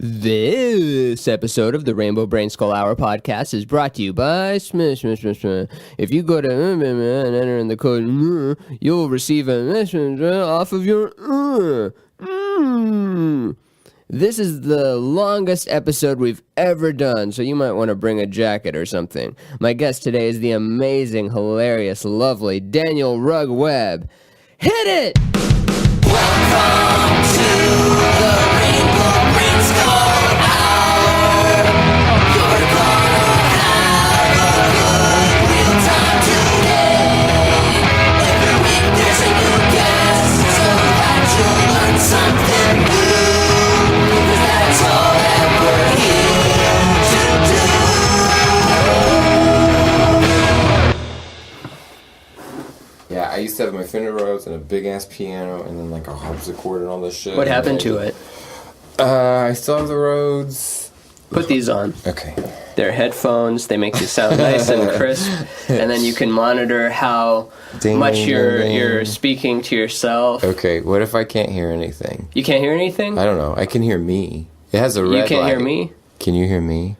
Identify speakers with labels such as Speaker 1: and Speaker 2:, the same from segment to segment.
Speaker 1: This episode of the Rainbow Brainskull Hour podcast is brought to you by Smash. If you go to and enter in the code, you'll receive a off of your. This is the longest episode we've ever done, so you might want to bring a jacket or something. My guest today is the amazing, hilarious, lovely Daniel Rugg Webb. Hit it!
Speaker 2: Welcome to the Rainbow Brainskull Hour. You're gonna have a good real time today. Every week there's a new guest, so that you'll learn something new. 'Cause that's all that we're here to do.
Speaker 3: Yeah, I used to have my Fender Rhodes and a big ass piano and then like a harpsichord and all this shit.
Speaker 1: What happened to it?
Speaker 3: I still have the Rhodes.
Speaker 1: Put these on.
Speaker 3: Okay.
Speaker 1: They're headphones. They make you sound nice and crisp, and then you can monitor how much you're speaking to yourself.
Speaker 3: Okay, what if I can't hear anything?
Speaker 1: You can't hear anything?
Speaker 3: I don't know. I can hear me. It has a red
Speaker 1: You can't
Speaker 3: light.
Speaker 1: hear me?
Speaker 3: Can you hear me?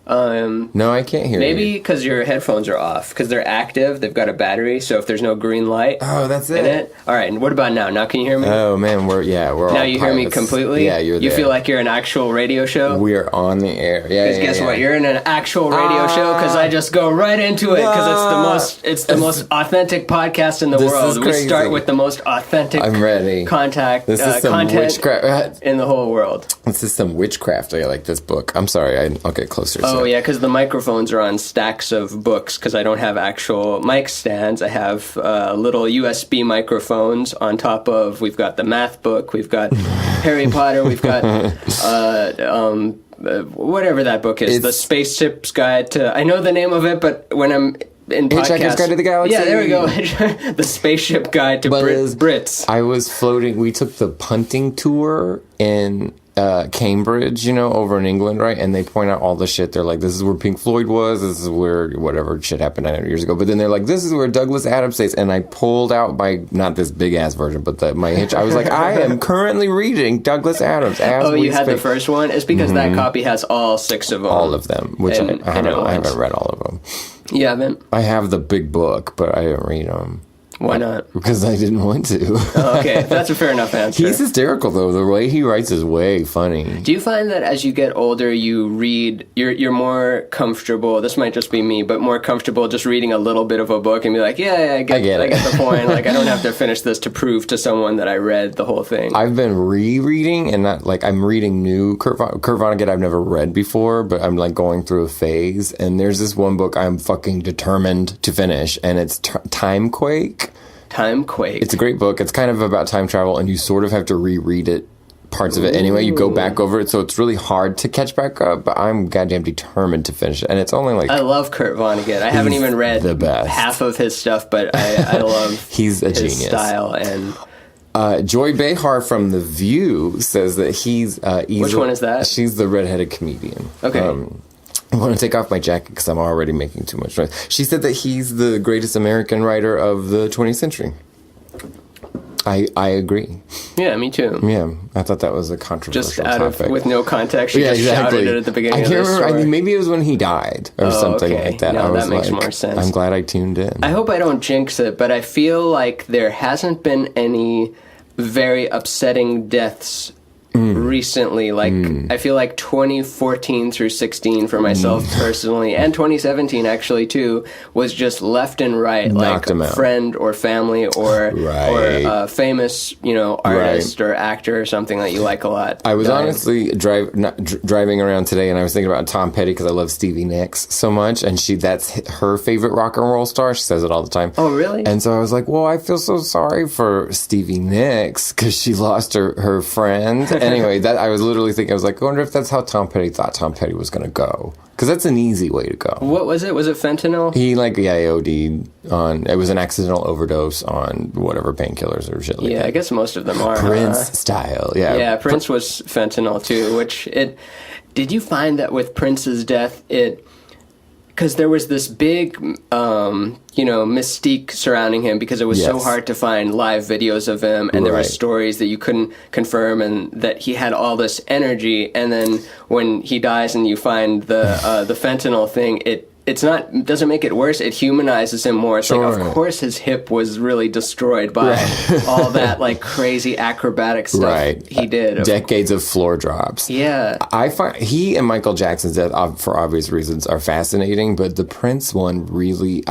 Speaker 3: No, I can't hear
Speaker 1: Maybe
Speaker 3: you.
Speaker 1: because your headphones are off, because they're active, they've got a battery, so if there's no green light
Speaker 3: That's
Speaker 1: in it. All right, and what about now? Now can you hear me?
Speaker 3: Oh man, we're
Speaker 1: now
Speaker 3: all
Speaker 1: you hear me
Speaker 3: pilots.
Speaker 1: completely?
Speaker 3: Yeah, you're there.
Speaker 1: You feel like you're an actual radio show?
Speaker 3: We are on the air. Yeah,
Speaker 1: Because guess what? You're in an actual radio show, because I just go right into it, because it's the most authentic podcast in the
Speaker 3: This
Speaker 1: world.
Speaker 3: is
Speaker 1: We
Speaker 3: crazy.
Speaker 1: start with the most authentic
Speaker 3: I'm ready.
Speaker 1: content
Speaker 3: This is some witchcraft.
Speaker 1: in the whole world.
Speaker 3: This is some witchcraft. I like this book. I'm sorry. I'll get closer.
Speaker 1: Oh, yeah, because the microphones are on stacks of books, because I don't have actual mic stands. I have little USB microphones on top of, we've got the math book, we've got Harry Potter, we've got whatever that book is, the Spaceship's Guide to, I know the name of it, but when I'm in
Speaker 3: Hitchhiker's
Speaker 1: podcasts,
Speaker 3: Guide to the Galaxy.
Speaker 1: yeah, there we go. The Spaceship Guide to Brits.
Speaker 3: I was floating. We took the punting tour in Cambridge, over in England, right? And they point out all the shit. They're like, this is where Pink Floyd was. This is where whatever shit happened 900 years ago. But then they're like, this is where Douglas Adams stays. And I pulled out not this big ass version, but my hitch. I was like, I am currently reading Douglas Adams.
Speaker 1: You had the first one? It's because that copy has all 6 of them.
Speaker 3: All of them, which I haven't read all of them.
Speaker 1: You haven't?
Speaker 3: I have the big book, but I didn't read them.
Speaker 1: Why not?
Speaker 3: Because I didn't want to.
Speaker 1: Oh, okay, that's a fair enough answer.
Speaker 3: He's hysterical, though. The way he writes is way funny.
Speaker 1: Do you find that as you get older, you read, you're more comfortable, this might just be me, but more comfortable just reading a little bit of a book and be like, I get the point. Like, I don't have to finish this to prove to someone that I read the whole thing.
Speaker 3: I've been rereading, and I'm reading new Kurt Vonnegut I've never read before, but I'm like going through a phase, and there's this one book I'm fucking determined to finish, and it's Timequake.
Speaker 1: Timequake.
Speaker 3: It's a great book. It's kind of about time travel, and you sort of have to reread it, parts of it anyway. You go back over it, so it's really hard to catch back up, but I'm goddamn determined to finish it. And it's only like...
Speaker 1: I love Kurt Vonnegut. I haven't even read
Speaker 3: the best.
Speaker 1: half of his stuff, but I love
Speaker 3: he's a
Speaker 1: his
Speaker 3: genius.
Speaker 1: Style. And
Speaker 3: Joy Behar from The View says that he's...
Speaker 1: which one is that?
Speaker 3: She's the redheaded comedian.
Speaker 1: Okay.
Speaker 3: I want to take off my jacket because I'm already making too much noise. She said that he's the greatest American writer of the 20th century. I agree.
Speaker 1: Yeah, me too.
Speaker 3: Yeah, I thought that was a controversial topic.
Speaker 1: With no context, she just shouted it at the beginning of the story.
Speaker 3: I mean, maybe it was when he died or something like that.
Speaker 1: No, that makes more sense.
Speaker 3: I'm glad I tuned in.
Speaker 1: I hope I don't jinx it, but I feel like there hasn't been any very upsetting deaths recently. Like, I feel like 2014 through 16 for myself personally, and 2017 actually too, was just left and right.
Speaker 3: Knocked
Speaker 1: like friend or family or famous, artist or actor or something that you like a lot.
Speaker 3: I was honestly driving around today, and I was thinking about Tom Petty because I love Stevie Nicks so much, and that's her favorite rock and roll star. She says it all the time.
Speaker 1: Oh, really?
Speaker 3: And so I was like, well, I feel so sorry for Stevie Nicks because she lost her friend. Anyway, I was literally thinking, I was like, I wonder if that's how Tom Petty thought Tom Petty was going to go. Because that's an easy way to go.
Speaker 1: What was it? Was it fentanyl?
Speaker 3: He OD'd on, it was an accidental overdose on whatever painkillers or shit like that.
Speaker 1: Yeah, I guess most of them are.
Speaker 3: Prince style, yeah.
Speaker 1: Yeah, Prince was fentanyl too, did you find that with Prince's death, because there was this big, mystique surrounding him because it was so
Speaker 3: Yes.
Speaker 1: hard to find live videos of him, and there were
Speaker 3: Right.
Speaker 1: stories that you couldn't confirm, and that he had all this energy. And then when he dies, and you find the fentanyl thing, doesn't make it worse. It humanizes him more. It's like, of
Speaker 3: Sure.
Speaker 1: course, his hip was really destroyed by all that like crazy acrobatic stuff he did.
Speaker 3: Decades of floor drops.
Speaker 1: Yeah.
Speaker 3: I find he and Michael Jackson's death, for obvious reasons, are fascinating. But the Prince one really,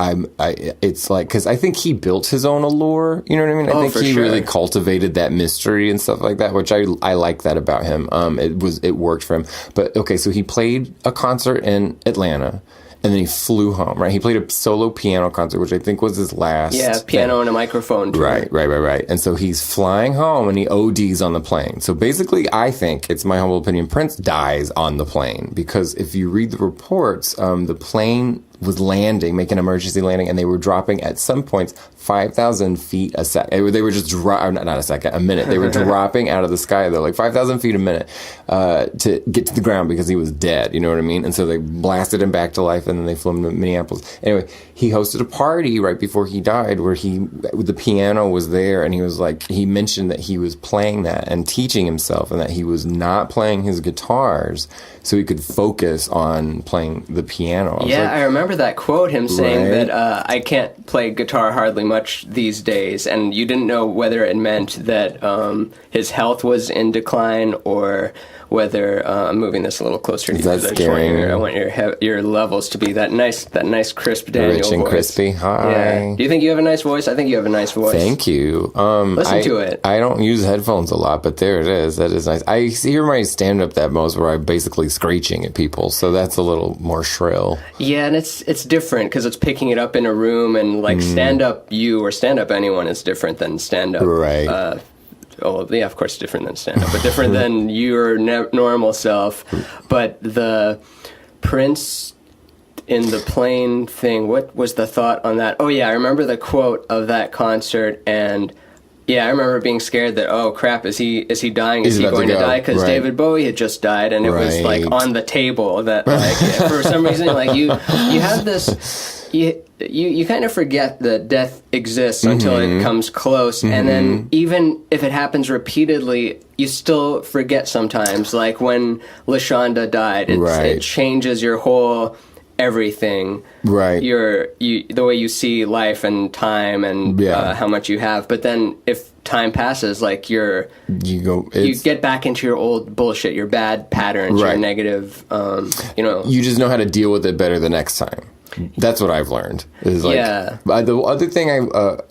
Speaker 3: it's like, because I think he built his own allure. You know what I mean? I think
Speaker 1: for
Speaker 3: he
Speaker 1: sure.
Speaker 3: really cultivated that mystery and stuff like that, which I like that about him. It worked for him. But okay, so he played a concert in Atlanta. And then he flew home, right? He played a solo piano concert, which I think was his last.
Speaker 1: Yeah, piano and a microphone. Too.
Speaker 3: Right. And so he's flying home and he ODs on the plane. So basically, I think, it's my humble opinion, Prince dies on the plane. Because if you read the reports, the plane was landing, making an emergency landing, and they were dropping at some points 5,000 feet a second. They were just a minute. They were dropping out of the sky, though, like 5,000 feet a minute to get to the ground because he was dead. You know what I mean? And so they blasted him back to life, and then they flew him to Minneapolis. Anyway, he hosted a party right before he died where the piano was there, and he mentioned that he was playing that and teaching himself, and that he was not playing his guitars so he could focus on playing the piano.
Speaker 1: I remember that quote, him saying that I can't play guitar hardly much these days, and you didn't know whether it meant that his health was in decline or whether I'm moving this a little closer to you.
Speaker 3: That's scary.
Speaker 1: I want your levels to be that nice crisp Daniel
Speaker 3: Rich and
Speaker 1: voice.
Speaker 3: crispy. Hi.
Speaker 1: Yeah. Do you think you have a nice voice? I think you have a nice voice.
Speaker 3: Thank you.
Speaker 1: Listen to it.
Speaker 3: I don't use headphones a lot, but there it is. That is nice. I hear my stand-up that most where I'm basically screeching at people, so that's a little more shrill.
Speaker 1: Yeah, and it's different because it's picking it up in a room, and like stand-up you or stand-up anyone is different than stand-up.
Speaker 3: Right.
Speaker 1: Of course, different than stand-up, but different than your normal self. But the Prince in the plane thing, what was the thought on that? Oh, yeah, I remember the quote of that concert, and yeah, I remember being scared that, oh, crap, is he dying? Is he going to die? Because David Bowie had just died, and it was, like, on the table that, like, for some reason, like, you have this... You kind of forget that death exists until it comes close, and then even if it happens repeatedly, you still forget sometimes. Like when Lashonda died, it changes your whole everything.
Speaker 3: Right.
Speaker 1: The way you see life and time and how much you have. But then if time passes, like you get back into your old bullshit, your bad patterns, your negative. You
Speaker 3: just know how to deal with it better the next time. That's what I've learned. Is like, the other thing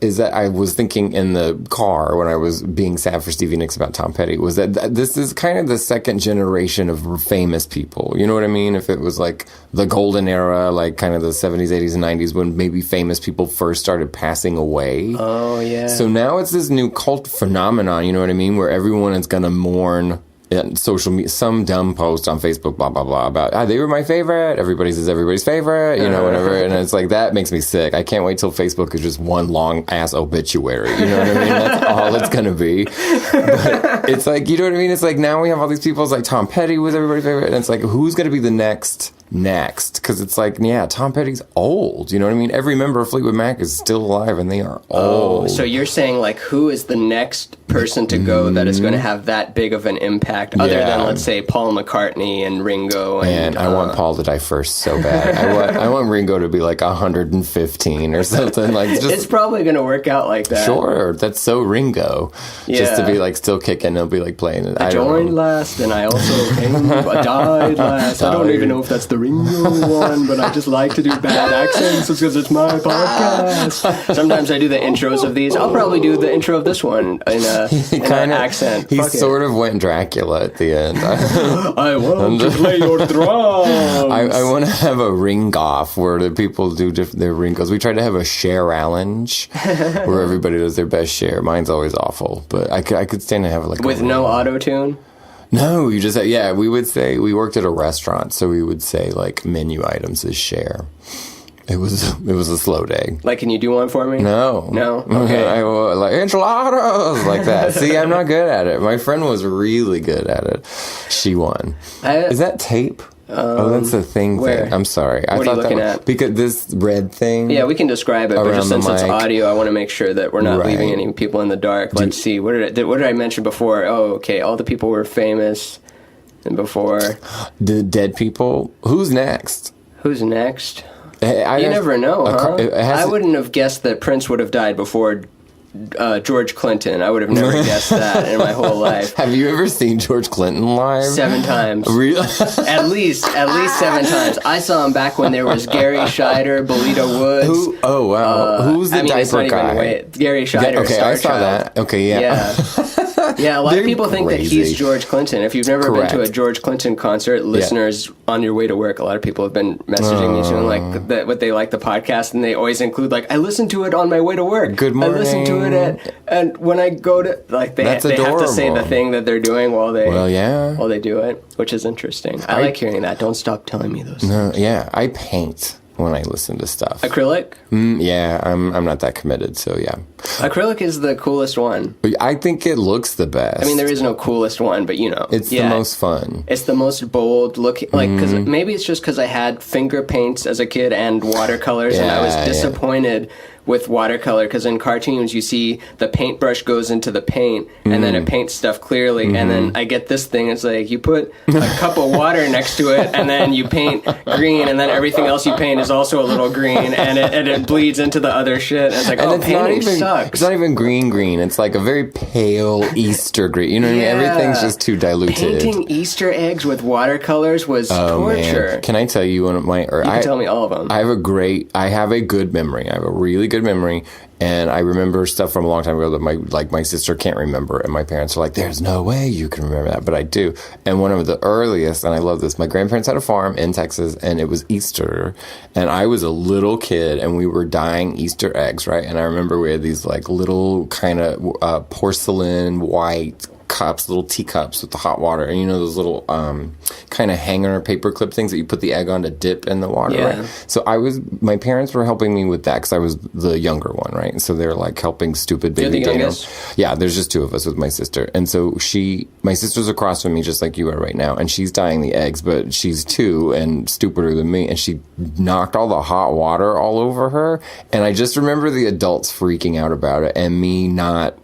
Speaker 3: is that I was thinking in the car when I was being sad for Stevie Nicks about Tom Petty was that this is kind of the second generation of famous people. You know what I mean? If it was like the golden era, like kind of the 70s, 80s, and 90s when maybe famous people first started passing away.
Speaker 1: Oh, yeah.
Speaker 3: So now it's this new cult phenomenon, you know what I mean? Where everyone is going to mourn social media, some dumb post on Facebook, blah, blah, blah, about, they were my favorite. Everybody says everybody's favorite, whatever. And it's like, that makes me sick. I can't wait till Facebook is just one long ass obituary. You know what I mean? That's all it's going to be. But it's like, you know what I mean? It's like, now we have all these people. It's like Tom Petty was everybody's favorite. And it's like, who's going to be the next? Because it's like, Tom Petty's old. You know what I mean? Every member of Fleetwood Mac is still alive, and they are old.
Speaker 1: So you're saying, like, who is the next person to go that is going to have that big of an impact, other than, let's say, Paul McCartney and Ringo?
Speaker 3: And I want Paul to die first so bad. I want Ringo to be like 115 or something. Like,
Speaker 1: it's probably going to work out like that.
Speaker 3: Sure, that's so Ringo. Just to be like still kicking, he'll be like playing it.
Speaker 1: I joined last, and I also died last. I don't even know if that's the Ringo one, but I just like to do bad accents because it's my podcast. Sometimes I do the intros of these. I'll probably do the intro of this one in an accent.
Speaker 3: He sort of went Dracula at the end.
Speaker 1: I want to play your drums.
Speaker 3: I want to have a ring off where the people do their ringos. We tried to have a share challenge where everybody does their best share. Mine's always awful, but I could stand to have like
Speaker 1: with no auto tune.
Speaker 3: No, you just we would say we worked at a restaurant, so we would say like menu items is share. It was a slow day.
Speaker 1: Like, can you do one for me?
Speaker 3: No.
Speaker 1: Okay.
Speaker 3: I like enchiladas like that. See, I'm not good at it. My friend was really good at it. She won. Is that tape? That's a thing.
Speaker 1: Where?
Speaker 3: I'm sorry.
Speaker 1: What are you looking at?
Speaker 3: Because this red thing.
Speaker 1: Yeah, we can describe it, but just
Speaker 3: around the
Speaker 1: since it's
Speaker 3: mic.
Speaker 1: audio, I want to make sure that we're not
Speaker 3: Right.
Speaker 1: leaving any people in the dark. Let's see. What did I mention before? Oh, okay. All the people were famous and before.
Speaker 3: The dead people. Who's next?
Speaker 1: Who's next?
Speaker 3: You
Speaker 1: You never know, huh? I wouldn't have guessed that Prince would have died before George Clinton. I would have never guessed that in my whole life.
Speaker 3: Have you ever seen George Clinton live?
Speaker 1: 7 times.
Speaker 3: Really?
Speaker 1: At least 7 times. I saw him back when there was Gary Scheider, Belita Woods.
Speaker 3: Who? Oh wow. Who's the
Speaker 1: it's
Speaker 3: diaper
Speaker 1: not
Speaker 3: guy?
Speaker 1: even Gary Scheider.
Speaker 3: Okay,
Speaker 1: Star
Speaker 3: I saw
Speaker 1: Child.
Speaker 3: that. Okay, yeah.
Speaker 1: Yeah, a lot of
Speaker 3: They're
Speaker 1: people think that
Speaker 3: crazy.
Speaker 1: he's George Clinton. If you've never been to a
Speaker 3: Correct.
Speaker 1: George Clinton concert, listeners on your way to work, a lot of people have been messaging me saying like what they like the podcast, and they always include like, I listen to it on my way to work.
Speaker 3: Good
Speaker 1: I listen to it
Speaker 3: morning.
Speaker 1: and when I go to like they have
Speaker 3: That's
Speaker 1: to say the
Speaker 3: adorable.
Speaker 1: thing that they're doing while they
Speaker 3: Well,
Speaker 1: do it, which is interesting. I like hearing that. Don't stop telling me those.
Speaker 3: yeah. I paint when I listen to stuff.
Speaker 1: Acrylic?
Speaker 3: Yeah, I'm not that committed, so yeah.
Speaker 1: Acrylic is the coolest one.
Speaker 3: I think it looks the best.
Speaker 1: I mean, there is no coolest one, but you know.
Speaker 3: It's the most fun.
Speaker 1: It's the most bold looking, like, because maybe it's just because I had finger paints as a kid and watercolors, and I was
Speaker 3: Yeah,
Speaker 1: disappointed with watercolor, because in cartoons you see the paintbrush goes into the paint, and then it paints stuff clearly, and then I get this thing, it's like, you put a cup of water next to it, and then you paint green, and then everything else you paint is also a little green, and it bleeds into the other shit, and it's like,
Speaker 3: And
Speaker 1: painting sucks.
Speaker 3: It's not even green. It's like a very pale Easter green. You know what I mean? Everything's just too diluted.
Speaker 1: Painting Easter eggs with watercolors was torture.
Speaker 3: Man. Can I tell you one of my? Or
Speaker 1: You can tell me all of them.
Speaker 3: I have a good memory. I have a really good memory, and I remember stuff from a long time ago that my sister can't remember, and my parents are like, "There's no way you can remember that," but I do. And one of the earliest, and I love this. My grandparents had a farm in Texas, and it was Easter, and I was a little kid, and we were dyeing Easter eggs, right? And I remember we had these like little kind of porcelain white cups, little teacups with the hot water, and you know those little kind of hanger paper clip things that you put the egg on to dip in the water,
Speaker 1: Yeah.
Speaker 3: right? So my parents were helping me with that because I was the younger one, right? So they're like helping stupid
Speaker 1: You're
Speaker 3: baby
Speaker 1: the
Speaker 3: Daniel.
Speaker 1: youngest?
Speaker 3: Yeah, there's just 2 of us with my sister, and so my sister's across from me just like you are right now, and she's dyeing the eggs, but she's 2 and stupider than me, and she knocked all the hot water all over her, and I just remember the adults freaking out about it and me not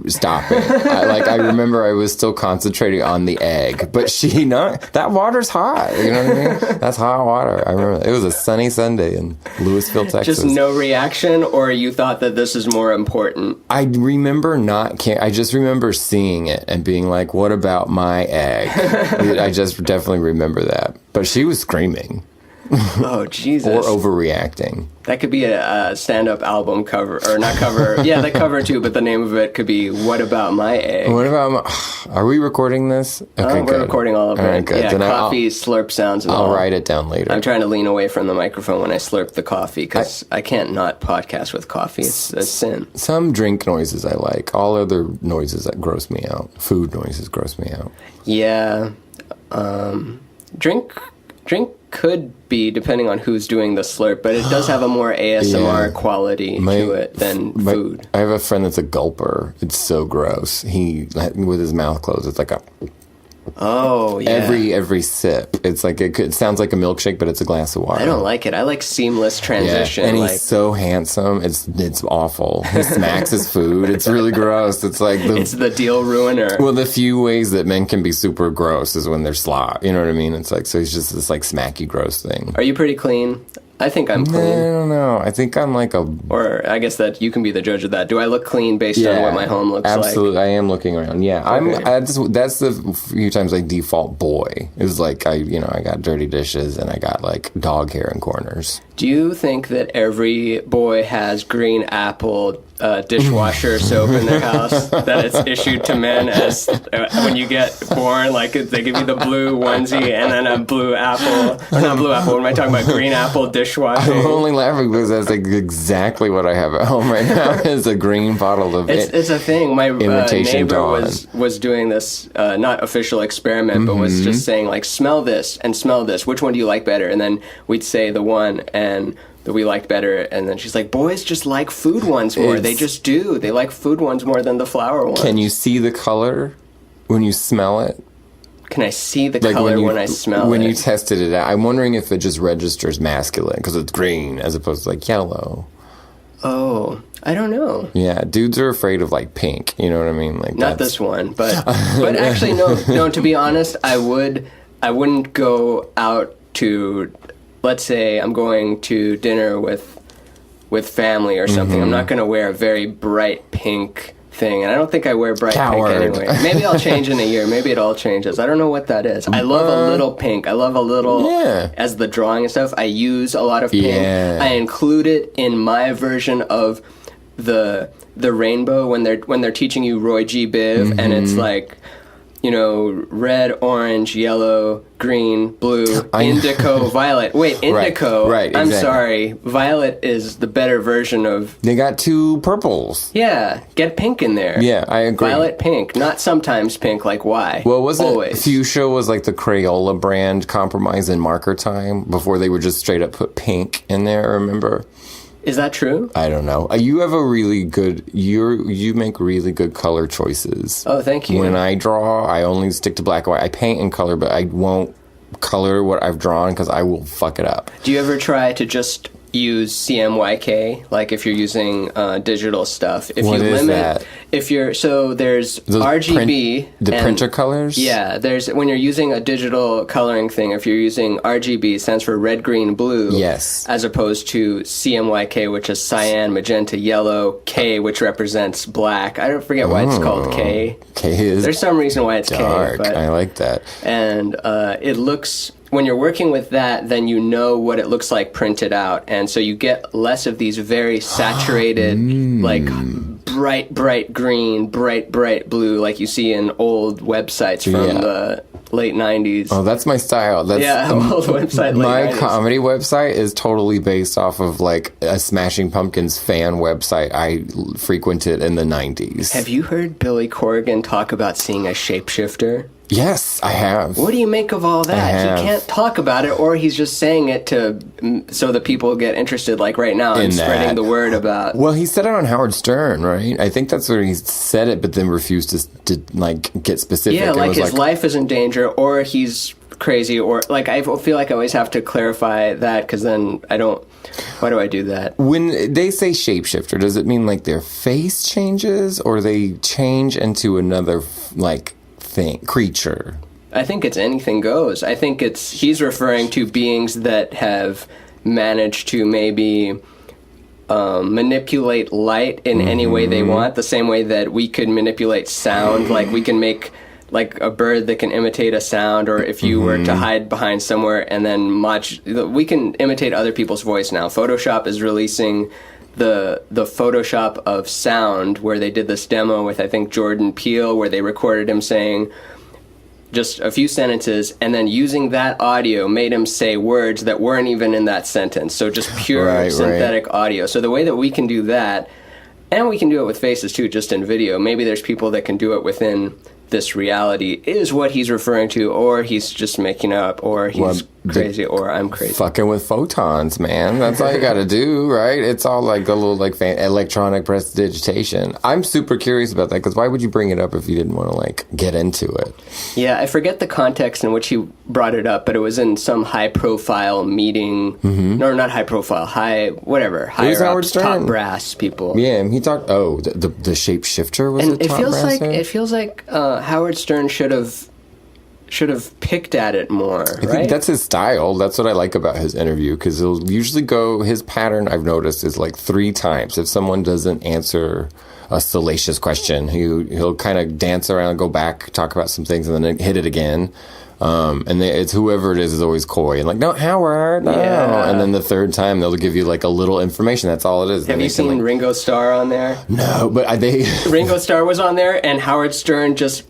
Speaker 3: stopping. I remember I was still concentrating on the egg, but that water's hot. You know what I mean? That's hot water. I remember it was a sunny Sunday in Louisville, Texas.
Speaker 1: Just no reaction, or you thought that this is more important?
Speaker 3: I remember I just remember seeing it and being like, what about my egg? I just definitely remember that. But she was screaming.
Speaker 1: Oh, Jesus.
Speaker 3: Or overreacting.
Speaker 1: That could be a stand-up album cover, or not cover. Yeah, the cover too, but the name of it could be "What About My Egg."
Speaker 3: What about Are we recording this? Okay,
Speaker 1: We're
Speaker 3: good.
Speaker 1: recording all of it.
Speaker 3: All right, good.
Speaker 1: Yeah,
Speaker 3: Then
Speaker 1: coffee, slurp sounds, and
Speaker 3: I'll
Speaker 1: all.
Speaker 3: write it down later.
Speaker 1: I'm trying to lean away from the microphone when I slurp the coffee, because I can't not podcast with coffee. It's a sin.
Speaker 3: Some drink noises I like. All other noises that gross me out. Food noises gross me out.
Speaker 1: Yeah. Drink could be, depending on who's doing the slurp, but it does have a more ASMR
Speaker 3: Yeah.
Speaker 1: quality to it than food.
Speaker 3: I have a friend that's a gulper. It's so gross. He, with his mouth closed, it's like a...
Speaker 1: Oh, yeah.
Speaker 3: Every sip. It's like it sounds like a milkshake, but it's a glass of water.
Speaker 1: I don't like it. I like seamless
Speaker 3: Yeah,
Speaker 1: transition.
Speaker 3: and he's
Speaker 1: like,
Speaker 3: so handsome. It's awful. He smacks his food. It's really gross. It's like
Speaker 1: it's the deal ruiner.
Speaker 3: well, the few ways that men can be super gross is when they're slop. You know what I mean? It's like, so he's just this like smacky gross thing.
Speaker 1: Are you pretty clean? I think I'm
Speaker 3: I
Speaker 1: clean.
Speaker 3: don't know. I think I'm like a...
Speaker 1: Or I guess that you can be the judge of that. Do I look clean based on what my home looks
Speaker 3: absolutely.
Speaker 1: like?
Speaker 3: I am looking around. Yeah,
Speaker 1: Okay.
Speaker 3: that's the few times I default boy. It was like I got dirty dishes and I got like dog hair in corners.
Speaker 1: Do you think that every boy has green apple dishwasher soap in their house that it's issued to men as when you get born? Like they give you the blue onesie and then a blue apple, or not blue apple. What am I talking about? Green apple dishwashing.
Speaker 3: I'm only laughing because that's like exactly what I have at home right now is a green bottle of
Speaker 1: It's a thing. My
Speaker 3: Imitation
Speaker 1: neighbor
Speaker 3: Dawn.
Speaker 1: was doing this, not official experiment, but was just saying like, smell this and smell this. Which one do you like better? And then we'd say the one, and that we liked better. And then she's like, boys just like food ones more. They just do. They like food ones more than the flower ones.
Speaker 3: Can you see the color when you smell it?
Speaker 1: Can I see the color when I smell it?
Speaker 3: When you tested it out, I'm wondering if it just registers masculine because it's green as opposed to like yellow.
Speaker 1: Oh, I don't know.
Speaker 3: Yeah, dudes are afraid of like pink. You know what I mean? Like
Speaker 1: not this one, but actually no. To be honest, I wouldn't go out to, let's say I'm going to dinner with family or something. I'm not going to wear a very bright pink thing, and I don't think I wear bright pink anyway. Maybe I'll change in a year. Maybe it all changes. I don't know what that is. I love a little pink. I love a little, as the drawing and stuff. I use a lot of pink.
Speaker 3: Yeah.
Speaker 1: I include it in my version of the rainbow when they're teaching you Roy G. Biv, and it's like, you know, red, orange, yellow, green, blue, indigo, violet. Wait, indigo.
Speaker 3: Right,
Speaker 1: I'm
Speaker 3: exactly.
Speaker 1: sorry. Violet is the better version of...
Speaker 3: They got 2 purples.
Speaker 1: Yeah, get pink in there.
Speaker 3: Yeah, I agree.
Speaker 1: Violet, pink. Not sometimes pink, like why?
Speaker 3: Well, wasn't
Speaker 1: Always.
Speaker 3: Fuchsia was like the Crayola brand compromise in marker time before they would just straight up put pink in there, remember?
Speaker 1: Is that true?
Speaker 3: I don't know. You have a really good... You make really good color choices.
Speaker 1: Oh, thank you.
Speaker 3: When I draw, I only stick to black and white. I paint in color, but I won't color what I've drawn because I will fuck it up.
Speaker 1: Do you ever try to just use CMYK, like if you're using digital stuff? If
Speaker 3: What
Speaker 1: you
Speaker 3: is
Speaker 1: limit,
Speaker 3: that?
Speaker 1: If you're there's
Speaker 3: Those
Speaker 1: RGB,
Speaker 3: the printer colors.
Speaker 1: Yeah, there's when you're using a digital coloring thing. If you're using RGB, stands for red, green, blue.
Speaker 3: Yes.
Speaker 1: As opposed to CMYK, which is cyan, magenta, yellow, K, which represents black. I don't forget why it's called K.
Speaker 3: K is
Speaker 1: There's some reason why it's
Speaker 3: dark.
Speaker 1: K. But,
Speaker 3: I like that.
Speaker 1: and it looks, when you're working with that, then you know what it looks like printed out, and so you get less of these very saturated like bright green, bright blue like you see in old websites from the late 90s.
Speaker 3: Oh, that's my style. That's
Speaker 1: old website, late
Speaker 3: my
Speaker 1: 90s.
Speaker 3: comedy website is totally based off of like a Smashing Pumpkins fan website I frequented in the 90s.
Speaker 1: Have you heard Billy Corgan talk about seeing a shapeshifter?
Speaker 3: Yes, I have.
Speaker 1: What do you make of all
Speaker 3: I
Speaker 1: that?
Speaker 3: have.
Speaker 1: He can't talk about it, or he's just saying it so that people get interested, like right now, and spreading the word about...
Speaker 3: Well, he said it on Howard Stern, right? I think that's where he said it, but then refused to like get specific.
Speaker 1: Yeah,
Speaker 3: It
Speaker 1: like
Speaker 3: was
Speaker 1: his life is in danger, or he's crazy, or like I feel like I always have to clarify that, because then I don't... Why do I do that?
Speaker 3: When they say shapeshifter, does it mean like their face changes, or they change into another like creature?
Speaker 1: I think it's anything goes. I think he's referring to beings that have managed to maybe manipulate light in any way they want, the same way that we could manipulate sound. Like we can make like a bird that can imitate a sound, or if you were to hide behind somewhere and then we can imitate other people's voice now. Photoshop is releasing the Photoshop of sound, where they did this demo with, I think, Jordan Peele, where they recorded him saying just a few sentences, and then using that audio made him say words that weren't even in that sentence. So just pure synthetic audio. So the way that we can do that, and we can do it with faces too, just in video, maybe there's people that can do it within this reality, is what he's referring to, or he's just making up, or he's crazy, or I'm crazy.
Speaker 3: Fucking with photons, man. That's all you gotta do, right? It's all like a little like electronic prestidigitation. I'm super curious about that, because why would you bring it up if you didn't want to like get into it?
Speaker 1: Yeah, I forget the context in which he brought it up, but it was in some high-profile meeting. No, not high-profile, wigher ups, top brass people.
Speaker 3: Yeah, and he talked. Oh, the shapeshifter was
Speaker 1: and
Speaker 3: a top brass.
Speaker 1: It feels like Howard Stern should have picked at it more.
Speaker 3: I think that's his style. That's what I like about his interview, because he'll usually go. His pattern, I've noticed, is like 3 times. If someone doesn't answer a salacious question, he'll kind of dance around, go back, talk about some things, and then hit it again. And it's whoever it is always coy and like, no, Howard, no. Yeah. And then the 3rd time they'll give you like a little information. That's all it is.
Speaker 1: Have you seen Ringo Starr on there?
Speaker 3: No, but
Speaker 1: Ringo Starr was on there, and Howard Stern just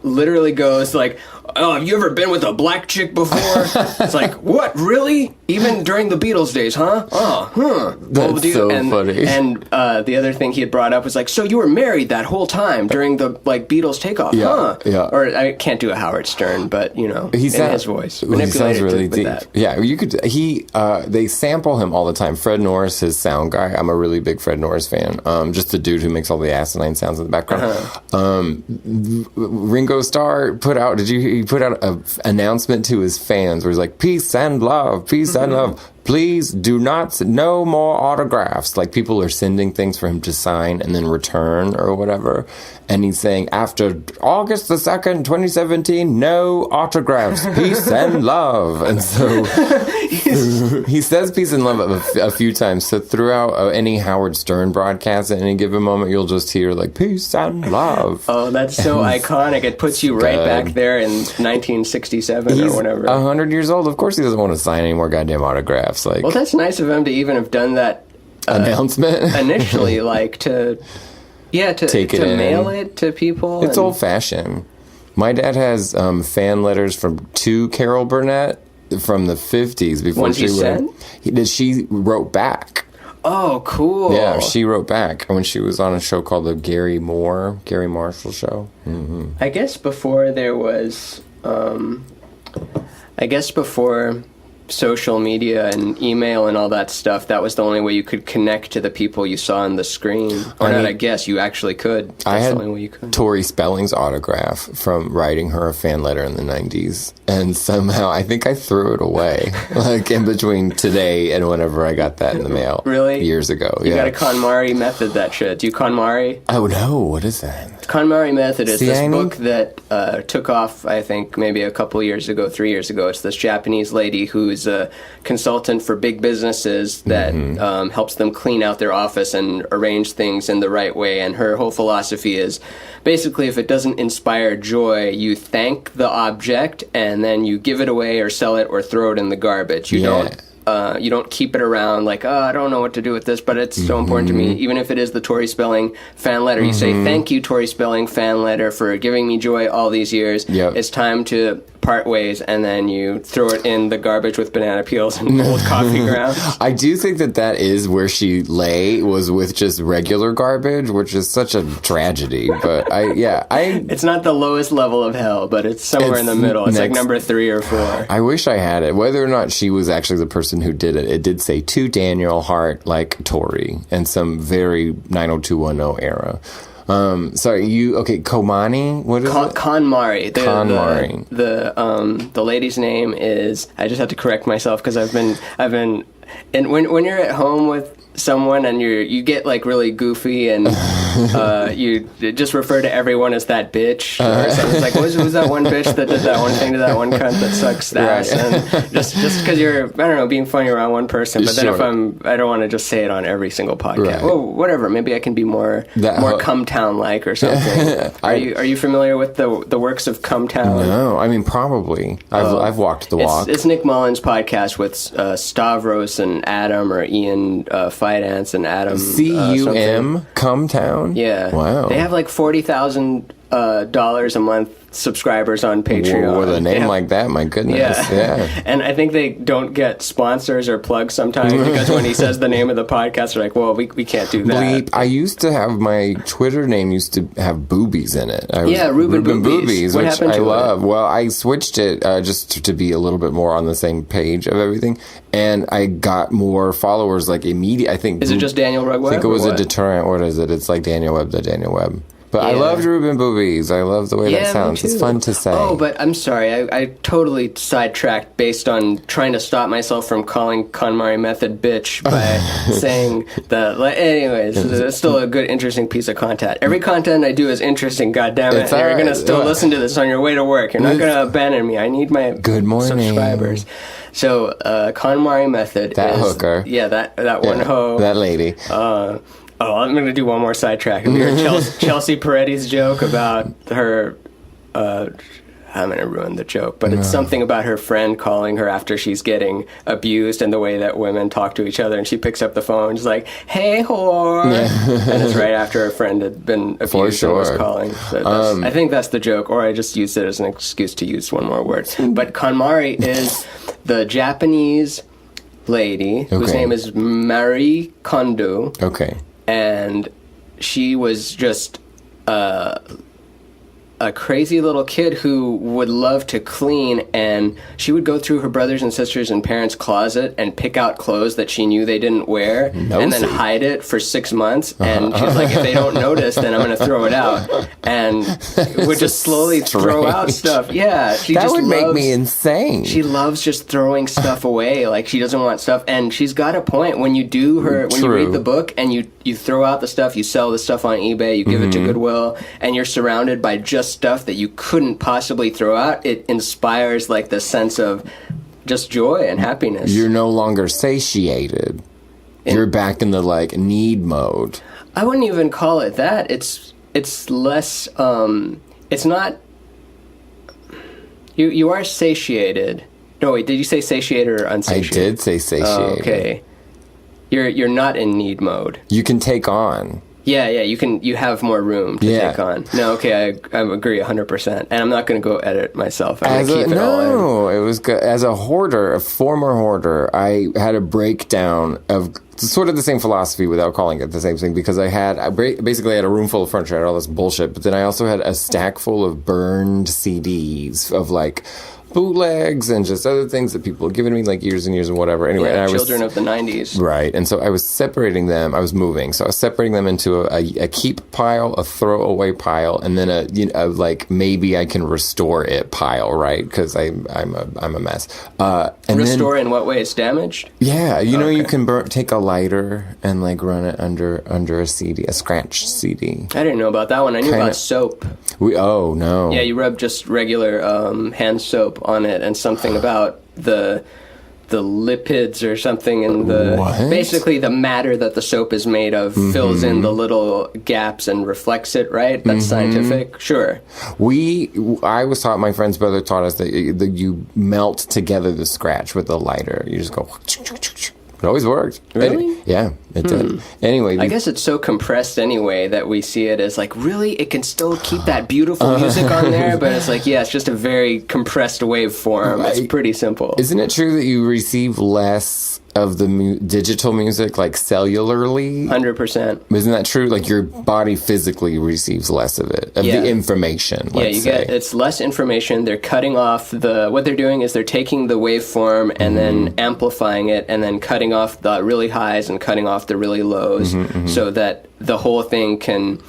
Speaker 1: literally goes like, "Oh, have you ever been with a black chick before?" It's like, what, really? Even during the Beatles days, huh? Oh, huh.
Speaker 3: That's so funny.
Speaker 1: And the other thing he had brought up was like, so you were married that whole time during the Beatles takeoff, huh?
Speaker 3: Yeah.
Speaker 1: Or I can't do a Howard Stern, but in his voice,
Speaker 3: he sounds really
Speaker 1: with
Speaker 3: deep.
Speaker 1: that.
Speaker 3: Yeah, you could. They sample him all the time. Fred Norris, his sound guy. I'm a really big Fred Norris fan. Just the dude who makes all the asinine sounds in the background. Ringo Starr put out. He put out an announcement to his fans where he's like, "Peace and love, peace and love. Please do not, no more autographs." Like, people are sending things for him to sign and then return or whatever. And he's saying, after August the 2nd, 2017, no autographs, peace and love. And so he says peace and love a few times. So throughout any Howard Stern broadcast at any given moment, you'll just hear like, peace and love.
Speaker 1: Oh, that's so iconic. It puts you right back there in 1967 or whatever.
Speaker 3: 100 years old. Of course he doesn't want to sign any more goddamn autographs. Like,
Speaker 1: well, that's nice of him to even have done that
Speaker 3: announcement
Speaker 1: initially, like to
Speaker 3: take it
Speaker 1: to
Speaker 3: in.
Speaker 1: mail it to people.
Speaker 3: It's old fashioned. My dad has fan letters to Carol Burnett from the 50s before
Speaker 1: Ones
Speaker 3: she wrote back.
Speaker 1: Oh, cool.
Speaker 3: Yeah, she wrote back when she was on a show called the Gary Marshall Show. Mm-hmm.
Speaker 1: I guess before there was, before social media and email and all that stuff, that was the only way you could connect to the people you saw on the screen. You actually could. That's the only way you could.
Speaker 3: Tori Spelling's autograph from writing her a fan letter in the 90s, and somehow I think I threw it away, like in between today and whenever I got that in the mail.
Speaker 1: Really?
Speaker 3: Years ago.
Speaker 1: You got a KonMari method that shit. Do you KonMari?
Speaker 3: Oh no, what is that?
Speaker 1: KonMari method is this book that took off, I think, maybe a couple years ago, 3 years ago. It's this Japanese lady who's a consultant for big businesses that helps them clean out their office and arrange things in the right way. And her whole philosophy is basically, if it doesn't inspire joy, you thank the object and then you give it away or sell it or throw it in the garbage. You don't keep it around like, oh, I don't know what to do with this, but it's so important to me. Even if it is the Tori Spelling fan letter, you say, thank you, Tori Spelling fan letter, for giving me joy all these years.
Speaker 3: Yep.
Speaker 1: It's time to part ways, and then you throw it in the garbage with banana peels and old coffee grounds.
Speaker 3: I do think that is where she was with just regular garbage, which is such a tragedy. But
Speaker 1: it's not the lowest level of hell, but it's somewhere in the middle. It's like number 3 or 4.
Speaker 3: I wish I had it. Whether or not she was actually the person who did it, it did say to Daniel Hart, like Tori, and some very 90210 era. Komani? What is it?
Speaker 1: KonMari.
Speaker 3: KonMari.
Speaker 1: The lady's name is, I just have to correct myself because I've been, and when you're at home with someone and you get like really goofy and you just refer to everyone as that bitch or something. It's like, who's that one bitch that did that one thing to that one cunt that sucks ass?
Speaker 3: Right.
Speaker 1: And just because you're, I don't know, being funny around one person, but then if I don't want to just say it on every single podcast.
Speaker 3: Right.
Speaker 1: Well, whatever, maybe I can be more Cumtown like or something. Are you familiar with the works of Cumtown?
Speaker 3: No, I mean, probably. I've walked the walk.
Speaker 1: It's Nick Mullen's podcast with Stavros and Adam, or Ian Fidance and Adam.
Speaker 3: CUM, Cumtown?
Speaker 1: Yeah.
Speaker 3: Wow.
Speaker 1: They have like $40,000 a month subscribers on Patreon.
Speaker 3: With a name like that, my goodness. Yeah.
Speaker 1: And I think they don't get sponsors or plugs sometimes because when he says the name of the podcast, they're like, well, we can't do that.
Speaker 3: Bleep. I used to have, my Twitter name used to have boobies in it.
Speaker 1: Ruben Boobies. What
Speaker 3: which
Speaker 1: happened
Speaker 3: I
Speaker 1: to
Speaker 3: love. Well, I switched it just to be a little bit more on the same page of everything, and I got more followers like immediately. I think.
Speaker 1: Is it just Daniel Rugg Webb?
Speaker 3: I think it was a deterrent. What is it? It's like Daniel Webb to Daniel Webb. But I loved Ruben Boobies. I love the way that sounds. It's fun to say.
Speaker 1: Oh, but I'm sorry. I totally sidetracked based on trying to stop myself from calling KonMari method bitch by saying that. Anyways, it's still a good, interesting piece of content. Every content I do is interesting, goddammit. You're going to still listen to this on your way to work. You're not going to abandon me. I need my subscribers. So, KonMari method
Speaker 3: that hooker.
Speaker 1: Yeah, that one hoe.
Speaker 3: That lady.
Speaker 1: I'm going to do one more sidetrack. Have you heard Chelsea Peretti's joke about her... I'm going to ruin the joke, but it's something about her friend calling her after she's getting abused and the way that women talk to each other, and she picks up the phone and she's like, hey, whore! And it's right after her friend had been abused and was calling. So I think that's the joke, or I just used it as an excuse to use one more word. But KonMari is the Japanese lady whose
Speaker 3: Okay.
Speaker 1: name is Marie Kondo,
Speaker 3: Okay.
Speaker 1: and she was just a crazy little kid who would love to clean, and she would go through her brothers and sisters and parents' closet and pick out clothes that she knew they didn't wear and then
Speaker 3: Nosy.
Speaker 1: hide it for 6 months. And she's like, if they don't notice, then I'm going to throw it out. And would just slowly throw out
Speaker 3: strange.
Speaker 1: stuff. Yeah, she
Speaker 3: That
Speaker 1: just
Speaker 3: would make
Speaker 1: loves-
Speaker 3: me insane.
Speaker 1: She loves just throwing stuff away. Like, she doesn't want stuff. And she's got a point. When you do when you
Speaker 3: True.
Speaker 1: read the book and you throw out the stuff, you sell the stuff on eBay, you give it to Goodwill, and you're surrounded by just stuff that you couldn't possibly throw out, it inspires, like, the sense of just joy and happiness.
Speaker 3: You're no longer satiated. You're back in the, like, need mode.
Speaker 1: I wouldn't even call it that. It's less, it's not... You are satiated. No, wait, did you say satiated or
Speaker 3: I
Speaker 1: unsatiated?
Speaker 3: did say satiated.
Speaker 1: Oh, okay. You're not in need mode.
Speaker 3: You can take on.
Speaker 1: Yeah, you have more room to
Speaker 3: Yeah.
Speaker 1: take on. No, okay, I agree 100%. And I'm not going to go edit myself. I'm going to keep it all in.
Speaker 3: No, it was good. As a hoarder, a former hoarder, I had a breakdown of sort of the same philosophy without calling it the same thing, because I basically had a room full of furniture, I had all this bullshit, but then I also had a stack full of burned CDs of, like, bootlegs and just other things that people had given me, like, years and years and whatever. Anyway,
Speaker 1: Yeah,
Speaker 3: and I was
Speaker 1: children of the 90s.
Speaker 3: right, and so I was separating them. I was moving, so I was separating them into a keep pile, a throwaway pile, and then a like maybe I can restore it pile, right? Because I'm a mess. And
Speaker 1: Restore
Speaker 3: then,
Speaker 1: in what way? It's damaged?
Speaker 3: yeah, you know, you
Speaker 1: Okay.
Speaker 3: can take a lighter and, like, run it under a CD, a scratched CD.
Speaker 1: I didn't know about that one. I knew
Speaker 3: Kinda-
Speaker 1: about soap.
Speaker 3: Oh no,
Speaker 1: Yeah, you rub just regular hand soap on it, and something about the lipids or something in the...
Speaker 3: What?
Speaker 1: Basically, the matter that the soap is made of fills in the little gaps and reflects it, right? That's scientific? Sure.
Speaker 3: I was taught, my friend's brother taught us that you melt together the scratch with a lighter. You just go. It always worked.
Speaker 1: Really?
Speaker 3: Yeah, it did. Anyway,
Speaker 1: I guess it's so compressed anyway that we see it as like, really? It can still keep that beautiful music on there? But it's like, yeah, it's just a very compressed waveform. It's pretty simple.
Speaker 3: isn't it true that you receive less of the digital music, like, cellularly?
Speaker 1: 100%.
Speaker 3: Isn't that true? Like, your body physically receives less of it, of
Speaker 1: Yeah.
Speaker 3: the information.
Speaker 1: Yeah,
Speaker 3: Let's
Speaker 1: you
Speaker 3: say.
Speaker 1: get it's less information. They're cutting off what they're doing is they're taking the waveform and then amplifying it and then cutting off the really highs and cutting off the really lows so that the whole thing can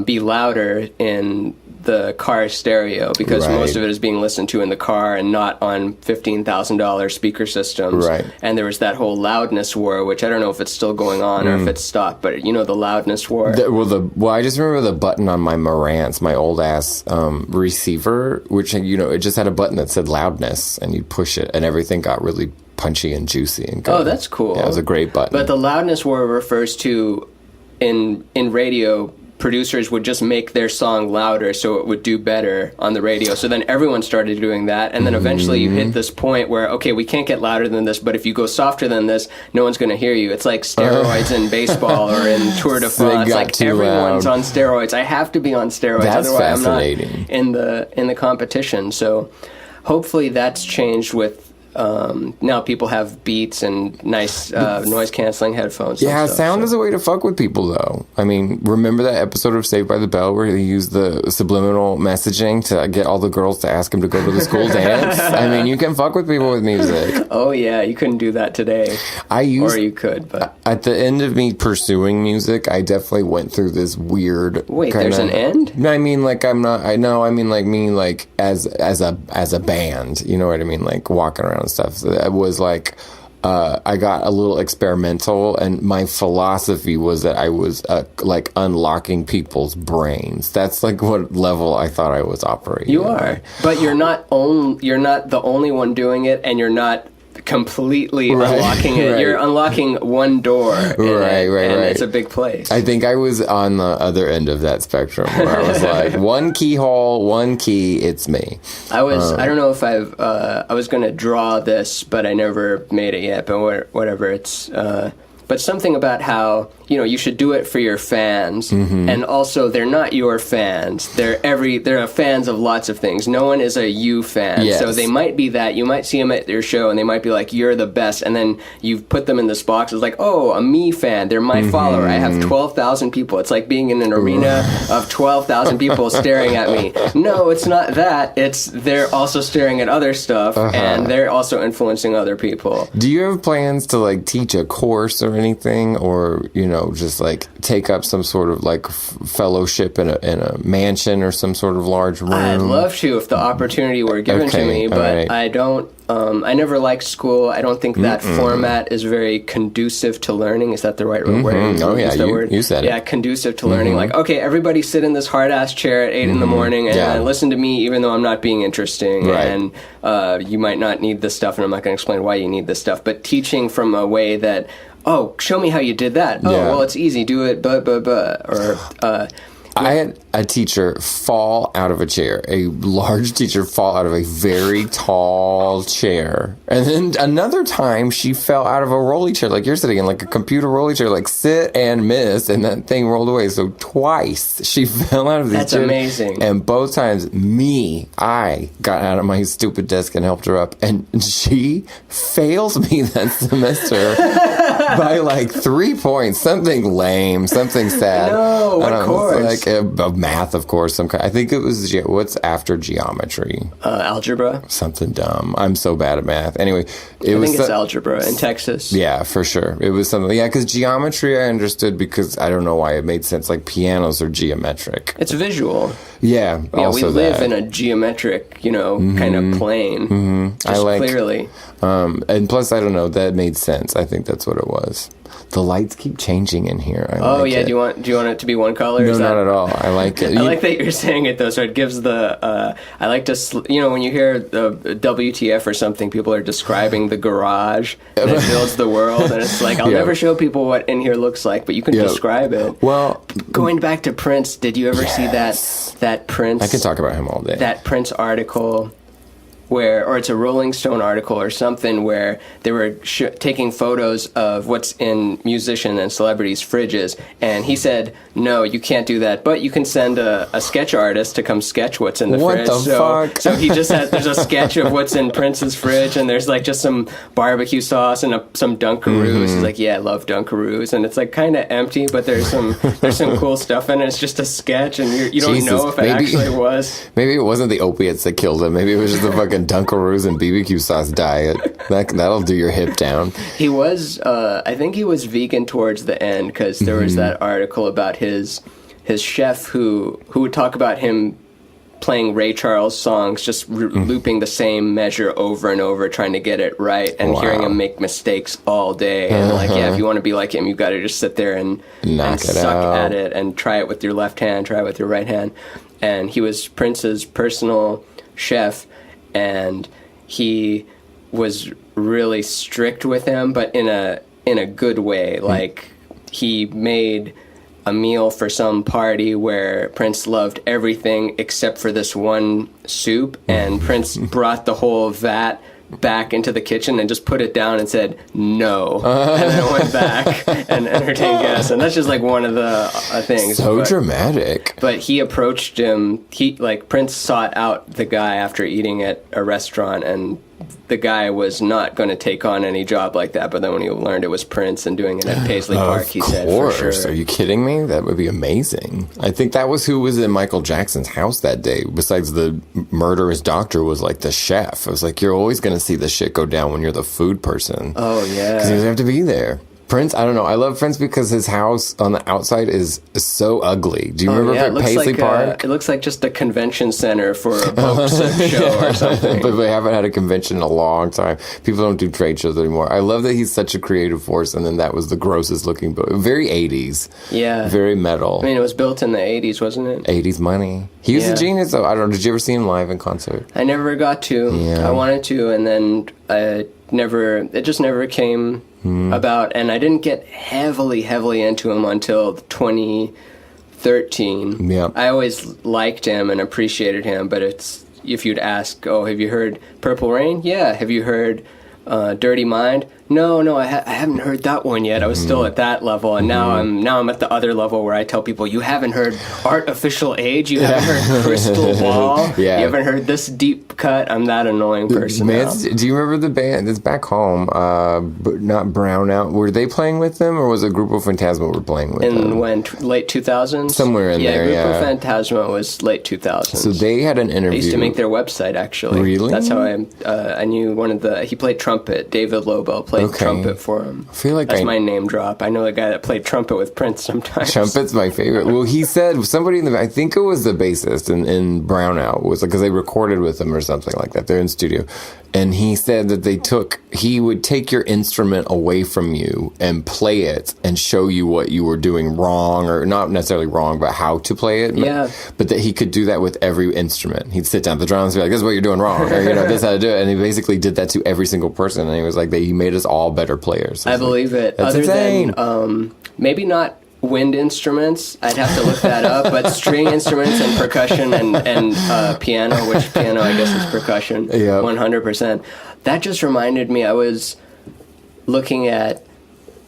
Speaker 1: be louder in the car stereo, because
Speaker 3: Right.
Speaker 1: most of it is being listened to in the car and not on $15,000 speaker systems.
Speaker 3: Right.
Speaker 1: And there was that whole loudness war, which I don't know if it's still going on or if it's stopped, but you know, the loudness war.
Speaker 3: I just remember the button on my Marantz, my old ass receiver, which, you know, it just had a button that said loudness, and you push it, and everything got really punchy and juicy and good.
Speaker 1: Oh, that's cool.
Speaker 3: Yeah, it was a great button.
Speaker 1: But the loudness war refers to in radio, producers would just make their song louder so it would do better on the radio. So then everyone started doing that, and then eventually you hit this point where, okay, we can't get louder than this, but if you go softer than this, no one's going to hear you. It's like steroids in baseball or in Tour de
Speaker 3: So they
Speaker 1: France.
Speaker 3: got
Speaker 1: Like,
Speaker 3: too
Speaker 1: everyone's
Speaker 3: loud.
Speaker 1: on steroids. I have to be on steroids,
Speaker 3: That's
Speaker 1: otherwise
Speaker 3: fascinating.
Speaker 1: I'm not in the competition. So hopefully that's changed with now people have Beats and nice noise canceling headphones.
Speaker 3: yeah,
Speaker 1: and stuff,
Speaker 3: sound
Speaker 1: so.
Speaker 3: is a way to fuck with people, though. I mean, remember that episode of Saved by the Bell where he used the subliminal messaging to get all the girls to ask him to go to the school dance? I mean, you can fuck with people with music.
Speaker 1: Oh yeah, you couldn't do that today,
Speaker 3: Or
Speaker 1: you could. But
Speaker 3: at the end of me pursuing music, I definitely went through this weird.
Speaker 1: wait,
Speaker 3: kinda,
Speaker 1: there's an end?
Speaker 3: No, I mean, like, I'm not. I know. I mean, like, me, like, as a band. You know what I mean? Like, walking around and stuff. So it was like. I got a little experimental, and my philosophy was that I was like unlocking people's brains. That's like what level I thought I was operating.
Speaker 1: You
Speaker 3: at.
Speaker 1: are, but you're not the only one doing it, and you're not completely
Speaker 3: Right,
Speaker 1: unlocking it.
Speaker 3: right.
Speaker 1: You're unlocking one door, in
Speaker 3: Right,
Speaker 1: it,
Speaker 3: right,
Speaker 1: and
Speaker 3: right.
Speaker 1: it's a big place.
Speaker 3: I think I was on the other end of that spectrum where I was like, one keyhole, one key, it's me.
Speaker 1: I don't know if I was going to draw this, but I never made it yet. But whatever, it's. But but something about how, you know, you should do it for your fans, and also they're not your fans. They're fans of lots of things. No one is a you fan.
Speaker 3: Yes.
Speaker 1: So they might be that. You might see them at your show and they might be like, you're the best. And then you've put them in this box. It's like, oh, a me fan. They're my follower. I have 12,000 people. It's like being in an arena of 12,000 people staring at me. No, it's not that. It's they're also staring at other stuff and they're also influencing other people.
Speaker 3: Do you have plans to like teach a course or anything, or you know, just like take up some sort of like fellowship in a mansion or some sort of large room?
Speaker 1: I'd love to if the opportunity were given to me, but
Speaker 3: right.
Speaker 1: I don't. I never liked school. I don't think that format is very conducive to learning. Is that the right word?
Speaker 3: Oh yeah,
Speaker 1: you
Speaker 3: said it.
Speaker 1: Yeah, conducive to learning. Like, okay, everybody sit in this hard ass chair at 8 in the morning and listen to me, even though I'm not being interesting.
Speaker 3: Right.
Speaker 1: And you might not need this stuff, and I'm not going to explain why you need this stuff. But teaching from a way that, oh, show me how you did that. Oh, well, it's easy. Do it, or.
Speaker 3: I had a teacher fall out of a chair, a large teacher fall out of a very tall chair. And then another time she fell out of a rolly chair, like you're sitting in, like a computer rolly chair, like sit and miss, and that thing rolled away. So twice she fell out of these chairs.
Speaker 1: That's amazing.
Speaker 3: And both times I got out of my stupid desk and helped her up. And she fails me that semester by like 3 points. Something lame, something sad.
Speaker 1: No, what course?
Speaker 3: Like math, of course. Some kind. I think it was what's after geometry.
Speaker 1: Algebra.
Speaker 3: Something dumb. I'm so bad at math. Anyway,
Speaker 1: I think it's algebra in Texas.
Speaker 3: Yeah, for sure. It was something. Yeah, because geometry I understood because I don't know why it made sense. Like pianos are geometric.
Speaker 1: It's visual.
Speaker 3: Yeah.
Speaker 1: Yeah,
Speaker 3: also
Speaker 1: we live
Speaker 3: that.
Speaker 1: in a geometric, kind of plane. Just
Speaker 3: I like,
Speaker 1: clearly.
Speaker 3: And plus, I don't know. That made sense. I think that's what it was. The lights keep changing in here.
Speaker 1: Do you want it to be one color?
Speaker 3: No, not at all. I like it.
Speaker 1: I like that you're saying it though, so it gives the. I like to, when you hear the WTF or something, people are describing the garage that builds the world, and it's like I'll never show people what in here looks like, but you can describe it.
Speaker 3: Well,
Speaker 1: going back to Prince, did you ever see that Prince?
Speaker 3: I could talk about him all day.
Speaker 1: That Prince article. Or it's a Rolling Stone article or something where they were taking photos of what's in musician and celebrities' fridges, and he said, no, you can't do that, but you can send a sketch artist to come sketch what's in the fridge.
Speaker 3: What the fuck?
Speaker 1: So he just there's a sketch of what's in Prince's fridge, and there's like just some barbecue sauce and some Dunkaroos. He's like, yeah, I love Dunkaroos, and it's like kind of empty, but there's some cool stuff in it. It's just a sketch, and you don't know if it actually was.
Speaker 3: Maybe it wasn't the opiates that killed him. Maybe it was just the fucking Dunkaroos and BBQ sauce diet. That'll do your hip down.
Speaker 1: He was, I think he was vegan towards the end, because there was that article about his chef who would talk about him playing Ray Charles songs, just looping the same measure over and over, trying to get it right, and hearing him make mistakes all day. And if you want to be like him, you got to just sit there and suck at it and try it with your left hand, try it with your right hand. And he was Prince's personal chef, and he was really strict with him, but in a good way. Like, he made a meal for some party where Prince loved everything except for this one soup, and Prince brought the whole vat back into the kitchen and just put it down and said no, and then went back and entertained guests. And that's just like one of the things.
Speaker 3: So dramatic.
Speaker 1: But he approached him. Prince sought out the guy after eating at a restaurant, and the guy was not going to take on any job like that. But then when he learned it was Prince and doing it at Paisley Park, he said, for sure.
Speaker 3: Are you kidding me? That would be amazing. I think that was who was in Michael Jackson's house that day. Besides the murderous doctor was like the chef. I was like, you're always going to see the shit go down when you're the food person.
Speaker 1: Oh, yeah.
Speaker 3: Because you have to be there. Prince, I don't know. I love Prince because his house on the outside is so ugly. Do you remember Paisley Park?
Speaker 1: It looks like just a convention center for a boat show or something.
Speaker 3: But we haven't had a convention in a long time. People don't do trade shows anymore. I love that he's such a creative force, and then that was the grossest looking boat. Very 80s.
Speaker 1: Yeah.
Speaker 3: Very metal.
Speaker 1: I mean, it was built in the 80s, wasn't it?
Speaker 3: 80s money. He was a genius, though. I don't know. Did you ever see him live in concert?
Speaker 1: I never got to.
Speaker 3: Yeah.
Speaker 1: I wanted to, and then it just never came about, and I didn't get heavily into him until 2013.
Speaker 3: Yeah.
Speaker 1: I always liked him and appreciated him, but if you'd ask, oh, have you heard Purple Rain? Yeah. Have you heard Dirty Mind. No, I haven't heard that one yet. I was still at that level, and now I'm at the other level where I tell people, you haven't heard Artificial Age, you haven't heard Crystal Ball, you haven't heard this deep cut. I'm that annoying person.
Speaker 3: Man, do you remember the band that's back home? Not Brownout. Were they playing with them, or was it Grupo Fantasma were playing with them?
Speaker 1: In when late 2000s?
Speaker 3: Somewhere in there,
Speaker 1: Grupo Fantasma was late 2000s.
Speaker 3: So they had an interview.
Speaker 1: I used to make their website, actually.
Speaker 3: Really?
Speaker 1: That's how I knew one of the... He played trumpet. David Lobo played trumpet for him.
Speaker 3: I feel like
Speaker 1: that's my name drop. I know a guy that played trumpet with Prince sometimes.
Speaker 3: Trumpet's my favorite. Well, he said somebody I think it was the bassist in Brownout, was because they recorded with him or something like that. They're in studio. And he said that he would take your instrument away from you and play it and show you what you were doing wrong, or not necessarily wrong, but how to play it.
Speaker 1: Yeah.
Speaker 3: But that he could do that with every instrument. He'd sit down at the drums and be like, this is what you're doing wrong. Or, this is how to do it. And he basically did that to every single person. And he was like, he made us all better players.
Speaker 1: I believe it.
Speaker 3: That's
Speaker 1: Other
Speaker 3: insane.
Speaker 1: than, maybe not wind instruments. I'd have to look that up, but string instruments and percussion and piano, which piano I guess is percussion, 100%. That just reminded me, I was looking at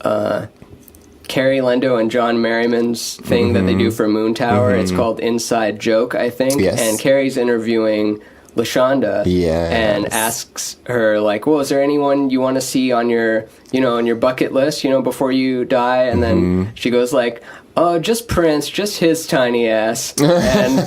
Speaker 1: Carrie Lendo and John Merriman's thing that they do for Moon Tower. It's called Inside Joke, I think.
Speaker 3: Yes.
Speaker 1: And Carrie's interviewing Lashonda and asks her, like, well, is there anyone you want to see on your, on your bucket list, before you die? And then she goes like, oh, just Prince, just his tiny ass, and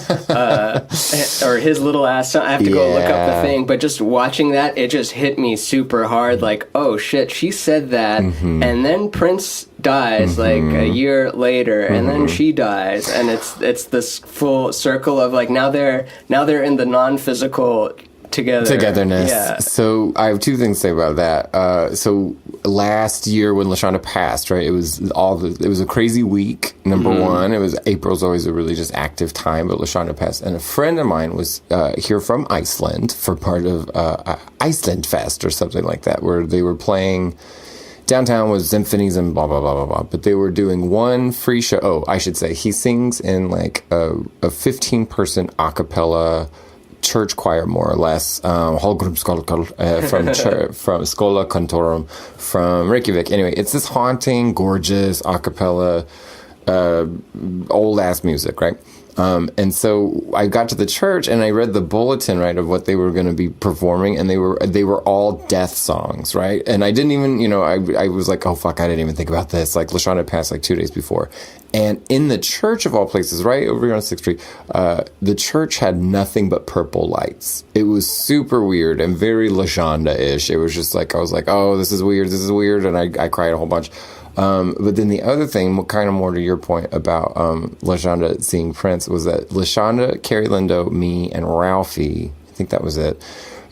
Speaker 1: or his little ass. I have to go look up the thing, but just watching that, it just hit me super hard. Like, oh shit, she said that, and then Prince dies like a year later, and then she dies, and it's this full circle of like now they're in the non-physical togetherness.
Speaker 3: Yeah. So I have two things to say about that. So last year when Lashonda passed, right, it was a crazy week. Number one, April's always a really just active time, but Lashonda passed, and a friend of mine was here from Iceland for part of Iceland Fest or something like that, where they were playing. Downtown was symphonies and blah, blah, blah, blah, blah. But they were doing one free show. Oh, I should say, he sings in like a 15-person a cappella church choir, more or less, from Schola Cantorum from Reykjavik. Anyway, it's this haunting, gorgeous a cappella, old ass music, right? And so I got to the church and I read the bulletin, right, of what they were going to be performing, and they were all death songs, right? And I didn't even, I was like, oh fuck, I didn't even think about this. Like Lashonda passed like 2 days before. And in the church of all places, right over here on 6th Street, the church had nothing but purple lights. It was super weird and very Lashonda-ish. It was just like, I was like, oh, this is weird. And I cried a whole bunch. But then the other thing, kind of more to your point about Lashonda seeing Prince, was that Lashonda, Carrie Lindo, me, and Ralphie, I think that was it,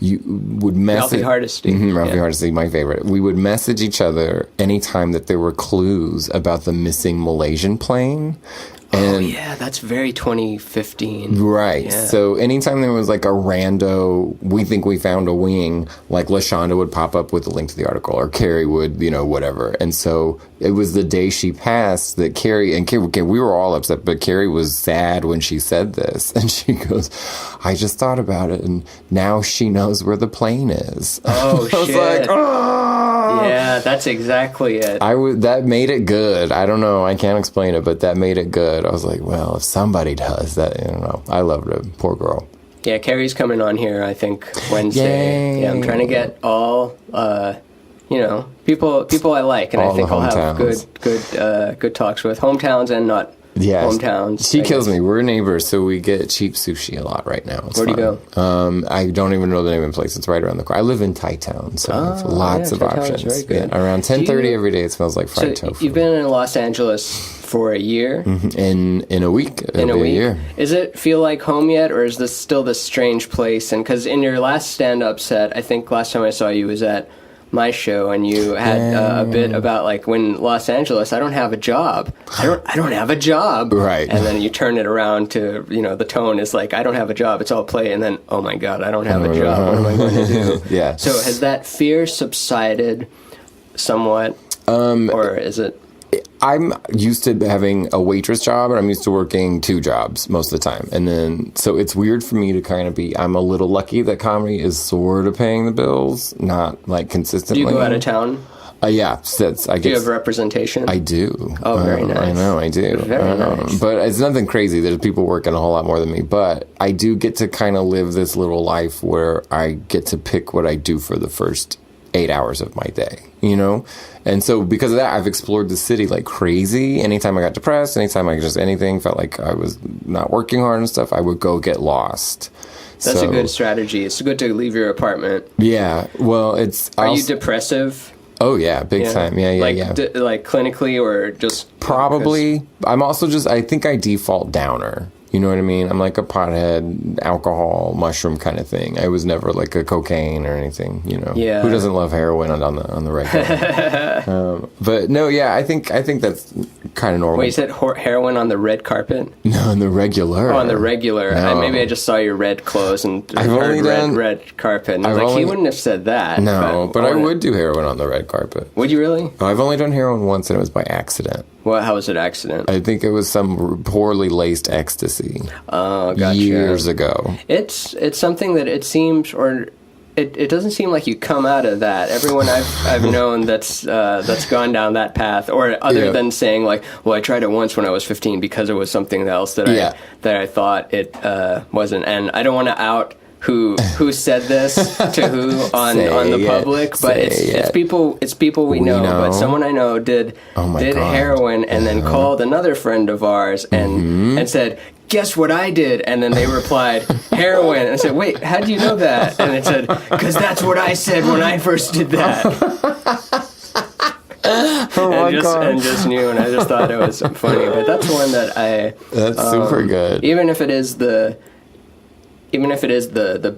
Speaker 3: you would message...
Speaker 1: Ralphie Hardesty.
Speaker 3: Ralphie Hardesty, my favorite. We would message each other anytime that there were clues about the missing Malaysian plane. And,
Speaker 1: oh, yeah, that's very 2015.
Speaker 3: Right.
Speaker 1: Yeah.
Speaker 3: So anytime there was like a rando, we think we found a wing, like Lashonda would pop up with a link to the article, or Carrie would, whatever. And so it was the day she passed that Carrie, we were all upset, but Carrie was sad when she said this. And she goes, I just thought about it, and now she knows where the plane is.
Speaker 1: Oh,
Speaker 3: I was
Speaker 1: shit.
Speaker 3: like, oh!
Speaker 1: Yeah, that's exactly it.
Speaker 3: That made it good. I don't know. I can't explain it, but that made it good. I was like, well, if somebody does that, I loved it. Poor girl.
Speaker 1: Yeah, Carrie's coming on here, I think, Wednesday.
Speaker 3: Yay.
Speaker 1: Yeah, I'm trying to get all, people I like, and
Speaker 3: all
Speaker 1: I think I'll have good talks with hometowns and not hometowns.
Speaker 3: She kills me. We're neighbors, so we get cheap sushi a lot right now.
Speaker 1: Where do you go?
Speaker 3: I don't even know the name of the place. It's right around the corner. I live in Thai Town, so lots of options.
Speaker 1: Very good.
Speaker 3: Yeah, around 10:30 every day, it smells like fried tofu.
Speaker 1: You've been in Los Angeles for a year?
Speaker 3: In a week.
Speaker 1: In a week?
Speaker 3: Year.
Speaker 1: Does it feel like home yet, or is this still this strange place? And because in your last stand-up set, I think last time I saw you was at my show, and you had a bit about like, when Los Angeles, I don't have a job. I don't have a job.
Speaker 3: Right.
Speaker 1: And then you turn it around to, the tone is like, I don't have a job. It's all play. And then, oh my God, I don't have a job. What am I going to do?
Speaker 3: Yeah.
Speaker 1: So has that fear subsided somewhat? Or is it?
Speaker 3: I'm used to having a waitress job, and I'm used to working 2 jobs most of the time. And then, so it's weird for me to kind of be, I'm a little lucky that comedy is sort of paying the bills, not like consistently.
Speaker 1: Do you go out of town?
Speaker 3: Yeah. So
Speaker 1: do you have representation?
Speaker 3: I do.
Speaker 1: Oh, very nice.
Speaker 3: I know, I do.
Speaker 1: Very nice.
Speaker 3: But it's nothing crazy. There's people working a whole lot more than me. But I do get to kind of live this little life where I get to pick what I do for the first 8 hours of my day, you know? And so because of that, I've explored the city like crazy. Anytime I got depressed, anytime I just anything felt like I was not working hard and stuff, I would go get lost.
Speaker 1: That's a good strategy. It's good to leave your apartment.
Speaker 3: Yeah. Well,
Speaker 1: Are you depressive?
Speaker 3: Oh, yeah. Big time. Yeah.
Speaker 1: Like clinically or just...
Speaker 3: Probably. I'm also I think I default downer. You know what I mean? I'm like a pothead, alcohol, mushroom kind of thing. I was never like a cocaine or anything, you know.
Speaker 1: Yeah.
Speaker 3: Who doesn't love heroin on the regular? But no, yeah, I think that's kind of normal.
Speaker 1: Wait, you said heroin on the red carpet?
Speaker 3: No, on the regular.
Speaker 1: Oh, on the regular.
Speaker 3: No.
Speaker 1: Maybe I just saw your red clothes and
Speaker 3: I've only done
Speaker 1: red carpet. And I was like, he wouldn't have said that.
Speaker 3: No, but I would do heroin on the red carpet.
Speaker 1: Would you really?
Speaker 3: I've only done heroin once, and it was by accident.
Speaker 1: Well, how was it accident?
Speaker 3: I think it was some poorly laced ecstasy.
Speaker 1: Oh, gotcha.
Speaker 3: Years ago.
Speaker 1: It's something that it seems, or it doesn't seem like you come out of that. Everyone I've known that's gone down that path, or other than saying like, well, I tried it once when I was 15 because it was something else that I thought it wasn't, and I don't want to out who said this to who on the public, but it's people we know. But someone I know did heroin and then called another friend of ours and said, guess what I did? And then they replied, heroin. And I said, wait, how do you know that? And it said, because that's what I said when I first did that. And just knew, and I just thought it was funny. But that's one that
Speaker 3: That's super good.
Speaker 1: Even if it is the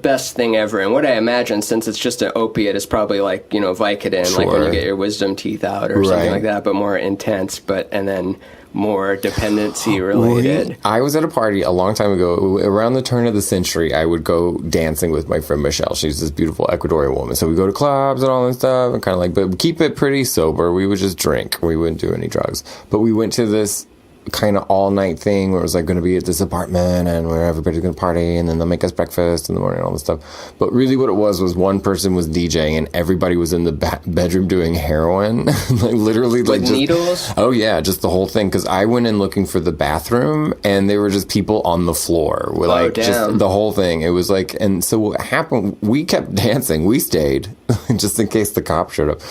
Speaker 1: best thing ever, and what I imagine, since it's just an opiate, is probably like, you know, Vicodin, like when you get your wisdom teeth out or something like that, but more intense, and then more dependency related.
Speaker 3: I was at a party a long time ago, around the turn of the century. I would go dancing with my friend Michelle. She's this beautiful Ecuadorian woman. So we go to clubs and all that stuff, and kind of like, but keep it pretty sober. We would just drink. We wouldn't do any drugs. But we went to this kind of all night thing where it was like going to be at this apartment and where everybody's going to party, and then they'll make us breakfast in the morning and all this stuff. But really what it was one person was DJing and everybody was in the bedroom doing heroin. Like literally
Speaker 1: like just needles.
Speaker 3: Oh yeah, just the whole thing. Because I went in looking for the bathroom and there were just people on the floor with like just the whole thing. It was like, and so what happened, we kept dancing, we stayed just in case the cops showed up,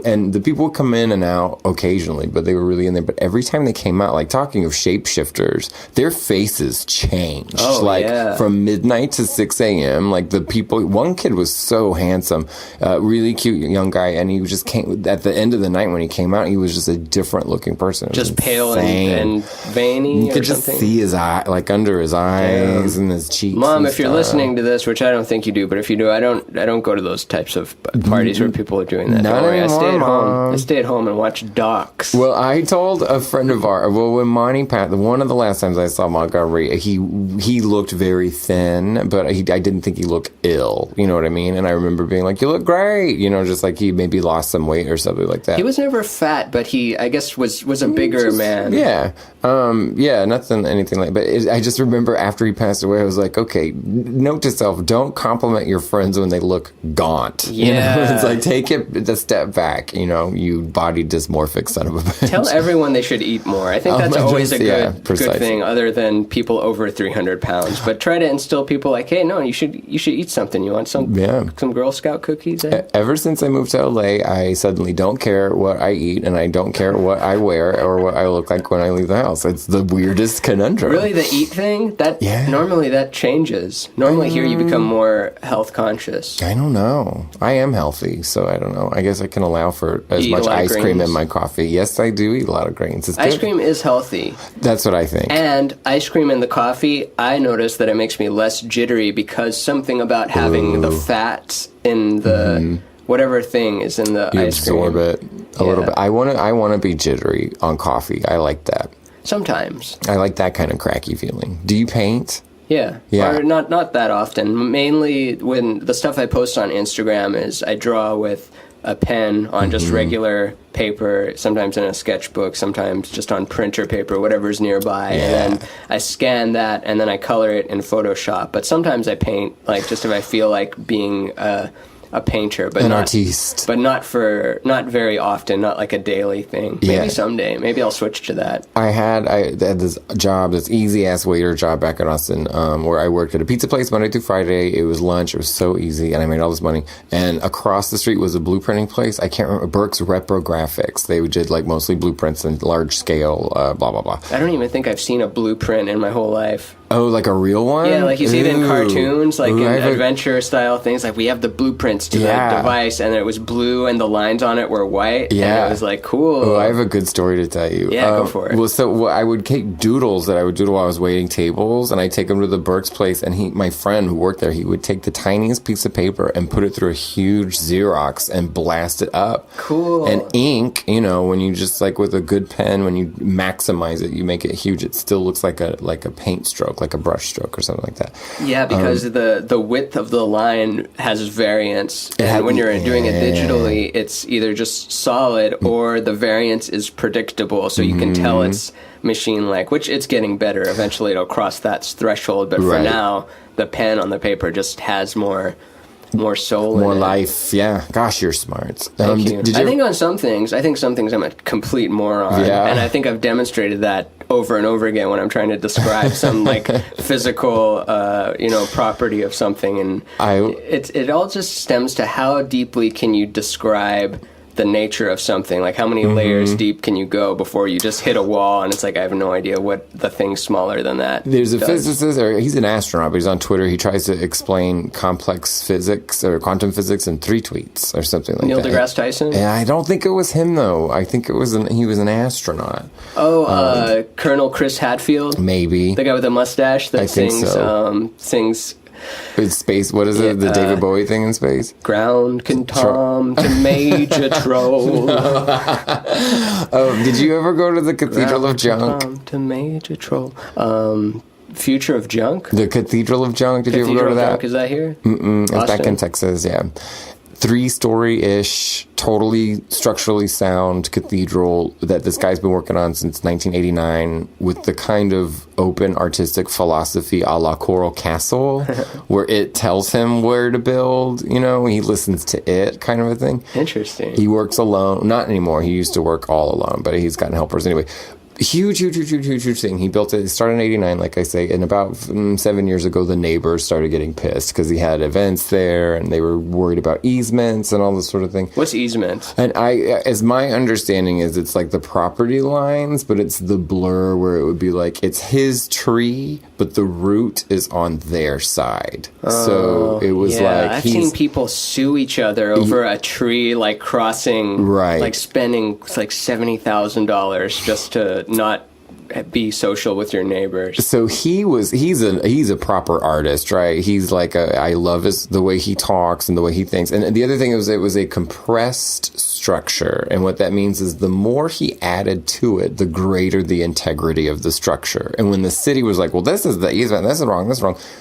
Speaker 3: and the people would come in and out occasionally, but they were really in there. But every time they came out, like talking of shapeshifters, their faces changed. From midnight to 6 a.m. Like the people, one kid was so handsome, really cute young guy, and he just came at the end of the night when he came out, he was just a different looking person.
Speaker 1: Just pale and veiny.
Speaker 3: You could just see his eye, like under his eyes and his cheeks.
Speaker 1: Mom, if you're listening to this, which I don't think you do, but if you do, I don't go to those types of parties where people are doing that. Don't worry, I stay at home. I stay at home and watch docs.
Speaker 3: Well, I told a friend of ours, when Monty passed, one of the last times I saw Montgomery, he looked very thin, but I didn't think he looked ill. You know what I mean? And I remember being like, "You look great," you know, just like he maybe lost some weight or something like that.
Speaker 1: He was never fat, but he, I guess, was a bigger man.
Speaker 3: Yeah, anything like. But I just remember after he passed away, I was like, okay, note to self: don't compliment your friends when they look gaunt.
Speaker 1: Yeah,
Speaker 3: you know? It's like take it a step back. You know, you body dysmorphic son of a bitch.
Speaker 1: Tell everyone they should eat more. I think that's always a good thing, other than people over 300 pounds. But try to instill people like, hey, no, you should eat something. You want some Girl Scout cookies?
Speaker 3: Ever since I moved to LA, I suddenly don't care what I eat, and I don't care what I wear or what I look like when I leave the house. It's the weirdest conundrum.
Speaker 1: Really, the eat thing? Normally that changes. Normally here you become more health conscious.
Speaker 3: I don't know. I am healthy, so I don't know. I guess I can allow for as much ice cream in my coffee. Yes, I do eat a lot of grains. It's
Speaker 1: ice cream is healthy.
Speaker 3: That's what I think.
Speaker 1: And ice cream in the coffee, I notice that it makes me less jittery because something about having the fats in the whatever thing is in the ice cream. You
Speaker 3: absorb it a little bit. I want to be jittery on coffee. I like that.
Speaker 1: Sometimes.
Speaker 3: I like that kind of cracky feeling. Do you paint?
Speaker 1: Yeah. Or not that often. Mainly when the stuff I post on Instagram is I draw with a pen on just regular paper, sometimes in a sketchbook, sometimes just on printer paper, whatever's nearby. And then I scan that, and then I color it in Photoshop. But sometimes I paint, like, just if I feel like being a painter, but
Speaker 3: An artiste.
Speaker 1: but not very often, not like a daily thing. Maybe someday. Maybe I'll switch to that.
Speaker 3: I had this job, this easy ass waiter job back in Austin, where I worked at a pizza place Monday through Friday. It was lunch. It was so easy, and I made all this money. And across the street was a blueprinting place. I can't remember, Burke's Reprographics. They did like mostly blueprints and large scale, blah blah blah.
Speaker 1: I don't even think I've seen a blueprint in my whole life.
Speaker 3: Oh, like a real one?
Speaker 1: Yeah, like you see it in
Speaker 3: Ooh.
Speaker 1: cartoons, like
Speaker 3: Ooh,
Speaker 1: in adventure-style things. Like, we have the blueprints to the device, and it was blue, and the lines on it were white.
Speaker 3: Yeah.
Speaker 1: And it was like, cool.
Speaker 3: Oh, I have a good story to tell you.
Speaker 1: Yeah, go for it.
Speaker 3: Well, I would take doodles that I would doodle while I was waiting tables, and I'd take them to the Burke's place, and my friend who worked there, he would take the tiniest piece of paper and put it through a huge Xerox and blast it up.
Speaker 1: Cool.
Speaker 3: And ink, when you just, like, with a good pen, when you maximize it, you make it huge, it still looks like a paint stroke, like a brush stroke or something like that.
Speaker 1: Yeah, because the width of the line has variance, and when you're doing it digitally, it's either just solid or the variance is predictable, so you can tell it's machine-like, which it's getting better. Eventually it'll cross that threshold, but for now, the pen on the paper just has more soul in it.
Speaker 3: More life, yeah. Gosh, you're smart.
Speaker 1: Thank you. I think on some things, I'm a complete moron.
Speaker 3: Yeah.
Speaker 1: And I think I've demonstrated that over and over again when I'm trying to describe some like physical, property of something. And it all just stems to how deeply can you describe the nature of something, like how many layers deep can you go before you just hit a wall and it's like I have no idea what the thing smaller than that
Speaker 3: There's a
Speaker 1: does.
Speaker 3: physicist, or he's an astronaut, but he's on Twitter. He tries to explain complex physics or quantum physics in 3 tweets or something like
Speaker 1: Neil
Speaker 3: that.
Speaker 1: deGrasse Tyson?
Speaker 3: Yeah, I don't think it was him though. I think he was an astronaut.
Speaker 1: Oh, Colonel Chris Hadfield?
Speaker 3: Maybe.
Speaker 1: The guy with the mustache that
Speaker 3: I think
Speaker 1: sings
Speaker 3: It's space. What is it? The David Bowie thing in space?
Speaker 1: Ground can tom to Major Troll.
Speaker 3: Oh, did you ever go to the Cathedral of Junk?
Speaker 1: Tom to Major Troll. Future of Junk?
Speaker 3: The Cathedral of Junk. Did you ever go to
Speaker 1: Cathedral of
Speaker 3: that?
Speaker 1: Junk, is that here?
Speaker 3: It's back
Speaker 1: Austin?
Speaker 3: in Texas, yeah. 3-story-ish, totally structurally sound cathedral that this guy's been working on since 1989 with the kind of open artistic philosophy a la Coral Castle, where it tells him where to build, he listens to it kind of a thing.
Speaker 1: Interesting.
Speaker 3: He works alone. Not anymore. He used to work all alone, but he's gotten helpers anyway. Huge thing. He built it. It started in 89, like I say, and about 7 years ago, the neighbors started getting pissed because he had events there, and they were worried about easements and all this sort of thing.
Speaker 1: What's easement?
Speaker 3: And as my understanding is, it's like the property lines, but it's the blur where it would be like it's his tree, but the root is on their side. So it was
Speaker 1: I've seen people sue each other over a tree, like crossing,
Speaker 3: Right.
Speaker 1: like spending like $70,000 just to not be social with your neighbors.
Speaker 3: So he's a proper artist, right? He's like I love the way he talks and the way he thinks. And the other thing is it was a compressed structure, and what that means is the more he added to it, the greater the integrity of the structure. And when the city was like, well, this is the easement, this is wrong,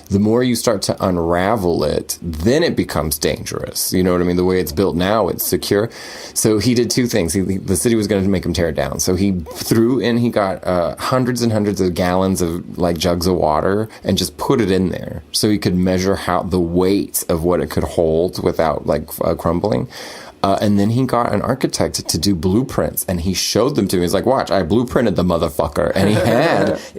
Speaker 3: the more you start to unravel it, then it becomes dangerous. You know what I mean? The way it's built now, it's secure. So he did 2 things. The city was going to make him tear it down. So he got hundreds and hundreds of gallons of like jugs of water and just put it in there so he could measure how the weight of what it could hold without like crumbling. And then he got an architect to do blueprints, and he showed them to me. He's like, watch, I blueprinted the motherfucker. And he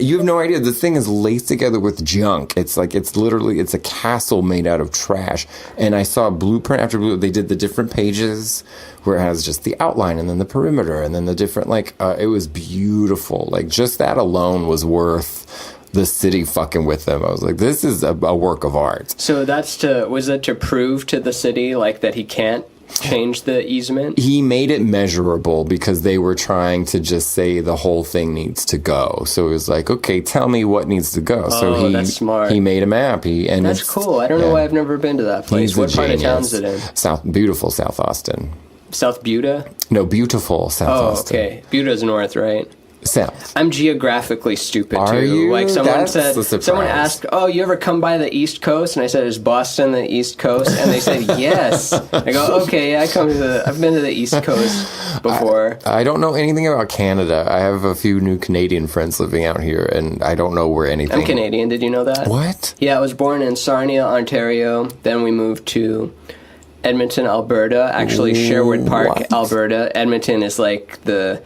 Speaker 3: you have no idea, the thing is laced together with junk. It's like, it's a castle made out of trash. And I saw blueprint after blueprint. They did the different pages where it has just the outline and then the perimeter and then the different, it was beautiful. Like, just that alone was worth the city fucking with them. I was like, this is a work of art.
Speaker 1: So was it to prove to the city like that he can't change the easement?
Speaker 3: He made it measurable because they were trying to just say the whole thing needs to go. So it was like, okay, tell me what needs to go. So
Speaker 1: that's smart.
Speaker 3: He made a map.
Speaker 1: That's cool. I don't know why I've never been to that place. What part of town is it in?
Speaker 3: Beautiful South Austin.
Speaker 1: South Buda?
Speaker 3: No, beautiful South Austin.
Speaker 1: Okay. Buda's north, right?
Speaker 3: South.
Speaker 1: I'm geographically stupid
Speaker 3: Are
Speaker 1: too.
Speaker 3: you?
Speaker 1: Like someone
Speaker 3: That's a
Speaker 1: said,
Speaker 3: surprise.
Speaker 1: someone asked, "Oh, you ever come by the East Coast?" And I said, "Is Boston the East Coast?" And they said, "Yes." I go, "Okay, I've been to the East Coast before."
Speaker 3: I don't know anything about Canada. I have a few new Canadian friends living out here, and I don't know where anything.
Speaker 1: I'm Canadian. Did you know that?
Speaker 3: What?
Speaker 1: Yeah, I was born in Sarnia, Ontario. Then we moved to Edmonton, Alberta. Actually, Sherwood Park,
Speaker 3: What?
Speaker 1: Alberta. Edmonton is like the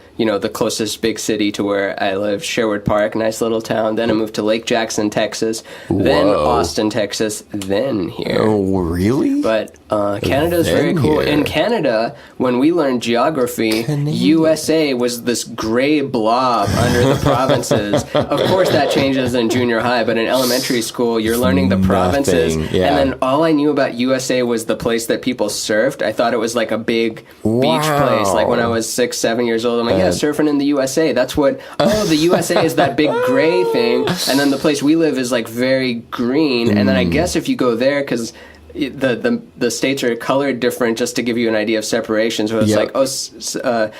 Speaker 1: closest big city to where I live. Sherwood Park, nice little town. Then I moved to Lake Jackson, Texas. Then
Speaker 3: Whoa.
Speaker 1: Austin, Texas. Then here.
Speaker 3: Oh, really?
Speaker 1: But Canada is very
Speaker 3: Then
Speaker 1: cool.
Speaker 3: here.
Speaker 1: In Canada, when we learned geography, USA was this gray blob under the provinces. Of course, that changes in junior high, but in elementary school, you're learning the provinces.
Speaker 3: yeah.
Speaker 1: And then all I knew about USA was the place that people surfed. I thought it was like a big beach place. Like when I was 6, 7 years old, I'm like, yeah, surfing in the USA. That's what, the USA is that big gray thing. And then the place we live is like very green. And then I guess if you go there, because the states are colored different, just to give you an idea of separation. So it's
Speaker 3: Yep.
Speaker 1: like, what's the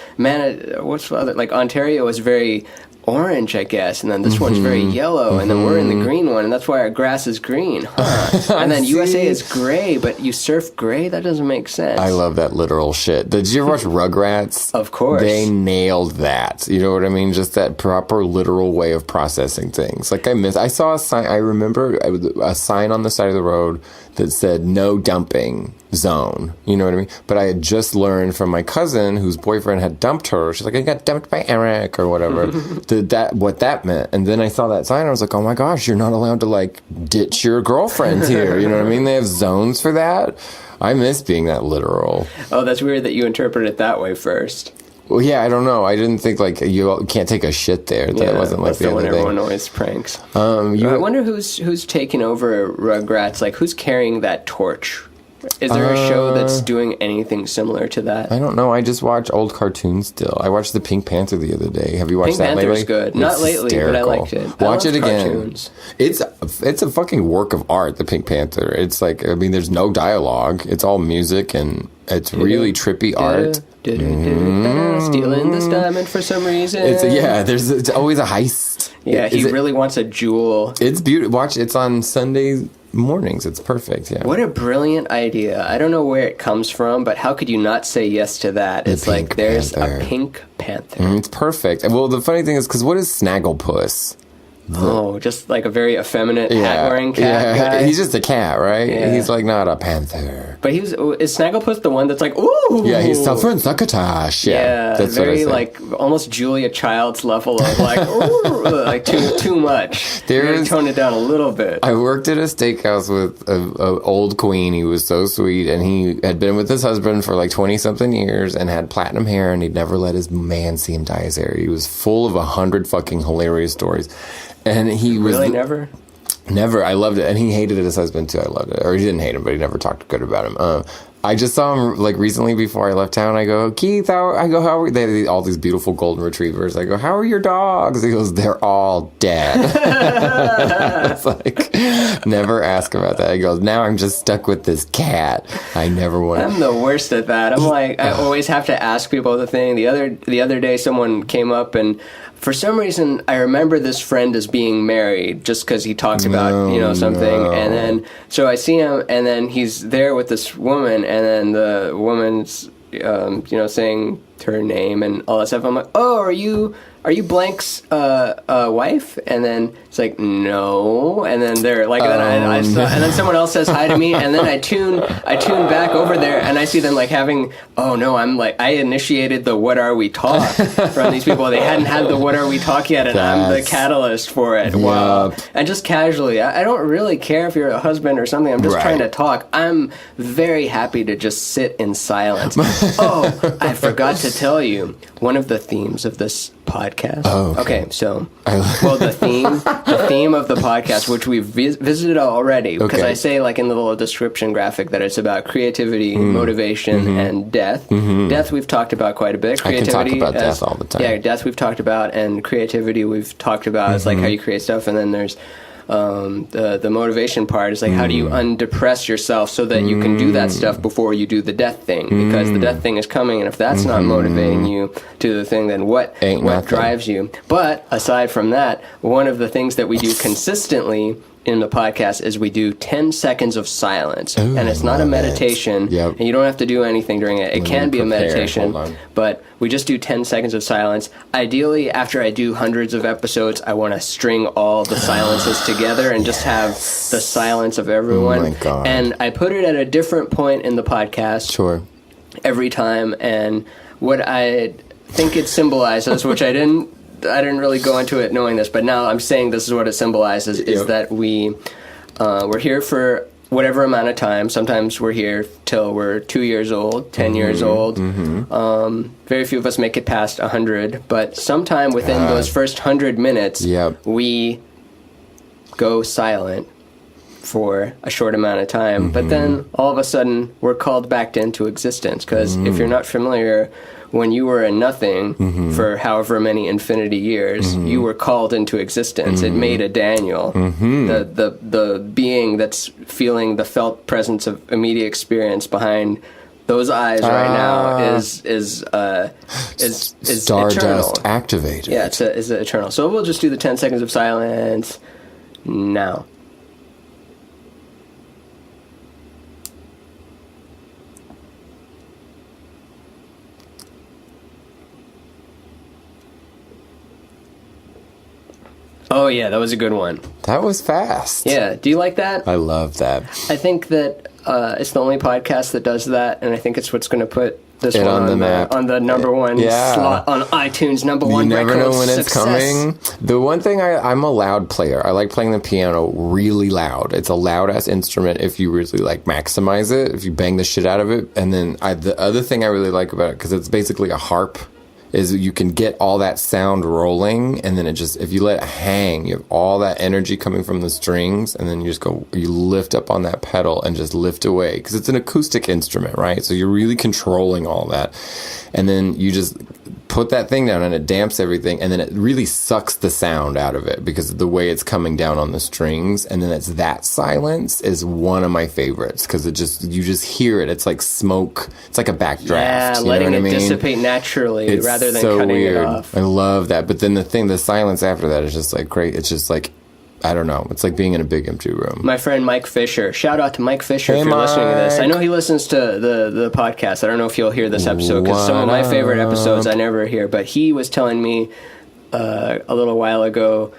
Speaker 1: other? Like Ontario is very orange, I guess, and then this one's very yellow, and then we're in the green one, and that's why our grass is green. Huh. And then USA is gray, but you surf gray? That doesn't make sense.
Speaker 3: I love that literal shit. Did you ever watch Rugrats?
Speaker 1: Of course.
Speaker 3: They nailed that. You know what I mean? Just that proper literal way of processing things. Like I saw a sign, I remember a sign on the side of the road that said no dumping zone. You know what I mean? But I had just learned from my cousin whose boyfriend had dumped her. She's like, I got dumped by Eric or whatever. What that meant. And then I saw that sign. I was like, oh my gosh, you're not allowed to like ditch your girlfriend here. You know what I mean? They have zones for that. I miss being that literal.
Speaker 1: Oh, that's weird that you interpret it that way first.
Speaker 3: Well, yeah, I don't know. I didn't think like you can't take a shit there. That wasn't like
Speaker 1: that's
Speaker 3: the
Speaker 1: one
Speaker 3: other thing.
Speaker 1: everyone always pranks. I wonder who's taking over Rugrats. Like, who's carrying that torch? Is there a show that's doing anything similar to that?
Speaker 3: I don't know. I just watch old cartoons still. I watched the Pink Panther the other day. Have you watched
Speaker 1: Pink
Speaker 3: that lately?
Speaker 1: Panther's good. Not lately, but I liked it. I
Speaker 3: Watch
Speaker 1: love
Speaker 3: it again.
Speaker 1: cartoons.
Speaker 3: It's a fucking work of art, the Pink Panther. It's like, I mean, there's no dialogue. It's all music, and it's really trippy art.
Speaker 1: Stealing this diamond for some reason.
Speaker 3: It's always a heist.
Speaker 1: Yeah, he really wants a jewel.
Speaker 3: It's beautiful. Watch, it's on Sunday mornings. It's perfect. Yeah.
Speaker 1: What a brilliant idea. I don't know where it comes from, but how could you not say yes to that? It's
Speaker 3: Pink
Speaker 1: like there's
Speaker 3: Panther.
Speaker 1: a Pink Panther.
Speaker 3: It's perfect. Well, the funny thing is, because what is Snagglepuss?
Speaker 1: Oh, just like a very effeminate hat-wearing cat guy.
Speaker 3: He's just a cat, right?
Speaker 1: Yeah.
Speaker 3: He's like not a panther.
Speaker 1: But is Snagglepuss the one that's like, ooh?
Speaker 3: Yeah, he's tougher and succotash.
Speaker 1: Yeah,
Speaker 3: that's
Speaker 1: very
Speaker 3: what I
Speaker 1: like almost Julia Child's level of like, ooh, like too much. Tone it down a little bit.
Speaker 3: I worked at a steakhouse with an old queen. He was so sweet, and he had been with his husband for like 20-something years and had platinum hair, and he'd never let his man see him dye his hair. He was full of 100 fucking hilarious stories. And he was...
Speaker 1: Really, never?
Speaker 3: Never. I loved it. And he hated his husband, too. I loved it. Or he didn't hate him, but he never talked good about him. I just saw him, like, recently before I left town. I go, Keith, how are... They have all these beautiful golden retrievers. I go, how are your dogs? He goes, they're all dead. It's like, never ask about that. He goes, now I'm just stuck with this cat. I never want to...
Speaker 1: I'm the worst at that. I'm like, I always have to ask people the thing. The other day, someone came up and... For some reason, I remember this friend as being married just because he talks about, something. No. And then, so I see him, and then he's there with this woman, and then the woman's, saying her name and all that stuff. I'm like, oh, are you Blank's wife? And then it's like, no. And then they're like, and then someone else says hi to me, and then I tune back over there, and I see them like having, oh no, I'm like, I initiated the what are we talk from these people. They hadn't had the what are we talk yet, and I'm the catalyst for it. Wow. And just casually, I don't really care if you're a husband or something. I'm just trying to talk. I'm very happy to just sit in silence. Oh, I forgot to tell you, one of the themes of this podcast.
Speaker 3: Oh,
Speaker 1: okay, so the theme of the podcast, which we've visited already, because I say like in the little description graphic that it's about creativity, motivation, and death. Death we've talked about quite a bit. Creativity,
Speaker 3: I can talk about death all the time.
Speaker 1: Yeah, death we've talked about, and creativity we've talked about. It's like how you create stuff, and then there's the motivation part is like, how do you undepress yourself so that you can do that stuff before you do the death thing? Because the death thing is coming, and if that's not motivating you to the thing, then what drives you? But aside from that, one of the things that we do consistently in the podcast is we do 10 seconds of silence.
Speaker 3: Ooh,
Speaker 1: and it's not a meditation.
Speaker 3: Yep.
Speaker 1: And you don't have to do anything during it. It can be a meditation. But we just do 10 seconds of silence. Ideally, after I do hundreds of episodes, I want to string all the silences together and just have the silence of everyone.
Speaker 3: Oh my God.
Speaker 1: And I put it at a different point in the podcast.
Speaker 3: Sure.
Speaker 1: Every time. And what I think it symbolizes, which I didn't really go into it knowing this, but now I'm saying this is what it symbolizes, is that we're here for whatever amount of time. Sometimes we're here till we're 2 years old, 10 years old. Very few of us make it past 100, but sometime within those first 100 minutes, we go silent for a short amount of time. But then all of a sudden, we're called back into existence, because if you're not familiar, when you were a nothing for however many infinity years, you were called into existence. It made a Daniel. The being that's feeling the felt presence of immediate experience behind those eyes right now is
Speaker 3: Stardust
Speaker 1: eternal.
Speaker 3: activated.
Speaker 1: Yeah, it's eternal. So we'll just do the 10 seconds of silence now. Oh, yeah, that was a good one.
Speaker 3: That was fast.
Speaker 1: Yeah, do you like that?
Speaker 3: I love that.
Speaker 1: I think that it's the only podcast that does that, and I think it's what's going to put this
Speaker 3: It
Speaker 1: one
Speaker 3: on the map.
Speaker 1: on the number one slot on iTunes, number
Speaker 3: You
Speaker 1: one
Speaker 3: never
Speaker 1: record
Speaker 3: know when it's
Speaker 1: success.
Speaker 3: coming. The one thing, I'm a loud player. I like playing the piano really loud. It's a loud-ass instrument if you really, like, maximize it, if you bang the shit out of it. And then the other thing I really like about it, because it's basically a harp, is you can get all that sound rolling, and then it just, if you let it hang, you have all that energy coming from the strings, and then you just go, you lift up on that pedal and just lift away, because it's an acoustic instrument, right? So you're really controlling all that, and then you just put that thing down and it damps everything, and then it really sucks the sound out of it because of the way it's coming down on the strings. And then it's that silence is one of my favorites, because you just hear it. It's like smoke. It's like a backdraft.
Speaker 1: Yeah, letting it dissipate naturally rather than
Speaker 3: so
Speaker 1: cutting
Speaker 3: weird.
Speaker 1: it off.
Speaker 3: I love that. But then the silence after that is just like great. It's just like, I don't know. It's like being in a big empty room.
Speaker 1: My friend Mike Fisher. Shout out to Mike Fisher
Speaker 3: Hey,
Speaker 1: if you're listening to this.
Speaker 3: Mike.
Speaker 1: I know he listens to the podcast. I don't know if you'll hear this episode, because some of my favorite episodes I never hear. But he was telling me a little while ago,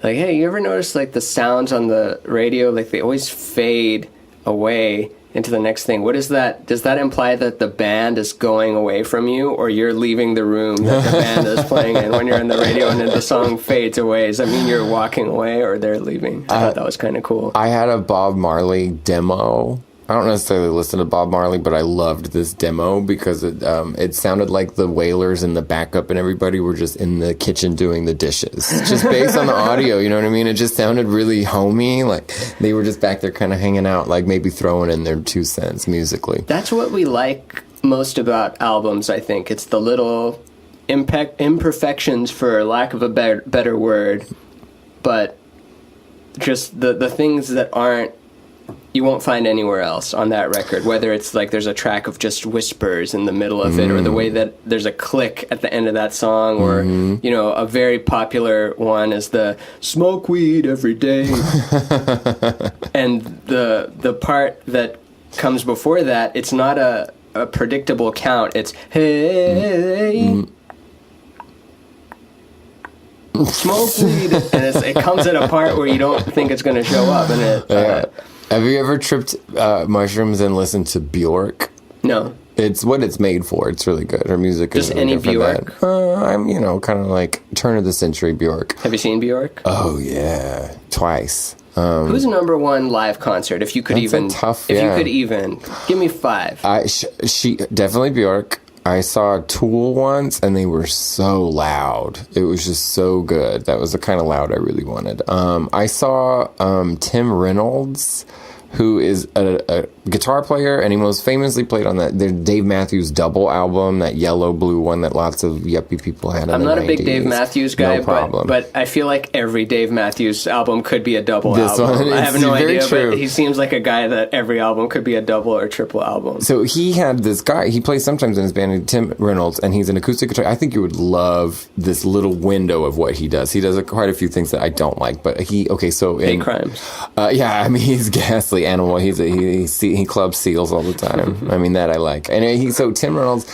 Speaker 1: like, hey, you ever notice, like, the sounds on the radio, like, they always fade away into the next thing? What is that? Does that imply that the band is going away from you, or you're leaving the room that the band is playing in when you're in the radio and then the song fades away? Does that mean you're walking away or they're leaving? I thought that was kind of cool.
Speaker 3: I had a Bob Marley demo. I don't necessarily listen to Bob Marley, but I loved this demo because it sounded like the Wailers and the backup and everybody were just in the kitchen doing the dishes. Just based on the audio, you know what I mean? It just sounded really homey. Like they were just back there kind of hanging out, like maybe throwing in their 2 cents musically.
Speaker 1: That's what we like most about albums, I think. It's the little imperfections, for lack of a better word, but just the things that you won't find anywhere else on that record, whether it's like there's a track of just whispers in the middle of it, or the way that there's a click at the end of that song, or you know, a very popular one is the smoke weed every day. And the part that comes before that, it's not a predictable count. It's hey smoke weed, and it comes at a part where you don't think it's going to show up, and it
Speaker 3: Have you ever tripped mushrooms and listened to Bjork?
Speaker 1: No.
Speaker 3: It's what it's made for. It's really good. Her music is
Speaker 1: Just
Speaker 3: really
Speaker 1: any
Speaker 3: good for
Speaker 1: Bjork?
Speaker 3: that. I'm, kind of like turn of the century Bjork.
Speaker 1: Have you seen Bjork?
Speaker 3: Oh yeah, twice.
Speaker 1: Who's number one live concert? If you could
Speaker 3: That's
Speaker 1: even,
Speaker 3: a tough,
Speaker 1: if
Speaker 3: yeah.
Speaker 1: you could even, give me 5.
Speaker 3: She definitely Bjork. I saw Tool once, and they were so loud. It was just so good. That was the kind of loud I really wanted. I saw Tim Reynolds, who is guitar player, and he most famously played on that Dave Matthews Double album, that yellow blue one that lots of yuppie people had.
Speaker 1: I'm not a big Dave Matthews guy,
Speaker 3: no problem.
Speaker 1: but I feel like every Dave Matthews album could be a double
Speaker 3: This
Speaker 1: album.
Speaker 3: one,
Speaker 1: I have no
Speaker 3: very
Speaker 1: idea,
Speaker 3: true.
Speaker 1: but he seems like a guy that every album could be a double or triple album.
Speaker 3: So he had this guy, he plays sometimes in his band, Tim Reynolds, and he's an acoustic guitar. I think you would love this little window of what he does. He does quite a few things that I don't like, but
Speaker 1: Hate crimes.
Speaker 3: Yeah, I mean, he's ghastly animal. He clubs seals all the time. I mean, that I like. And so Tim Reynolds,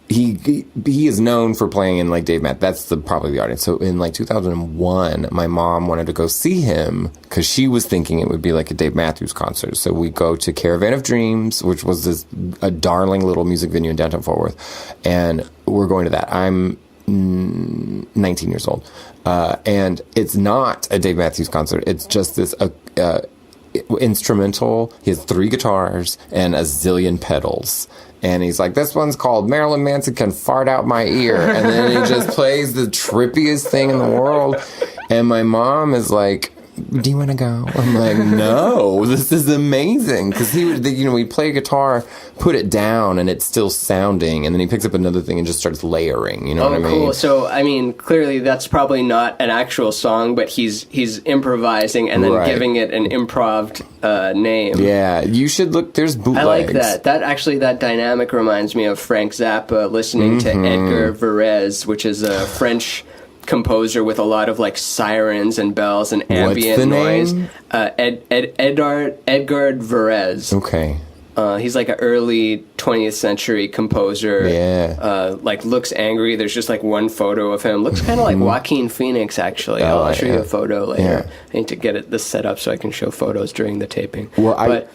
Speaker 3: he is known for playing in like Dave Matthews. That's probably the audience. So in like 2001, my mom wanted to go see him because she was thinking it would be like a Dave Matthews concert. So we go to Caravan of Dreams, which was a darling little music venue in downtown Fort Worth, and we're going to that. I'm 19 years old, and it's not a Dave Matthews concert. It's just this instrumental. He has 3 guitars and a zillion pedals, and he's like, this one's called Marilyn Manson Can Fart Out My Ear, and then he just plays the trippiest thing in the world. And my mom is like, do you want to go? I'm like, no, this is amazing. Because he'd play guitar, put it down, and it's still sounding, and then he picks up another thing and just starts layering. You know what I mean?
Speaker 1: Cool. So, I mean, clearly that's probably not an actual song, but he's improvising and then giving it an improv name.
Speaker 3: Yeah, you should look. There's bootlegs.
Speaker 1: I like that. That dynamic reminds me of Frank Zappa listening to Edgar Varese, which is a French composer with a lot of like sirens and bells and ambient noise. Edgar Varese.
Speaker 3: Okay.
Speaker 1: He's like an early 20th century composer.
Speaker 3: Yeah.
Speaker 1: Like looks angry. There's just like one photo of him. Looks kind of like Joaquin Phoenix, actually. I'll show you a photo later.
Speaker 3: Yeah.
Speaker 1: I need to get this set up so I can show photos during the taping.
Speaker 3: Well,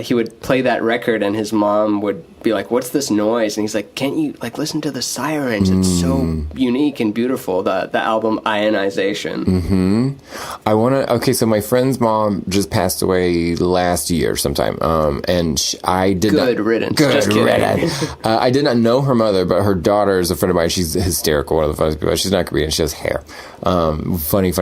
Speaker 1: he would play that record, and his mom would be like, "What's this noise?" And he's like, "Can't you like listen to the sirens? It's so unique and beautiful." The album Ionization.
Speaker 3: Mm-hmm. I want to. Okay, so my friend's mom just passed away last year sometime, and I did
Speaker 1: Good riddance. Just kidding.
Speaker 3: I did not know her mother, but her daughter is a friend of mine. She's hysterical, one of the funniest people. She's not Korean. She has hair. Funny.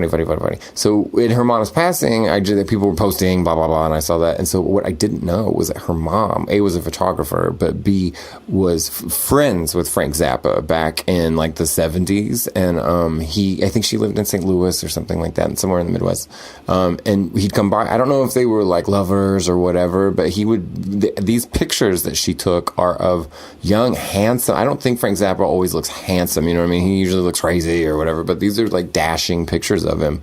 Speaker 3: So in her mom's passing, people were posting blah blah blah, and I saw that. And so what I didn't know was that her mom, A, was a photographer, but B, was friends with Frank Zappa back in like the 70s. And I think she lived in St. Louis or something like that, somewhere in the Midwest. And he'd come by. I don't know if they were like lovers or whatever, but these pictures that she took are of young, handsome. I don't think Frank Zappa always looks handsome, you know what I mean? He usually looks crazy or whatever, but these are like dashing pictures of him.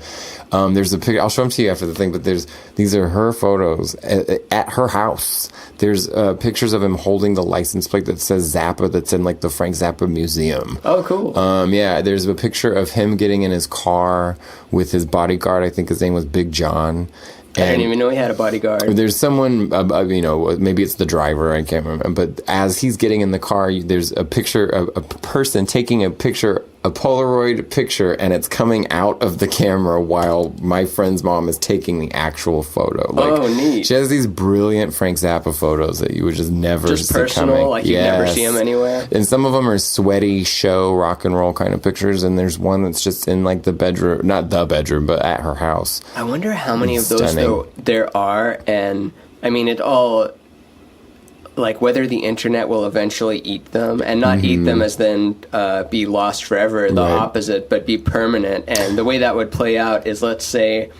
Speaker 3: There's a picture, I'll show them to you after the thing, but these are her photos at her house. There's pictures of him holding the license plate that says Zappa that's in like the Frank Zappa Museum.
Speaker 1: Oh, cool.
Speaker 3: Yeah, there's a picture of him getting in his car with his bodyguard. I think his name was Big John.
Speaker 1: I didn't even know he had a bodyguard.
Speaker 3: There's someone, maybe it's the driver, I can't remember. But as he's getting in the car, there's a picture of a person taking a Polaroid picture, and it's coming out of the camera while my friend's mom is taking the actual photo.
Speaker 1: Neat.
Speaker 3: She has these brilliant Frank Zappa photos that you would just never see
Speaker 1: personal,
Speaker 3: coming.
Speaker 1: like you never see them anywhere.
Speaker 3: And some of them are sweaty show rock and roll kind of pictures, and there's one that's just in like the bedroom, not the bedroom, but at her house.
Speaker 1: I wonder how many of those though there are, and I mean it all. Like whether the internet will eventually eat them, and not eat them as then be lost forever, the opposite, but be permanent. And the way that would play out is, let's say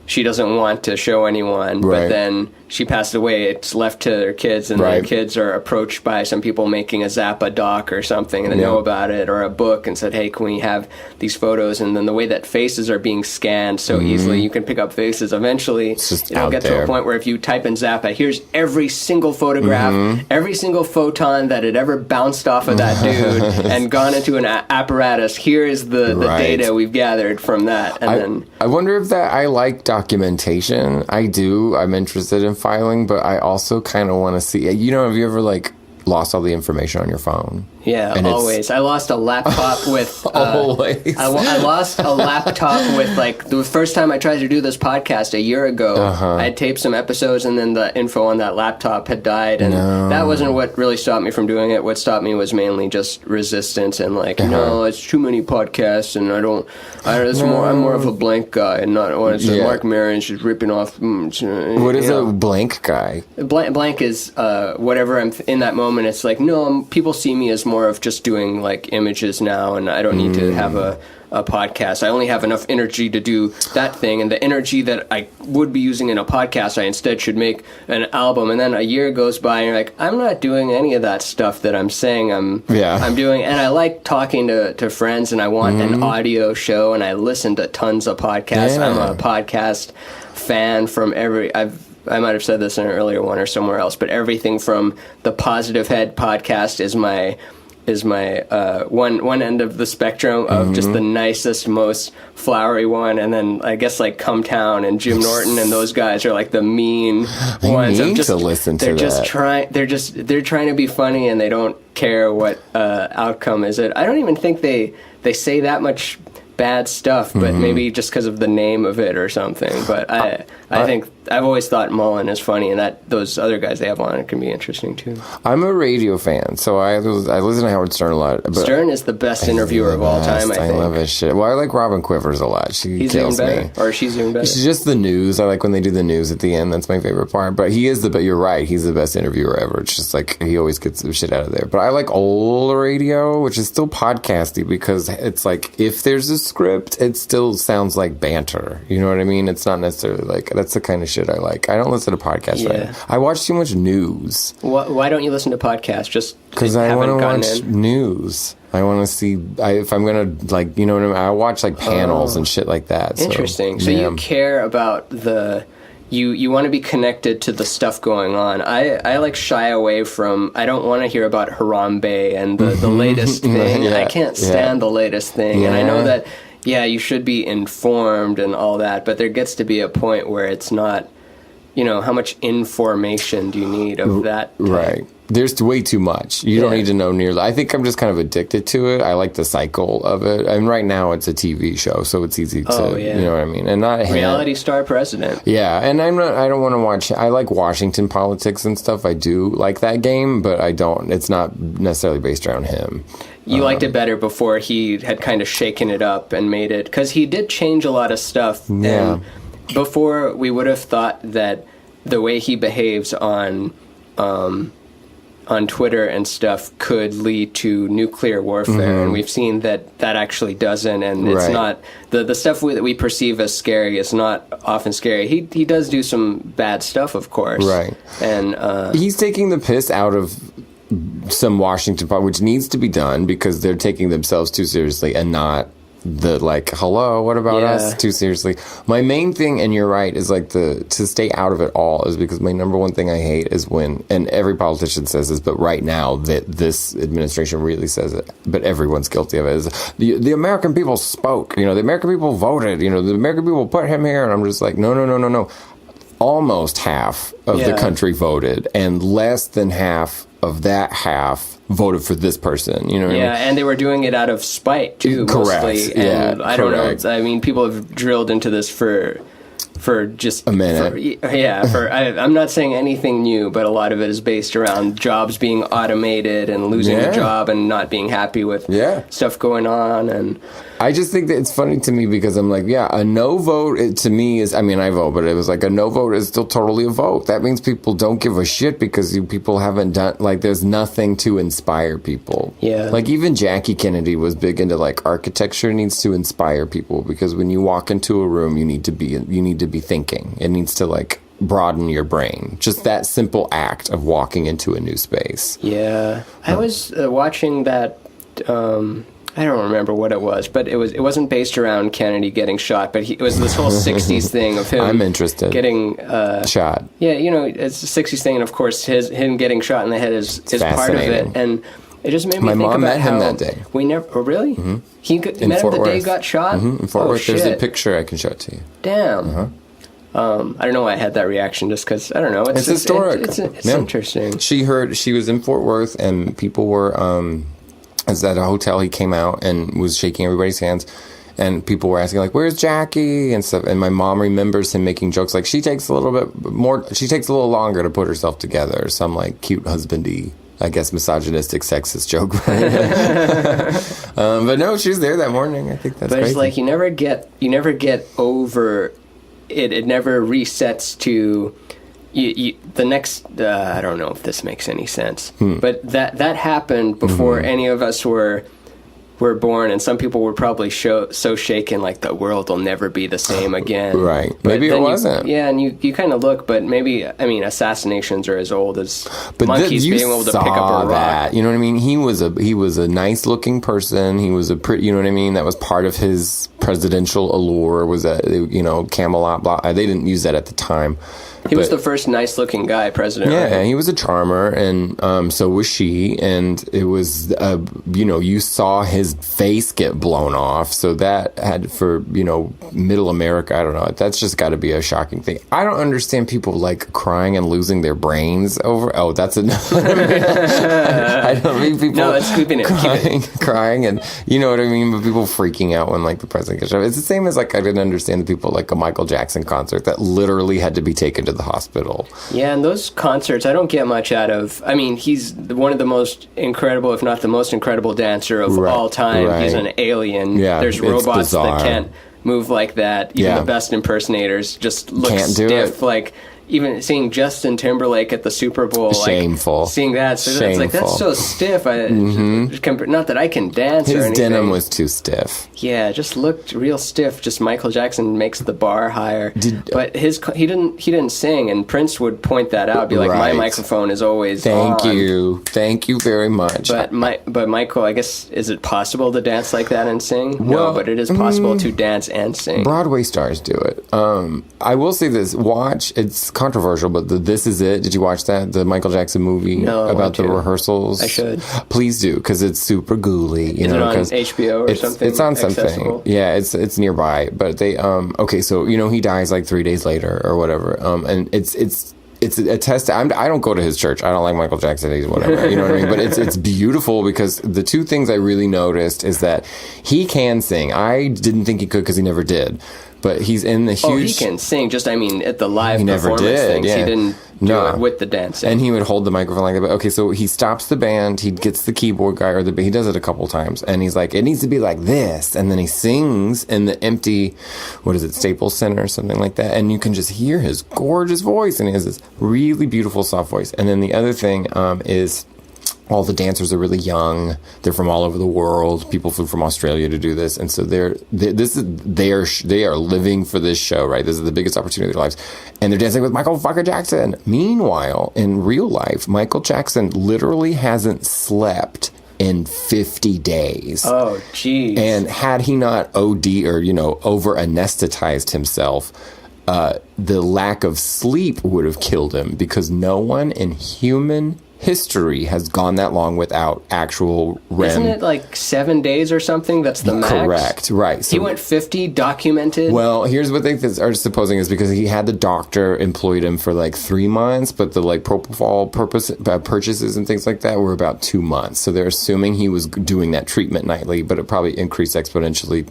Speaker 1: she doesn't want to show anyone, but then she passed away, it's left to their kids, and their kids are approached by some people making a Zappa doc or something, and they know about it, or a book, and said, hey, can we have these photos? And then the way that faces are being scanned so easily, you can pick up faces. Eventually, it'll get to a point where if you type in Zappa, here's every single photograph, every single photon that had ever bounced off of that dude and gone into an apparatus. Here is the data we've gathered from that. And
Speaker 3: I wonder if I like documentation. I do. I'm interested in filing, but I also kind of want to see. Have you ever like lost all the information on your phone.
Speaker 1: Yeah,
Speaker 3: And it's-
Speaker 1: always. I lost a laptop with...
Speaker 3: Always.
Speaker 1: I lost a laptop with, like, the first time I tried to do this podcast a year ago, I had taped some episodes, and then the info on that laptop had died, and that wasn't what really stopped me from doing it. What stopped me was mainly just resistance and, like, no, it's too many podcasts, and I'm more of a blank guy, and not when it's Mark Maron's just ripping off...
Speaker 3: What is a blank guy?
Speaker 1: Blank is whatever I'm in that moment. It's like, no, people see me as more of just doing like images now, and I don't need to have a podcast. I only have enough energy to do that thing, and the energy that I would be using in a podcast, I instead should make an album. And then a year goes by, and you're like, I'm not doing any of that stuff that I'm saying I'm doing. And I like talking to friends, and I want an audio show, and I listen to tons of podcasts.
Speaker 3: Yeah.
Speaker 1: I'm a podcast fan from I might have said this in an earlier one or somewhere else, but everything from the Positive Head podcast is my one end of the spectrum of just the nicest, most flowery one, and then I guess like Come Town and Jim Norton and those guys are like the mean ones.
Speaker 3: Need to listen to that.
Speaker 1: They're trying to be funny, and they don't care what outcome is it. I don't even think they say that much bad stuff, but maybe just because of the name of it or something. But I think I've always thought Mullen is funny, and that those other guys they have on it can be interesting too.
Speaker 3: I'm a radio fan, so I listen to Howard Stern a lot. But
Speaker 1: Stern is the best interviewer of all time, I think.
Speaker 3: I love his shit. Well, I like Robin Quivers a lot. He's kills
Speaker 1: even better,
Speaker 3: me.
Speaker 1: or she's even better.
Speaker 3: It's just the news. I like when they do the news at the end. That's my favorite part. But you're right. He's the best interviewer ever. It's just like he always gets the shit out of there. But I like old radio, which is still podcasty, because it's like if there's a script, it still sounds like banter. You know what I mean? It's not necessarily like that's the kind of shit I like. I don't listen to podcasts right now. I watch too much news.
Speaker 1: Why don't you listen to podcasts? Just
Speaker 3: because I want to watch news. I want to see if I'm gonna like, you know what I mean. I watch like panels and shit like that.
Speaker 1: Interesting. So you care about the. You want to be connected to the stuff going on. I like shy away from. I don't want to hear about Harambe and the latest thing. I can't stand the latest thing, and I know that. Yeah, you should be informed and all that, but there gets to be a point where it's not. You know, how much information do you need of that type?
Speaker 3: Right. There's way too much. You don't need to know nearly. I think I'm just kind of addicted to it. I like the cycle of it. And right now it's a TV show, so it's easy to, you know what I mean? And not
Speaker 1: reality star president.
Speaker 3: Yeah, and I don't want to watch. I like Washington politics and stuff. I do like that game, but I don't. It's not necessarily based around him.
Speaker 1: You liked it better before he had kind of shaken it up and made it, because he did change a lot of stuff.
Speaker 3: Yeah.
Speaker 1: And before, we would have thought that the way he behaves on Twitter and stuff could lead to nuclear warfare, and we've seen that actually doesn't, and it's not the stuff that we perceive as scary is not often scary. He does do some bad stuff, of course,
Speaker 3: right?
Speaker 1: And
Speaker 3: he's taking the piss out of some Washington, which needs to be done because they're taking themselves too seriously and not the like, hello, what about us too seriously. My main thing, and you're right, is like to stay out of it all, is because my number one thing I hate is when, and every politician says this, but right now that this administration really says it, but everyone's guilty of it, is the American people spoke, you know, the American people voted, you know, the American people put him here, and I'm just like, no. Almost half of the country voted, and less than half of that half voted for this person, you know what I mean?
Speaker 1: And they were doing it out of spite, too,
Speaker 3: correct.
Speaker 1: mostly. And I don't know. I mean, people have drilled into this for just
Speaker 3: a minute.
Speaker 1: I'm not saying anything new, but a lot of it is based around jobs being automated and losing a job and not being happy with stuff going on. And
Speaker 3: I just think that it's funny to me because I'm like, a no vote to me is, I mean, I vote, but it was like a no vote is still totally a vote. That means people don't give a shit because people haven't done, like, there's nothing to inspire people.
Speaker 1: Yeah.
Speaker 3: Like, even Jackie Kennedy was big into, like, architecture needs to inspire people because when you walk into a room, you need to be thinking. It needs to, like, broaden your brain. Just that simple act of walking into a new space.
Speaker 1: Yeah. I was watching that, I don't remember what it was, but it wasn't based around Kennedy getting shot, but it was this whole 60s thing of him
Speaker 3: I'm interested.
Speaker 1: Getting
Speaker 3: shot.
Speaker 1: Yeah, you know, it's a 60s thing, and of course him getting shot in the head is part of it. And it just made me think about
Speaker 3: met him
Speaker 1: how
Speaker 3: that day.
Speaker 1: We never. Oh, really?
Speaker 3: Mm-hmm.
Speaker 1: He met him the day he got shot.
Speaker 3: In Fort Worth, there's a picture I can show it to you.
Speaker 1: Damn. I don't know why I had that reaction, just because, I don't know.
Speaker 3: It's historic.
Speaker 1: It's
Speaker 3: Yeah.
Speaker 1: interesting.
Speaker 3: She was in Fort Worth, and people were, was at a hotel. He came out and was shaking everybody's hands. And people were asking, like, where's Jackie? And stuff. And my mom remembers him making jokes like, she takes a little longer to put herself together. Some, like, cute husbandy, I guess, misogynistic, sexist joke. But no, she was there that morning. I think that's
Speaker 1: But
Speaker 3: crazy.
Speaker 1: it's like, you never get over it. It never resets to... the next... I don't know if this makes any sense. But that happened before any of us were born, and some people were probably so shaken, like, the world will never be the same again.
Speaker 3: Right.
Speaker 1: But
Speaker 3: Maybe it
Speaker 1: then
Speaker 3: wasn't.
Speaker 1: And you kind of look, but maybe, I mean, assassinations are as old as monkeys
Speaker 3: you
Speaker 1: being able to
Speaker 3: saw
Speaker 1: pick up a rock.
Speaker 3: that. You know what I mean? He was a nice looking person. He was a pretty, you know what I mean? That was part of his presidential allure, was that, you know, Camelot, blah. They didn't use that at the time.
Speaker 1: He was the first nice-looking guy president.
Speaker 3: Yeah,
Speaker 1: right?
Speaker 3: he was a charmer, and so was she. And it was, you know, you saw his face get blown off. So that had, for, you know, middle America, I don't know. That's just got to be a shocking thing. I don't understand people, like, crying and losing their brains over. Oh, that's another. I don't mean people.
Speaker 1: No, it's keeping it.
Speaker 3: Crying, and you know what I mean. But people freaking out when, like, the president gets shot. It's the same as, like, I didn't understand the people, like, a Michael Jackson concert that literally had to be taken to the hospital.
Speaker 1: Yeah, and those concerts, I don't get much out of. I mean, he's one of the most incredible, if not the most incredible dancer of all time.
Speaker 3: Right.
Speaker 1: He's an alien.
Speaker 3: Yeah,
Speaker 1: there's
Speaker 3: it's
Speaker 1: robots
Speaker 3: bizarre.
Speaker 1: that can't move like that. Even
Speaker 3: Yeah.
Speaker 1: the best impersonators just look
Speaker 3: Can't do
Speaker 1: stiff.
Speaker 3: it.
Speaker 1: Like, even seeing Justin Timberlake at the Super Bowl,
Speaker 3: Shameful.
Speaker 1: Like, seeing that, so it's like, that's so stiff. Not that I can dance or
Speaker 3: His
Speaker 1: anything.
Speaker 3: denim was too stiff.
Speaker 1: Yeah, it just looked real stiff. Just Michael Jackson makes the bar higher. But he didn't sing, and Prince would point that out. Be like, my
Speaker 3: Right.
Speaker 1: microphone is always
Speaker 3: Thank
Speaker 1: on.
Speaker 3: you very much.
Speaker 1: But Michael, I guess, is it possible to dance like that and sing?
Speaker 3: Well,
Speaker 1: No, but it is possible to dance and sing.
Speaker 3: Broadway stars do it. I will say this: watch. It's controversial, but This Is It. Did you watch that? The Michael Jackson movie
Speaker 1: No, I
Speaker 3: about
Speaker 1: want
Speaker 3: the
Speaker 1: to.
Speaker 3: rehearsals.
Speaker 1: I should.
Speaker 3: Please do, because it's super ghouly. You
Speaker 1: Is
Speaker 3: know,
Speaker 1: it on
Speaker 3: 'cause
Speaker 1: HBO or something?
Speaker 3: It's on something.
Speaker 1: accessible?
Speaker 3: Yeah, it's nearby. But they okay, so you know he dies like 3 days later or whatever. And it's a test. I don't go to his church. I don't like Michael Jackson. He's whatever. You know what I mean? But it's beautiful, because the two things I really noticed is that he can sing. I didn't think he could, because he never did. But he's in the huge...
Speaker 1: Oh, he can sing. Just, I mean, at the live
Speaker 3: He never
Speaker 1: performance
Speaker 3: did,
Speaker 1: things,
Speaker 3: yeah.
Speaker 1: he didn't do
Speaker 3: No.
Speaker 1: it with the dancing.
Speaker 3: And he would hold the microphone like that. But okay, so he stops the band. He gets the keyboard guy, or he does it a couple times, and he's like, "It needs to be like this." And then he sings in the empty, what is it, Staples Center or something like that. And you can just hear his gorgeous voice, and he has this really beautiful soft voice. And then the other thing is, all the dancers are really young. They're from all over the world. People flew from Australia to do this, and so they are living for this show, right? This is the biggest opportunity of their lives, and they're dancing with Michael fucking Jackson. Meanwhile, in real life, Michael Jackson literally hasn't slept in 50 days.
Speaker 1: Oh, geez.
Speaker 3: And had he not OD or over anesthetized himself, the lack of sleep would have killed him, because no one in human history has gone that long without actual REM.
Speaker 1: Isn't it like 7 days or something? That's the max?
Speaker 3: Correct, right. So,
Speaker 1: He went 50 documented?
Speaker 3: well, here's what they are supposing is because he had the doctor employed him for like 3 months, but the like propofol purchases and things like that were about 2 months. So they're assuming he was doing that treatment nightly, but it probably increased exponentially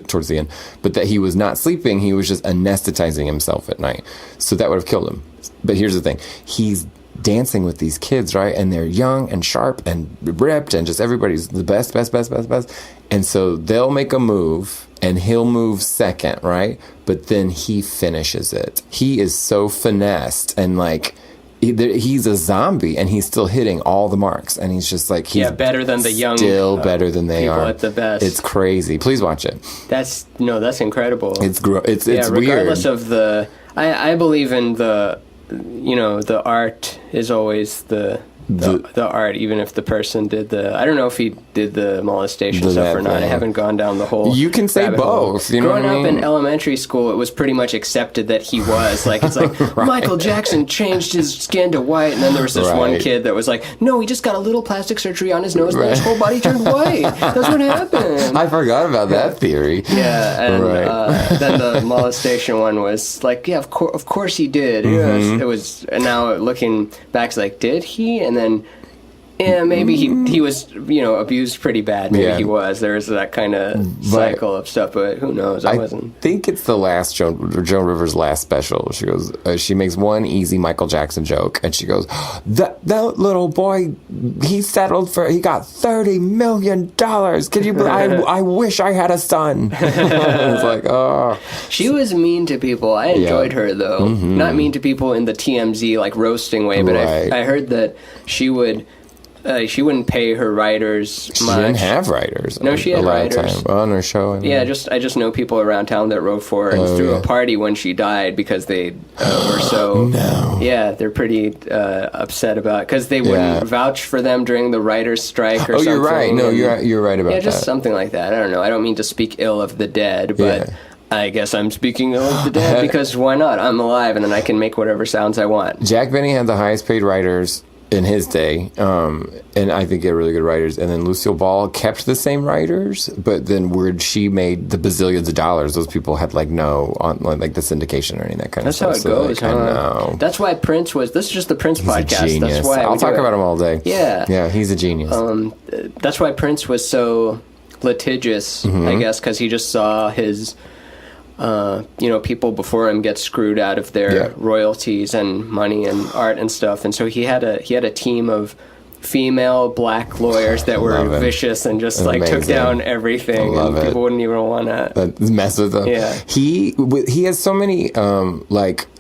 Speaker 3: towards the end. But that he was not sleeping, he was just anesthetizing himself at night. So that would have killed him. But here's the thing. He's dancing with these kids, right? And they're young and sharp and ripped, and just everybody's the best. And so they'll make a move, and he'll move second, right? But then he finishes it. He is so finessed, and like he's a zombie, and he's still hitting all the marks, and he's just like he's
Speaker 1: better than the young
Speaker 3: still better than they
Speaker 1: people
Speaker 3: are
Speaker 1: at the best.
Speaker 3: It's crazy. Please watch it.
Speaker 1: That's incredible.
Speaker 3: It's
Speaker 1: regardless
Speaker 3: weird.
Speaker 1: of the, I believe in the, the art is always the the art, even if the person did I don't know if he did the molestation stuff or not. I haven't gone down the whole.
Speaker 3: You can say both. You know
Speaker 1: Growing
Speaker 3: what I
Speaker 1: up
Speaker 3: mean?
Speaker 1: in elementary school, it was pretty much accepted that he was like, it's like
Speaker 3: Right.
Speaker 1: Michael Jackson changed his skin to white, and then there was this one
Speaker 3: Right.
Speaker 1: kid that was like, no, he just got a little plastic surgery on his nose, and his whole body turned white. That's what happened.
Speaker 3: I forgot about that theory.
Speaker 1: Yeah, and
Speaker 3: Right.
Speaker 1: then the molestation one was like, yeah, of course he did.
Speaker 3: Mm-hmm.
Speaker 1: Yes, it was. And now looking back, it's like, did he? And then, yeah, maybe he was, abused pretty bad. Maybe
Speaker 3: Yeah.
Speaker 1: he was. There was that kind of cycle of stuff, but who knows? I wasn't.
Speaker 3: think it's the last Joan Rivers' last special. She goes, she makes one easy Michael Jackson joke, and she goes, "That little boy, he got $30 million. Can you believe? I wish I had a son." It's like, oh,
Speaker 1: She was mean to people. I enjoyed her though. Not mean to people in the TMZ like roasting way, but
Speaker 3: Right.
Speaker 1: I heard that she would. She wouldn't pay her writers
Speaker 3: she
Speaker 1: much.
Speaker 3: didn't have writers.
Speaker 1: No, she had
Speaker 3: a lot of
Speaker 1: writers.
Speaker 3: time. On her show. I mean.
Speaker 1: Yeah, I just know people around town that wrote for her and threw a party when she died because they were so.
Speaker 3: No.
Speaker 1: Yeah, they're pretty upset about because they wouldn't vouch for them during the writers' strike or
Speaker 3: Oh,
Speaker 1: something.
Speaker 3: you're right. No,
Speaker 1: and-
Speaker 3: you're right about
Speaker 1: yeah,
Speaker 3: that.
Speaker 1: just something like that. I don't know. I don't mean to speak ill of the dead, but.
Speaker 3: Yeah.
Speaker 1: I guess I'm speaking ill of the dead because why not? I'm alive and then I can make whatever sounds I want.
Speaker 3: Jack Benny had the highest paid writers in his day, and I think he had really good writers. And then Lucille Ball kept the same writers, but then where she made the bazillions of dollars, those people had like the syndication or any of that kind
Speaker 1: That's
Speaker 3: of
Speaker 1: how
Speaker 3: stuff.
Speaker 1: it goes,
Speaker 3: So, like,
Speaker 1: huh?
Speaker 3: I know.
Speaker 1: That's why Prince was. This is just the Prince
Speaker 3: He's a
Speaker 1: podcast.
Speaker 3: genius.
Speaker 1: That's why
Speaker 3: I'll
Speaker 1: we
Speaker 3: talk
Speaker 1: do it.
Speaker 3: about him all day.
Speaker 1: Yeah.
Speaker 3: Yeah, he's a genius.
Speaker 1: That's why Prince was so litigious,
Speaker 3: Mm-hmm.
Speaker 1: I guess, because he just saw his, people before him get screwed out of their royalties and money and art and stuff, and so he had a team of female black lawyers that were
Speaker 3: Love it.
Speaker 1: vicious and just like took
Speaker 3: Amazing.
Speaker 1: down everything,
Speaker 3: Love
Speaker 1: and
Speaker 3: it.
Speaker 1: people wouldn't even want to.
Speaker 3: Mess with him.
Speaker 1: Yeah.
Speaker 3: He has so many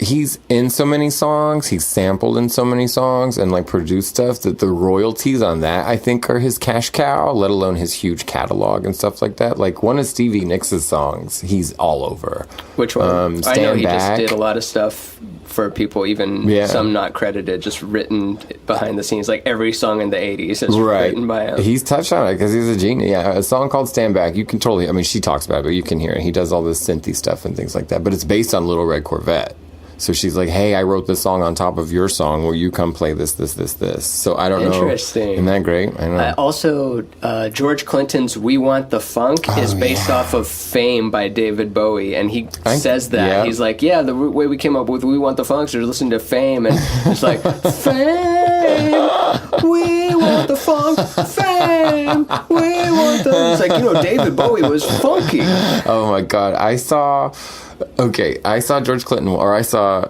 Speaker 3: he's in so many songs, he's sampled in so many songs and like produced stuff that the royalties on that I think are his cash cow, let alone his huge catalog and stuff like that. Like one of Stevie Nicks' songs, he's all over.
Speaker 1: Which one? I know
Speaker 3: Stand
Speaker 1: he
Speaker 3: Back.
Speaker 1: just did a lot of stuff for people, even some not credited, just written behind the scenes. Like every song in the 80s is written by him.
Speaker 3: He's touched on it because he's a genius. Yeah, a song called Stand Back, you can totally, I mean, she talks about it, but you can hear it. He does all this synthy stuff and things like that, but it's based on Little Red Corvette. So she's like, hey, I wrote this song on top of your song. Will you come play this? So I don't know.
Speaker 1: Interesting.
Speaker 3: Isn't that great? I know.
Speaker 1: Also, George Clinton's "We Want the Funk" is based off of "Fame" by David Bowie, and he says that he's like, "Yeah, the way we came up with "We Want the Funk" is listen to "Fame," and it's like, "Fame, we want the funk, fame, we want the." It's like David Bowie was funky.
Speaker 3: Oh my God, I saw George Clinton, or I saw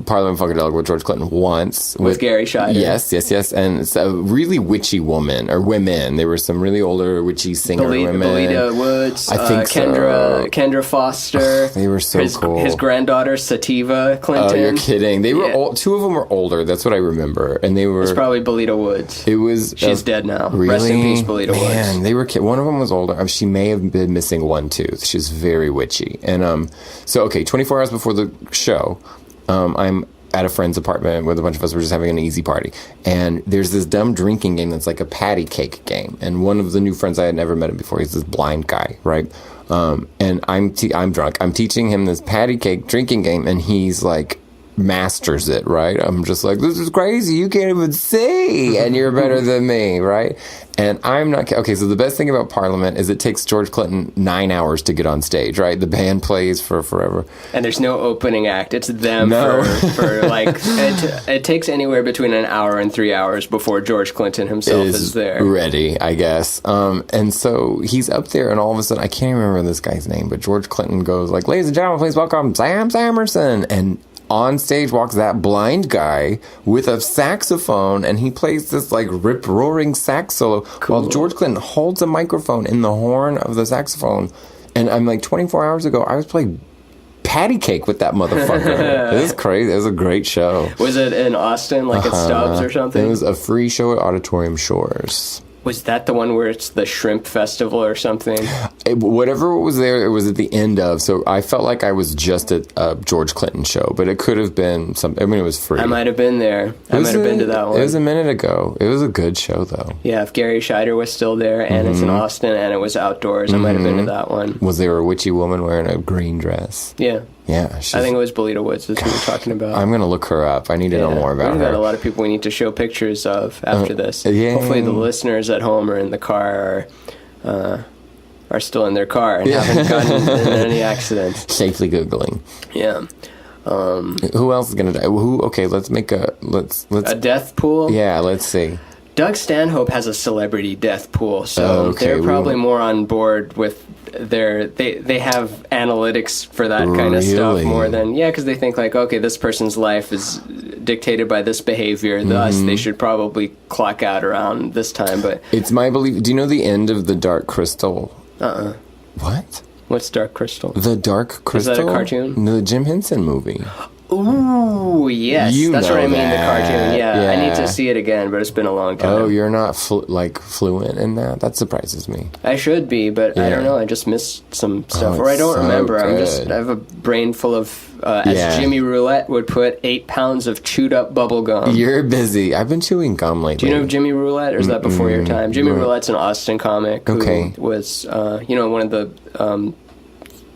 Speaker 3: Parliament Funkadelic with George Clinton once
Speaker 1: With Gary Scheider.
Speaker 3: Yes, and it's a really witchy woman or women. There were some really older witchy singer women.
Speaker 1: Belita Woods,
Speaker 3: I think
Speaker 1: Kendra Foster.
Speaker 3: They were so cool.
Speaker 1: His granddaughter Sativa Clinton.
Speaker 3: Oh, you're kidding! They were two of them were older. That's what I remember, and they were.
Speaker 1: It's probably Belita Woods.
Speaker 3: It was.
Speaker 1: She's dead now.
Speaker 3: Really?
Speaker 1: Rest in peace, Belita Woods.
Speaker 3: Man, they were. One of them was older. She may have been missing one tooth. She was very witchy, and So 24 hours before the show, I'm at a friend's apartment with a bunch of us. We're just having an easy party, and there's this dumb drinking game that's like a patty cake game. And one of the new friends I had never met him before. He's this blind guy, right? And I'm drunk. I'm teaching him this patty cake drinking game, and he's like masters it, right? I'm just like, this is crazy. You can't even see, and you're better than me, right? And I'm not okay. So the best thing about Parliament is it takes George Clinton 9 hours to get on stage, right? The band plays for forever,
Speaker 1: and there's no opening act. It's them for like it takes anywhere between an hour and 3 hours before George Clinton himself is there,
Speaker 3: ready, I guess. And so he's up there, and all of a sudden, I can't remember this guy's name, but George Clinton goes like, "Ladies and gentlemen, please welcome Sam Samerson," and on stage walks that blind guy with a saxophone, and he plays this like rip-roaring sax solo while George Clinton holds a microphone in the horn of the saxophone. And I'm like, 24 hours ago, I was playing patty cake with that motherfucker. It was crazy. It was a great show.
Speaker 1: Was it in Austin, like at Stubbs or something?
Speaker 3: It was a free show at Auditorium Shores.
Speaker 1: Was that the one where it's the shrimp festival or something?
Speaker 3: Whatever was there, it was at the end of. So I felt like I was just at a George Clinton show, but it could have been some. I mean, it was free.
Speaker 1: I might have been there. I might have been to that one.
Speaker 3: It was a minute ago. It was a good show, though.
Speaker 1: Yeah, if Gary Scheider was still there, and it's in Austin, and it was outdoors, I might have been to that one.
Speaker 3: Was there a witchy woman wearing a green dress?
Speaker 1: Yeah.
Speaker 3: Yeah.
Speaker 1: I think it was Belita Woods that we were talking about.
Speaker 3: I'm going to look her up. I need to know more about
Speaker 1: We've
Speaker 3: her.
Speaker 1: got a lot of people we need to show pictures of after this.
Speaker 3: yeah.
Speaker 1: Hopefully the listeners at home or in the car are still in their car and haven't gotten in any accidents.
Speaker 3: Safely Googling.
Speaker 1: Yeah.
Speaker 3: Who else is going to die? Okay, let's make let's
Speaker 1: A death pool?
Speaker 3: Yeah, let's see.
Speaker 1: Doug Stanhope has a celebrity death pool, so they're probably more on board with they have analytics for that kind of stuff more than, because they think like, okay, this person's life is dictated by this behavior, thus they should probably clock out around this time. But
Speaker 3: it's my belief. Do you know the end of The Dark Crystal? What?
Speaker 1: What's Dark Crystal?
Speaker 3: The Dark Crystal?
Speaker 1: Is that a cartoon?
Speaker 3: The Jim Henson movie.
Speaker 1: Ooh, yes. That's what I mean, the cartoon. Yeah, I need to see it again, but it's been a long time.
Speaker 3: Oh, you're not fluent in that? That surprises me.
Speaker 1: I should be, but I don't know. I just missed some stuff, or I don't remember. I have a brain full of, as Jimmy Roulette would put, 8 pounds of chewed up bubble gum.
Speaker 3: You're busy. I've been chewing gum lately.
Speaker 1: Do you know Jimmy Roulette, or is that before your time? Jimmy Roulette's an Austin comic who was, one of the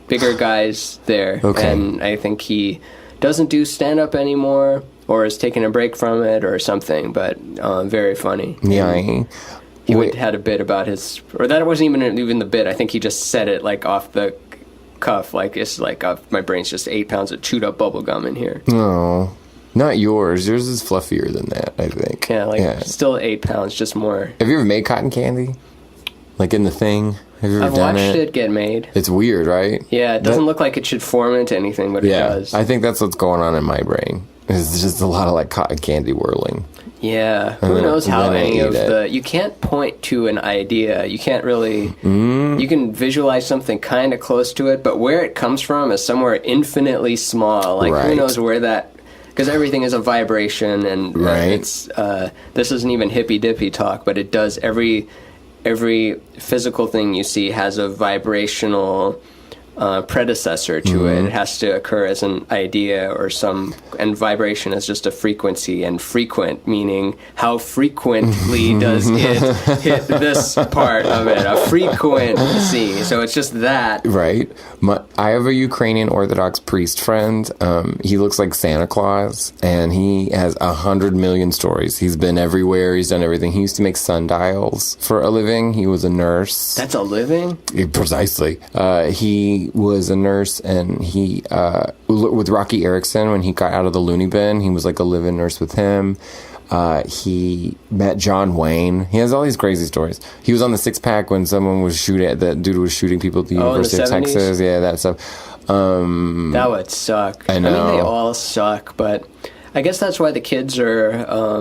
Speaker 1: bigger guys there, and I think he doesn't do stand-up anymore, or is taking a break from it or something, but very funny.
Speaker 3: Yeah.
Speaker 1: He had a bit about his, or that wasn't even the bit. I think he just said it like off the cuff, like it's like my brain's just 8 pounds of chewed up bubble gum in here.
Speaker 3: No, not yours. Yours is fluffier than that, I think.
Speaker 1: Yeah, still 8 pounds, just more.
Speaker 3: Have you ever made cotton candy? Like in The Thing? Have you ever
Speaker 1: I've
Speaker 3: done
Speaker 1: watched it get made.
Speaker 3: It's weird, right?
Speaker 1: Yeah, it doesn't look like it should form into anything, but it does.
Speaker 3: I think that's what's going on in my brain. It's just a lot of like cotton candy whirling.
Speaker 1: Yeah, who knows how any of the... You can't point to an idea. You can't really... You can visualize something kind of close to it, but where it comes from is somewhere infinitely small. Like, who knows where that... Because everything is a vibration, and it's... this isn't even hippy-dippy talk, but it does... Every physical thing you see has a vibrational predecessor to it. It has to occur as an idea or and vibration is just a frequency, and frequent meaning how frequently does it hit this part of it, a frequency. So it's just that.
Speaker 3: Right. I have a Ukrainian Orthodox priest friend. He looks like Santa Claus, and he has 100 million stories. He's been everywhere. He's done everything. He used to make sundials for a living. He was a nurse.
Speaker 1: That's a living?
Speaker 3: Precisely. He was a nurse, and he with Rocky Erickson, when he got out of the loony bin, he was like a live-in nurse with him. He met John Wayne. He has all these crazy stories. He was on the Six Pack when someone was that dude was shooting people at the University of Texas. Yeah, that stuff.
Speaker 1: That would suck.
Speaker 3: I know.
Speaker 1: I mean, they all suck, but I guess that's why the kids are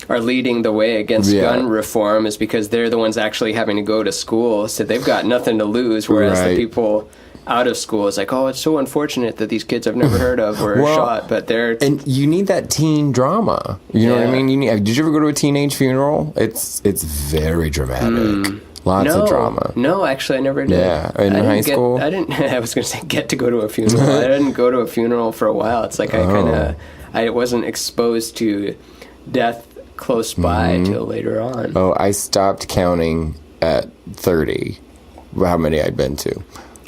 Speaker 1: leading the way against gun reform, is because they're the ones actually having to go to school, so they've got nothing to lose, whereas the people out of school is like, oh, it's so unfortunate that these kids I've never heard of were shot, but they're...
Speaker 3: And you need that teen drama. You know what I mean? Did you ever go to a teenage funeral? It's very dramatic. Lots of drama.
Speaker 1: No, actually, I never did.
Speaker 3: Yeah, in high school?
Speaker 1: I didn't... I was going to say get to go to a funeral. I didn't go to a funeral for a while. It's like I wasn't exposed to death close by till later on.
Speaker 3: Oh, I stopped counting at 30, how many I'd been to.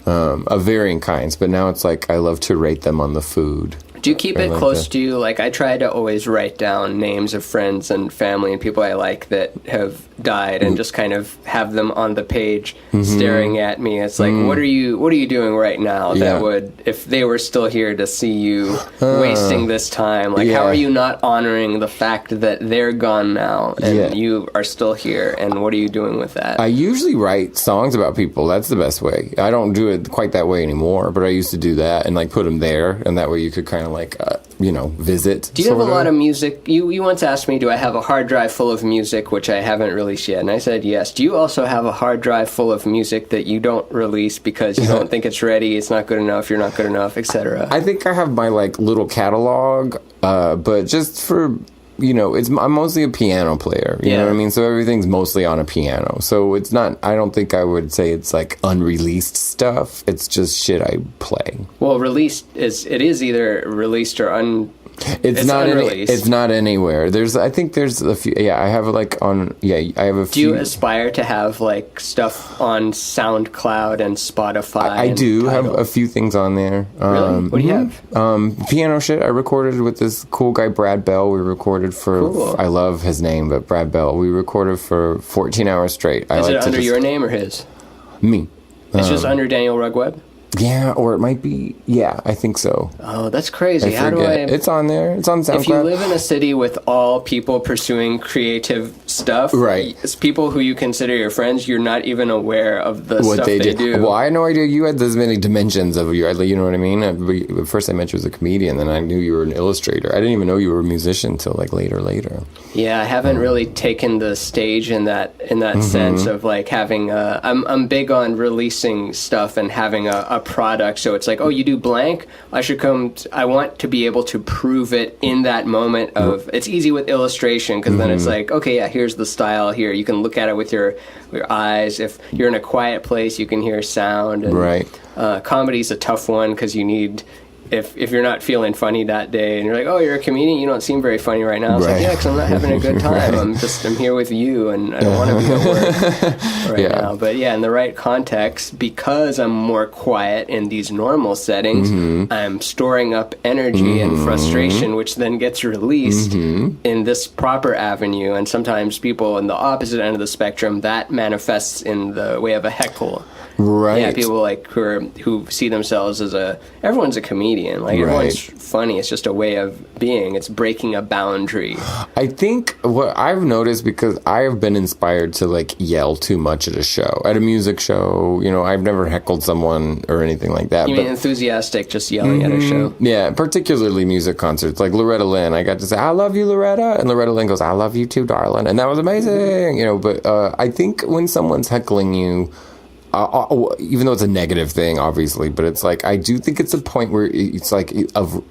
Speaker 3: Of varying kinds, but now it's like I love to rate them on the food.
Speaker 1: Do you keep it close to you? Like, I try to always write down names of friends and family and people I like that have died, and just kind of have them on the page staring at me. It's like, what are you doing right now that would, if they were still here to see you wasting this time, like, how are you not honoring the fact that they're gone now and you are still here, and what are you doing with that?
Speaker 3: I usually write songs about people. That's the best way. I don't do it quite that way anymore, but I used to do that and like put them there, and that way you could kind of like visit.
Speaker 1: Do you have a lot of music? You once asked me, do I have a hard drive full of music, which I haven't released yet, and I said yes. Do you also have a hard drive full of music that you don't release because you don't think it's ready, it's not good enough, you're not good enough, etc.?
Speaker 3: I think I have my like little catalog, but just for I'm mostly a piano player. You know what I mean? So everything's mostly on a piano. So it's not, I don't think I would say it's like unreleased stuff. It's just shit I play.
Speaker 1: Well, it is either released or
Speaker 3: It's not
Speaker 1: unreleased.
Speaker 3: It's not anywhere. I think there's a few. Yeah, I have like I have a few.
Speaker 1: Do you aspire to have like stuff on SoundCloud and Spotify?
Speaker 3: I do have a few things on there.
Speaker 1: Really? What do you have?
Speaker 3: Piano shit. I recorded with this cool guy Brad Bell. We recorded for.
Speaker 1: Cool.
Speaker 3: I love his name, but Brad Bell. We recorded for 14 hours straight.
Speaker 1: Is it under your name or his?
Speaker 3: Me.
Speaker 1: It's just under Daniel Rugg Webb?
Speaker 3: Yeah, or it might be. Yeah, I think so.
Speaker 1: Oh, that's crazy.
Speaker 3: How do I? It's on there. It's on SoundCloud.
Speaker 1: If you live in a city with all people pursuing creative stuff,
Speaker 3: right?
Speaker 1: It's people who you consider your friends. You're not even aware of the stuff they do.
Speaker 3: Well, I had no idea you had this many dimensions of you. You know what I mean? At first, I met you as a comedian, then I knew you were an illustrator. I didn't even know you were a musician until like later.
Speaker 1: Yeah, I haven't really taken the stage in that sense of like having. I'm big on releasing stuff and having a product. So it's like, oh, you do blank. I want to be able to prove it in that moment of. It's easy with illustration because then it's like, okay, yeah, here's the style. Here you can look at it with your eyes. If you're in a quiet place, you can hear sound. And,
Speaker 3: right.
Speaker 1: Comedy's a tough one because you need. If you're not feeling funny that day and you're like, oh, you're a comedian, you don't seem very funny right now. It's like, yeah, because I'm not having a good time. I'm here with you and I don't want to be at work now. But yeah, in the right context, because I'm more quiet in these normal settings, I'm storing up energy and frustration, which then gets released in this proper avenue. And sometimes people in the opposite end of the spectrum, that manifests in the way of a heckle.
Speaker 3: Right.
Speaker 1: Yeah, people like who see themselves as everyone's a comedian. Like everyone's funny. It's just a way of being. It's breaking a boundary.
Speaker 3: I think what I've noticed, because I have been inspired to like yell too much at a show, at a music show. I've never heckled someone or anything like that.
Speaker 1: You mean enthusiastic, just yelling at a show?
Speaker 3: Yeah, particularly music concerts. Like Loretta Lynn, I got to say, I love you, Loretta. And Loretta Lynn goes, I love you too, darling. And that was amazing. But I think when someone's heckling you, even though it's a negative thing, obviously, but it's like, I do think it's a point where it's like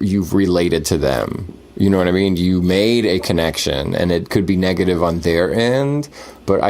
Speaker 3: you've related to them. You know what I mean? You made a connection, and it could be negative on their end, but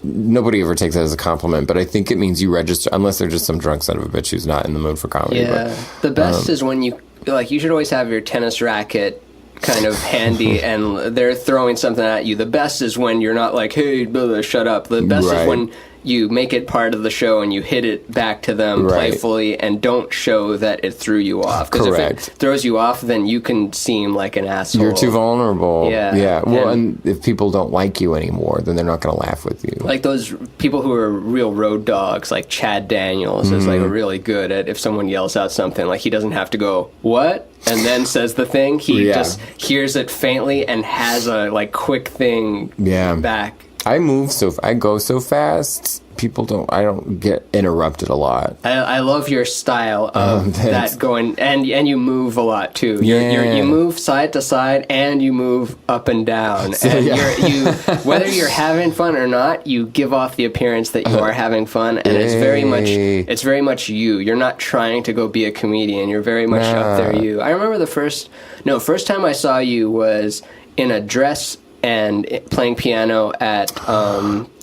Speaker 3: nobody ever takes that as a compliment, but I think it means you register, unless they're just some drunk son of a bitch who's not in the mood for comedy.
Speaker 1: Yeah.
Speaker 3: But,
Speaker 1: the best is when you should always have your tennis racket kind of handy and they're throwing something at you. The best is when you're not like, hey, blah, shut up. The best is when you make it part of the show and you hit it back to them playfully and don't show that it threw you off. Because if it throws you off, then you can seem like an asshole.
Speaker 3: You're too vulnerable.
Speaker 1: Yeah.
Speaker 3: Well, and if people don't like you anymore, then they're not going to laugh with you.
Speaker 1: Like those people who are real road dogs, like Chad Daniels is like really good at if someone yells out something, like he doesn't have to go, what? And then says the thing. He just hears it faintly and has a like quick thing back.
Speaker 3: I go so fast. I don't get interrupted a lot.
Speaker 1: I love your style of that going, and you move a lot too. You move side to side and you move up and down.
Speaker 3: So,
Speaker 1: and you whether you're having fun or not, you give off the appearance that you are having fun, and it's very much you. You're not trying to go be a comedian. You're very much up there. You. I remember the first time I saw you was in a dress and playing piano at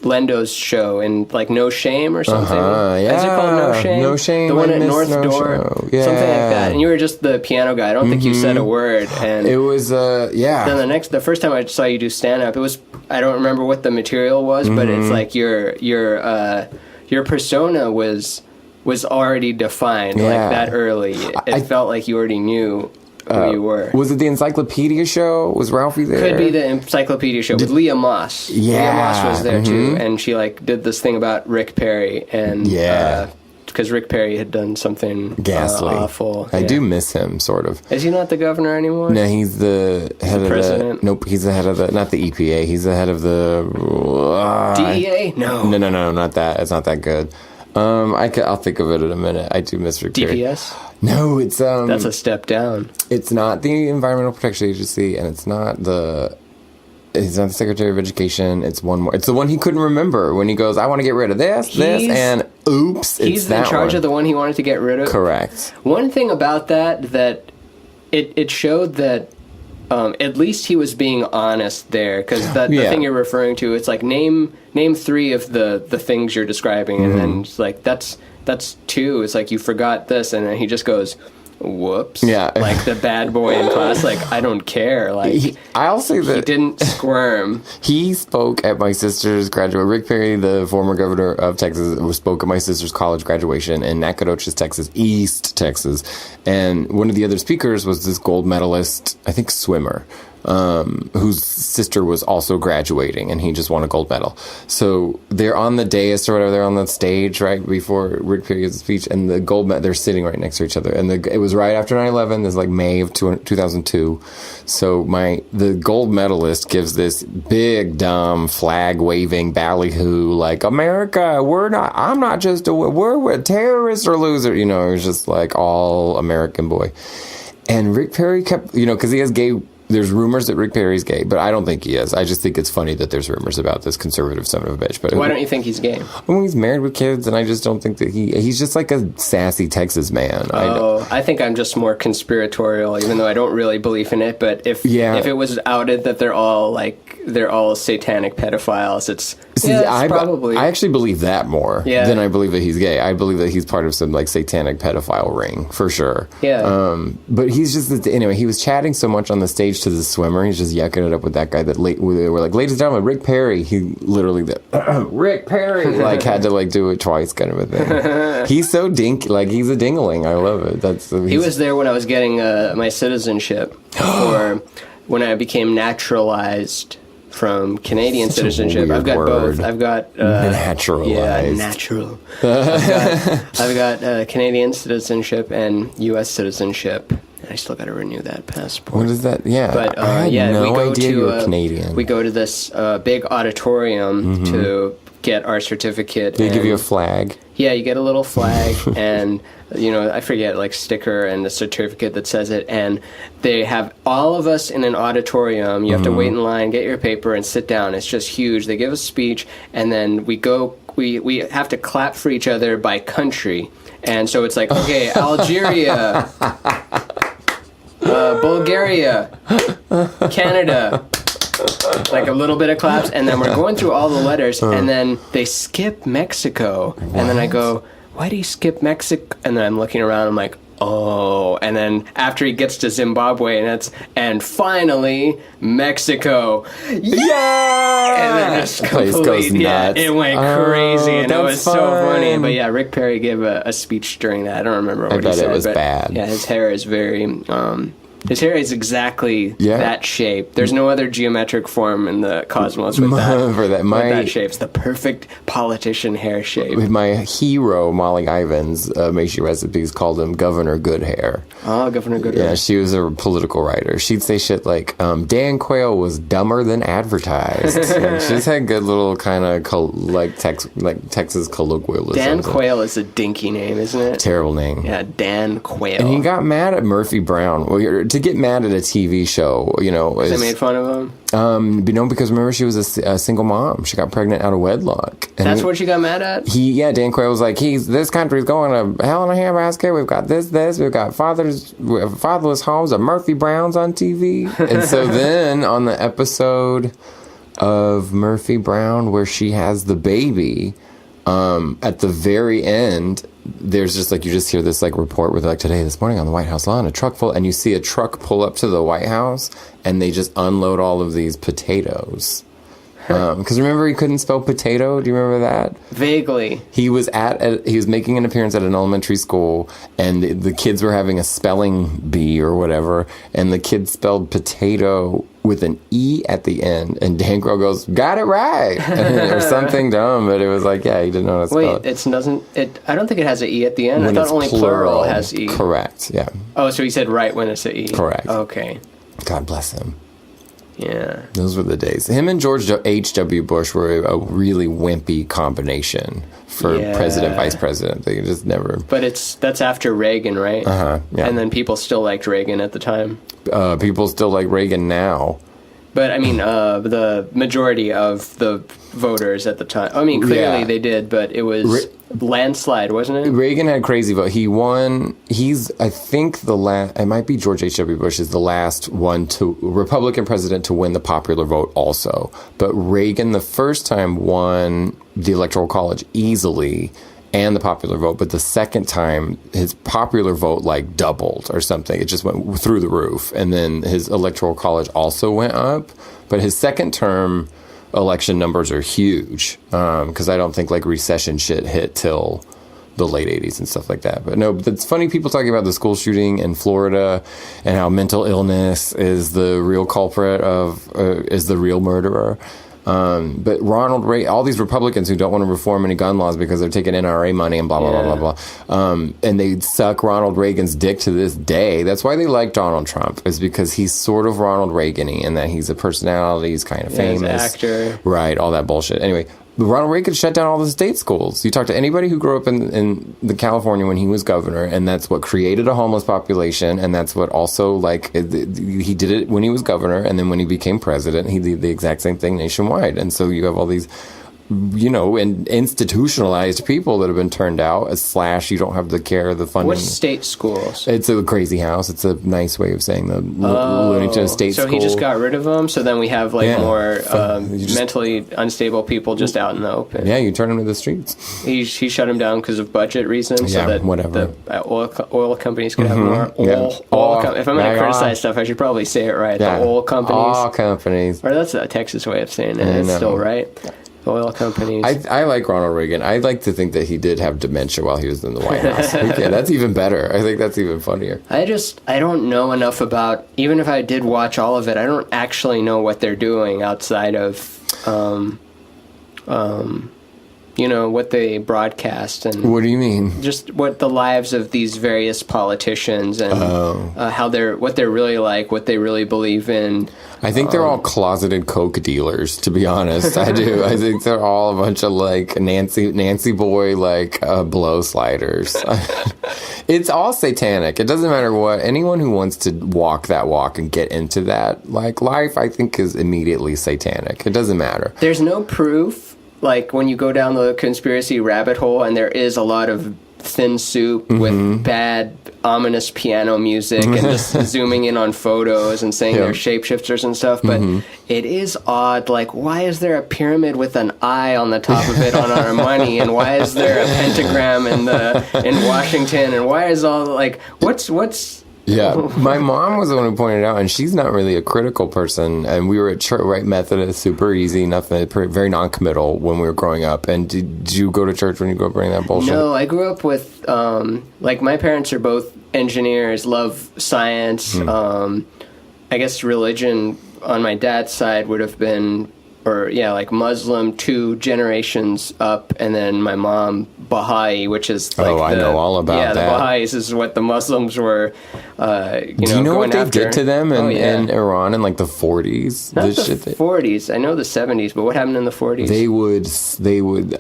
Speaker 1: Lendo's show in like No Shame or something. Is it called No Shame?
Speaker 3: No Shame.
Speaker 1: The one at North
Speaker 3: No
Speaker 1: Door.
Speaker 3: Show. Yeah.
Speaker 1: Something like that. And you were just the piano guy. I don't think you said a word. And
Speaker 3: it was Then
Speaker 1: the first time I saw you do stand up, I don't remember what the material was, but it's like your persona was already defined like that early. It felt like you already knew who you were.
Speaker 3: Was it the Encyclopedia show? Was Ralphie there?
Speaker 1: Could be the Encyclopedia show with Leah Moss.
Speaker 3: Yeah.
Speaker 1: Leah Moss was there too, and she like did this thing about Rick Perry, and because Rick Perry had done something
Speaker 3: ghastly,
Speaker 1: awful.
Speaker 3: I do miss him, sort of.
Speaker 1: Is he not the governor anymore?
Speaker 3: No, he's the head of
Speaker 1: president.
Speaker 3: Nope, he's the head of not the EPA. He's the head of the
Speaker 1: DEA. No,
Speaker 3: not that. It's not that good. I'll think of it in a minute. I do miss Rick Perry.
Speaker 1: DPS?
Speaker 3: No, it's
Speaker 1: that's a step down.
Speaker 3: It's not the Environmental Protection Agency, and it's not the Secretary of Education. It's one more. It's the one he couldn't remember when he goes, I want to get rid of this, and oops,
Speaker 1: he's in charge of the one he wanted to get rid of.
Speaker 3: Correct.
Speaker 1: One thing about that it showed that at least he was being honest there, because the thing you're referring to, it's like name 3 of the things you're describing, and then it's like that's 2. It's like you forgot this, and then he just goes, whoops.
Speaker 3: Yeah.
Speaker 1: Like the bad boy in class, like, I don't care. Like,
Speaker 3: I'll say that
Speaker 1: he didn't squirm.
Speaker 3: he spoke at my sister's graduation. Rick Perry, the former governor of Texas, spoke at my sister's college graduation in Nacogdoches, Texas, East Texas. And one of the other speakers was this gold medalist, I think swimmer, whose sister was also graduating, and he just won a gold medal. So they're on the dais or whatever, they're on the stage right before Rick Perry gives a speech, and the gold they're sitting right next to each other. And it was right after 9/11. This is like May of 2002. So the gold medalist gives this big dumb flag waving ballyhoo, like, America, I'm not just we're terrorists or loser. You know, it was just like all American boy. And Rick Perry kept, because he has there's rumors that Rick Perry's gay, but I don't think he is. I just think it's funny that there's rumors about this conservative son of a bitch. But
Speaker 1: why don't you think he's gay?
Speaker 3: Well, he's married with kids, and I just don't think that he's just like a sassy Texas man.
Speaker 1: I think I'm just more conspiratorial, even though I don't really believe in it. But if it was outed that they're all satanic pedophiles, it's probably.
Speaker 3: I actually believe that more than I believe that he's gay. I believe that he's part of some like satanic pedophile ring for sure.
Speaker 1: Yeah.
Speaker 3: But he's just anyway. He was chatting so much on the stage to the swimmer. He's just yucking it up with that guy. They were like, ladies and gentlemen, Rick Perry. He literally Rick Perry like had to like do it twice, kind of a thing. He's so dinky, like he's a dingling. I love it.
Speaker 1: He was there when I was getting my citizenship, or when I became naturalized from Canadian citizenship. I've got both. I've got
Speaker 3: naturalized.
Speaker 1: Yeah, natural. I've got Canadian citizenship and U.S. citizenship. I still got to renew that passport.
Speaker 3: What is that? Yeah,
Speaker 1: but
Speaker 3: I had no idea you were Canadian.
Speaker 1: We go to this big auditorium to get our certificate.
Speaker 3: They give you a flag.
Speaker 1: Yeah, you get a little flag and, I forget, like sticker and a certificate that says it. And they have all of us in an auditorium. You have to wait in line, get your paper, and sit down. It's just huge. They give a speech, and then we have to clap for each other by country. And so it's like, okay, Algeria, Bulgaria, Canada, like a little bit of claps, and then we're going through all the letters, and then they skip Mexico. What? And then I go, why do you skip Mexico? And then I'm looking around, I'm like, oh. And then after he gets to Zimbabwe, and finally Mexico, yeah. And then just
Speaker 3: goes nuts.
Speaker 1: It went crazy, and it was so funny. But yeah, Rick Perry gave a speech during that. I don't remember what he said.
Speaker 3: I bet it was bad.
Speaker 1: Yeah, his hair is very. His hair is exactly that shape. There's no other geometric form in the cosmos with that shape. It's the perfect politician hair shape.
Speaker 3: My hero, Molly Ivins, Makes You Recipes, called him Governor Good Hair.
Speaker 1: Oh, Governor Good Hair.
Speaker 3: Yeah, she was a political writer. She'd say shit like, Dan Quayle was dumber than advertised. Like, she just had good little kind of Texas colloquialism.
Speaker 1: Dan Quayle is a dinky name, isn't it?
Speaker 3: Terrible name.
Speaker 1: Yeah, Dan Quayle.
Speaker 3: And he got mad at Murphy Brown. Well, to get mad at a TV show,
Speaker 1: they made fun of him.
Speaker 3: Because remember she was a single mom. She got pregnant out of wedlock. And
Speaker 1: that's what she got mad at?
Speaker 3: Dan Quayle was like, this country's going to hell in a handbasket. We've got this. We've got fatherless homes of Murphy Browns on TV. And so then on the episode of Murphy Brown where she has the baby, at the very end, there's just like, you just hear this like report with like, this morning on the White House lawn, a truck full, and you see a truck pull up to the White House and they just unload all of these potatoes. Because remember he couldn't spell potato? Do you remember that?
Speaker 1: Vaguely.
Speaker 3: He was making an appearance at an elementary school, and the kids were having a spelling bee or whatever, and the kid spelled potato with an E at the end, and Dan Quayle goes, got it right, or something dumb, but it was like, he didn't know how to spell it.
Speaker 1: I don't think it has an E at the end.
Speaker 3: When
Speaker 1: I thought only plural has E.
Speaker 3: Correct, yeah.
Speaker 1: Oh, so he said right when it's an E.
Speaker 3: Correct.
Speaker 1: Okay.
Speaker 3: God bless him.
Speaker 1: Yeah.
Speaker 3: Those were the days. Him and George H.W. Bush were a really wimpy combination for president, vice president. They just never...
Speaker 1: But that's after Reagan, right?
Speaker 3: Uh-huh, yeah.
Speaker 1: And then people still liked Reagan at the time.
Speaker 3: People still like Reagan now.
Speaker 1: But I mean, the majority of the voters at the time. I mean, clearly they did, but it was landslide, wasn't it?
Speaker 3: Reagan had a crazy vote. He won. He's, I think, the last. It might be George H.W. Bush is the last Republican president to win the popular vote, also. But Reagan, the first time, won the Electoral College easily and the popular vote. But the second time, his popular vote like doubled or something. It just went through the roof, and then his Electoral College also went up. But his second term election numbers are huge, because I don't think like recession shit hit till the late 80s and stuff like that. But no, it's funny people talking about the school shooting in Florida and how mental illness is the real culprit is the real murderer. But Ronald Reagan, all these Republicans who don't want to reform any gun laws because they're taking NRA money and blah, blah, blah, blah, blah. And they suck Ronald Reagan's dick to this day. That's why they like Donald Trump, is because he's sort of Ronald Reagan-y in that he's a personality, he's kind of famous.
Speaker 1: He's an actor.
Speaker 3: Right, all that bullshit. Anyway, Ronald Reagan shut down all the state schools. You talk to anybody who grew up in the California when he was governor, and that's what created a homeless population, and that's what also, like, he did it when he was governor, and then when he became president, he did the exact same thing nationwide. And so you have all these, you know, institutionalized people that have been turned out, / you don't have the care, the funding.
Speaker 1: What's state schools?
Speaker 3: It's a crazy house. It's a nice way of saying the Looney Tunes state school.
Speaker 1: So he just got rid of them, so then we have like more mentally unstable people just out in the open.
Speaker 3: Yeah, you turn them to the streets.
Speaker 1: He shut them down because of budget reasons, so that
Speaker 3: whatever.
Speaker 1: the oil companies could have more oil. If I'm going to criticize stuff, I should probably say it right. Yeah. The oil companies.
Speaker 3: All companies.
Speaker 1: Or that's a Texas way of saying it. It's still right. Oil companies.
Speaker 3: I like Ronald Reagan. I like to think that he did have dementia while he was in the White House. Yeah, that's even better. I think that's even funnier.
Speaker 1: I don't know enough about, even if I did watch all of it, I don't actually know what they're doing outside of, you know, what they broadcast. And
Speaker 3: what do you mean?
Speaker 1: Just what the lives of these various politicians and what they're really like, what they really believe in.
Speaker 3: I think they're all closeted coke dealers, to be honest. I do. I think they're all a bunch of like Nancy boy like blow sliders. It's all satanic. It doesn't matter what. Anyone who wants to walk that walk and get into that like life, I think, is immediately satanic. It doesn't matter.
Speaker 1: There's no proof. Like when you go down the conspiracy rabbit hole, and there is a lot of thin soup with bad, ominous piano music and just zooming in on photos and saying they're shapeshifters and stuff. But it is odd. Like, why is there a pyramid with an eye on the top of it on our money? And why is there a pentagram in Washington? And why is all like what's
Speaker 3: Yeah, my mom was the one who pointed it out, and she's not really a critical person. And we were at church, right? Methodist, super easy, nothing, very non-committal when we were growing up. And did you go to church when you grew up bringing that bullshit?
Speaker 1: No, I grew up with, like, my parents are both engineers, love science. I guess religion on my dad's side would have been, like Muslim 2 generations up, and then my mom Baha'i, which is like
Speaker 3: I know all about that.
Speaker 1: Yeah, the Baha'is is what the Muslims were.
Speaker 3: Do you know what they did to them in Iran in like the 40s?
Speaker 1: Not the 40s. I know the 70s, but what happened in the 40s?
Speaker 3: They would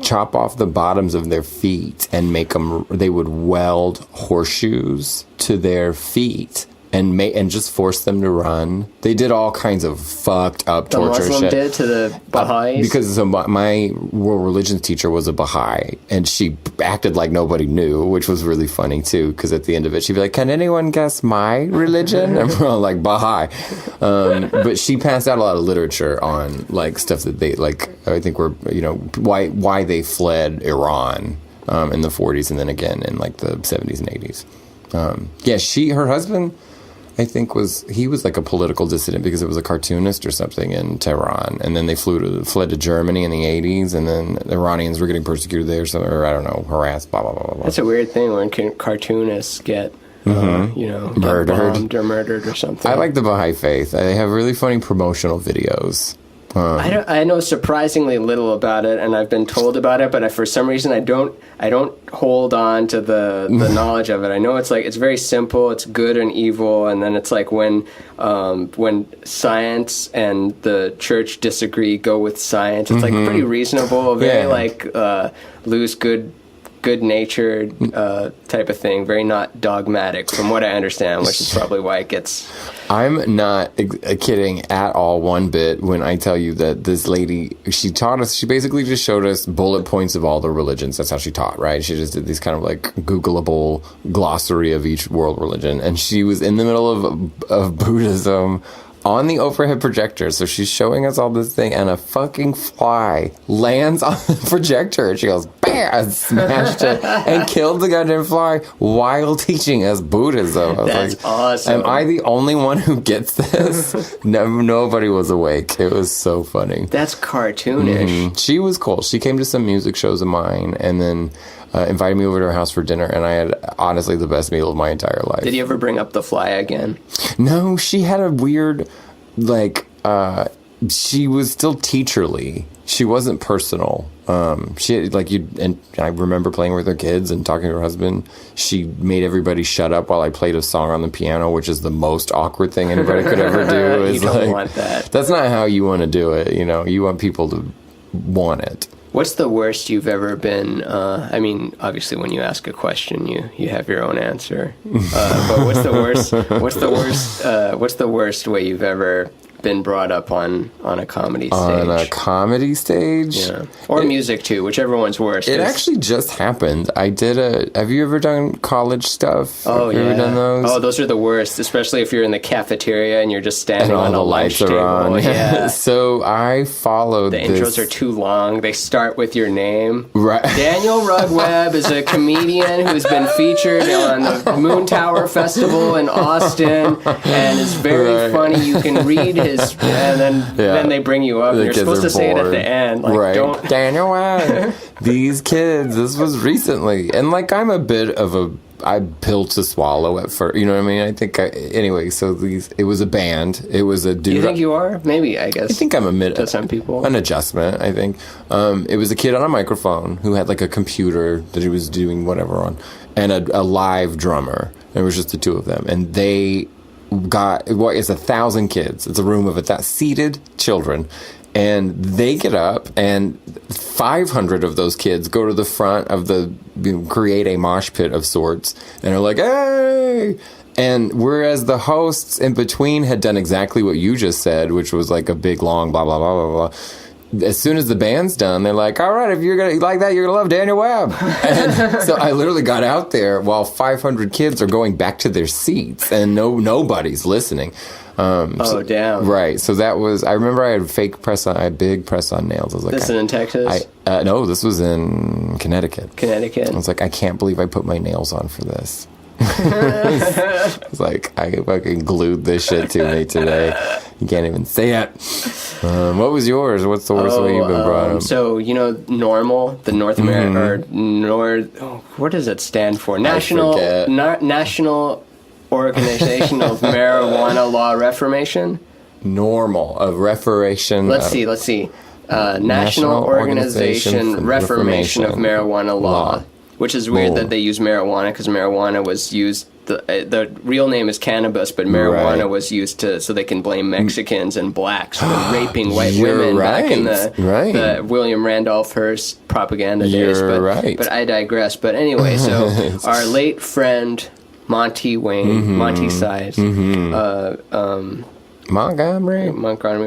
Speaker 3: chop off the bottoms of their feet and make them. They would weld horseshoes to their feet. And just force them to run. They did all kinds of fucked up torture shit.
Speaker 1: The Muslim did to the Baha'is?
Speaker 3: Because my world religions teacher was a Baha'i, and she acted like nobody knew, which was really funny too, because at the end of it, she'd be like, can anyone guess my religion? And we're all like, Baha'i. But she passed out a lot of literature on like stuff that they, like, I think were, you know, why they fled Iran in the 40s and then again in like the 70s and 80s. Her husband, I think he was like a political dissident because it was a cartoonist or something in Tehran, and then they fled to Germany in the 80s, and then the Iranians were getting persecuted there, or I don't know, harassed, blah blah blah blah.
Speaker 1: That's a weird thing when cartoonists get
Speaker 3: murdered.
Speaker 1: Bombed or murdered or something.
Speaker 3: I like the Baha'i faith. They have really funny promotional videos.
Speaker 1: I know surprisingly little about it, and I've been told about it, but for some reason I don't hold on to the knowledge of it. I know it's very simple, it's good and evil, and then it's like when science and the church disagree, go with science. It's like pretty reasonable, very lose good good-natured type of thing, very not dogmatic, from what I understand, which is probably why it gets...
Speaker 3: I'm not kidding at all one bit when I tell you that this lady, she taught us, she basically just showed us bullet points of all the religions. That's how she taught, right? She just did these kind of like Googleable glossary of each world religion. And she was in the middle of Buddhism on the overhead projector. So she's showing us all this thing, and a fucking fly lands on the projector. And she goes, bam, and smashed it and killed the goddamn fly while teaching us Buddhism. I was
Speaker 1: That's awesome.
Speaker 3: Am I the only one who gets this? No, nobody was awake. It was so funny.
Speaker 1: That's cartoonish.
Speaker 3: She was cool. She came to some music shows of mine, and then invited me over to her house for dinner, and I had honestly the best meal of my entire life.
Speaker 1: Did you ever bring up the fly again?
Speaker 3: No, she had a weird, like, she was still teacherly. She wasn't personal. She had, like, and I remember playing with her kids and talking to her husband. She made everybody shut up while I played a song on the piano, which is the most awkward thing anybody could ever do.
Speaker 1: You don't want that.
Speaker 3: That's not how you want to do it. You know, you want people to want it.
Speaker 1: What's the worst you've ever been? I mean, obviously, when you ask a question, you have your own answer. But what's the worst? What's the worst way you've ever been brought up on a comedy stage?
Speaker 3: On a comedy stage?
Speaker 1: Yeah. Or music, too, whichever one's worse.
Speaker 3: It actually just happened. I did have you ever done college stuff?
Speaker 1: Oh,
Speaker 3: have you ever done those?
Speaker 1: Oh, those are the worst, especially if you're in the cafeteria and you're just standing
Speaker 3: And all
Speaker 1: on
Speaker 3: the
Speaker 1: a
Speaker 3: lights
Speaker 1: lunch
Speaker 3: are
Speaker 1: table.
Speaker 3: on.
Speaker 1: Yeah.
Speaker 3: So I followed
Speaker 1: The intros are too long. They start with your name.
Speaker 3: Right.
Speaker 1: Daniel Rugg Webb is a comedian who's been featured on the Moon Tower Festival in Austin and is very funny. You can read his... And then they bring you up. And you're supposed to say it at the end. Like,
Speaker 3: right.
Speaker 1: Don't...
Speaker 3: Daniel Webb. These kids. This was recently. And, like, I'm a bit of a... I pill to swallow at first. You know what I mean? I think anyway, so it was a band. It was a dude.
Speaker 1: You think you are? Maybe, I guess.
Speaker 3: I think I'm
Speaker 1: to some people.
Speaker 3: An adjustment, I think. It was a kid on a microphone who had like a computer that he was doing whatever on, and a live drummer. It was just the two of them. And they got, it's 1,000 kids. It's a room of seated children. And they get up, and 500 of those kids go to the front of create a mosh pit of sorts, and are like, hey! And whereas the hosts in between had done exactly what you just said, which was like a big, long, blah, blah, blah, blah, blah. As soon as the band's done, they're like, all right, if you're going to like that, you're going to love Daniel Webb. And so I literally got out there while 500 kids are going back to their seats, and nobody's listening.
Speaker 1: Damn.
Speaker 3: Right. So that was, I remember I had big press-on nails. I was like,
Speaker 1: This is in Texas?
Speaker 3: No, this was in Connecticut.
Speaker 1: Connecticut.
Speaker 3: I was like, I can't believe I put my nails on for this. It's like, I fucking glued this shit to me today. You can't even say it. What was yours? What's the worst way you've been brought up?
Speaker 1: So, Normal, the North American, what does it stand for? National Organization of Marijuana Law Reformation?
Speaker 3: Normal, of Reformation.
Speaker 1: Let's see. National Organization Reformation of Marijuana Law. Which is weird that they use marijuana, because marijuana was used... The real name is cannabis, but marijuana was used so they can blame Mexicans and blacks for raping white women back in the William Randolph Hearst propaganda days. But I digress. But anyway, so our late friend Monty Seitz, Montgomery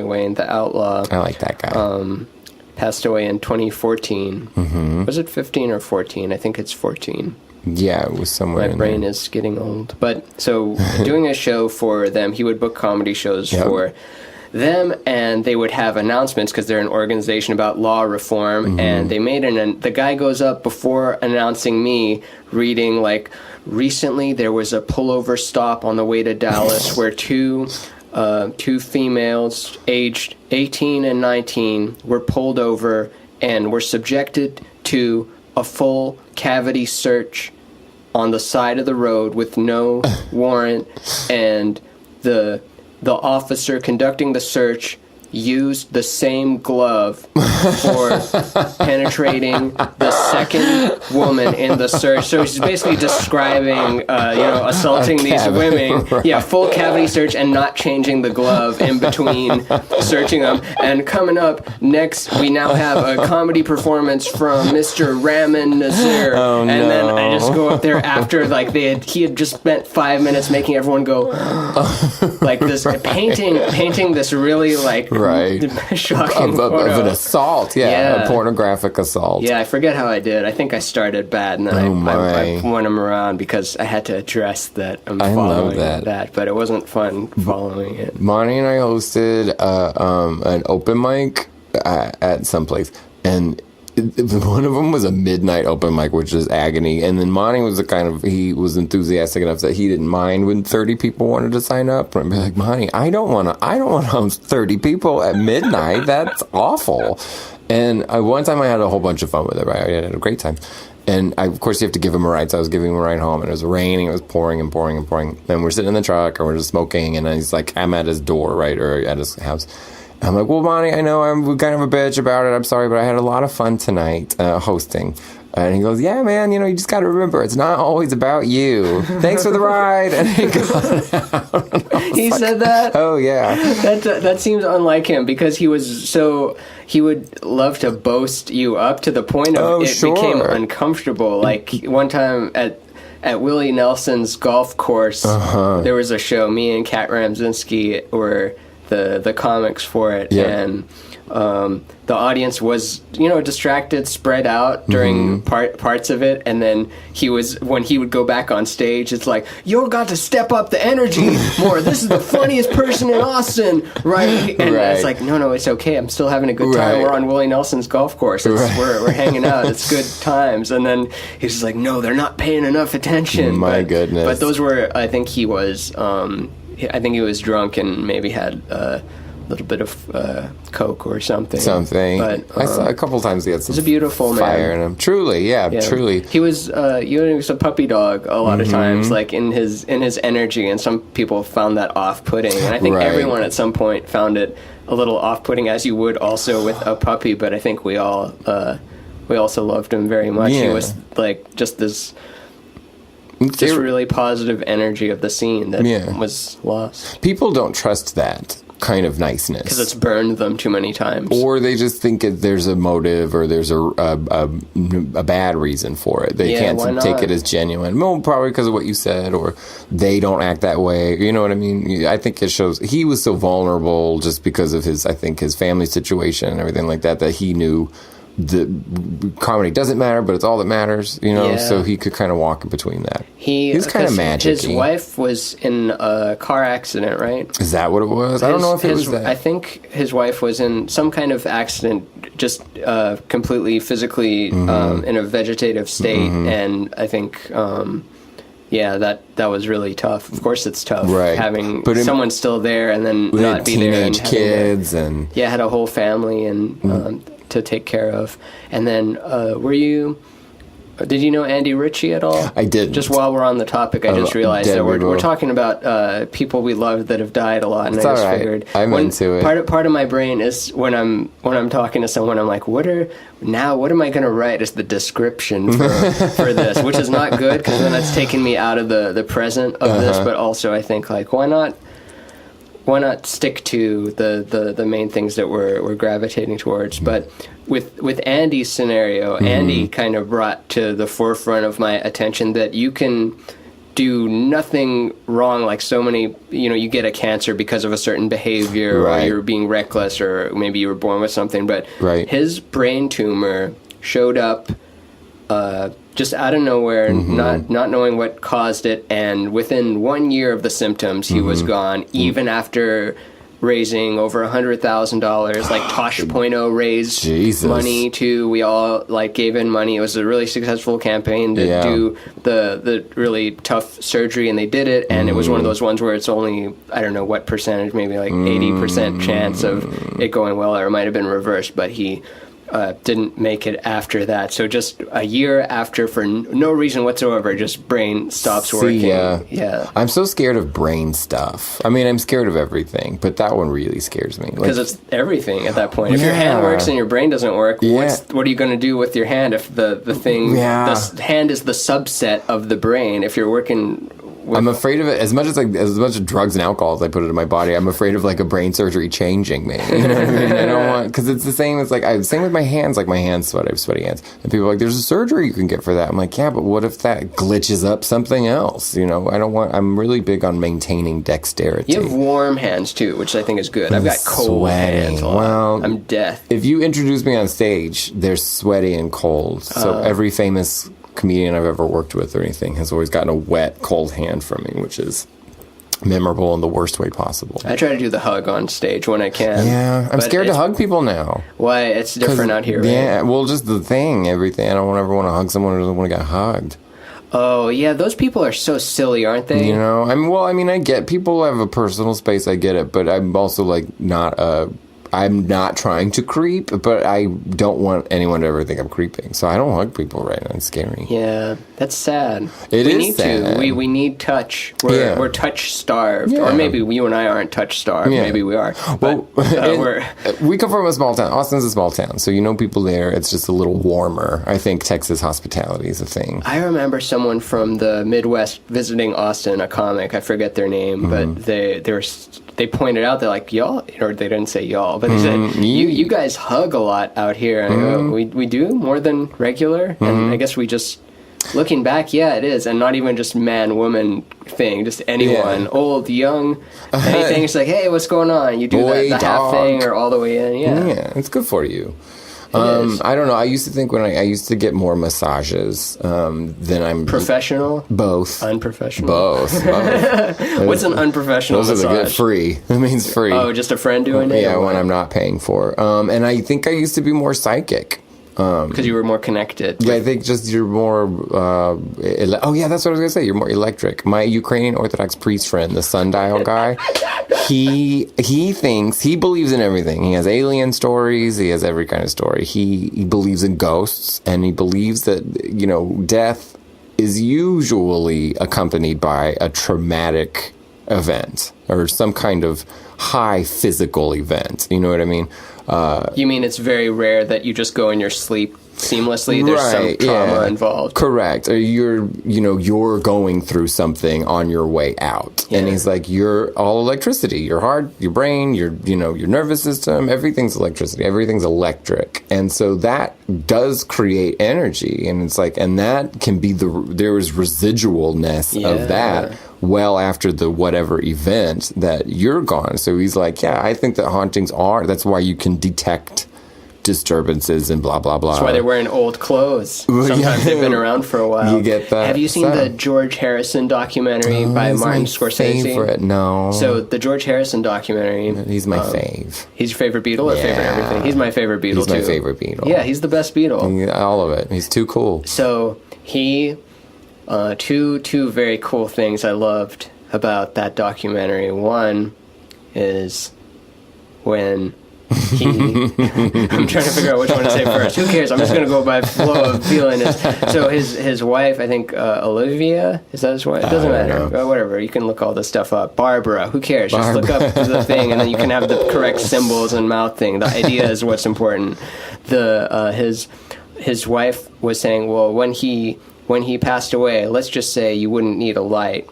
Speaker 1: Wayne, the outlaw.
Speaker 3: I like that guy.
Speaker 1: Passed away in 2014. Was it 15 or 14? I think it's 14.
Speaker 3: Yeah, it was somewhere.
Speaker 1: My brain is getting old. But so doing a show for them, he would book comedy shows for them, and they would have announcements because they're an organization about law reform. And they made the guy goes up before announcing me, reading like, recently there was a pullover stop on the way to Dallas where two females aged 18 and 19 were pulled over and were subjected to a full cavity search on the side of the road with no warrant, and the officer conducting the search used the same glove for penetrating the second woman in the search. So she's basically describing, assaulting these women. Right. Yeah, full cavity search and not changing the glove in between searching them. And coming up next, we now have a comedy performance from Mr. Ramin Nazer.
Speaker 3: Oh,
Speaker 1: and then I just go up there after, like, he had just spent 5 minutes making everyone go, like this, painting this really, like,
Speaker 3: right.
Speaker 1: shocking
Speaker 3: of an assault, a pornographic assault.
Speaker 1: Yeah, I forget how I did. I think I started bad, and then I won him around because I had to address that I'm following that, but it wasn't fun following it.
Speaker 3: Monty and I hosted an open mic at some place, and one of them was a midnight open mic, which is agony. And then Monty was he was enthusiastic enough that he didn't mind when 30 people wanted to sign up. And I'd be like, Monty, I don't want to host 30 people at midnight. That's awful. And one time I had a whole bunch of fun with it, right? I had a great time. And of course, you have to give him a ride. So I was giving him a ride home, and it was raining. It was pouring and pouring and pouring. And we're sitting in the truck, and we're just smoking. And he's like, I'm at his door, right? Or at his house. I'm like, well, Monty, I know I'm kind of a bitch about it. I'm sorry, but I had a lot of fun tonight hosting. And he goes, yeah, man, you just got to remember, it's not always about you. Thanks for the ride. And he got out.
Speaker 1: He said that?
Speaker 3: Oh, yeah.
Speaker 1: That seems unlike him, because he would love to boast you up to the point of became uncomfortable. Like one time at Willie Nelson's golf course, there was a show, me and Kat Ramzinski were the comics for it, and the audience was distracted, spread out during parts of it, and then when he would go back on stage, it's like, you got to step up the energy more. This is the funniest person in Austin, right? And it's like, no, it's okay. I'm still having a good time. Right. We're on Willie Nelson's golf course. We're hanging out. It's good times. And then he's just like, no, they're not paying enough attention.
Speaker 3: My goodness.
Speaker 1: But those were, I think he was drunk and maybe had a little bit of coke or something. But
Speaker 3: I saw a couple times he had some.
Speaker 1: He's a beautiful
Speaker 3: fire
Speaker 1: man.
Speaker 3: in him. Truly, truly.
Speaker 1: He was he was a puppy dog a lot of times, like in his energy, and some people found that off-putting, and I think everyone at some point found it a little off-putting, as you would also with a puppy. But I think we also loved him very much. He was like just this. Just really positive energy of the scene that was lost.
Speaker 3: People don't trust that kind of niceness
Speaker 1: because it's burned them too many times,
Speaker 3: or they just think there's a motive or there's a bad reason for it. They can't take it as genuine. Well, probably because of what you said, or they don't act that way. You know what I mean? I think it shows he was so vulnerable just because of his family situation and everything like that he knew. The comedy doesn't matter, but it's all that matters, so he could kind of walk in between that. He was kind of magic-y.
Speaker 1: His wife was in a car accident, right?
Speaker 3: Is that what it was? I don't know if it was that.
Speaker 1: I think his wife was in some kind of accident, just completely physically in a vegetative state, and I think... that was really tough. Of course, it's tough having someone still there and then not be there.
Speaker 3: Teenage kids and
Speaker 1: had a whole family and to take care of. And then, did you know Andy Ritchie at all?
Speaker 3: I did.
Speaker 1: Just while we're on the topic, I just realized that we're talking about people we love that have died a lot, and
Speaker 3: it's
Speaker 1: I just figured
Speaker 3: I'm into it.
Speaker 1: Part of my brain is when I'm talking to someone, I'm like, what am I going to write as the description for this, which is not good because then that's taking me out of the present of this, but also I think like why not stick to the main things that we're gravitating towards? But with Andy's scenario, Andy kind of brought to the forefront of my attention that you can do nothing wrong. Like so many, you get a cancer because of a certain behavior, or you're being reckless, or maybe you were born with something. But his brain tumor showed up just out of nowhere, not knowing what caused it, and within 1 year of the symptoms, he was gone, even after raising over $100,000. Like Tosh.0 raised money too. We all gave in money. It was a really successful campaign to do the really tough surgery, and they did it. And it was one of those ones where it's only, I don't know what percentage, maybe like 80% chance of it going well, or it might have been reversed. But he didn't make it after that. So just a year after, for no reason whatsoever, just brain stops working. Yeah.
Speaker 3: I'm so scared of brain stuff. I mean, I'm scared of everything, but that one really scares me.
Speaker 1: Because it's everything at that point. If your hand works and your brain doesn't work, what are you going to do with your hand if the thing, the hand is the subset of the brain? If you're working... I'm
Speaker 3: afraid of it as much as drugs and alcohol as I put it in my body. I'm afraid of like a brain surgery changing me. You know what I mean? I don't want, because it's the same as same with my hands. Like my hands sweat. I have sweaty hands, and people are like, "There's a surgery you can get for that." I'm like, "Yeah, but what if that glitches up something else?" You know, I don't want. I'm really big on maintaining dexterity.
Speaker 1: You have warm hands too, which I think is good. I've got cold hands.
Speaker 3: Well,
Speaker 1: I'm death.
Speaker 3: If you introduce me on stage, there's sweaty and cold. So every famous comedian I've ever worked with or anything has always gotten a wet, cold hand from me, which is memorable in the worst way possible.
Speaker 1: I try to do the hug on stage when I can.
Speaker 3: Yeah, I'm scared to hug people now.
Speaker 1: Why? It's different out here, right?
Speaker 3: Yeah, well, just the thing, everything. I don't ever want to hug someone who doesn't want to get hugged.
Speaker 1: Oh, yeah, those people are so silly, aren't they?
Speaker 3: You know, I get people have a personal space, I get it, but I'm also I'm not trying to creep, but I don't want anyone to ever think I'm creeping. So I don't hug people right now. It's scary.
Speaker 1: Yeah, that's sad.
Speaker 3: We
Speaker 1: need
Speaker 3: sad.
Speaker 1: We need touch. We're touch starved.
Speaker 3: Yeah.
Speaker 1: Or maybe you and I aren't touch starved.
Speaker 3: Yeah.
Speaker 1: Maybe we are.
Speaker 3: Well,
Speaker 1: But
Speaker 3: we come from a small town. Austin's a small town, so you know people there. It's just a little warmer. I think Texas hospitality is a thing.
Speaker 1: I remember someone from the Midwest visiting Austin, a comic. I forget their name, but they pointed out, they're like, y'all, or they didn't say y'all, but they said, you guys hug a lot out here. And I go, we do more than regular. And I guess we just, looking back, yeah, it is. And not even just man-woman thing, just anyone, old, young, anything. It's like, hey, what's going on? You do
Speaker 3: Boy,
Speaker 1: the half thing or all the way in.
Speaker 3: Yeah, it's good for you. I don't know. I used to think when I used to get more massages than I'm...
Speaker 1: Professional?
Speaker 3: Both.
Speaker 1: Unprofessional?
Speaker 3: Both.
Speaker 1: What's an unprofessional
Speaker 3: Those
Speaker 1: massage?
Speaker 3: are the good free. That means free.
Speaker 1: Oh, just a friend doing it?
Speaker 3: Yeah, when I'm not paying for. And I think I used to be more psychic.
Speaker 1: Because you were more connected.
Speaker 3: Yeah, I think just you're more... oh, yeah, that's what I was going to say. You're more electric. My Ukrainian Orthodox priest friend, the sundial guy, he thinks... He believes in everything. He has alien stories. He has every kind of story. He believes in ghosts, and he believes that, you know, death is usually accompanied by a traumatic event or some kind of high physical event. You know what I mean?
Speaker 1: You mean it's very rare that you just go in your sleep seamlessly? There's some trauma involved.
Speaker 3: Correct. Or you're going through something on your way out.
Speaker 1: Yeah.
Speaker 3: And he's like, you're all electricity. Your heart, your brain, your nervous system, everything's electricity. Everything's electric. And so that does create energy. And it's like, and that can be there is residualness of that well after the whatever event that you're gone. So he's like, yeah, I think that hauntings that's why you can detect disturbances and blah, blah, blah.
Speaker 1: That's why they're wearing old clothes. Sometimes they've been around for a while.
Speaker 3: You get that.
Speaker 1: Have you seen the George Harrison documentary by Martin Scorsese?
Speaker 3: Favorite. No.
Speaker 1: So the George Harrison documentary.
Speaker 3: He's my fave.
Speaker 1: He's your favorite Beatle or favorite everything? He's my favorite Beatle too.
Speaker 3: He's my favorite Beatle.
Speaker 1: Yeah, he's the best Beatle.
Speaker 3: All of it. He's too cool.
Speaker 1: So he, two very cool things I loved about that documentary. One is when I'm trying to figure out which one to say first. Who cares? I'm just going to go by flow of feeling it. So his wife, I think Olivia, is that his wife? It doesn't matter. Whatever. You can look all this stuff up. Barbara, who cares? Just look up the thing, and then you can have the correct symbols and mouth thing. The idea is what's important. His wife was saying, well, when he passed away, let's just say you wouldn't need a light.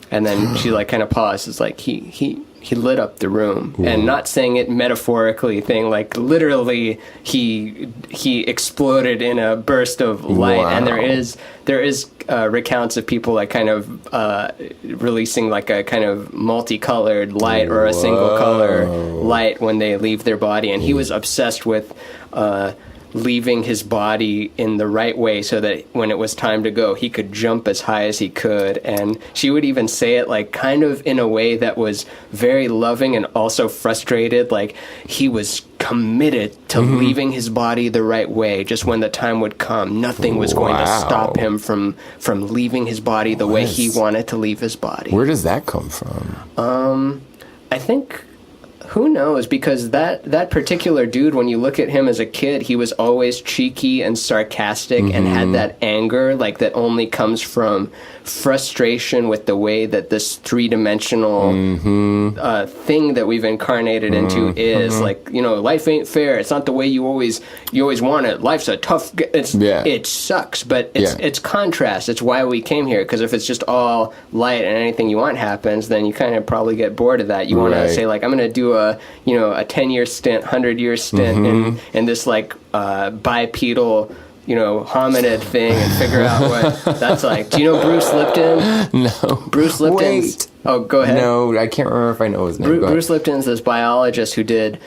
Speaker 1: And then she kind of paused. It's like he lit up the room. Ooh. And not saying it metaphorically, literally he exploded in a burst of light. Wow. And there is recounts of people releasing a kind of multicolored light or a single color light when they leave their body. And he was obsessed with leaving his body in the right way so that when it was time to go, he could jump as high as he could. And she would even say it kind of in a way that was very loving and also frustrated. He was committed to leaving his body the right way. Just when the time would come, nothing was going to stop him from leaving his body the way he wanted to leave his body.
Speaker 3: Where does that come from?
Speaker 1: I think Who knows? Because that particular dude, when you look at him as a kid, he was always cheeky and sarcastic and had that anger, like, that only comes from frustration with the way that this three-dimensional thing that we've incarnated into is. Like, you know, life ain't fair. It's not the way you always want it. Life's a tough... It sucks, but it's contrast. It's why we came here, because if it's just all light and anything you want happens, then you kind of probably get bored of that. You want to say, like, I'm going to do a 10-year stint, 100-year stint in this, like, bipedal, hominid thing and figure out what that's like. Do you know Bruce Lipton?
Speaker 3: No.
Speaker 1: Bruce Lipton's...
Speaker 3: Wait.
Speaker 1: Oh, go ahead.
Speaker 3: No, I can't remember if I know his name.
Speaker 1: Bruce Lipton's this biologist who did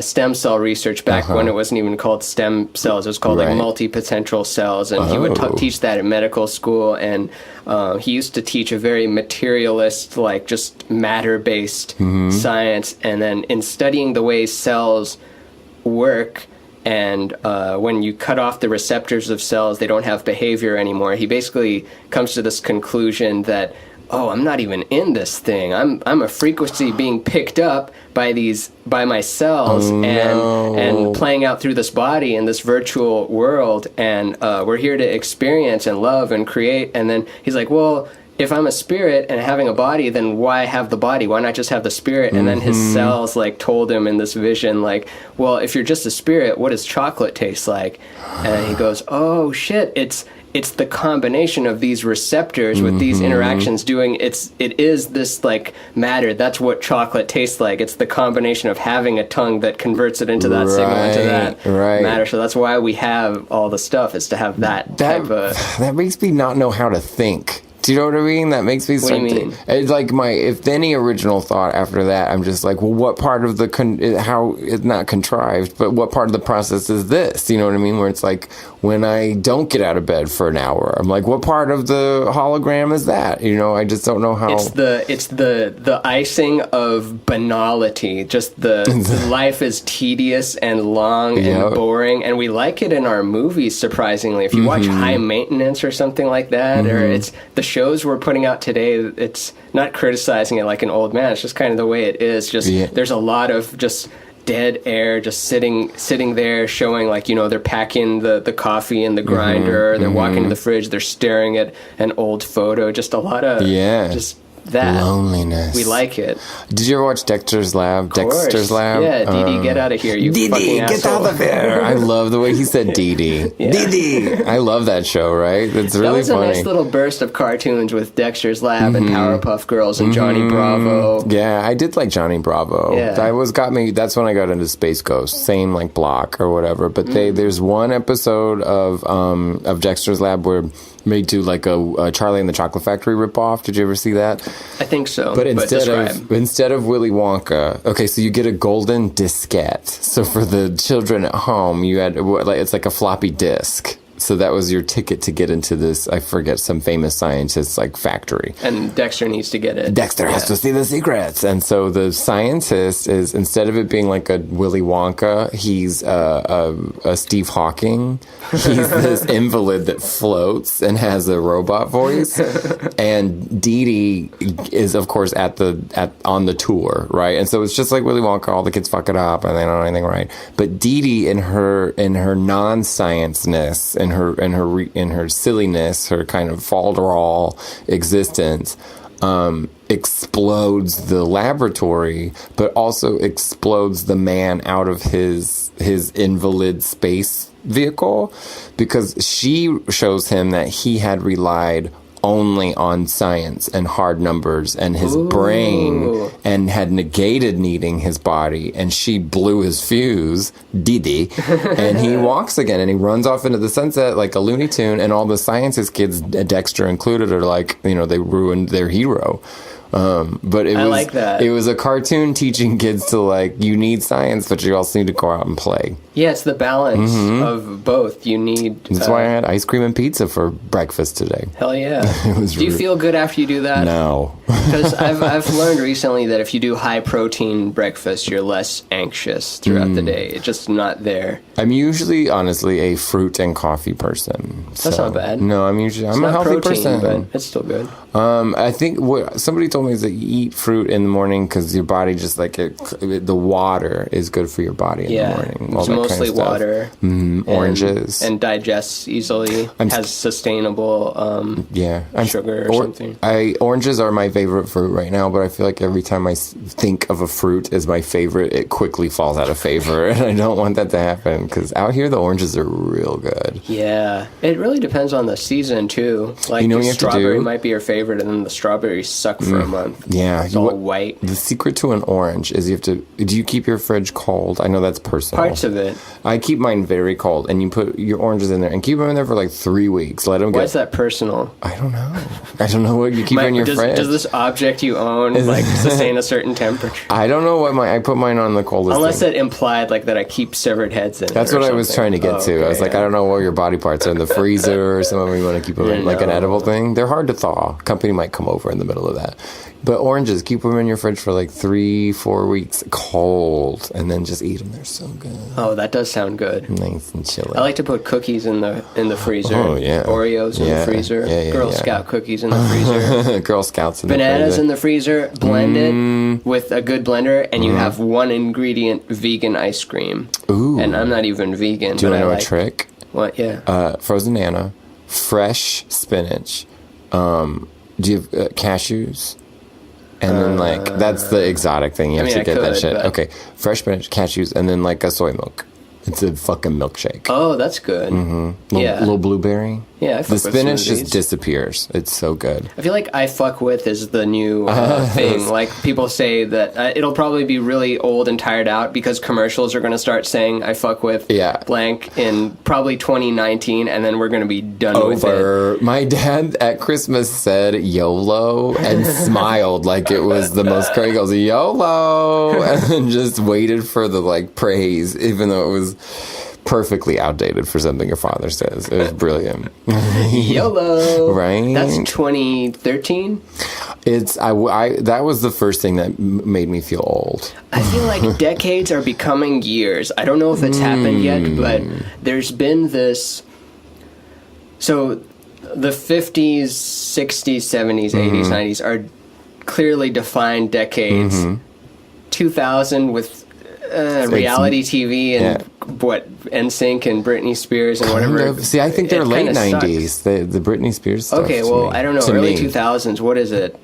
Speaker 1: stem cell research back when it wasn't even called stem cells. It was called like multi-potential cells, and he would teach that in medical school. And he used to teach a very materialist, like just matter-based science. And then in studying the way cells work, and when you cut off the receptors of cells, they don't have behavior anymore. He basically comes to this conclusion that, oh, I'm not even in this thing. I'm a frequency being picked up by my cells and playing out through this body in this virtual world, and we're here to experience and love and create. And then he's like, well, if I'm a spirit and having a body, then why have the body? Why not just have the spirit? And then his cells like told him in this vision, like, well, if you're just a spirit, what does chocolate taste like? And he goes, oh shit, it's the combination of these receptors with these interactions doing it is this like matter. That's what chocolate tastes like. It's the combination of having a tongue that converts it into that signal into that matter. So that's why we have all the stuff, is to have that type of...
Speaker 3: That makes me not know how to think. Do you know what I mean? That makes me start.
Speaker 1: What do you mean?
Speaker 3: It's like if any original thought after that, I'm just like, well, what part of how it's not contrived, but what part of the process is this? You know what I mean? Where it's like, when I don't get out of bed for an hour, I'm like, what part of the hologram is that? I just don't know how.
Speaker 1: It's the icing of banality. Just the life is tedious and long and boring, and we like it in our movies. Surprisingly, if you watch High Maintenance or something like that, or it's the shows we're putting out today, it's not criticizing it like an old man. It's just kind of the way it is. Just there's a lot of just dead air, just sitting there, showing like, they're packing the coffee in the grinder, they're walking to the fridge, they're staring at an old photo, just a lot of just that
Speaker 3: loneliness.
Speaker 1: We like it.
Speaker 3: Did you ever watch Dexter's Lab?
Speaker 1: Of course.
Speaker 3: Dexter's Lab?
Speaker 1: Yeah, Dee Dee, get out of here, you
Speaker 3: Dee
Speaker 1: fucking
Speaker 3: Dee,
Speaker 1: asshole.
Speaker 3: get out of here. I love the way he said Dee Dee. Dee Dee. I love that show, right? It's really funny.
Speaker 1: That was a nice little burst of cartoons with Dexter's Lab and Powerpuff Girls and Johnny Bravo.
Speaker 3: Yeah, I did like Johnny Bravo.
Speaker 1: Yeah.
Speaker 3: That's when I got into Space Ghost. Same like block or whatever. But there's one episode of Dexter's Lab where they do like a Charlie and the Chocolate Factory ripoff. Did you ever see that?
Speaker 1: I think so.
Speaker 3: But instead of Willy Wonka, okay, so you get a golden diskette. So for the children at home, you had it's like a floppy disk. So that was your ticket to get into this, I forget, some famous scientist's like factory.
Speaker 1: And Dexter needs to get it.
Speaker 3: Dexter has to see the secrets. And so the scientist is, instead of it being like a Willy Wonka, he's a Steve Hawking. He's this invalid that floats and has a robot voice. And Dee Dee is, of course, on the tour, right? And so it's just like Willy Wonka, all the kids fuck it up and they don't know anything right. But Dee Dee, in her non-science-ness, in her silliness, her kind of falderall existence, explodes the laboratory, but also explodes the man out of his invalid space vehicle, because she shows him that he had relied only on science and hard numbers and his brain, and had negated needing his body, and she blew his fuse, Dee Dee, and he walks again and he runs off into the sunset like a Looney Tune, and all the scientist kids, Dexter included, are like, they ruined their hero. But I like that. It was a cartoon teaching kids to like, you need science, but you also need to go out and play.
Speaker 1: Yeah, it's the balance of both. You need...
Speaker 3: That's why I had ice cream and pizza for breakfast today.
Speaker 1: Hell yeah. Do you feel good after you do that?
Speaker 3: No.
Speaker 1: Because I've learned recently that if you do high protein breakfast, you're less anxious throughout the day. It's just not there.
Speaker 3: I'm usually, honestly, a fruit and coffee person.
Speaker 1: That's not bad.
Speaker 3: No, I'm a healthy
Speaker 1: protein,
Speaker 3: person.
Speaker 1: But it's still good.
Speaker 3: I think somebody told told me is that you eat fruit in the morning because your body just like the water is good for your body in the morning.
Speaker 1: It's mostly water.
Speaker 3: Oranges.
Speaker 1: And digests easily. Has sustainable sugar or something.
Speaker 3: Oranges are my favorite fruit right now, but I feel like every time I think of a fruit as my favorite, it quickly falls out of favor, and I don't want that to happen because out here the oranges are real good.
Speaker 1: Yeah, it really depends on the season too. Like,
Speaker 3: you know, the
Speaker 1: strawberry might be your favorite, and then the strawberries suck for a month.
Speaker 3: Yeah,
Speaker 1: it's all white.
Speaker 3: The secret to an orange is you have to. Do you keep your fridge cold? I know that's personal.
Speaker 1: Parts of it.
Speaker 3: I keep mine very cold, and you put your oranges in there and keep them in there for like 3 weeks. Let them get.
Speaker 1: Why is that personal?
Speaker 3: I don't know. I don't know what you keep in your fridge.
Speaker 1: Does this object you own like sustain a certain temperature?
Speaker 3: I don't know what I put mine on the coldest.
Speaker 1: Unless it implied like that I keep severed heads in.
Speaker 3: That's what I was trying to get to. I was like, I don't know what your body parts are in the freezer or something. You want to keep them in like an edible thing. They're hard to thaw. Company might come over in the middle of that. But oranges, keep them in your fridge for like 3-4 weeks cold, and then just eat them. They're so good.
Speaker 1: Oh, that does sound good.
Speaker 3: Nice and chilly.
Speaker 1: I like to put cookies in the freezer.
Speaker 3: Oh yeah.
Speaker 1: Oreos in the freezer. Girl Scout cookies in the freezer.
Speaker 3: Girl Scouts in the freezer.
Speaker 1: Bananas in the freezer. Blend it with a good blender, and you have one ingredient vegan ice cream.
Speaker 3: Ooh.
Speaker 1: And I'm not even vegan.
Speaker 3: Do you want to know a trick?
Speaker 1: What? Yeah.
Speaker 3: Frozen banana, fresh spinach. Do you have cashews? And then, like, that's the exotic thing. You have to get that shit. Okay. Fresh spinach, cashews, and then, like, a soy milk. It's a fucking milkshake.
Speaker 1: Oh, that's good.
Speaker 3: Little blueberry.
Speaker 1: Yeah,
Speaker 3: the spinach just disappears. It's so good.
Speaker 1: I feel like I fuck with is the new thing. Like, people say that it'll probably be really old and tired out because commercials are going to start saying I fuck with blank in probably 2019, and then we're going to be done with it.
Speaker 3: My dad at Christmas said YOLO and smiled like it was the most crazy. He goes, YOLO! And then just waited for the, like, praise, even though it was perfectly outdated for something your father says. It was brilliant.
Speaker 1: YOLO.
Speaker 3: Right?
Speaker 1: That's 2013?
Speaker 3: That was the first thing that made me feel old.
Speaker 1: I feel like decades are becoming years. I don't know if it's happened yet, but there's been this... So the 50s, 60s, 70s, 80s, 90s are clearly defined decades. 2000 with... reality TV and NSYNC and Britney Spears and whatever.
Speaker 3: See, I think they're late 90s. The Britney Spears stuff.
Speaker 1: Okay, well, I don't know. Early 2000s. What is it?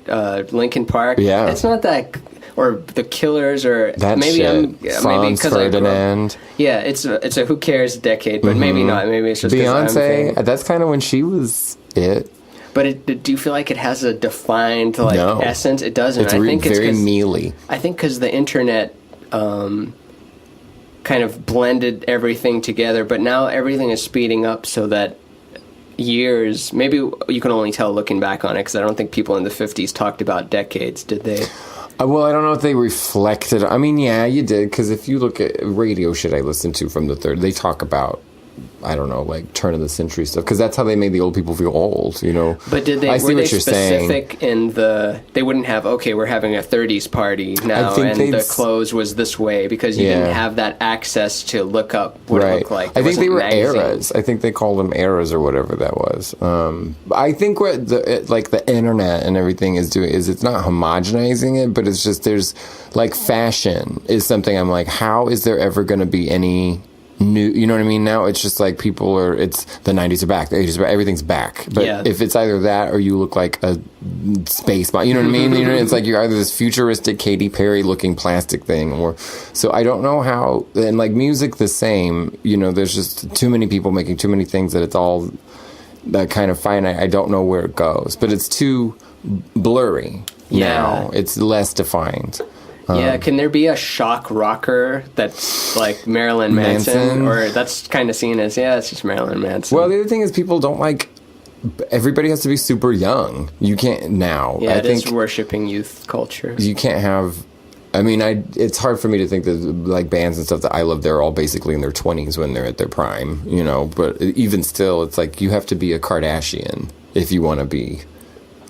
Speaker 1: Linkin Park.
Speaker 3: Yeah,
Speaker 1: it's not that. Or the Killers, or
Speaker 3: that
Speaker 1: maybe
Speaker 3: shit.
Speaker 1: Maybe because Ferdinand. It's a who cares decade, but maybe not. Maybe it's just
Speaker 3: Beyonce. That's kind of when she was it.
Speaker 1: But do you feel like it has a defined essence? It doesn't.
Speaker 3: I think it's very mealy.
Speaker 1: I think because the internet. Kind of blended everything together, but now everything is speeding up so that years, maybe you can only tell looking back on it, because I don't think people in the 50s talked about decades, did they?
Speaker 3: Well, I don't know if they reflected. I mean, yeah, you did, because if you look at radio shit I listened to from the 30s, they talk about, I don't know, like turn of the century stuff, because that's how they made the old people feel old, you know.
Speaker 1: But did they? Were they specific in the? They wouldn't have. Okay, we're having a 30s party now, and the clothes was this way because you didn't have that access to look up what it looked like.
Speaker 3: I think they were eras. I think they called them eras or whatever that was. I think what the internet and everything is doing is it's not homogenizing it, but it's just there's like fashion is something I'm like, how is there ever going to be any new, you know what I mean? Now it's just like people are, it's the 90s are back, the 80s are back, everything's back. But if it's either that or you look like a space, you know what I mean? You know, it's like you're either this futuristic Katy Perry looking plastic thing, or so I don't know how. And like music, the same. You know, there's just too many people making too many things that it's all that kind of finite. I don't know where it goes, but it's too blurry now. It's less defined.
Speaker 1: Can there be a shock rocker that's like Marilyn Manson? Or that's kind of seen as, it's just Marilyn Manson.
Speaker 3: Well, the other thing is people don't like, everybody has to be super young. You can't now.
Speaker 1: Yeah, I think it's worshipping youth culture.
Speaker 3: You can't have, I mean, it's hard for me to think that like bands and stuff that I love, they're all basically in their 20s when they're at their prime, you know, but even still, it's like you have to be a Kardashian if you want to be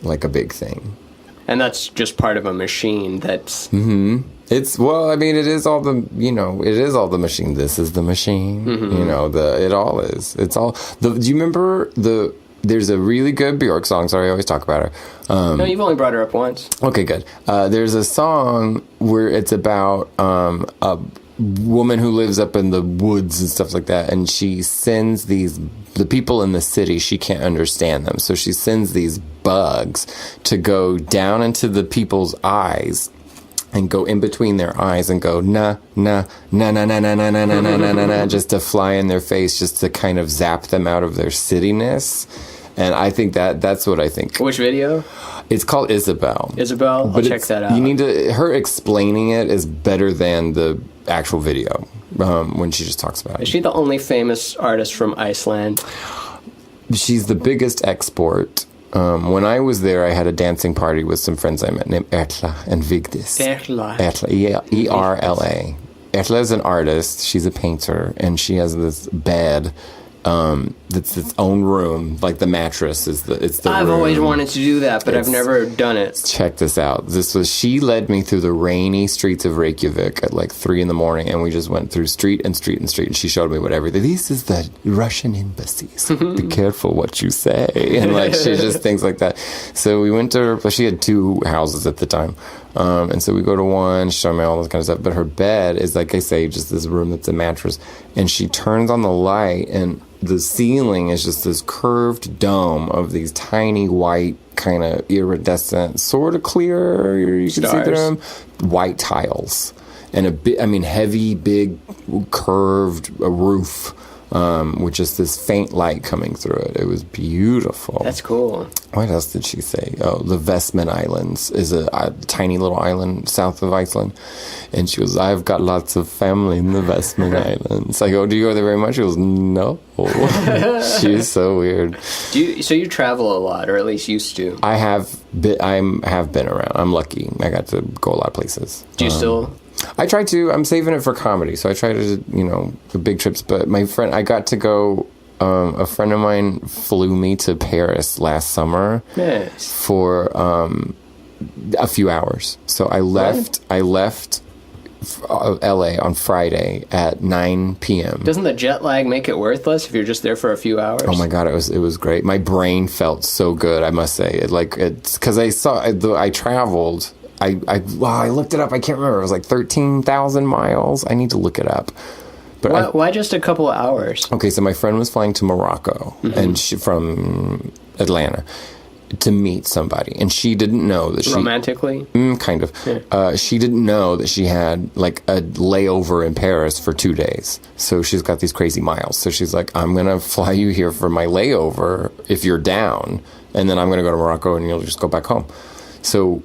Speaker 3: like a big thing.
Speaker 1: And that's just part of a machine that's...
Speaker 3: It's, well, I mean, it is all the, you know, it is all the machine. This is the machine. You know, it all is. It's all... do you remember there's a really good Bjork song. Sorry, I always talk about her.
Speaker 1: No, you've only brought her up once.
Speaker 3: Okay, good. There's a song where it's about a woman who lives up in the woods and stuff like that, and she sends the people in the city, she can't understand them, so she sends these bugs to go down into the people's eyes and go in between their eyes and go na na na na na na na na na na na na, just to fly in their face, just to kind of zap them out of their cityness. And I think that's what I think.
Speaker 1: Which video?
Speaker 3: It's called Isabel.
Speaker 1: Isabel? I'll check that out.
Speaker 3: You need to... Her explaining it is better than the actual video when she just talks about it.
Speaker 1: Is she the only famous artist from Iceland?
Speaker 3: She's the biggest export. When I was there, I had a dancing party with some friends I met named Erla and Vigdis.
Speaker 1: Erla.
Speaker 3: Erla, E-R-L-A. Erla is an artist. She's a painter, and she has this bed... it's its own room, like the mattress is the
Speaker 1: I've
Speaker 3: room.
Speaker 1: always wanted to do that, but I've never done it.
Speaker 3: Check this out. She led me through the rainy streets of Reykjavik at like 3 a.m, and we just went through street and street and street, and she showed me what everything. This is the Russian embassy, so be careful what you say, and like she just things like that. So we went to her, but she had 2 houses at the time. And so we go to one, she showed me all this kind of stuff, but her bed is, like I say, just this room that's a mattress, and she turns on the light, and the ceiling is just this curved dome of these tiny white, kind of iridescent, sort of clear, you can see them, white tiles, and heavy, big, curved roof, with just this faint light coming through it. It was beautiful.
Speaker 1: That's cool.
Speaker 3: What else did she say? Oh, the Vestman Islands is a tiny little island south of Iceland. And she goes, I've got lots of family in the Vestman Islands. I go, do you go there very much? She goes, no. She's so weird.
Speaker 1: So you travel a lot, or at least used to?
Speaker 3: I have been around. I'm lucky. I got to go a lot of places.
Speaker 1: Do you still...
Speaker 3: I try to. I'm saving it for comedy, so I try to, the big trips. But my friend, I got to go. A friend of mine flew me to Paris last summer for a few hours. So I left. What? I left L.A. on Friday at 9 p.m.
Speaker 1: Doesn't the jet lag make it worthless if you're just there for a few hours?
Speaker 3: Oh my God, it was great. My brain felt so good. I must say it's because I traveled. I looked it up. I can't remember. It was like 13,000 miles. I need to look it up. But
Speaker 1: why just a couple of hours?
Speaker 3: Okay, so my friend was flying to Morocco and from Atlanta to meet somebody, and she didn't know that she
Speaker 1: romantically,
Speaker 3: kind of. Yeah. She didn't know that she had like a layover in Paris for 2 days. So she's got these crazy miles. So she's like, I'm gonna fly you here for my layover if you're down, and then I'm gonna go to Morocco and you'll just go back home. So.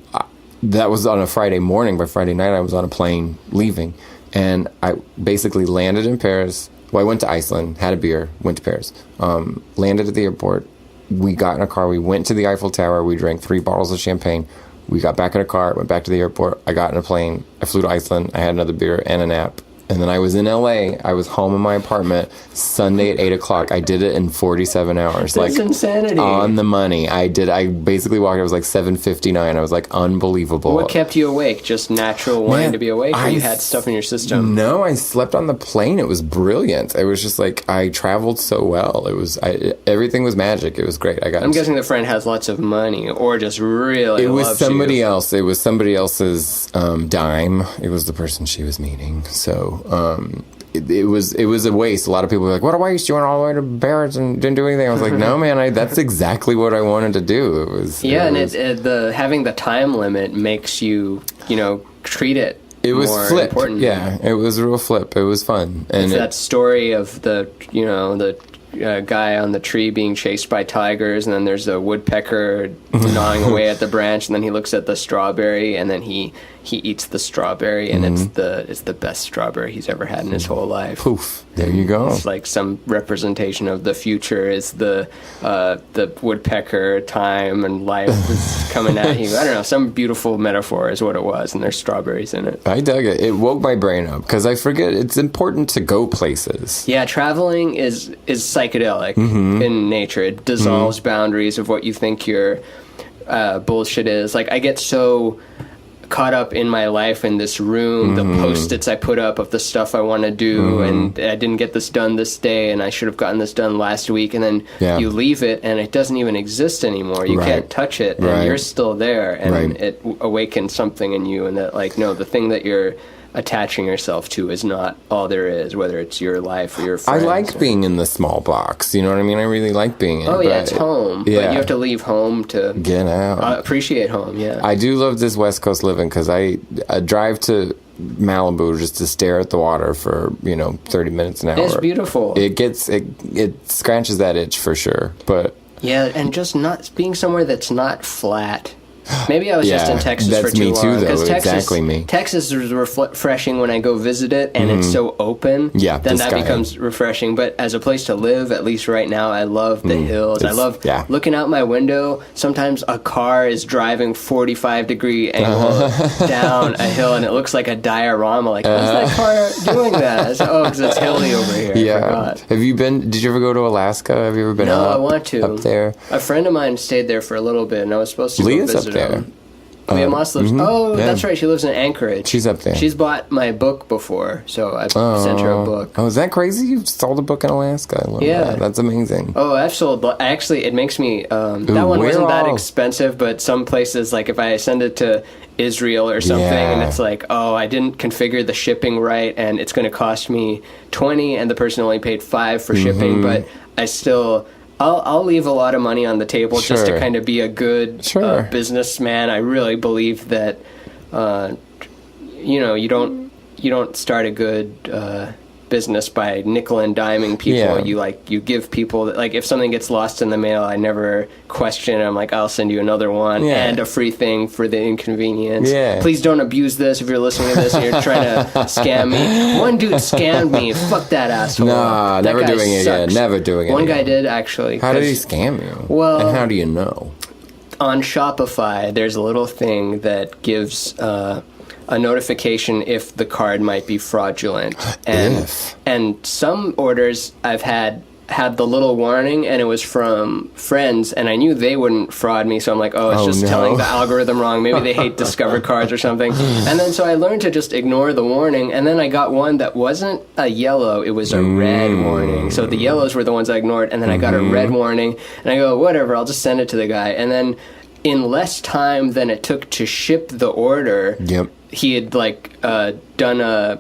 Speaker 3: That was on a Friday morning. By Friday night, I was on a plane leaving. And I basically landed in Paris. Well, I went to Iceland, had a beer, went to Paris. Landed at the airport. We got in a car. We went to the Eiffel Tower. We drank 3 bottles of champagne. We got back in a car, went back to the airport. I got in a plane. I flew to Iceland. I had another beer and a nap. And then I was in LA. I was home in my apartment Sunday at 8 o'clock. I did it in 47 hours.
Speaker 1: That's insanity.
Speaker 3: On the money. I basically walked. I was like 7:59. I was like, unbelievable.
Speaker 1: What kept you awake? Just natural wanting to be awake, or you had stuff in your system?
Speaker 3: No, I slept on the plane. It was brilliant. It was just like I traveled so well. Everything was magic. It was great.
Speaker 1: I'm guessing the friend has lots of money, or just really.
Speaker 3: It was somebody else. It was somebody else's dime. It was the person she was meeting. So. It was a waste. A lot of people were like, what a waste, you went all the way to Paris and didn't do anything. I was like, no man, that's exactly what I wanted to do.
Speaker 1: Having the time limit makes you treat it
Speaker 3: was
Speaker 1: more
Speaker 3: flip.
Speaker 1: important.
Speaker 3: Yeah, it was a real flip. It was fun. And
Speaker 1: it's that story of the guy on the tree being chased by tigers, and then there's a woodpecker gnawing away at the branch, and then he looks at the strawberry, and then he eats the strawberry, and it's the best strawberry he's ever had in his whole life.
Speaker 3: Poof! There you go.
Speaker 1: It's like some representation of the future is the woodpecker time and life is coming at you. I don't know, some beautiful metaphor is what it was, and there's strawberries in it.
Speaker 3: I dug it. It woke my brain up because I forget it's important to go places.
Speaker 1: Yeah, traveling is psychedelic in nature. It dissolves boundaries of what you think your bullshit is. Like, I get so caught up in my life in this room, the Post-its I put up of the stuff I want to do, and I didn't get this done this day, and I should have gotten this done last week, and then you leave it, and it doesn't even exist anymore. You can't touch it, and you're still there, and it awakens something in you, and that, like, no, the thing that you're attaching yourself to is not all there is, whether it's your life or your friends.
Speaker 3: I like being in the small box, you know what I mean? I really like being in it.
Speaker 1: Oh, yeah, it's home.
Speaker 3: Yeah.
Speaker 1: But you have to leave home to
Speaker 3: get out.
Speaker 1: Appreciate home, yeah.
Speaker 3: I do love this West Coast living because I drive to Malibu just to stare at the water for 30 minutes an hour.
Speaker 1: It's beautiful.
Speaker 3: It scratches that itch for sure. But
Speaker 1: yeah, and just not being somewhere that's not flat. Maybe I was just in Texas for too long.
Speaker 3: That's me too, though.
Speaker 1: Texas,
Speaker 3: Exactly me.
Speaker 1: Texas is refreshing when I go visit it, and it's so open.
Speaker 3: Yeah,
Speaker 1: then that
Speaker 3: sky.
Speaker 1: becomes refreshing. But as a place to live, at least right now, I love the hills. I love looking out my window. Sometimes a car is driving 45-degree angle down a hill, and it looks like a diorama. Like, why's that car doing that? I said, because it's hilly over here. I forgot.
Speaker 3: Have you been? Did you ever go to Alaska? Have you ever been?
Speaker 1: No,
Speaker 3: up,
Speaker 1: I want to.
Speaker 3: Up there.
Speaker 1: A friend of mine stayed there for a little bit, and I was supposed to
Speaker 3: Leah's
Speaker 1: go visit
Speaker 3: up there.
Speaker 1: him. Leah Moss lives. That's right. She lives in Anchorage.
Speaker 3: She's up there.
Speaker 1: She's bought my book before, so I sent her a book.
Speaker 3: Oh, is that crazy? You sold a book in Alaska. I love that. That's amazing.
Speaker 1: Oh, I've sold. Actually, it makes me. That one wasn't that expensive, but some places, like if I send it to Israel or something, and it's like, I didn't configure the shipping right, and it's going to cost me $20, and the person only paid $5 for shipping, but I still. I'll leave a lot of money on the table just to kind of be a good businessman. I really believe that, you don't start a good business by nickel and diming people. You give people, like, if something gets lost in the mail, I never question it. I'm like, I'll send you another one and a free thing for the inconvenience. Please don't abuse this if you're listening to this and you're trying to scam me. One dude scammed me. Fuck that asshole.
Speaker 3: Nah,
Speaker 1: that
Speaker 3: never doing it again. Never doing it
Speaker 1: One
Speaker 3: again.
Speaker 1: guy did, actually.
Speaker 3: How did he scam you?
Speaker 1: Well,
Speaker 3: and how do you know?
Speaker 1: On Shopify, there's a little thing that gives a notification if the card might be fraudulent. And some orders I've had the little warning, and it was from friends, and I knew they wouldn't fraud me, so I'm like, it's just telling the algorithm wrong. Maybe they hate Discover cards or something. And then so I learned to just ignore the warning, and then I got one that wasn't a yellow, it was a red warning. So the yellows were the ones I ignored, and then I got a red warning, and I go, whatever, I'll just send it to the guy. And then in less time than it took to ship the order, he had done a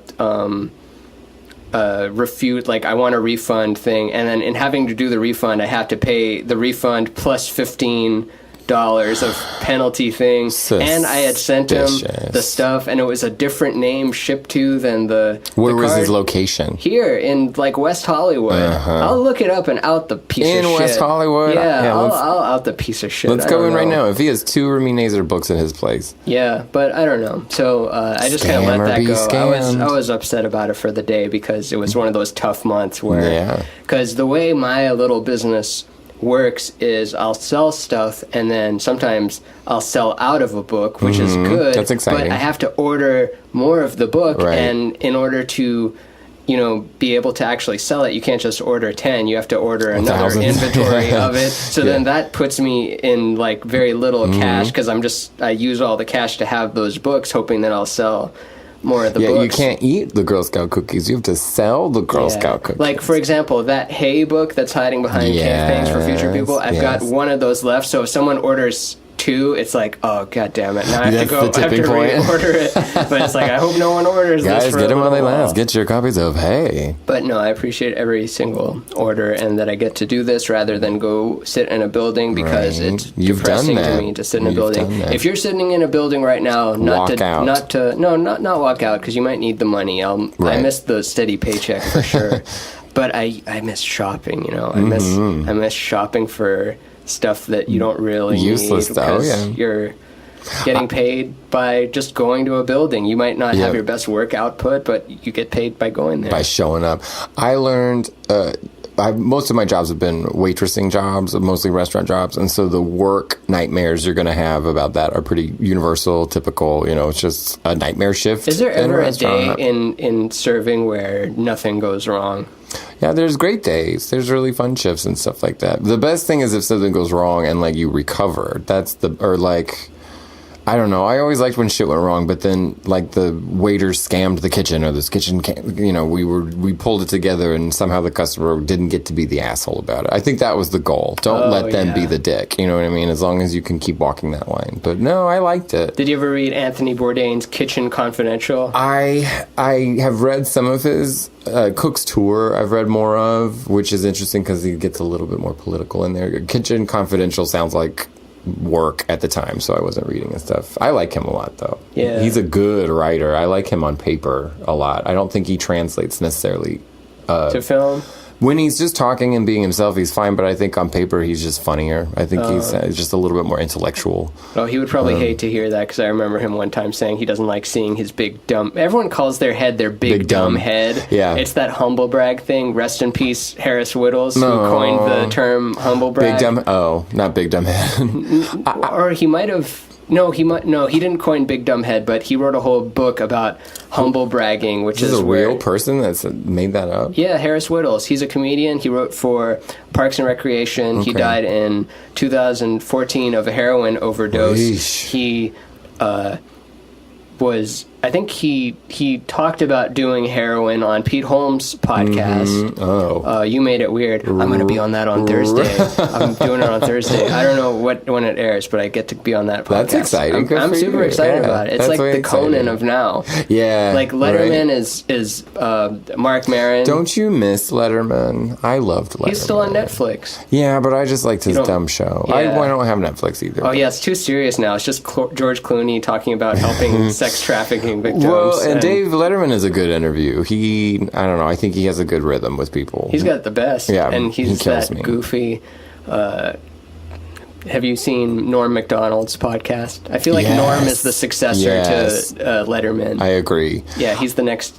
Speaker 1: refute, like, I want a refund thing, and then in having to do the refund, I have to pay the refund plus $15 of penalty thing. And I had sent him the stuff, and it was a different name shipped to than the
Speaker 3: Where was
Speaker 1: card.
Speaker 3: his location?
Speaker 1: Here in West Hollywood. I'll look it up and out the piece of shit.
Speaker 3: In West Hollywood?
Speaker 1: I'll out the piece of shit.
Speaker 3: Let's go in right now. If he has 2 Ramin Nazer books in his place.
Speaker 1: Yeah, but I don't know. So I just kind of let that go. I was upset about it for the day because it was one of those tough months where, because the way my little business works is I'll sell stuff, and then sometimes I'll sell out of a book, which is good.
Speaker 3: That's exciting.
Speaker 1: But I have to order more of the book, and in order to be able to actually sell it, you can't just order 10. You have to order another inventory of it. So then that puts me in very little cash, because I use all the cash to have those books, hoping that I'll sell more of the books.
Speaker 3: You can't eat the Girl Scout cookies. You have to sell the Girl Scout cookies.
Speaker 1: Like, for example, that Hay book that's hiding behind campaigns for future people, I've got one of those left, so if someone orders 2, it's like, oh, god damn it, now I have to reorder it. But it's like, I hope no one orders this.
Speaker 3: Guys, get them while they last. Get your copies of Hay.
Speaker 1: But no, I appreciate every single order, and that I get to do this rather than go sit in a building, because it's depressing to me to sit in a building. If you're sitting in a building right now, not walk out, because you might need the money. I miss the steady paycheck for sure. But I miss shopping, I miss shopping for stuff that you don't really
Speaker 3: useless
Speaker 1: need, because you're getting paid by just going to a building. You might not have your best work output, but you get paid by going there,
Speaker 3: by showing up. I learned most of my jobs have been waitressing jobs, mostly restaurant jobs, and so the work nightmares you're going to have about that are pretty universal, typical. It's just a nightmare shift.
Speaker 1: Is there ever a day in serving where nothing goes wrong?
Speaker 3: Yeah, there's great days. There's really fun shifts and stuff like that. The best thing is if something goes wrong and you recover. I don't know. I always liked when shit went wrong, but then like the waiter scammed the kitchen, or this kitchen, we pulled it together, and somehow the customer didn't get to be the asshole about it. I think that was the goal. Don't let them be the dick. You know what I mean? As long as you can keep walking that line. But no, I liked it.
Speaker 1: Did you ever read Anthony Bourdain's Kitchen Confidential?
Speaker 3: I have read some of his Cook's Tour. I've read more of, which is interesting because he gets a little bit more political in there. Kitchen Confidential sounds like work at the time, so I wasn't reading his stuff. I like him a lot, though.
Speaker 1: Yeah,
Speaker 3: he's a good writer. I like him on paper a lot. I don't think he translates necessarily
Speaker 1: to film.
Speaker 3: When he's just talking and being himself, he's fine, but I think on paper he's just funnier. I think he's just a little bit more intellectual.
Speaker 1: Oh, he would probably hate to hear that, because I remember him one time saying he doesn't like seeing his big dumb... Everyone calls their head their big dumb head.
Speaker 3: Yeah.
Speaker 1: It's that humble brag thing. Rest in peace, Harris Wittels, who coined the term humble brag.
Speaker 3: Big dumb... Oh, not big dumb head.
Speaker 1: Or he might have... No, he didn't coin Big Dumb Head, but he wrote a whole book about humble bragging, which is
Speaker 3: a real person that's made that up?
Speaker 1: Yeah, Harris Wittels. He's a comedian. He wrote for Parks and Recreation.
Speaker 3: Okay.
Speaker 1: He died in 2014 of a heroin overdose.
Speaker 3: Yeesh.
Speaker 1: He was... I think he talked about doing heroin on Pete Holmes' podcast.
Speaker 3: Mm-hmm. Oh.
Speaker 1: You Made It Weird. I'm going to be on that on Thursday. I'm doing it on Thursday. I don't know when it airs, but I get to be on that podcast.
Speaker 3: That's exciting.
Speaker 1: I'm super excited about it. It's
Speaker 3: That's
Speaker 1: like the
Speaker 3: exciting.
Speaker 1: Conan of now.
Speaker 3: Yeah.
Speaker 1: Like Letterman
Speaker 3: right.
Speaker 1: is Mark Maron.
Speaker 3: Don't you miss Letterman? I loved Letterman.
Speaker 1: He's still on Netflix.
Speaker 3: Yeah, but I just liked his dumb show.
Speaker 1: Yeah.
Speaker 3: I don't have Netflix either.
Speaker 1: Oh, yeah, it's too serious now. It's just George Clooney talking about helping sex trafficking victims.
Speaker 3: Well, and Dave Letterman is a good interview. I don't know, I think he has a good rhythm with people.
Speaker 1: He's got the best.
Speaker 3: Yeah,
Speaker 1: and he's
Speaker 3: he kills
Speaker 1: that
Speaker 3: me.
Speaker 1: Goofy. Have you seen Norm Macdonald's podcast? I feel like
Speaker 3: Yes.
Speaker 1: Norm is the successor to Letterman.
Speaker 3: I agree.
Speaker 1: Yeah, he's the next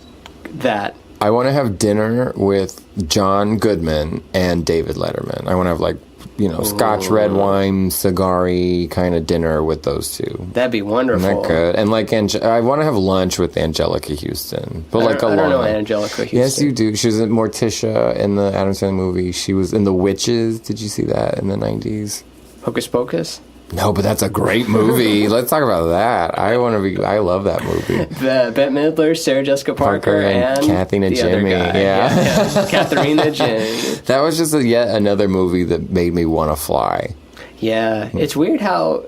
Speaker 1: that.
Speaker 3: I want to have dinner with John Goodman and David Letterman. I want to have Scotch, red wine, cigar-y kind of dinner with those two.
Speaker 1: That'd be wonderful.
Speaker 3: Isn't that good? And I want to have lunch with Angelica Houston. But
Speaker 1: I don't know Angelica Houston.
Speaker 3: Yes, you do. She was in Morticia in the Adam Sandler movie. She was in The Witches. Did you see that in the 90s?
Speaker 1: Hocus Pocus?
Speaker 3: No, but that's a great movie. Let's talk about that. I love that movie.
Speaker 1: The Bette Midler, Sarah Jessica Parker, and
Speaker 3: Kathy and
Speaker 1: the
Speaker 3: Jimmy.
Speaker 1: other guy.
Speaker 3: Yeah.
Speaker 1: Katharina Jimmy.
Speaker 3: That was just yet another movie that made me want to fly.
Speaker 1: Yeah, it's weird how,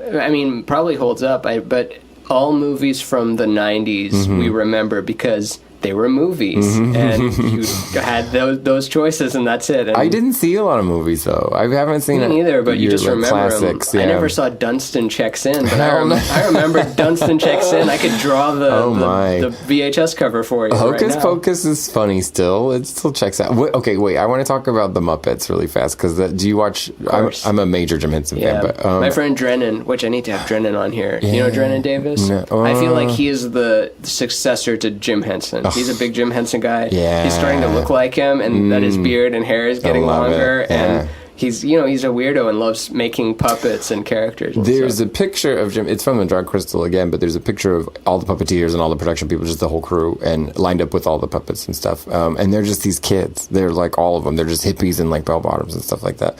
Speaker 1: probably holds up, but all movies from the 90s we remember because they were movies, and you had those choices, and that's it. And
Speaker 3: I didn't see a lot of movies, though. I haven't seen
Speaker 1: me either, but you
Speaker 3: your,
Speaker 1: just remember
Speaker 3: classics.
Speaker 1: them.
Speaker 3: Yeah.
Speaker 1: I never saw Dunstan Checks In, but I remember Dunstan Checks In. I could draw the VHS cover for you.
Speaker 3: Hocus
Speaker 1: right now.
Speaker 3: Pocus is funny still. It still checks out. Okay, wait. I want to talk about the Muppets really fast because do you watch? I'm a major Jim Henson fan, but
Speaker 1: my friend Drennan, which I need to have Drennan on here. You know Drennan Davis?
Speaker 3: No.
Speaker 1: I feel like he is the successor to Jim Henson. He's a big Jim Henson guy.
Speaker 3: Yeah.
Speaker 1: He's starting to look like him, and that his beard and hair is getting longer. And he's a weirdo and loves making puppets and characters. And
Speaker 3: there's a picture of Jim. It's from the Dark Crystal again, but there's a picture of all the puppeteers and all the production people, just the whole crew, and lined up with all the puppets and stuff. And they're just these kids. They're like all of them. They're just hippies and like bell bottoms and stuff like that.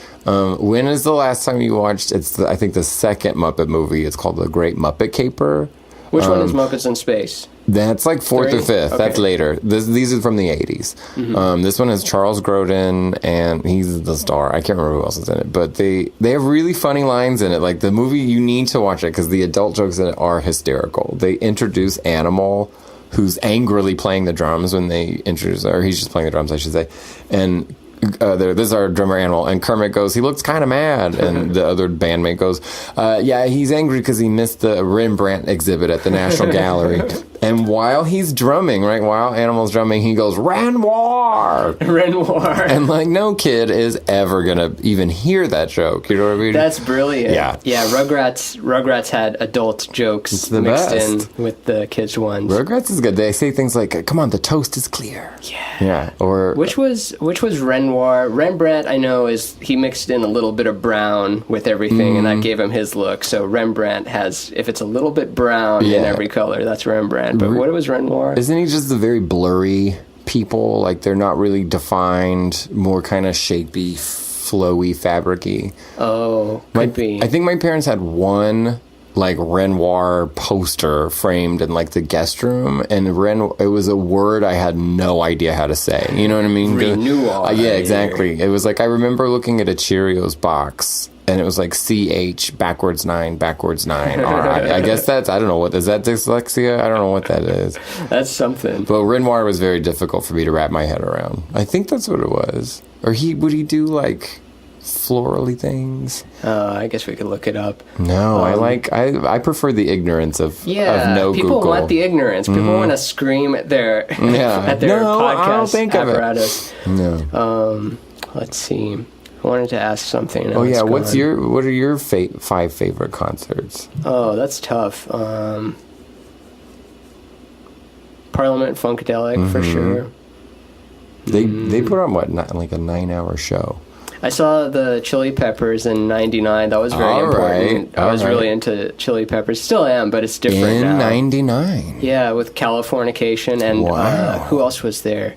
Speaker 3: When is the last time you watched? I think the second Muppet movie. It's called The Great Muppet Caper.
Speaker 1: Which one is Muppets in Space?
Speaker 3: That's like fourth
Speaker 1: 3?
Speaker 3: or fifth.
Speaker 1: Okay.
Speaker 3: That's later. These are from the 80s. This one has Charles Grodin, and he's the star. I can't remember who else is in it. But they have really funny lines in it. Like, the movie, you need to watch it because the adult jokes in it are hysterical. They introduce Animal, who's angrily playing the drums when they introduce... Or he's just playing the drums, I should say. And... this is our drummer Animal, and Kermit goes, he looks kind of mad, and the other bandmate goes, yeah, he's angry because he missed the Rembrandt exhibit at the National Gallery. And while he's drumming, right, while Animal's drumming, he goes, Renoir!
Speaker 1: Renoir.
Speaker 3: And like, no kid is ever gonna even hear that joke, you know what I mean?
Speaker 1: That's brilliant.
Speaker 3: Yeah.
Speaker 1: Rugrats had adult jokes mixed in with the kids' ones.
Speaker 3: Rugrats is good. They say things like, come on, the toast is clear. Yeah. Or
Speaker 1: Which was Renoir? Rembrandt, I know, he mixed in a little bit of brown with everything, and that gave him his look. So Rembrandt has, if it's a little bit brown in every color, that's Rembrandt. But what was Renoir?
Speaker 3: Isn't he just the very blurry people? Like, they're not really defined, more kind of shapy, flowy, fabric-y.
Speaker 1: Oh, could be.
Speaker 3: I think my parents had one like Renoir poster framed in like the guest room, and it was a word I had no idea how to say. You know what I mean?
Speaker 1: Renoir.
Speaker 3: Yeah, exactly. It was like, I remember looking at a Cheerios box, and it was like CH backwards 9 R. I guess that's, I don't know what is that, dyslexia? I don't know what that is.
Speaker 1: That's something.
Speaker 3: But Renoir was very difficult for me to wrap my head around. I think that's what it was. Or would he do like florally things?
Speaker 1: I guess we could look it up.
Speaker 3: No, I prefer the ignorance of no
Speaker 1: people
Speaker 3: Google.
Speaker 1: want the ignorance. People want to scream at their at their podcast
Speaker 3: I don't think
Speaker 1: apparatus.
Speaker 3: Of it. No.
Speaker 1: Let's see. I wanted to ask something.
Speaker 3: Oh yeah, what are your 5 favorite concerts?
Speaker 1: Oh, that's tough. Parliament Funkadelic for sure.
Speaker 3: They put on like a 9-hour show.
Speaker 1: I saw the Chili Peppers in '99. That was very important. I was really into Chili Peppers. Still am, but it's different now.
Speaker 3: In '99.
Speaker 1: Yeah, with Californication and who else was there?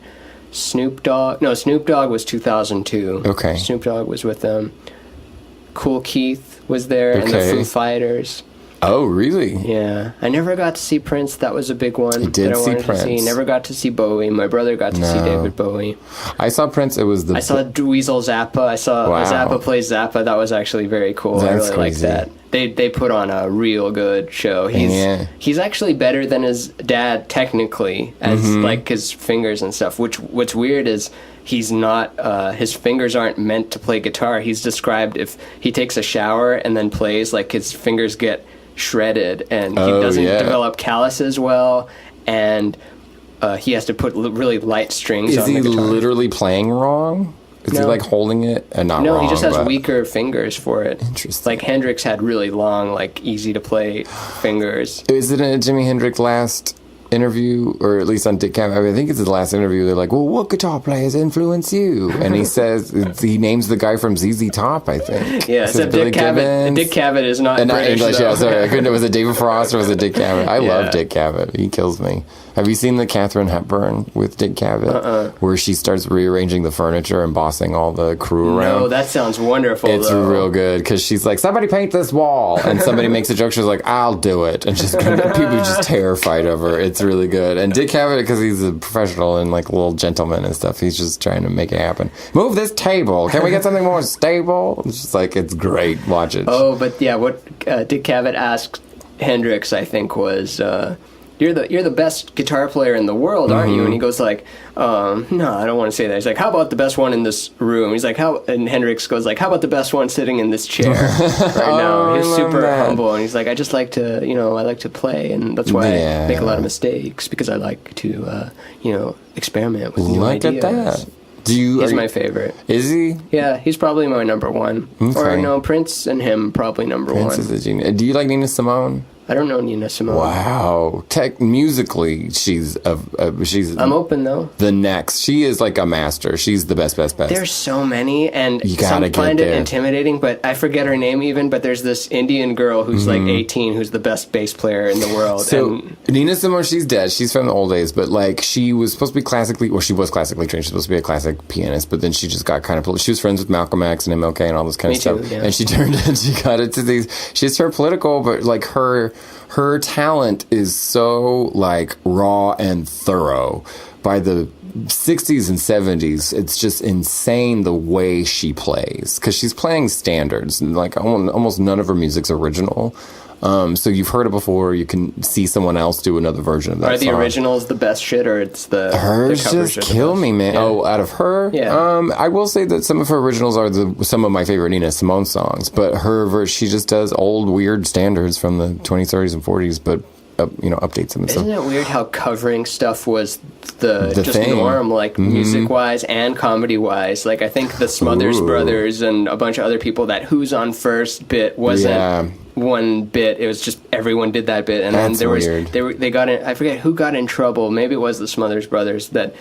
Speaker 1: Snoop Dogg. No, Snoop Dogg was 2002.
Speaker 3: Okay.
Speaker 1: Snoop Dogg was with them. Cool Keith was there, and the Foo Fighters.
Speaker 3: Oh, really?
Speaker 1: Yeah. I never got to see Prince. That was a big one.
Speaker 3: You did
Speaker 1: that I
Speaker 3: see
Speaker 1: wanted
Speaker 3: Prince.
Speaker 1: to see. Never got to see Bowie. My brother got to see David Bowie.
Speaker 3: I saw Prince. It was
Speaker 1: I saw Dweezil Zappa. I saw Zappa plays Zappa. That was actually very cool.
Speaker 3: That's
Speaker 1: I really liked
Speaker 3: crazy.
Speaker 1: that. They put on a real good show. He's actually better than his dad technically, as like his fingers and stuff. What's weird is he's not. His fingers aren't meant to play guitar. He's described if he takes a shower and then plays, like his fingers get shredded, and he doesn't develop calluses well, and he has to put really light strings on the guitar.
Speaker 3: Is he literally playing wrong? Is he like holding it and not wrong?
Speaker 1: No, he just has weaker fingers for it.
Speaker 3: Interesting.
Speaker 1: Like Hendrix had really long, like easy to play fingers.
Speaker 3: Is it a Jimi Hendrix last interview, or at least on Dick Cavett? I think it's his last interview. They're like, well, what guitar players influence you? And he says, he names the guy from ZZ Top, I think.
Speaker 1: Yeah, except Dick Cavett. Dick Cavett is not British,
Speaker 3: English.
Speaker 1: though.
Speaker 3: Yeah, sorry. I couldn't. Was it David Frost or was it Dick Cavett? I love Dick Cavett. He kills me. Have you seen the Katharine Hepburn with Dick Cavett? Where she starts rearranging the furniture and bossing all the crew around?
Speaker 1: No, that sounds wonderful,
Speaker 3: It's
Speaker 1: though.
Speaker 3: real good, because she's like, somebody paint this wall. And somebody makes a joke. She's like, I'll do it. And just people are just terrified of her. It's really good. And Dick Cavett, because he's a professional and like a little gentleman and stuff, he's just trying to make it happen. Move this table. Can we get something more stable? It's just like, it's great. Watch it.
Speaker 1: Oh, but yeah, what Dick Cavett asked Hendrix, I think, was... You're the best guitar player in the world, aren't you? And he goes like, no, I don't want to say that. He's like, how about the best one in this room? He's like, and Hendrix goes like, how about the best one sitting in this chair right now? He's super humble, and he's like, I just like to, I like to play, and that's why I make a lot of mistakes, because I like to, experiment with new ideas.
Speaker 3: Look at that.
Speaker 1: He's my favorite.
Speaker 3: Is he?
Speaker 1: Yeah, he's probably my number one.
Speaker 3: Okay.
Speaker 1: Or no, Prince and him probably number one.
Speaker 3: Prince is a genius. Do you like Nina Simone?
Speaker 1: I don't know Nina Simone.
Speaker 3: Wow. Musically, she's
Speaker 1: I'm open, though.
Speaker 3: the next. She is like a master. She's the best.
Speaker 1: There's so many, and
Speaker 3: You gotta
Speaker 1: some find
Speaker 3: get
Speaker 1: it
Speaker 3: there.
Speaker 1: intimidating, but I forget her name even, but there's this Indian girl who's like 18 who's the best bass player in the world.
Speaker 3: So
Speaker 1: and
Speaker 3: Nina Simone, she's dead. She's from the old days, but like she was supposed to be classically trained. She was supposed to be a classic pianist, but then she just got kind of. She was friends with Malcolm X and MLK and all this kind of stuff.
Speaker 1: Too, yeah.
Speaker 3: And she got into these. She's turned political, but like her talent is so like raw and thorough. By the 60s and 70s, it's just insane the way she plays, because she's playing standards, and like almost none of her music's original. So you've heard it before. You can see someone else do another version of that.
Speaker 1: are the
Speaker 3: song.
Speaker 1: originals the best shit, or it's the
Speaker 3: Hers
Speaker 1: the covers
Speaker 3: just
Speaker 1: are the
Speaker 3: kill
Speaker 1: best?
Speaker 3: me, man.
Speaker 1: Yeah.
Speaker 3: Oh, out of her?
Speaker 1: Yeah.
Speaker 3: I will say that some of her originals are some of my favorite Nina Simone songs, but she just does old weird standards from the 20s, 30s, and 40s, but updates them and stuff.
Speaker 1: Isn't it weird how covering stuff was the just
Speaker 3: thing.
Speaker 1: norm, like music-wise and comedy-wise? Like, I think the Smothers Brothers and a bunch of other people, that Who's on First bit wasn't one bit. It was just everyone did that bit, and
Speaker 3: That's
Speaker 1: then
Speaker 3: weird.
Speaker 1: they got in. I forget who got in trouble. Maybe it was the Smothers Brothers that.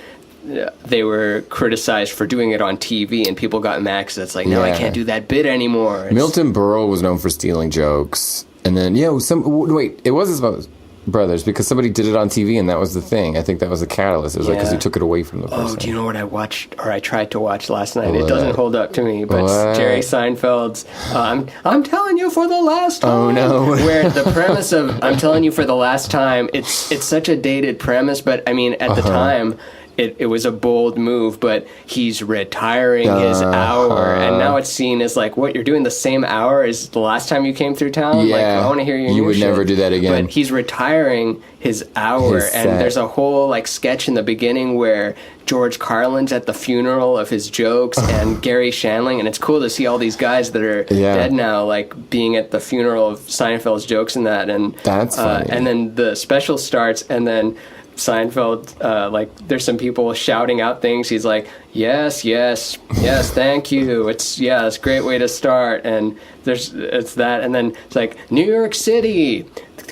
Speaker 1: They were criticized for doing it on TV, and people got mad because it's like, no, I
Speaker 3: Yeah.
Speaker 1: can't do that bit anymore.
Speaker 3: Milton Berle was known for stealing jokes, and then it was his mother. Brothers, because somebody did it on TV and that was the thing. I think that was the catalyst. It was like because
Speaker 1: Yeah.
Speaker 3: he took it away from the person.
Speaker 1: Oh, do you know what I watched, or I tried to watch last night? It
Speaker 3: What?
Speaker 1: doesn't hold up to me, but
Speaker 3: What?
Speaker 1: Jerry Seinfeld's I'm telling you for the last time.
Speaker 3: Oh, no.
Speaker 1: Where the premise of I'm telling you for the last time, it's such a dated premise, but I mean, at the time, it was a bold move, but he's retiring his hour, and now it's seen as like, what, you're doing the same hour as the last time you came through town? Like,
Speaker 3: Yeah.
Speaker 1: I want to hear your
Speaker 3: You
Speaker 1: new
Speaker 3: would
Speaker 1: shit.
Speaker 3: never do that again.
Speaker 1: But he's retiring his hour,
Speaker 3: His
Speaker 1: and
Speaker 3: set.
Speaker 1: there's a whole like sketch in the beginning where George Carlin's at the funeral of his jokes and Gary Shandling, and it's cool to see all these guys that are dead now, like being at the funeral of Seinfeld's jokes and that, and
Speaker 3: That's funny.
Speaker 1: and then the special starts, and then Seinfeld, like, there's some people shouting out things. He's like, yes, thank you. It's a great way to start. And it's that. And then it's like, New York City,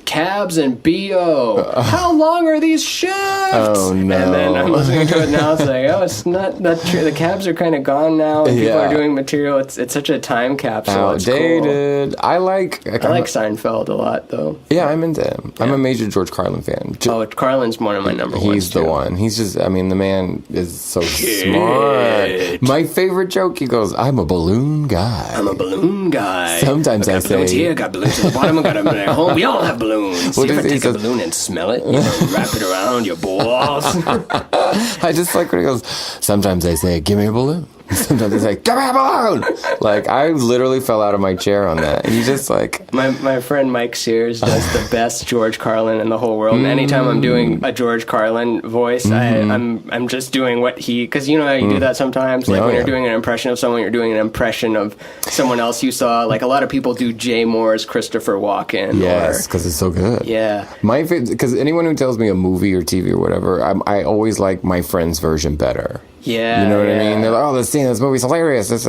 Speaker 1: cabs and BO. How long are these shifts?
Speaker 3: Oh, no.
Speaker 1: And then I'm listening to it now. It's like, oh, it's not true. The cabs are kind of gone now. And people are doing material. It's such a time capsule.
Speaker 3: Outdated.
Speaker 1: It's cool.
Speaker 3: I like
Speaker 1: Seinfeld a lot, though.
Speaker 3: Yeah, I'm into him. I'm a major George Carlin fan.
Speaker 1: Oh, Carlin's one of my number ones.
Speaker 3: He's the one. He's just, I mean, the man is so smart. My favorite joke, he goes, I'm a balloon guy.
Speaker 1: I'm a balloon guy.
Speaker 3: Sometimes I
Speaker 1: got balloons
Speaker 3: say-
Speaker 1: here, got balloons at the bottom, I got them at home. We all have balloons.
Speaker 3: What
Speaker 1: You
Speaker 3: is
Speaker 1: ever
Speaker 3: it? He
Speaker 1: take a
Speaker 3: says-
Speaker 1: balloon and smell it? You know, wrap it around your balls.
Speaker 3: I just like when he goes, sometimes they say, give me a balloon. Sometimes they say, give me a balloon. Like, I literally fell out of my chair on that. And you just like...
Speaker 1: My friend Mike Sears does the best George Carlin in the whole world. And anytime I'm doing a George Carlin voice, I'm just doing what he... Because you know how you do that sometimes? Like when you're doing an impression of someone, you're doing an impression of someone else you saw. Like a lot of people do Jay Moore's Christopher Walken.
Speaker 3: Yes, because it's so good.
Speaker 1: Yeah.
Speaker 3: My favorite... Because anyone who tells me a movie or TV or whatever, I always like my friend's version better.
Speaker 1: Yeah.
Speaker 3: You know what I mean? They're like, oh, this movie's hilarious. This.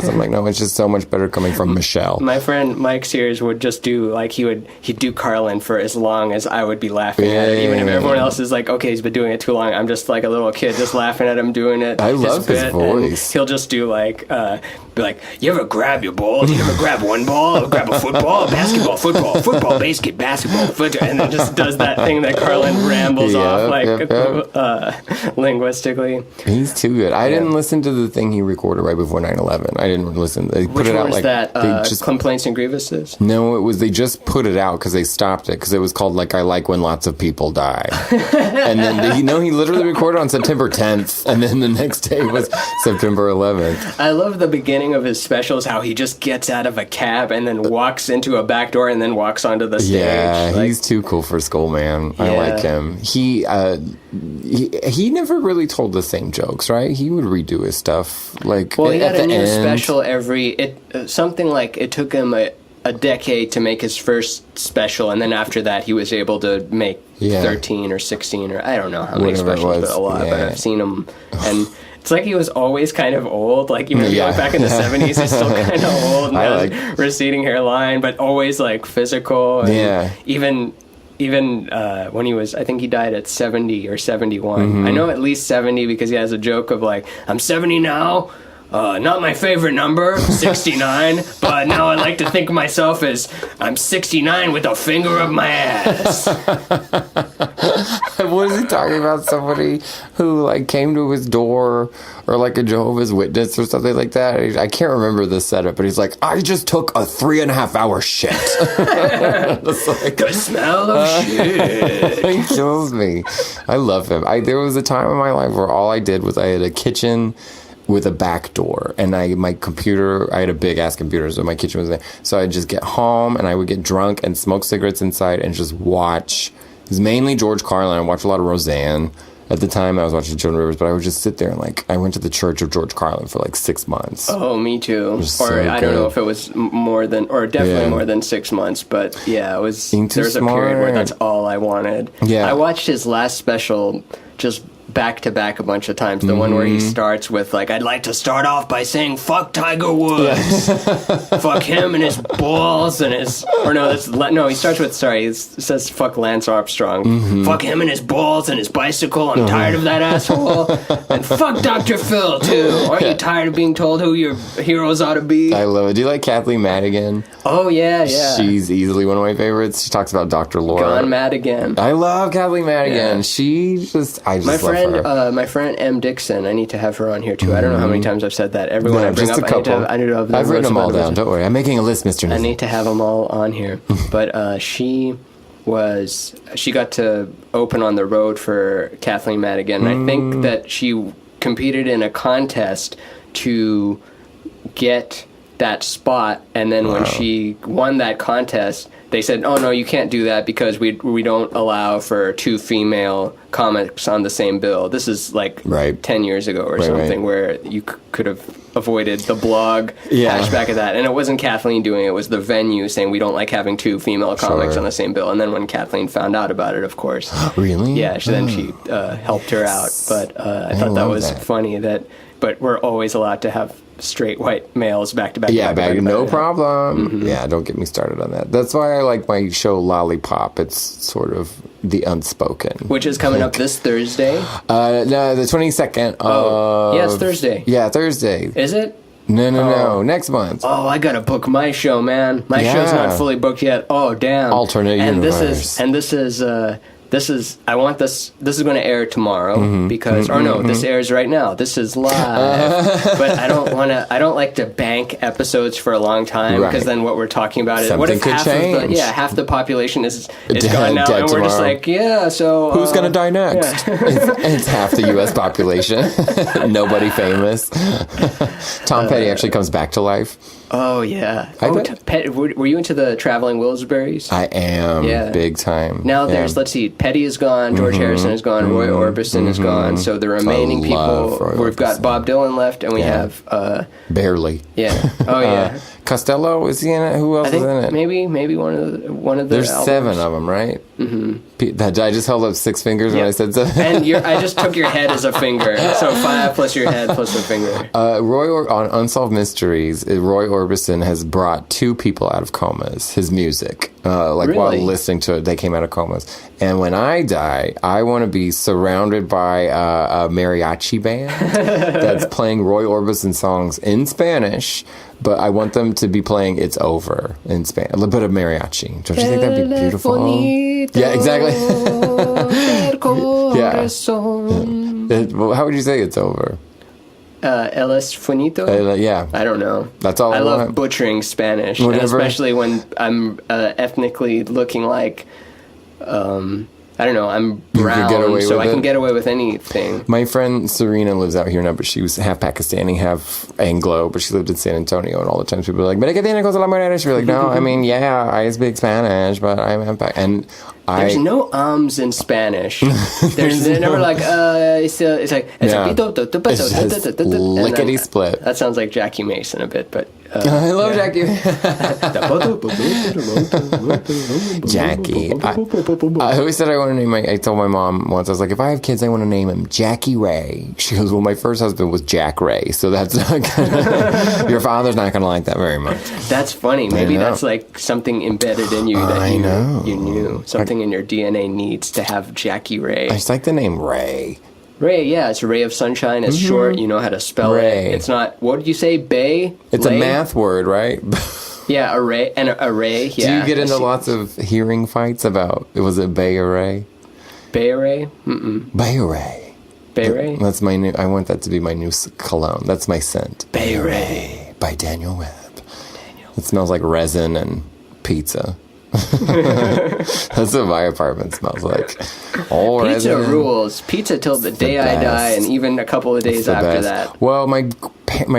Speaker 3: I'm like, no, it's just so much better coming from Michelle.
Speaker 1: My friend Mike Sears would just do like he'd do Carlin for as long as I would be laughing at it, even if everyone else is like, okay, he's been doing it too long. I'm just like a little kid just laughing at him doing it.
Speaker 3: I love his
Speaker 1: bit,
Speaker 3: voice.
Speaker 1: and he'll just do like, be like, you ever grab your ball? You ever grab one ball? Or grab a football, a basketball, football, basketball, football, and then just does that thing that Carlin rambles off like linguistically.
Speaker 3: He's too good. I didn't listen to the thing he recorded right before 9/11. I didn't listen. They put
Speaker 1: Which
Speaker 3: it
Speaker 1: one
Speaker 3: out
Speaker 1: was
Speaker 3: like
Speaker 1: that?
Speaker 3: they just
Speaker 1: Complaints and Grievances?
Speaker 3: no. It was they just put it out because they stopped it because it was called like I like when lots of people die. And then he literally recorded on September 10th, and then the next day was September 11th.
Speaker 1: I love the beginning of his specials, how he just gets out of a cab and then walks into a back door and then walks onto the stage.
Speaker 3: Yeah,
Speaker 1: Like,
Speaker 3: he's too cool for Skull Man. I
Speaker 1: Yeah.
Speaker 3: like him. He never really told the same jokes, right? He would redo his stuff. Like,
Speaker 1: well, he
Speaker 3: at
Speaker 1: had a
Speaker 3: the
Speaker 1: new
Speaker 3: end.
Speaker 1: special something like it took him a decade to make his first special, and then after that he was able to make 13 or 16 or I don't know how many
Speaker 3: Whatever it
Speaker 1: specials,
Speaker 3: was,
Speaker 1: but a lot.
Speaker 3: yeah.
Speaker 1: But I've seen him, and it's like he was always kind of old. Like even if you look back in the 70s, he's still kind of old and has receding hairline, but always like physical. And even when he was, I think he died at 70 or 71. I know at least 70 because he has a joke of like, I'm 70 now. Not my favorite number, 69, but now I like to think of myself as I'm 69 with a finger up my ass.
Speaker 3: What is he talking about? Somebody who like came to his door, or like a Jehovah's Witness or something like that. I can't remember the setup, but he's like, I just took a 3.5-hour shit. Like,
Speaker 1: the smell of shit.
Speaker 3: he kills me. I love him. There was a time in my life where all I did was I had a kitchen with a back door, and I had a big ass computer, so my kitchen was there. So I'd just get home and I would get drunk and smoke cigarettes inside and just watch. It was mainly George Carlin. I watched a lot of Roseanne. At the time I was watching Joan Rivers, but I would just sit there and like I went to the Church of George Carlin for like 6 months.
Speaker 1: Oh, me too.
Speaker 3: So
Speaker 1: I don't know if it was more than, or definitely more than 6 months, but yeah, it was. There was a period where that's all I wanted.
Speaker 3: Yeah,
Speaker 1: I watched his last special just back to back a bunch of times. The one where he starts with like, "I'd like to start off by saying fuck Tiger Woods, fuck him and his balls and his," or no, he starts with it says fuck Lance Armstrong, fuck him and his balls and his bicycle. I'm tired of that asshole, and fuck Dr. Phil too. Aren't you tired of being told who your heroes ought to be?
Speaker 3: I love it. Do you like Kathleen Madigan?
Speaker 1: Oh yeah.
Speaker 3: She's easily one of my favorites. She talks about Dr. Laura.
Speaker 1: Gone mad again.
Speaker 3: I love Kathleen Madigan.
Speaker 1: Yeah.
Speaker 3: I just love her.
Speaker 1: My friend M. Dixon. I need to have her on here too. I don't know how many times I've said that. Everyone I bring
Speaker 3: just
Speaker 1: up,
Speaker 3: a couple.
Speaker 1: I need to have
Speaker 3: I've written them all down. Don't worry. I'm making a list, Mr.
Speaker 1: I
Speaker 3: Nazer.
Speaker 1: need to have them all on here. But she got to open on the road for Kathleen Madigan. And I think that she competed in a contest to get that spot, and then when she won that contest, they said, "Oh no, you can't do that because we don't allow for two female comics on the same bill." This is like 10 years ago or something, where you could have avoided the blog hashback of that. And it wasn't Kathleen doing it; it was the venue saying we don't like having two female comics on the same bill. And then when Kathleen found out about it, of course,
Speaker 3: really,
Speaker 1: then she helped her out. But I thought that was funny but we're always allowed to have straight white males back to back.
Speaker 3: No problem. Yeah, don't get me started on that. That's why I like my show Lollipop. It's sort of the unspoken,
Speaker 1: which is coming up this Thursday.
Speaker 3: No, the 22nd.
Speaker 1: It's Thursday.
Speaker 3: Yeah, Thursday.
Speaker 1: Is it?
Speaker 3: No, next month.
Speaker 1: Oh, I gotta book my show, man. My show's not fully booked yet. Oh, damn.
Speaker 3: Alternate universe.
Speaker 1: This is I want this is going to air tomorrow because this airs right now. This is live. But I don't like to bank episodes for a long time because then what we're talking about is what if half the population is gone now and we're just like, so
Speaker 3: who's going to die next? It's half the US population. Nobody famous. Tom Petty actually comes back to life.
Speaker 1: Oh yeah. Were you into the Traveling Wilburys?
Speaker 3: I am big time.
Speaker 1: Now let's see, Petty is gone, George Harrison is gone, Roy Orbison is gone. So the remaining people, we've got Bob Dylan left, and we have
Speaker 3: barely.
Speaker 1: Yeah. Oh yeah.
Speaker 3: Costello, is he in it? Who else is in it?
Speaker 1: Maybe one of the.
Speaker 3: There's
Speaker 1: albums.
Speaker 3: 7 of them, right? Mm-hmm. I just held up 6 fingers when I said so.
Speaker 1: And I just took your head as a finger, so 5 plus your head plus a finger.
Speaker 3: On Unsolved Mysteries, Roy Orbison has brought 2 people out of comas. His music, while listening to it, they came out of comas. And when I die, I want to be surrounded by a mariachi band that's playing Roy Orbison songs in Spanish. But I want them to be playing "It's Over" in Spanish. A little bit of mariachi. Don't you think that'd be beautiful? Yeah, exactly. How would you say "It's Over"?
Speaker 1: El es finito?
Speaker 3: I
Speaker 1: don't know.
Speaker 3: That's all I
Speaker 1: love
Speaker 3: want.
Speaker 1: Butchering Spanish, and especially when I'm ethnically looking like. I don't know, I'm brown, so I can get away with anything.
Speaker 3: My friend Serena lives out here now, but she was half Pakistani, half Anglo, but she lived in San Antonio, and all the time people were like, "Pero que tiene cosa la mujer?" She'd be like, "No, I mean, I speak Spanish, but I'm half Pakistani."
Speaker 1: There's no ums in Spanish. They're never like, it's like, it's
Speaker 3: just lickety split.
Speaker 1: That sounds like Jackie Mason a bit, but...
Speaker 3: I love Jackie. Jackie. I always said I want to name I told my mom once, I was like, if I have kids, I want to name him Jackie Ray. She goes, well, my first husband was Jack Ray, so that's not gonna, your father's not going to like that very much.
Speaker 1: That's funny. Maybe that's like something embedded in you that you knew. Something in your DNA needs to have Jackie Ray.
Speaker 3: I just like the name Ray.
Speaker 1: Ray, it's a ray of sunshine. It's short. You know how to spell
Speaker 3: Ray.
Speaker 1: it. It's not. What did you say? Bay.
Speaker 3: It's a math word, right?
Speaker 1: Yeah, array and array. Yeah.
Speaker 3: Do you get into lots of hearing fights about? Was it Bay Array?
Speaker 1: Bay Array.
Speaker 3: Bay Array.
Speaker 1: Bay Array.
Speaker 3: That's my new. I want that to be my new cologne. That's my scent.
Speaker 1: Bay Array
Speaker 3: by Daniel Webb. It smells like resin and pizza. That's what my apartment smells like. All
Speaker 1: pizza
Speaker 3: resin.
Speaker 1: Rules. Pizza till the day I die, and even a couple of days after that.
Speaker 3: Well, my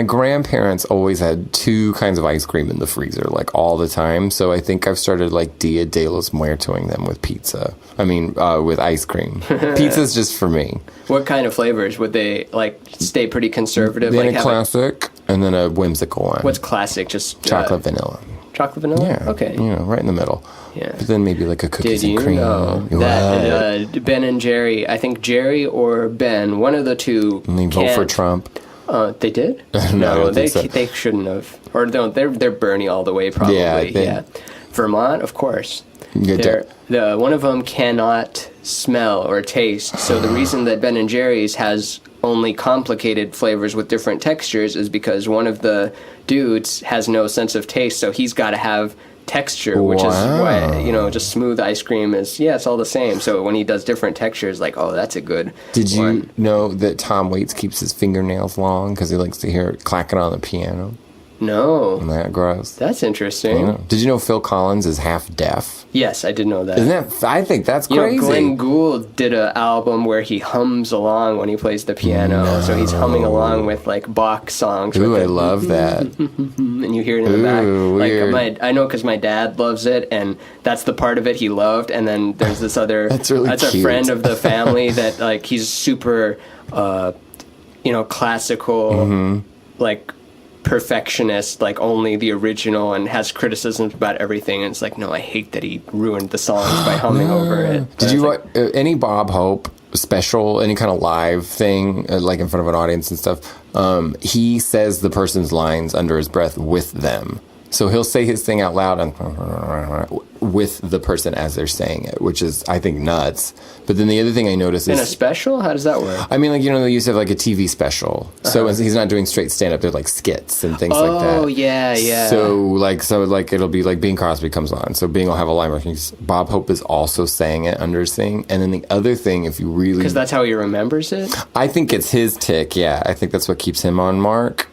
Speaker 3: grandparents always had 2 kinds of ice cream in the freezer, like all the time. So I think I've started like Dia de los Muertoing them with pizza. I mean, with ice cream. Pizza's just for me.
Speaker 1: What kind of flavors would they like? Stay pretty conservative.
Speaker 3: Then
Speaker 1: like
Speaker 3: a classic, and then a whimsical one.
Speaker 1: What's classic? Just
Speaker 3: chocolate vanilla.
Speaker 1: Chocolate vanilla?
Speaker 3: Yeah.
Speaker 1: Okay.
Speaker 3: You know, right in the middle.
Speaker 1: Yeah.
Speaker 3: But then maybe like a cookies
Speaker 1: Did you
Speaker 3: and cream.
Speaker 1: know that Ben and Jerry, I think Jerry or Ben, one of the two,
Speaker 3: And they vote for Trump.
Speaker 1: They did?
Speaker 3: No, I don't
Speaker 1: they
Speaker 3: think so.
Speaker 1: they shouldn't have. Or no, they're Bernie all the way, probably.
Speaker 3: Yeah,
Speaker 1: Vermont, of course.
Speaker 3: Yeah,
Speaker 1: One of them cannot smell or taste. So the reason that Ben and Jerry's has only complicated flavors with different textures is because one of the dudes has no sense of taste, so he's got to have texture, which is why, you know, just smooth ice cream is, it's all the same. So when he does different textures, like, oh, that's a good
Speaker 3: Did you
Speaker 1: one.
Speaker 3: know that Tom Waits keeps his fingernails long because he likes to hear it clacking on the piano?
Speaker 1: No.
Speaker 3: Isn't that gross?
Speaker 1: That's interesting.
Speaker 3: Yeah. Did you know Phil Collins is half deaf?
Speaker 1: Yes, I did know that.
Speaker 3: Isn't that? I think that's crazy.
Speaker 1: You know, Glenn Gould did an album where he hums along when he plays the piano. So he's humming along with like Bach songs.
Speaker 3: Ooh,
Speaker 1: with
Speaker 3: I love that.
Speaker 1: and you hear it in the back.
Speaker 3: Weird.
Speaker 1: Like I know because my dad loves it, and that's the part of it he loved. And then there's this other.
Speaker 3: That's really
Speaker 1: a
Speaker 3: cute.
Speaker 1: friend of the family that like he's super, classical, like perfectionist, like only the original, and has criticisms about everything. And it's like, no, I hate that he ruined the songs by humming over it.
Speaker 3: Did you watch any Bob Hope special, any kind of live thing, like in front of an audience and stuff? He says the person's lines under his breath with them. So he'll say his thing out loud and with the person as they're saying it, which is, I think, nuts. But then the other thing I noticed is...
Speaker 1: In a special? How does that work?
Speaker 3: I mean, like, you know, they used to have, like, a TV special. So he's not doing straight stand-up. They're, like, skits and things like that.
Speaker 1: Oh, yeah.
Speaker 3: So, it'll be, like, Bing Crosby comes on. So Bing will have a line where Bob Hope is also saying it under his thing. And then the other thing, if you really...
Speaker 1: Because that's how he remembers it?
Speaker 3: I think it's his tick, yeah. I think that's what keeps him on mark.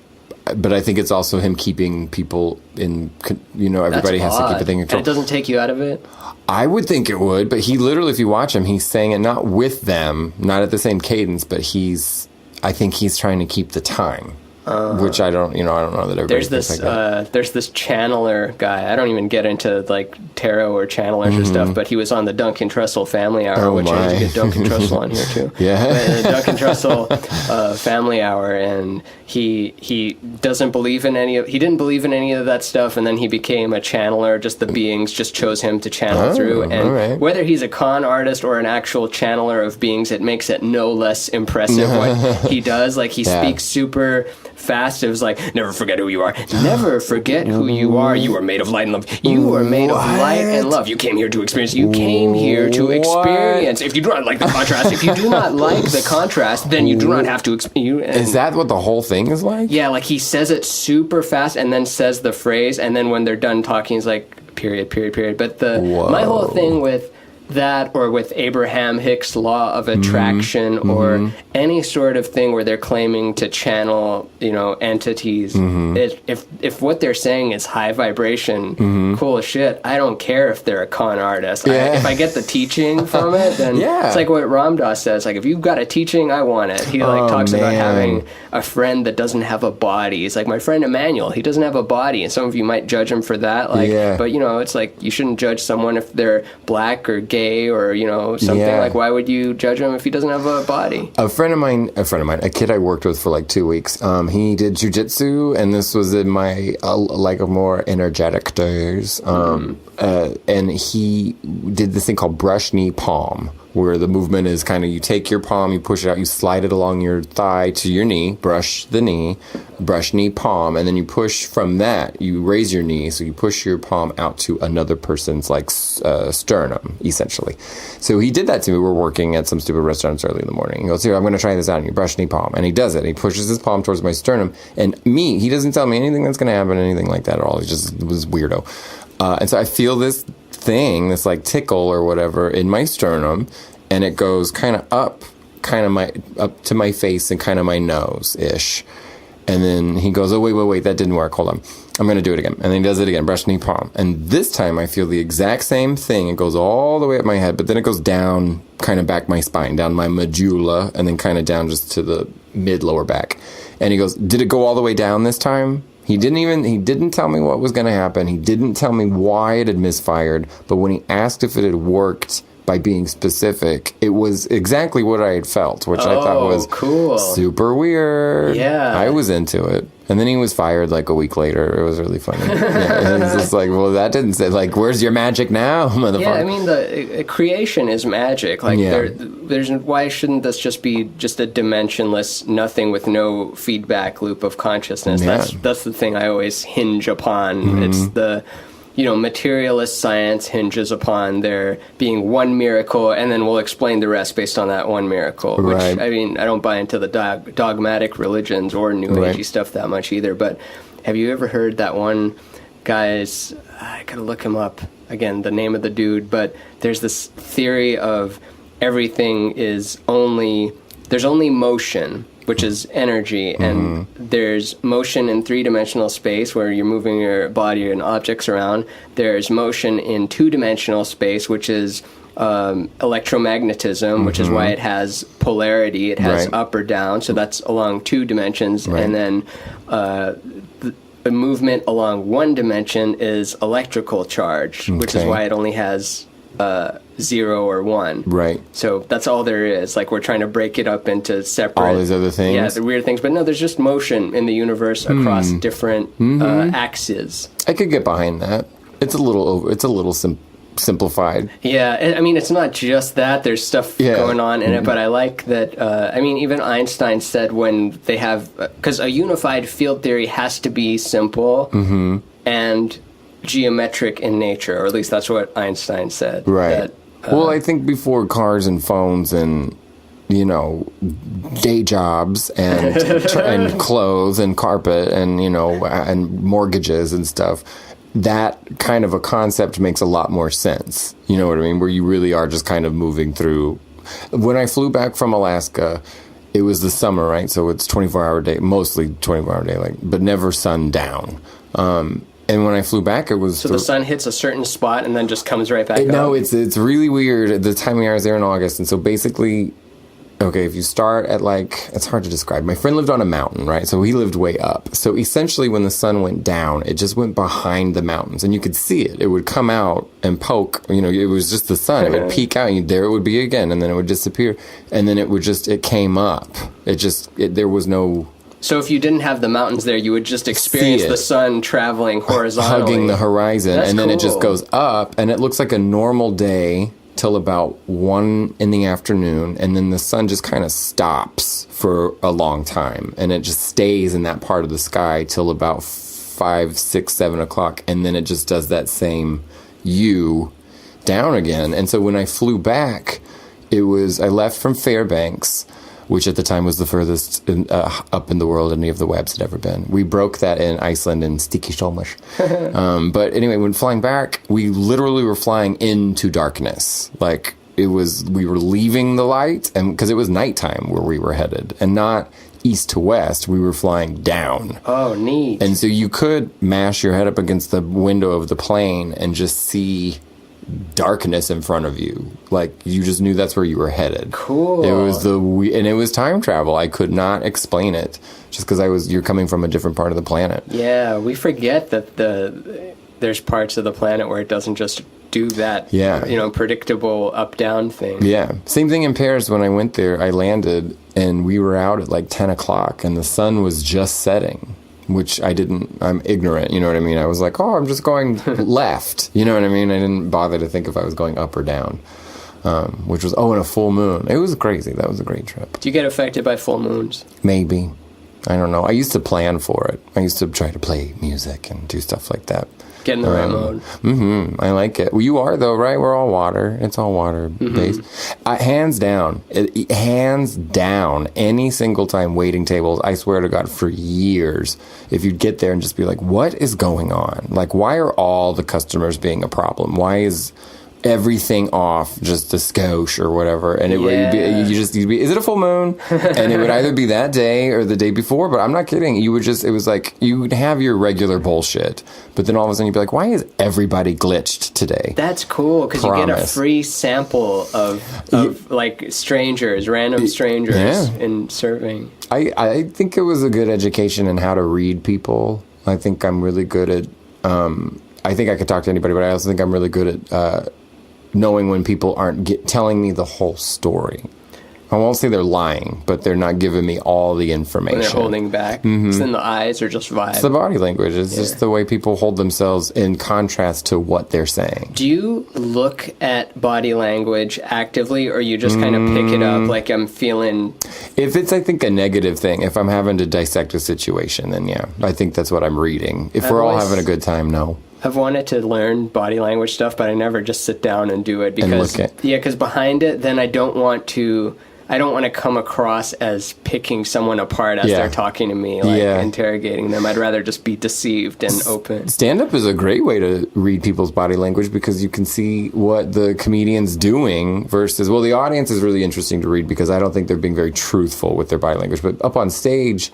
Speaker 3: But I think it's also him keeping people in, you know, everybody has to keep the thing in control.
Speaker 1: And it doesn't take you out of it?
Speaker 3: I would think it would, but he literally, if you watch him, he's saying it not with them, not at the same cadence, but I think he's trying to keep the time. Which I don't know that everybody thinks like that.
Speaker 1: There's this channeler guy. I don't even get into like tarot or channelers or stuff, but he was on the Duncan Trussell Family Hour, which I need to get Duncan Trussell on here too.
Speaker 3: Yeah.
Speaker 1: The Duncan Trussell Family Hour, and he doesn't believe in he didn't believe in any of that stuff, and then he became a channeler. Just the beings just chose him to channel through, and whether he's a con artist or an actual channeler of beings, it makes it no less impressive what he does. Like he speaks super fast. It was like, never forget who you are. Never forget who you are. You are made of light and love. You are made of light and love. You came here to experience. You came here to experience. If you do not like the contrast, then you do not have to experience.
Speaker 3: Is that what the whole thing is like?
Speaker 1: Yeah, like he says it super fast and then says the phrase, and then when they're done talking, he's like, period, period, period. But my whole thing with that, or with Abraham Hicks' law of attraction, or any sort of thing where they're claiming to channel, you know, entities, if what they're saying is high vibration, cool as shit, I don't care if they're a con artist. If I get the teaching from it, then it's like what Ram Dass says, like, if you've got a teaching, I want it. He talks about having a friend that doesn't have a body. He's like, my friend Emmanuel, he doesn't have a body, and some of you might judge him for that, but you know, it's like, you shouldn't judge someone if they're black or gay or, you know, something. Like, why would you judge him if he doesn't have a body?
Speaker 3: A friend of mine, a kid I worked with for like 2 weeks, he did jujitsu, and this was in my like a more energetic days, and he did this thing called brush knee palm, where the movement is kind of, you take your palm, you push it out, you slide it along your thigh to your knee, brush the knee, brush knee palm, and then you push from that, you raise your knee, so you push your palm out to another person's like sternum, essentially. So he did that to me. We're working at some stupid restaurants early in the morning. He goes, here, I'm going to try this out, and you brush knee palm. And he does it. He pushes his palm towards my sternum, and he doesn't tell me anything that's going to happen, anything like that at all. He just was weirdo. And so I feel this thing, this like tickle or whatever in my sternum, and it goes kind of up to my face and kind of my nose ish. And then he goes, oh, wait, that didn't work. Hold on. I'm going to do it again. And then he does it again, brush knee palm. And this time I feel the exact same thing. It goes all the way up my head, but then it goes down kind of back my spine, down my medulla, and then kind of down just to the mid lower back. And he goes, did it go all the way down this time? He didn't tell me what was going to happen. He didn't tell me why it had misfired. But when he asked if it had worked by being specific, it was exactly what I had felt, which I thought was
Speaker 1: cool,
Speaker 3: super weird.
Speaker 1: Yeah.
Speaker 3: I was into it. And then he was fired like a week later. It was really funny. Yeah, it's just like, well, that didn't say, like, where's your magic now, motherfucker?
Speaker 1: Yeah, I mean, the creation is magic. Like, there's why shouldn't this just be just a dimensionless nothing with no feedback loop of consciousness?
Speaker 3: Yeah.
Speaker 1: That's the thing I always hinge upon. It's the, materialist science hinges upon there being one miracle, and then we'll explain the rest based on that one miracle. Which,
Speaker 3: Right.
Speaker 1: I mean, I don't buy into the dogmatic religions or New Agey stuff that much either, but have you ever heard that one guy's, I gotta look him up, again, the name of the dude, but there's this theory of everything is there's only motion, which is energy, and there's motion in three-dimensional space where you're moving your body and objects around. There's motion in two-dimensional space, which is electromagnetism, which is why it has polarity. It has up or down, so that's along two dimensions. And then the movement along one dimension is electrical charge, which is why it only has 0 or 1.
Speaker 3: Right.
Speaker 1: So that's all there is. Like, we're trying to break it up into separate...
Speaker 3: All these other things?
Speaker 1: Yeah, the weird things. But no, there's just motion in the universe across different axes.
Speaker 3: I could get behind that. It's a little simplified.
Speaker 1: Yeah, I mean, it's not just that. There's stuff going on in it, but I like that... I mean, even Einstein said when they have... Because a unified field theory has to be simple and geometric in nature, or at least that's what Einstein said.
Speaker 3: Right. Well, I think before cars and phones and, day jobs and and clothes and carpet and, and mortgages and stuff, that kind of a concept makes a lot more sense. You know what I mean? Where you really are just kind of moving through. When I flew back from Alaska, it was the summer, right? So it's 24-hour day, mostly 24-hour day, but never sundown. And when I flew back, it was...
Speaker 1: So the sun hits a certain spot and then just comes right back up?
Speaker 3: No, it's really weird. The timing, I was there in August, and so basically... Okay, if you start at it's hard to describe. My friend lived on a mountain, right? So he lived way up. So essentially when the sun went down, it just went behind the mountains and you could see it. It would come out and poke, it was just the sun. It would peek out and there it would be again and then it would disappear. And then it came up. There was no...
Speaker 1: So if you didn't have the mountains there, you would just experience the sun traveling horizontally.
Speaker 3: Hugging the horizon.
Speaker 1: That's
Speaker 3: and then
Speaker 1: cool.
Speaker 3: It just goes up and it looks like a normal day till about 1 in the afternoon, and then the sun just kind of stops for a long time, and it just stays in that part of the sky till about 5, 6, 7 o'clock, and then it just does that same U down again. And so when I flew back, I left from Fairbanks, which at the time was the furthest up in the world any of the Webbs had ever been. We broke that in Iceland in Stikisholmish. But anyway, when flying back, we literally were flying into darkness. We were leaving the light, and because it was nighttime where we were headed, and not east to west, we were flying down.
Speaker 1: Oh, neat.
Speaker 3: And so you could mash your head up against the window of the plane and just see darkness in front of you. You just knew that's where you were headed.
Speaker 1: Cool.
Speaker 3: And it was time travel. I could not explain it just because you're coming from a different part of the planet.
Speaker 1: Yeah, we forget that there's parts of the planet where it doesn't just do that, predictable up-down thing.
Speaker 3: Yeah. Same thing in Paris. When I went there, I landed and we were out at 10 o'clock and the sun was just setting. Which I'm ignorant, you know what I mean? I was like, I'm just going left, you know what I mean? I didn't bother to think if I was going up or down, which was, and a full moon. It was crazy. That was a great trip.
Speaker 1: Do you get affected by full moons?
Speaker 3: Maybe. I don't know. I used to plan for it. I used to try to play music and do stuff like that.
Speaker 1: Get in the right mode.
Speaker 3: I like it. Well, you are, though, right? We're all water. It's all water-based. Hands down, any single time waiting tables, I swear to God, for years, if you'd get there and just be like, what is going on? Why are all the customers being a problem? Why is everything off, just a skosh or whatever? And you'd be, is it a full moon? And it would either be that day or the day before, but I'm not kidding. It was like, you would have your regular bullshit, but then all of a sudden you'd be like, why is everybody glitched today?
Speaker 1: That's cool, because you get a free sample of strangers, random strangers in serving.
Speaker 3: I think it was a good education in how to read people. I think I'm really good at, I think I could talk to anybody, but I also think I'm really good at, knowing when people aren't telling me the whole story. I won't say they're lying, but they're not giving me all the information.
Speaker 1: When they're holding back. It's in the eyes or just vibe.
Speaker 3: It's the body language. It's just the way people hold themselves in contrast to what they're saying.
Speaker 1: Do you look at body language actively, or you just kind of pick it up like I'm feeling...
Speaker 3: If it's, I think, a negative thing, if I'm having to dissect a situation, then yeah, I think that's what I'm reading. If we're all having a good time, no.
Speaker 1: I've wanted to learn body language stuff, but I never just sit down and do it because... because behind it, then I don't want to come across as picking someone apart as they're talking to me, like interrogating them. I'd rather just be deceived and open.
Speaker 3: Stand-up is a great way to read people's body language because you can see what the comedian's doing versus... Well, the audience is really interesting to read because I don't think they're being very truthful with their body language. But up on stage,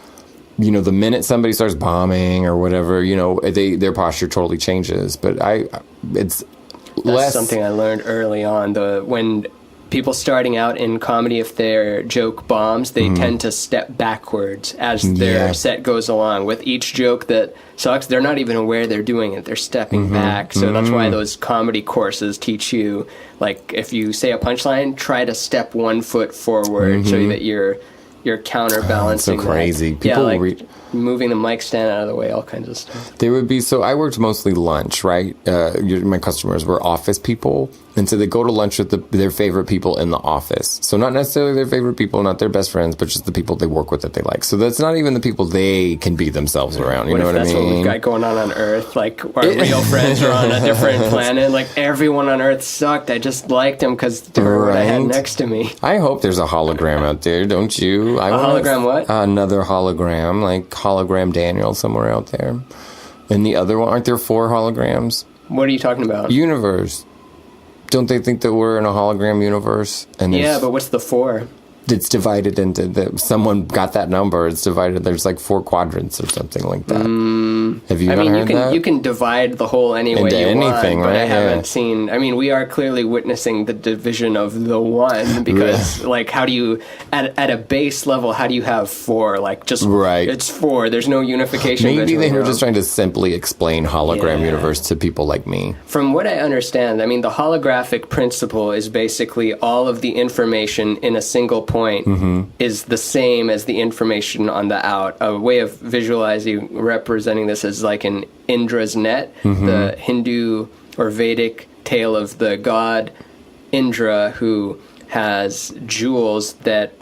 Speaker 3: you know, the minute somebody starts bombing or whatever, you know, their posture totally changes. But it's
Speaker 1: That's something I learned early on. When people starting out in comedy, if their joke bombs, they tend to step backwards as their set goes along. With each joke that sucks, they're not even aware they're doing it. They're stepping back. So that's why those comedy courses teach you, like, if you say a punchline, try to step 1 foot forward so that you're counterbalancing.
Speaker 3: So crazy.
Speaker 1: That. People moving the mic stand out of the way, all kinds of stuff.
Speaker 3: There would be, so I worked mostly lunch, right? My customers were office people, and so they go to lunch with their favorite people in the office. So not necessarily their favorite people, not their best friends, but just the people they work with that they like. So that's not even the people they can be themselves around. You know what I mean?
Speaker 1: That's what we've got going on Earth. Like, our real friends are on a different planet. Like, everyone on Earth sucked. I just liked them because they were what I had next to me.
Speaker 3: I hope there's a hologram out there, don't you?
Speaker 1: A hologram what?
Speaker 3: Another hologram, like hologram Daniel somewhere out there. And the other one, aren't there 4 holograms?
Speaker 1: What are you talking about?
Speaker 3: Universe. Don't they think that we're in a hologram universe? And
Speaker 1: but what's the 4?
Speaker 3: It's divided into someone got that number. It's divided. There's like 4 quadrants or something like that. Have you not heard that?
Speaker 1: You can divide the whole any way you want, but I haven't seen. I mean, we are clearly witnessing the division of the one because, like, how do you at a base level? How do you have 4? Like, just it's 4. There's no unification.
Speaker 3: Maybe they were just trying to simply explain hologram universe to people like me.
Speaker 1: From what I understand, I mean, the holographic principle is basically all of the information in a single point is the same as the information on the out. A way of representing this is like an Indra's net, the Hindu or Vedic tale of the god Indra who has jewels that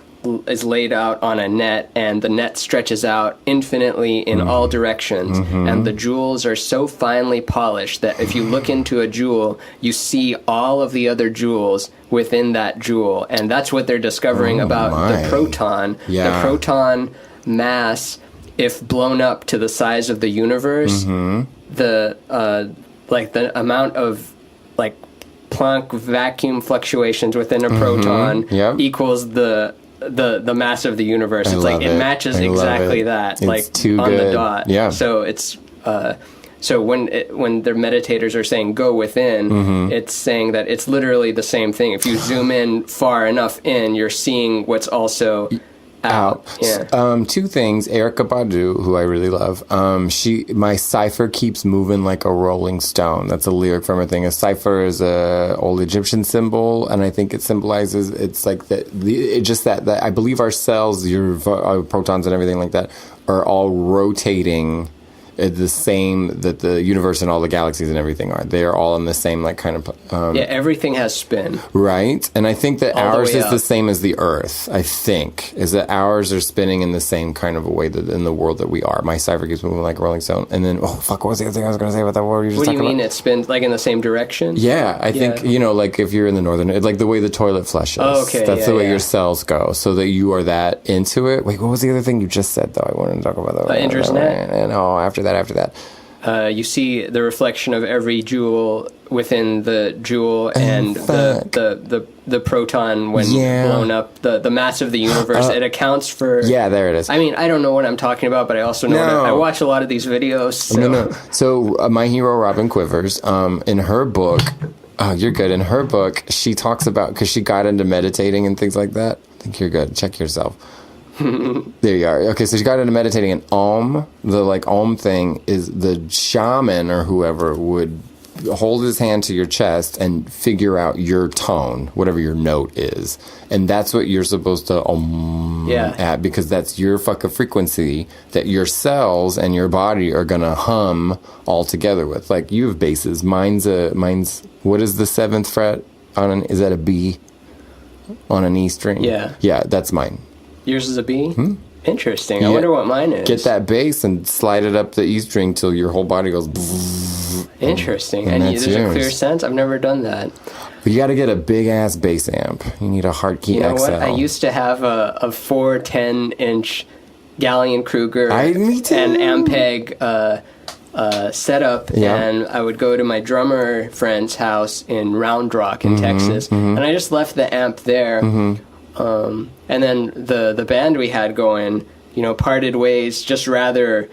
Speaker 1: is laid out on a net, and the net stretches out infinitely in all directions, and the jewels are so finely polished that if you look into a jewel, you see all of the other jewels within that jewel, and that's what they're discovering about the proton. The proton mass, if blown up to the size of the universe, the amount of Planck vacuum fluctuations within a proton equals the mass of the universe. It's like it matches exactly that, like on the dot.
Speaker 3: Yeah.
Speaker 1: So it's so when their meditators are saying go within, it's saying that it's literally the same thing. If you zoom in far enough in, you're seeing what's also out. Yeah. 2 things. Erykah Badu, who I really love,
Speaker 3: my cipher keeps moving like a rolling stone. That's a lyric from her thing. A cipher is a old Egyptian symbol, and I think it symbolizes, it's like that I believe our cells, our protons and everything like that, are all rotating the same that the universe and all the galaxies and everything are. They are all in the same kind of...
Speaker 1: everything has spin.
Speaker 3: Right. And I think that ours is the same as the Earth, I think, is that ours are spinning in the same kind of a way that in the world that we are. My cipher keeps moving like a rolling stone. And then, what was the other thing I was going to say about that word?
Speaker 1: What do you mean it spins like in the same direction?
Speaker 3: Yeah. I think, like if you're in the northern... Like the way the toilet flushes.
Speaker 1: Oh, okay.
Speaker 3: That's the way your cells go. So that you are that into it. Wait, what was the other thing you just said, though? I wanted to talk about that.
Speaker 1: Indra's net?
Speaker 3: And after that.
Speaker 1: You see the reflection of every jewel within the jewel, and the proton when blown up, the mass of the universe. It accounts for... Yeah,
Speaker 3: there it is.
Speaker 1: I mean, I don't know what I'm talking about, but I also know I watch a lot of these videos. So.
Speaker 3: So my hero, Robin Quivers, in her book... Oh, you're good. In her book, she talks about... Because she got into meditating and things like that. I think you're good. Check yourself. There you are. Okay, so she got into meditating, and the Om thing is the shaman or whoever would hold his hand to your chest and figure out your tone, whatever your note is. And that's what you're supposed to at, because that's your fucking frequency that your cells and your body are going to hum all together with. Like, you have basses. Mine's what is the 7th fret on is that a B on an E string?
Speaker 1: Yeah.
Speaker 3: Yeah, that's mine.
Speaker 1: Yours is a B? Interesting. I wonder what mine is.
Speaker 3: Get that bass and slide it up the E string till your whole body goes.
Speaker 1: Interesting.
Speaker 3: And
Speaker 1: There's a clear sense. I've never done that.
Speaker 3: You got to get a big ass bass amp. You need a Hartke
Speaker 1: You know
Speaker 3: XL.
Speaker 1: what? I used to have a 410-inch Gallion Kruger
Speaker 3: Me too.
Speaker 1: and Ampeg setup,
Speaker 3: Yeah.
Speaker 1: and I would go to my drummer friend's house in Round Rock in Texas, and I just left the amp there. And then the band we had going, parted ways. Just rather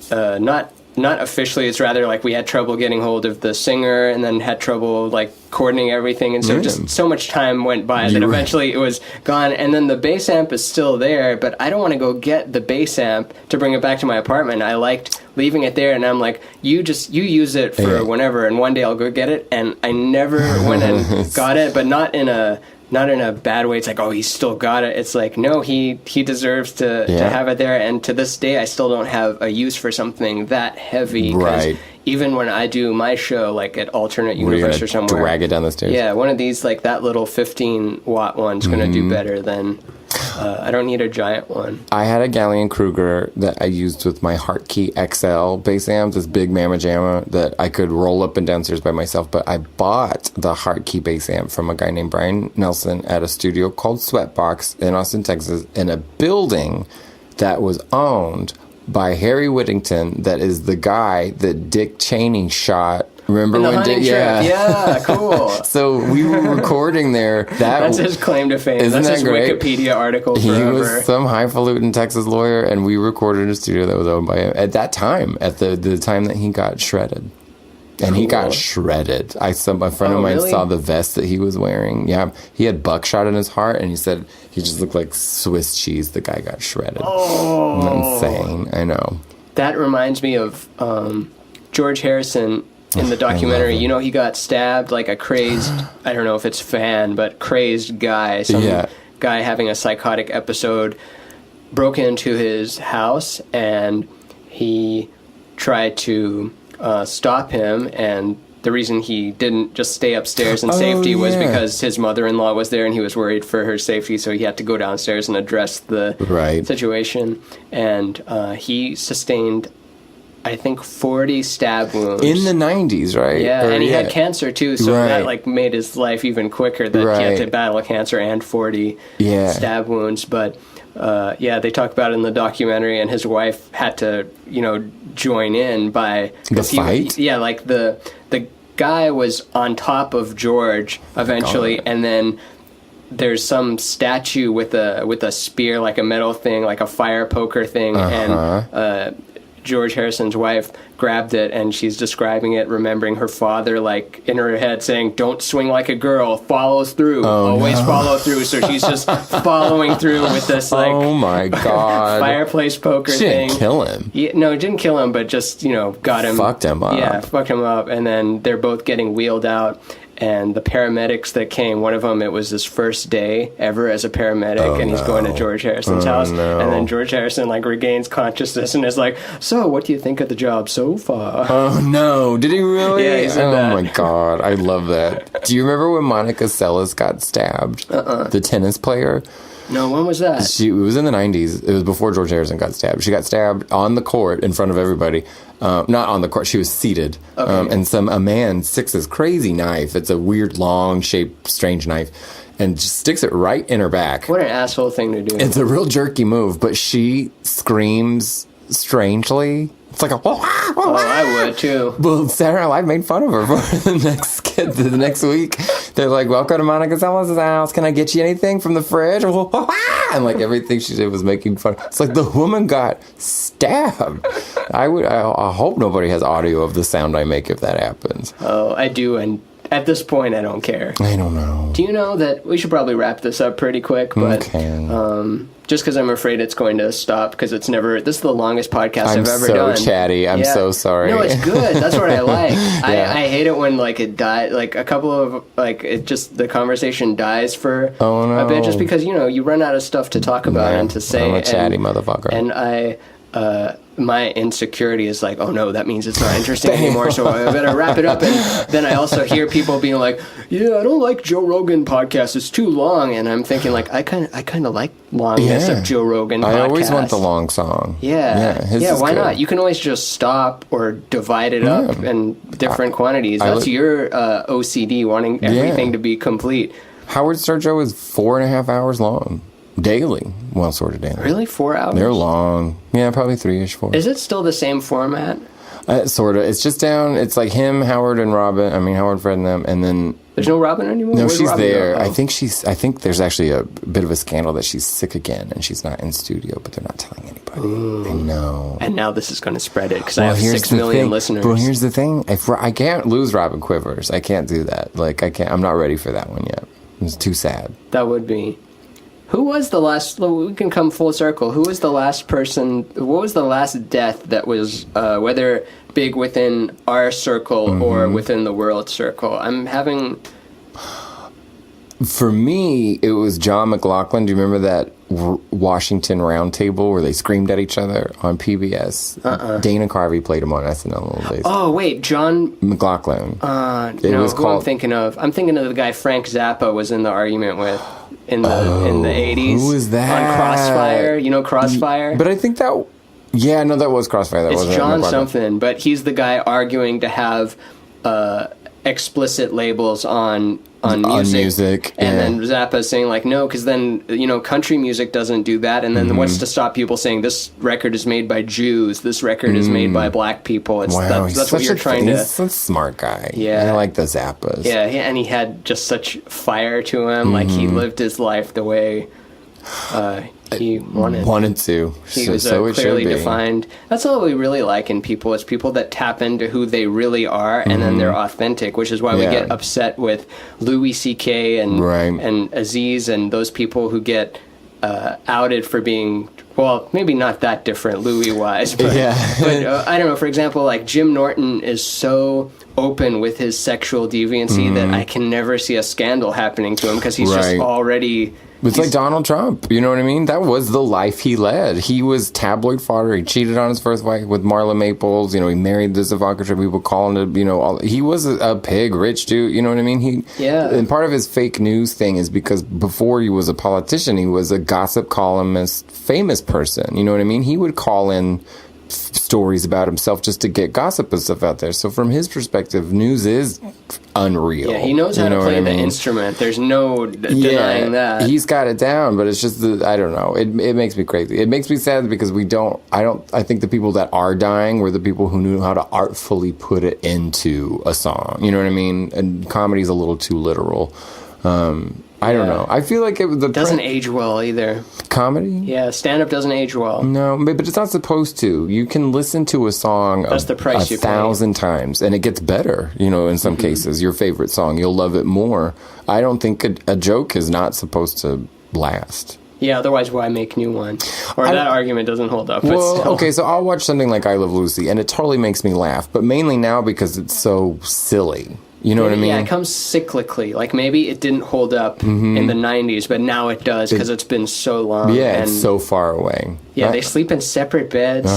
Speaker 1: not officially. It's rather like we had trouble getting hold of the singer, and then had trouble like coordinating everything, and so just so much time went by that eventually it was gone. And then the bass amp is still there, but I don't want to go get the bass amp to bring it back to my apartment. I liked leaving it there, and I'm like, you use it for whenever, and one day I'll go get it. And I never went and got it, but not in a bad way. It's like, oh, he's still got it. It's like, no, he deserves to have it there. And to this day, I still don't have a use for something that heavy. Right. Even when I do my show, like at Alternate Universe or somewhere,
Speaker 3: drag it down the stairs.
Speaker 1: Yeah, one of these, like that little 15-watt one's going to do better than. I don't need a giant one.
Speaker 3: I had a Gallion Kruger that I used with my Hartke XL bass amp, this big Mamma Jamma that I could roll up and downstairs by myself. But I bought the Hartke bass amp from a guy named Brian Nelson at a studio called Sweatbox in Austin, Texas, in a building that was owned by Harry Whittington, that is the guy that Dick Cheney shot. Remember when Dick?
Speaker 1: Yeah, cool.
Speaker 3: So we were recording there.
Speaker 1: That's his claim to fame.
Speaker 3: Isn't
Speaker 1: That's
Speaker 3: that
Speaker 1: his
Speaker 3: great?
Speaker 1: Wikipedia article forever.
Speaker 3: He was some highfalutin Texas lawyer, and we recorded in a studio that was owned by him at that time, at the time that he got shredded. And he got shredded. A friend of mine saw the vest that he was wearing. Yeah, he had buckshot in his heart, and he said he just looked like Swiss cheese. The guy got shredded.
Speaker 1: Oh,
Speaker 3: Isn't that insane? I know.
Speaker 1: That reminds me of George Harrison in the documentary. He got stabbed like a crazed, I don't know if it's fan, but crazed guy. Some guy having a psychotic episode broke into his house, and he tried to stop him, and the reason he didn't just stay upstairs in safety was because his mother-in-law was there, and he was worried for her safety, so he had to go downstairs and address the situation. And he sustained, I think, 40 stab wounds. In
Speaker 3: the 90s, right?
Speaker 1: Yeah, and he had cancer, too, so that made his life even quicker, that he had to battle cancer and 40 stab wounds. But they talk about it in the documentary, and his wife had to, join in by
Speaker 3: the fight.
Speaker 1: The guy was on top of George eventually, and then there's some statue with a spear, like a metal thing, like a fire poker thing, and George Harrison's wife grabbed it, and she's describing it, remembering her father, like, in her head saying, don't swing like a girl, follows through, always follow through. So she's just following through with this, like,
Speaker 3: oh my God,
Speaker 1: fireplace poker thing.
Speaker 3: Didn't kill him.
Speaker 1: No, it didn't kill him, but just, got him.
Speaker 3: Fucked him up.
Speaker 1: Yeah, fucked him up. And then they're both getting wheeled out. And the paramedics that came, one of them, it was his first day ever as a paramedic, and he's going to George Harrison's house.
Speaker 3: No.
Speaker 1: And then George Harrison, regains consciousness and is like, so, what do you think of the job so far?
Speaker 3: Oh, no. Did he really?
Speaker 1: Yeah, he said that.
Speaker 3: Oh, my God. I love that. Do you remember when Monica Seles got stabbed? The tennis player?
Speaker 1: No, when was that?
Speaker 3: It was in the 90s. It was before George Harrison got stabbed. She got stabbed on the court in front of everybody. Not on the court. She was seated. Okay. And a man sticks this crazy knife. It's a weird, long-shaped, strange knife. And just sticks it right in her back.
Speaker 1: What an asshole thing to do.
Speaker 3: It's a real jerky move, but she screams strangely. It's like a...
Speaker 1: I would, too.
Speaker 3: Well, Saturday Night Live made fun of her for the next week. They're like, welcome to Monica Seles' house. Can I get you anything from the fridge? And everything she did was making fun. It's like the woman got stabbed. I hope nobody has audio of the sound I make if that happens.
Speaker 1: Oh, I do, and at this point, I don't care.
Speaker 3: I don't know.
Speaker 1: Do you know that we should probably wrap this up pretty quick, but
Speaker 3: okay.
Speaker 1: just because I'm afraid it's going to stop because it's never. This is the longest podcast I've ever done.
Speaker 3: I'm so chatty. I'm so sorry.
Speaker 1: No, it's good. That's what I like. I hate it when like it dies. Like a couple of like it just the conversation dies for a bit just because you run out of stuff to talk about and to say.
Speaker 3: I'm a chatty motherfucker.
Speaker 1: And my insecurity is like, oh no, that means it's not interesting anymore, so I better wrap it up. And then I also hear people being like, yeah, I don't like Joe Rogan podcast, it's too long. And I'm thinking like, I kind of like longness of Joe Rogan podcast.
Speaker 3: I always want the long song.
Speaker 1: Yeah, why not? You can always just stop or divide it up in different quantities. That's your OCD, wanting everything to be complete.
Speaker 3: Howard Stern show is 4.5 hours long. Daily. Well, sort of daily.
Speaker 1: Really? 4 hours?
Speaker 3: They're long. Yeah, probably 3-ish, 4.
Speaker 1: Is it still the same format?
Speaker 3: Sort of. It's just down. It's like him, Howard, and Robin. I mean, Howard, Fred, and them. And then...
Speaker 1: There's no Robin anymore?
Speaker 3: No,
Speaker 1: Where's
Speaker 3: she's
Speaker 1: Robin
Speaker 3: there.
Speaker 1: go?
Speaker 3: I think there's actually a bit of a scandal that she's sick again and she's not in studio, but they're not telling anybody.
Speaker 1: Ooh.
Speaker 3: I know.
Speaker 1: And now this is going to spread it because I have 6 million listeners.
Speaker 3: Bro, here's the thing. I can't lose Robin Quivers. I can't do that. Like, I can't. I'm not ready for that one yet. It's too sad.
Speaker 1: That would be... Who was the last... We can come full circle. Who was the last person... What was the last death that was, whether big within our circle or within the world circle? I'm having...
Speaker 3: For me, it was John McLaughlin. Do you remember that Washington Roundtable where they screamed at each other on PBS? Dana Carvey played him on SNL a little days.
Speaker 1: Oh, wait, John...
Speaker 3: McLaughlin.
Speaker 1: No, who I'm thinking of. I'm thinking of the guy Frank Zappa was in the argument with in the 80s.
Speaker 3: Who was that?
Speaker 1: On Crossfire. You know Crossfire?
Speaker 3: But I think that... Yeah, no, that was Crossfire. That
Speaker 1: it's
Speaker 3: wasn't
Speaker 1: John
Speaker 3: McLaughlin.
Speaker 1: something, but he's the guy arguing to have explicit labels on music. And then Zappa's saying like, no, because then, country music doesn't do that. And then what's to stop people saying this record is made by Jews, this record is made by black people. That's what you're trying to...
Speaker 3: He's a smart guy.
Speaker 1: Yeah.
Speaker 3: I like the Zappas.
Speaker 1: Yeah, and he had just such fire to him. Like, he lived his life the way he wanted
Speaker 3: to.
Speaker 1: He was clearly defined. That's all we really like in people, is people that tap into who they really are, and then they're authentic, which is why we get upset with Louis C.K. and Aziz and those people who get outed for being, well, maybe not that different Louis-wise, but, but I don't know, for example, like Jim Norton is so open with his sexual deviancy that I can never see a scandal happening to him because he's just already...
Speaker 3: It's like Donald Trump, you know what I mean? That was the life he led. He was tabloid fodder. He cheated on his first wife with Marla Maples. He married this Ivanka Trump. People calling it, he was a pig, rich dude. You know what I mean? And part of his fake news thing is because before he was a politician, he was a gossip columnist, famous person. You know what I mean? He would call in stories about himself just to get gossip and stuff out there. So from his perspective, news is unreal.
Speaker 1: Yeah, he knows how to play the instrument. There's no denying that.
Speaker 3: He's got it down, but it's just I don't know. It makes me crazy. It makes me sad because I think the people that are dying were the people who knew how to artfully put it into a song. You know what I mean? And comedy's a little too literal. I don't know. I feel like it
Speaker 1: doesn't age well either.
Speaker 3: Comedy?
Speaker 1: Yeah, stand-up doesn't age well.
Speaker 3: No, but it's not supposed to. You can listen to a song
Speaker 1: That's the price you
Speaker 3: 1,000 times, and it gets better, in some cases. Your favorite song, you'll love it more. I don't think a joke is not supposed to last.
Speaker 1: Yeah, otherwise why make new one? Or that argument doesn't hold up.
Speaker 3: Well, okay, so I'll watch something like I Love Lucy, and it totally makes me laugh, but mainly now because it's so silly. You know what I mean?
Speaker 1: Yeah, it comes cyclically. Like, maybe it didn't hold up in the 90s, but now it does because it's been so long.
Speaker 3: Yeah, it's so far away.
Speaker 1: Yeah, they sleep in separate beds.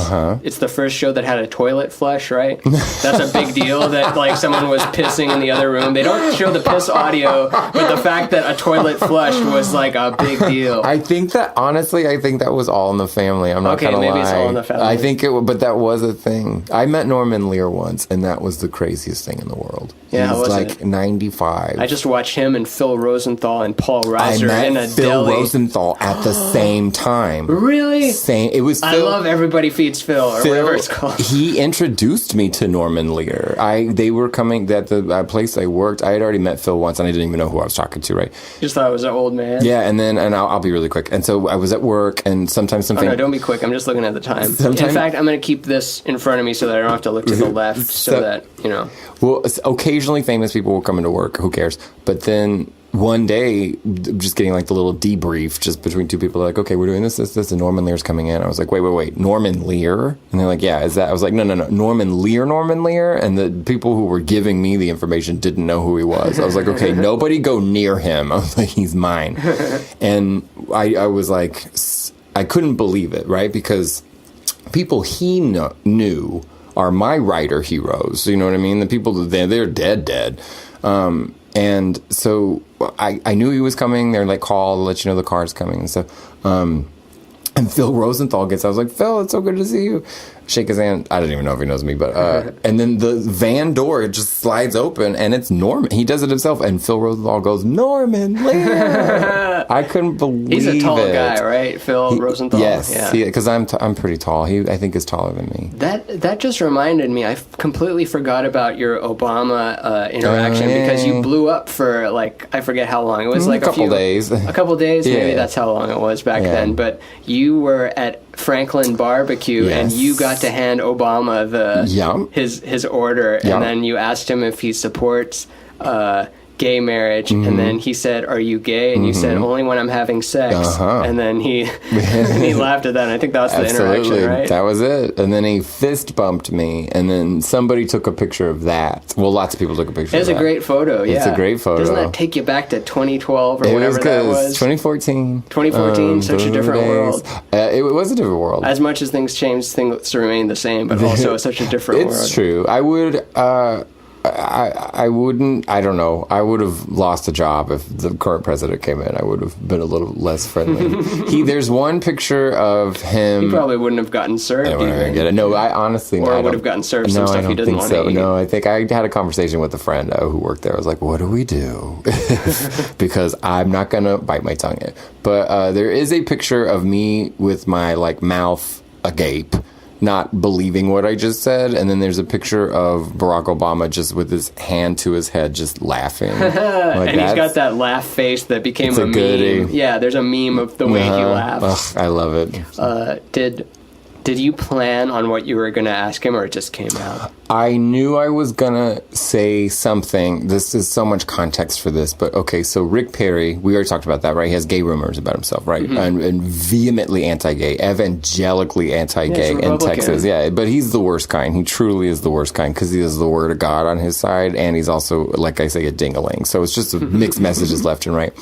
Speaker 1: It's the first show that had a toilet flush, right? That's a big deal that, like, someone was pissing in the other room. They don't show the piss audio, but the fact that a toilet flush was, like, a big deal.
Speaker 3: I think that was all in the family. I'm not gonna lie.
Speaker 1: Maybe it's all in the family.
Speaker 3: I think but that was a thing. I met Norman Lear once, and that was the craziest thing in the world.
Speaker 1: Yeah,
Speaker 3: He's like 95.
Speaker 1: I just watched him and Phil Rosenthal and Paul Reiser in a
Speaker 3: Phil
Speaker 1: deli.
Speaker 3: Rosenthal at the same time.
Speaker 1: Really?
Speaker 3: It was Phil.
Speaker 1: I love Everybody Feeds Phil, or whatever it's called.
Speaker 3: He introduced me to Norman Lear. They were coming at the place I worked. I had already met Phil once, and I didn't even know who I was talking to, right?
Speaker 1: Just thought it was an old man.
Speaker 3: Yeah, and I'll be really quick. And so I was at work, and sometimes something...
Speaker 1: Oh, no, don't be quick. I'm just looking at the time. In fact, I'm going to keep this in front of me so that I don't have to look to the left, so that,
Speaker 3: Well, occasionally famous people will come into work. Who cares? But then one day, just getting like the little debrief just between two people, like, okay, we're doing this, and Norman Lear's coming in. I was like, wait, Norman Lear? And they're like, yeah, is that? I was like, no, Norman Lear. And the people who were giving me the information didn't know who he was. I was like, okay, nobody go near him. I was like, he's mine. And I was like, I couldn't believe it, right? Because people he knew are my writer heroes. You know what I mean? The people, they're dead. And so I knew he was coming. They're like, call, let you know the car's coming and stuff. And Phil Rosenthal I was like, Phil, it's so good to see you. Shake his hand. I don't even know if he knows me, but and then the van door just slides open and it's Norman. He does it himself, and Phil Rosenthal goes, Norman Lear. I couldn't believe it.
Speaker 1: He's a tall guy, right? Phil Rosenthal.
Speaker 3: Yes, because I'm pretty tall. He, I think, is taller than me.
Speaker 1: That just reminded me. I completely forgot about your Obama interaction because you blew up for like I forget how long. It was like
Speaker 3: a couple days.
Speaker 1: A couple days,
Speaker 3: Yeah.
Speaker 1: maybe that's how long it was back then. But you were at Franklin Barbecue and you got to hand Obama his order, and then you asked him if he supports gay marriage, and then he said, "Are you gay?" And you said, "Only when I'm having sex." And then he he laughed at that. And I think that was the interaction, right?
Speaker 3: That was it. And then he fist bumped me, and then somebody took a picture of that. Well, lots of people took a picture.
Speaker 1: It's
Speaker 3: of
Speaker 1: a
Speaker 3: that.
Speaker 1: great photo. Yeah,
Speaker 3: it's a great photo.
Speaker 1: Doesn't that take you back to 2012 or whatever that was?
Speaker 3: 2014.
Speaker 1: 2014, such a different world.
Speaker 3: It was a different world.
Speaker 1: As much as things change, things remain the same, but also such a different world.
Speaker 3: It's true. I would. I wouldn't. I don't know. I would have lost a job if the current president came in. I would have been a little less friendly. There's one picture of him.
Speaker 1: He probably wouldn't have gotten served.
Speaker 3: I get it. No, I honestly.
Speaker 1: Or would have gotten served some stuff he doesn't want to eat.
Speaker 3: No, I think I had a conversation with a friend who worked there. I was like, "What do we do?" Because I'm not gonna bite my tongue in. But there is a picture of me with my like mouth agape, not believing what I just said, and then there's a picture of Barack Obama just with his hand to his head, just laughing.
Speaker 1: And he's got that laugh face that became a meme. Yeah, there's a meme of the way he laughs.
Speaker 3: I love it.
Speaker 1: Did you plan on what you were going to ask him, or it just came out?
Speaker 3: I knew I was going to say something. This is so much context for this, but okay, so Rick Perry, we already talked about that, right? He has gay rumors about himself, right? And vehemently anti-gay, evangelically anti-gay in Texas. Yeah, but he's the worst kind. He truly is the worst kind because he has the word of God on his side, and he's also, like I say, a ding-a-ling. So it's just mixed messages left and right.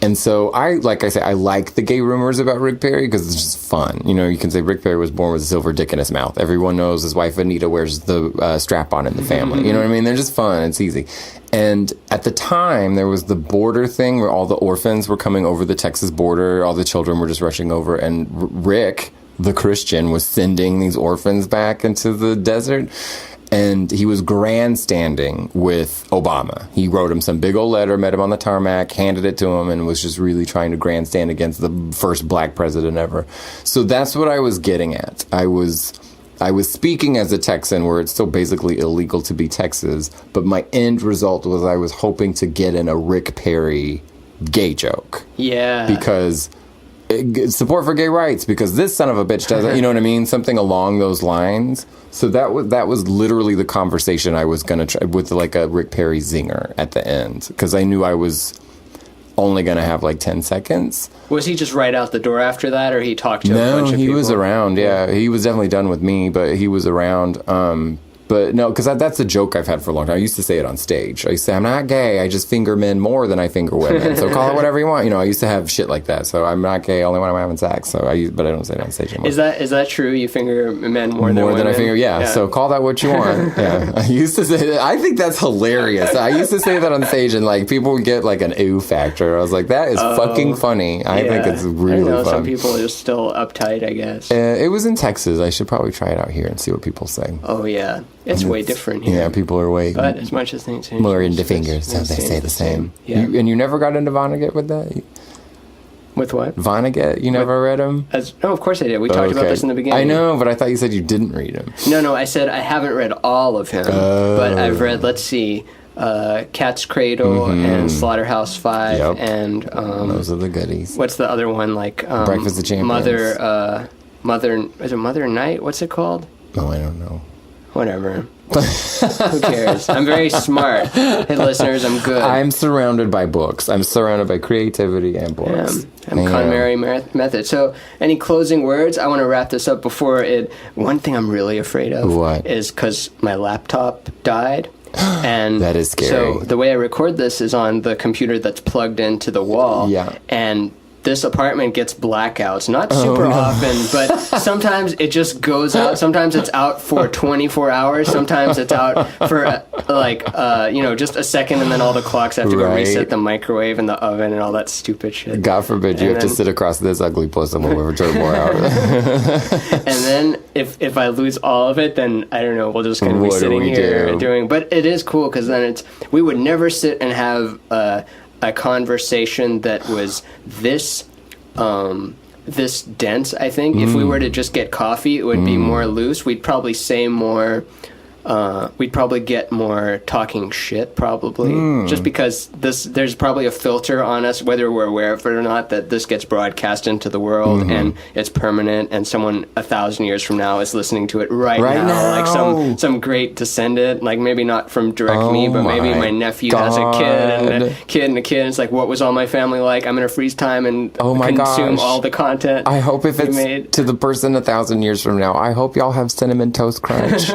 Speaker 3: And so I like the gay rumors about Rick Perry because it's just fun. You know, you can say Rick Perry was born with a silver dick in his mouth. Everyone knows his wife Anita wears the strap-on in the family. You know what I mean? They're just fun. It's easy. And at the time, there was the border thing where all the orphans were coming over the Texas border. All the children were just rushing over. And Rick, the Christian, was sending these orphans back into the desert. And he was grandstanding with Obama. He wrote him some big old letter, met him on the tarmac, handed it to him, and was just really trying to grandstand against the first black president ever. So that's what I was getting at. I was speaking as a Texan, where it's still basically illegal to be Texas, but my end result was I was hoping to get in a Rick Perry gay joke.
Speaker 1: Yeah.
Speaker 3: Because support for gay rights, because this son of a bitch doesn't, you know what I mean? Something along those lines. So that was literally the conversation I was going to try with like a Rick Perry zinger at the end, because I knew I was only going to have like 10 seconds.
Speaker 1: Was he just right out the door after that, or he talked to a bunch of people?
Speaker 3: No, he was around, yeah. He was definitely done with me, but he was around. But no, because that's a joke I've had for a long time. I used to say it on stage. I used to say, I'm not gay. I just finger men more than I finger women. So call it whatever you want. You know, I used to have shit like that. So I'm not gay only when I'm having sex. But I don't say it on stage anymore.
Speaker 1: Is that true? You finger men more than women?
Speaker 3: More than I finger, yeah. So call that what you want. Yeah. I used to say that. I think that's hilarious. I used to say that on stage, and like people would get like an ooh factor. I was like, that is fucking funny. I think it's really fun.
Speaker 1: Some people are just still uptight, I guess.
Speaker 3: It was in Texas. I should probably try it out here and see what people say.
Speaker 1: Oh, yeah. It's way different here.
Speaker 3: Yeah, people are way...
Speaker 1: But as much as things change...
Speaker 3: More into fingers, so they say the same.
Speaker 1: Yeah.
Speaker 3: And you never got into Vonnegut with that?
Speaker 1: With what?
Speaker 3: Vonnegut? You never read him?
Speaker 1: No, of course I did. We talked about this in the beginning.
Speaker 3: I know, but I thought you said you didn't read him.
Speaker 1: No, I said I haven't read all of him. But I've read, let's see, Cat's Cradle and Slaughterhouse-Five and...
Speaker 3: those are the goodies.
Speaker 1: What's the other one? Like...
Speaker 3: Breakfast of Champions.
Speaker 1: Mother... Is it Mother Night? What's it called?
Speaker 3: Oh, I don't know.
Speaker 1: Whatever. Who cares? I'm very smart. Hey, listeners, I'm good.
Speaker 3: I'm surrounded by books. I'm surrounded by creativity and books.
Speaker 1: I'm Conmary Method. So, any closing words? I want to wrap this up before it. One thing I'm really afraid of is because my laptop died. And
Speaker 3: that is scary.
Speaker 1: So the way I record this is on the computer that's plugged into the wall.
Speaker 3: Yeah.
Speaker 1: And this apartment gets blackouts, not super often, but sometimes it just goes out. Sometimes it's out for 24 hours. Sometimes it's out for just a second, and then all the clocks have to go reset the microwave and the oven and all that stupid shit.
Speaker 3: God forbid you have to sit across this ugly pussy for 24 hours.
Speaker 1: And then if I lose all of it, then I don't know. We're just going to be sitting here doing. But it is cool because then we would never sit and have a conversation that was this dense. I think if we were to just get coffee, it would be more loose. We'd probably say more. We'd probably get more talking shit, probably, just because there's probably a filter on us, whether we're aware of it or not, that this gets broadcast into the world and it's permanent, and someone 1,000 years from now is listening to it right now. Like some great descendant, like maybe not from direct me, but maybe my nephew has a kid and a kid and a kid. And it's like, what was all my family like? I'm gonna freeze time and consume all the content.
Speaker 3: I hope if it's made to the person 1,000 years from now, I hope y'all have Cinnamon Toast Crunch.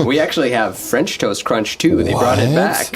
Speaker 1: We actually have French Toast Crunch too. They brought it back.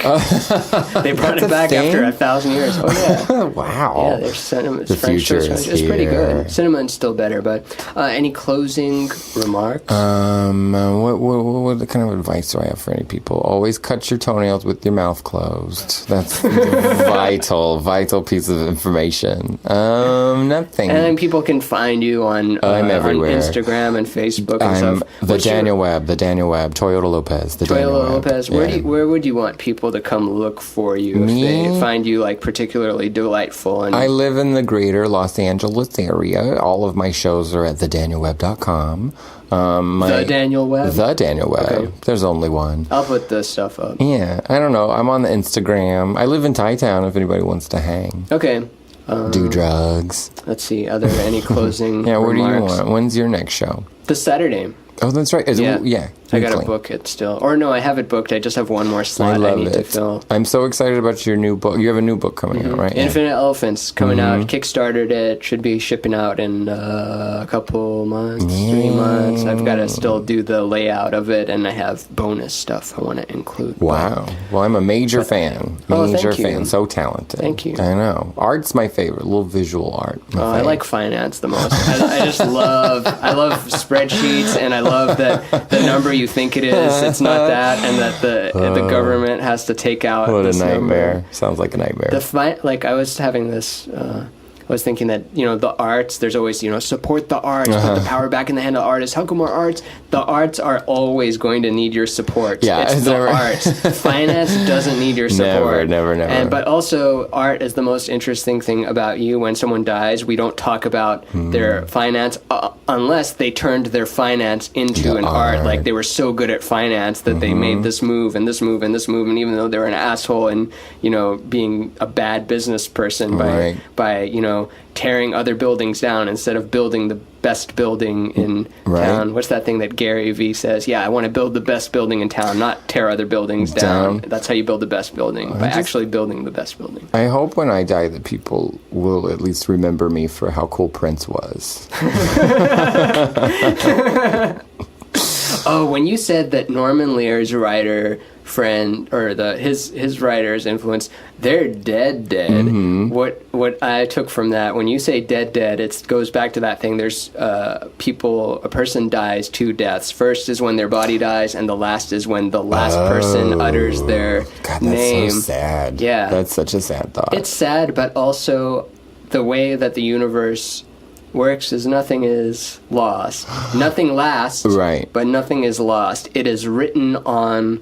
Speaker 1: They brought it back after 1,000 years. Oh yeah!
Speaker 3: Wow.
Speaker 1: Yeah, there's cinnamon. French Toast Crunch. It's pretty good. Cinnamon's still better. But any closing remarks?
Speaker 3: What kind of advice do I have for any people? Always cut your toenails with your mouth closed. That's vital piece of information. Nothing.
Speaker 1: And people can find you on Instagram and Facebook and stuff.
Speaker 3: The Daniel Webb, Toyota Lopez.
Speaker 1: Toyota Lopez. Where would you want people to come look for you if they find you like particularly delightful? And
Speaker 3: I live in the greater Los Angeles area. All of my shows are at thedanielwebb.com.
Speaker 1: The Daniel Webb?
Speaker 3: The Daniel Webb.
Speaker 1: Okay.
Speaker 3: There's only one.
Speaker 1: I'll put this stuff up.
Speaker 3: Yeah, I don't know. I'm on the Instagram. I live in Thai-town if anybody wants to hang.
Speaker 1: Okay.
Speaker 3: Do drugs.
Speaker 1: Let's see. Are there any closing
Speaker 3: where
Speaker 1: remarks?
Speaker 3: do you want? When's your next show?
Speaker 1: This Saturday.
Speaker 3: Oh, that's right.
Speaker 1: Yeah. I got to book it still. Or no, I have it booked. I just have one more slot I need to fill.
Speaker 3: I'm so excited about your new book. You have a new book coming out, right?
Speaker 1: Infinite Elephants coming out. Kickstarted it. Should be shipping out in a couple months, 3 months. I've got to still do the layout of it, and I have bonus stuff I want to include.
Speaker 3: Wow. Well, I'm a major fan. Major fan. So talented.
Speaker 1: Thank you.
Speaker 3: I know. Art's my favorite. A little visual art.
Speaker 1: I like finance the most. I just love spreadsheets, and I love that the number you think it is, it's not that, and that the government has to take out this
Speaker 3: nightmare.
Speaker 1: number.
Speaker 3: Sounds like a nightmare.
Speaker 1: I was having this I was thinking that, the arts, there's always, support the arts, put the power back in the hand of the artists. How come more arts? The arts are always going to need your support.
Speaker 3: Yeah,
Speaker 1: it's the arts. Finance doesn't need your support.
Speaker 3: Never.
Speaker 1: But also, art is the most interesting thing about you. When someone dies, we don't talk about their finance unless they turned their finance into an art. Like, they were so good at finance that they made this move and this move and this move, and even though they were an asshole and, being a bad business person by tearing other buildings down instead of building the best building in town. What's that thing that Gary Vee says? Yeah, I want to build the best building in town, not tear other buildings down. That's how you build the best building, by actually building the best building.
Speaker 3: I hope when I die that people will at least remember me for how cool Prince was.
Speaker 1: Oh, when you said that Norman Lear's writer friend, or his writer's influence, they're dead. What I took from that, when you say dead, it goes back to that thing. There's a person dies 2 deaths. First is when their body dies, and the last is when the last person utters their name.
Speaker 3: That's so sad.
Speaker 1: Yeah.
Speaker 3: That's such a sad thought.
Speaker 1: It's sad, but also the way that the universe works is nothing is lost. Nothing lasts, but nothing is lost. It is written on,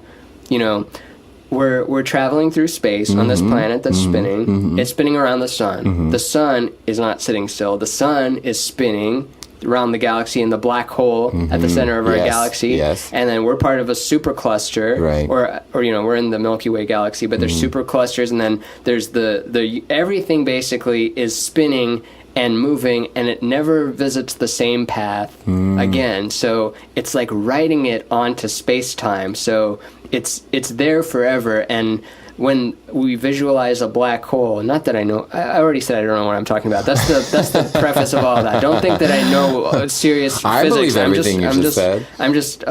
Speaker 1: we're traveling through space on this planet that's spinning. It's spinning around the sun. The sun is not sitting still. The sun is spinning around the galaxy in the black hole at the center of our galaxy. And then we're part of a supercluster, or we're in the Milky Way galaxy, but there's superclusters, and then there's the everything basically is spinning and moving, and it never visits the same path again. So it's like writing it onto space-time. So it's there forever. And when we visualize a black hole, not that I know, I already said I don't know what I'm talking about. That's the preface of all that. Don't think that I know serious physics.
Speaker 3: I believe everything you just said.
Speaker 1: I'm just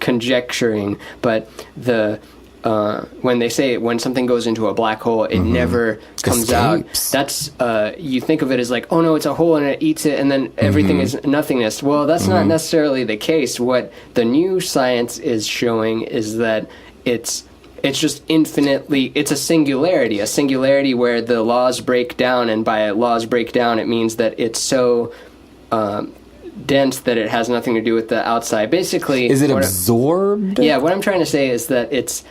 Speaker 1: conjecturing. But when they say when something goes into a black hole, it never comes out. That's you think of it as like, oh no, it's a hole and it eats it, and then everything is nothingness. Well, that's not necessarily the case. What the new science is showing is that it's just infinitely, it's a singularity where the laws break down, and by laws break down, it means that it's so dense that it has nothing to do with the outside. Basically,
Speaker 3: is it absorbed?
Speaker 1: Yeah, what I'm trying to say is that it's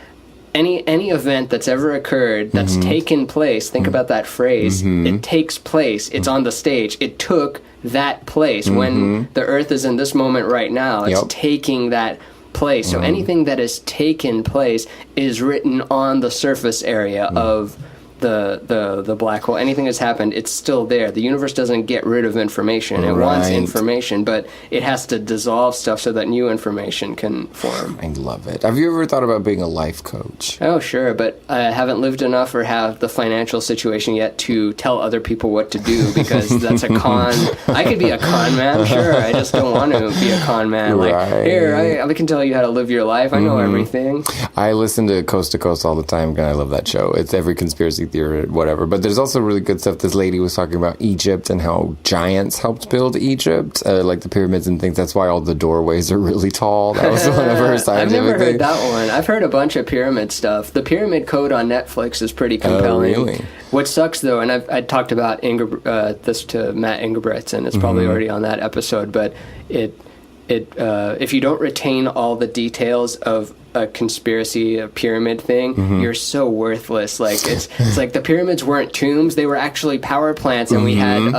Speaker 1: any event that's ever occurred that's taken place. Think about that phrase. It takes place. It's on the stage. It took that place. When the Earth is in this moment right now, it's taking that place. So anything that has taken place is written on the surface area of the black hole. Anything that's happened, it's still there. The universe doesn't get rid of information. It wants information, but it has to dissolve stuff so that new information can form.
Speaker 3: I love it. Have you ever thought about being a life coach?
Speaker 1: Oh, sure, but I haven't lived enough or have the financial situation yet to tell other people what to do, because that's a con. I could be a con man, sure. I just don't want to be a con man. Like, here, I can tell you how to live your life. I know everything.
Speaker 3: I listen to Coast to Coast all the time, and I love that show. It's every conspiracy theory, whatever. But there's also really good stuff. This lady was talking about Egypt and how giants helped build Egypt, like the pyramids and things. That's why all the doorways are really tall. That was one of her scientific
Speaker 1: I've never heard
Speaker 3: things.
Speaker 1: that one. I've heard a bunch of pyramid stuff. The Pyramid Code on Netflix is pretty compelling.
Speaker 3: Oh, really?
Speaker 1: What sucks, though, and I talked about this to Matt Ingebretson. It's probably already on that episode, but if you don't retain all the details of a conspiracy, a pyramid thing, you're so worthless. Like it's like the pyramids weren't tombs; they were actually power plants, and we had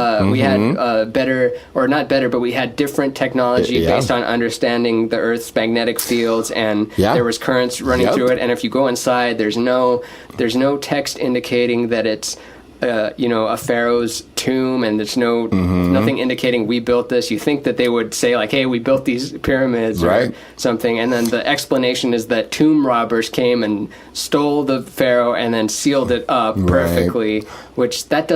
Speaker 1: better, or not better, but we had different technology based on understanding the Earth's magnetic fields, and there was currents running through it. And if you go inside, there's no text indicating that it's a pharaoh's tomb, and there's nothing indicating we built this. You think that they would say like, hey, we built these pyramids or something, and then the explanation is that tomb robbers came and stole the pharaoh and then sealed it up perfectly, which that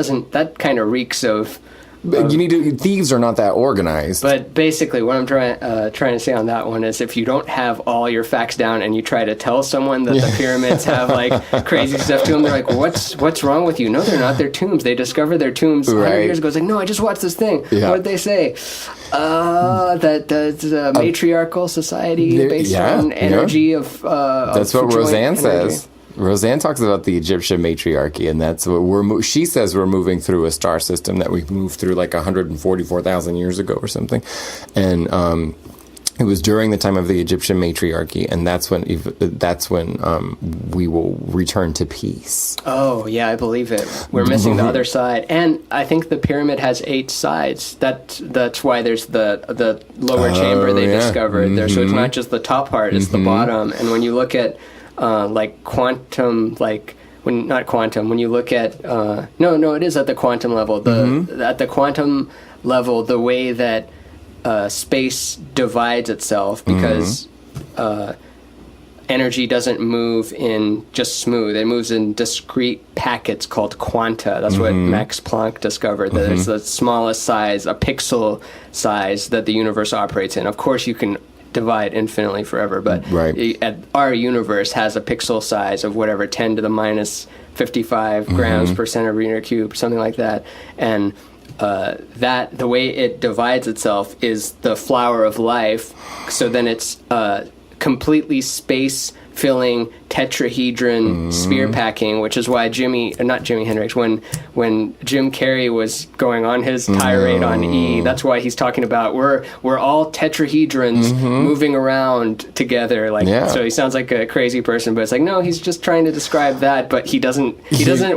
Speaker 1: kind of reeks of
Speaker 3: thieves are not that organized.
Speaker 1: But basically, what I'm trying to say on that one is, if you don't have all your facts down and you try to tell someone that the pyramids have like crazy stuff to them, they're like, what's wrong with you? No, they're not. They're tombs. They discovered their tombs 100 years ago. It's like, no, I just watched this thing. What did they say? That a matriarchal society based on energy of
Speaker 3: that's what Roseanne says. Roseanne talks about the Egyptian matriarchy, and that's what she says we're moving through a star system that we moved through like 144,000 years ago or something. And it was during the time of the Egyptian matriarchy, and that's when we will return to peace.
Speaker 1: Oh, yeah, I believe it. We're missing the other side. And I think the pyramid has 8 sides. That's why there's the lower chamber they discovered there. So it's not just the top part, it's the bottom. And when you look at like quantum, when you look at it is at the quantum level. At the quantum level, the way that space divides itself, because energy doesn't move in just smooth. It moves in discrete packets called quanta. That's what Max Planck discovered, that it's the smallest size, a pixel size, that the universe operates in. Of course, you can divide infinitely forever, but our universe has a pixel size of whatever, 10 to the minus 55 grams per centimeter cube, something like that. And that the way it divides itself is the flower of life. So then it's completely space-filling tetrahedron sphere packing, which is why not Jimi Hendrix, when Jim Carrey was going on his tirade on E, that's why he's talking about we're all tetrahedrons moving around together. So he sounds like a crazy person, but it's like, no, he's just trying to describe that, but he doesn't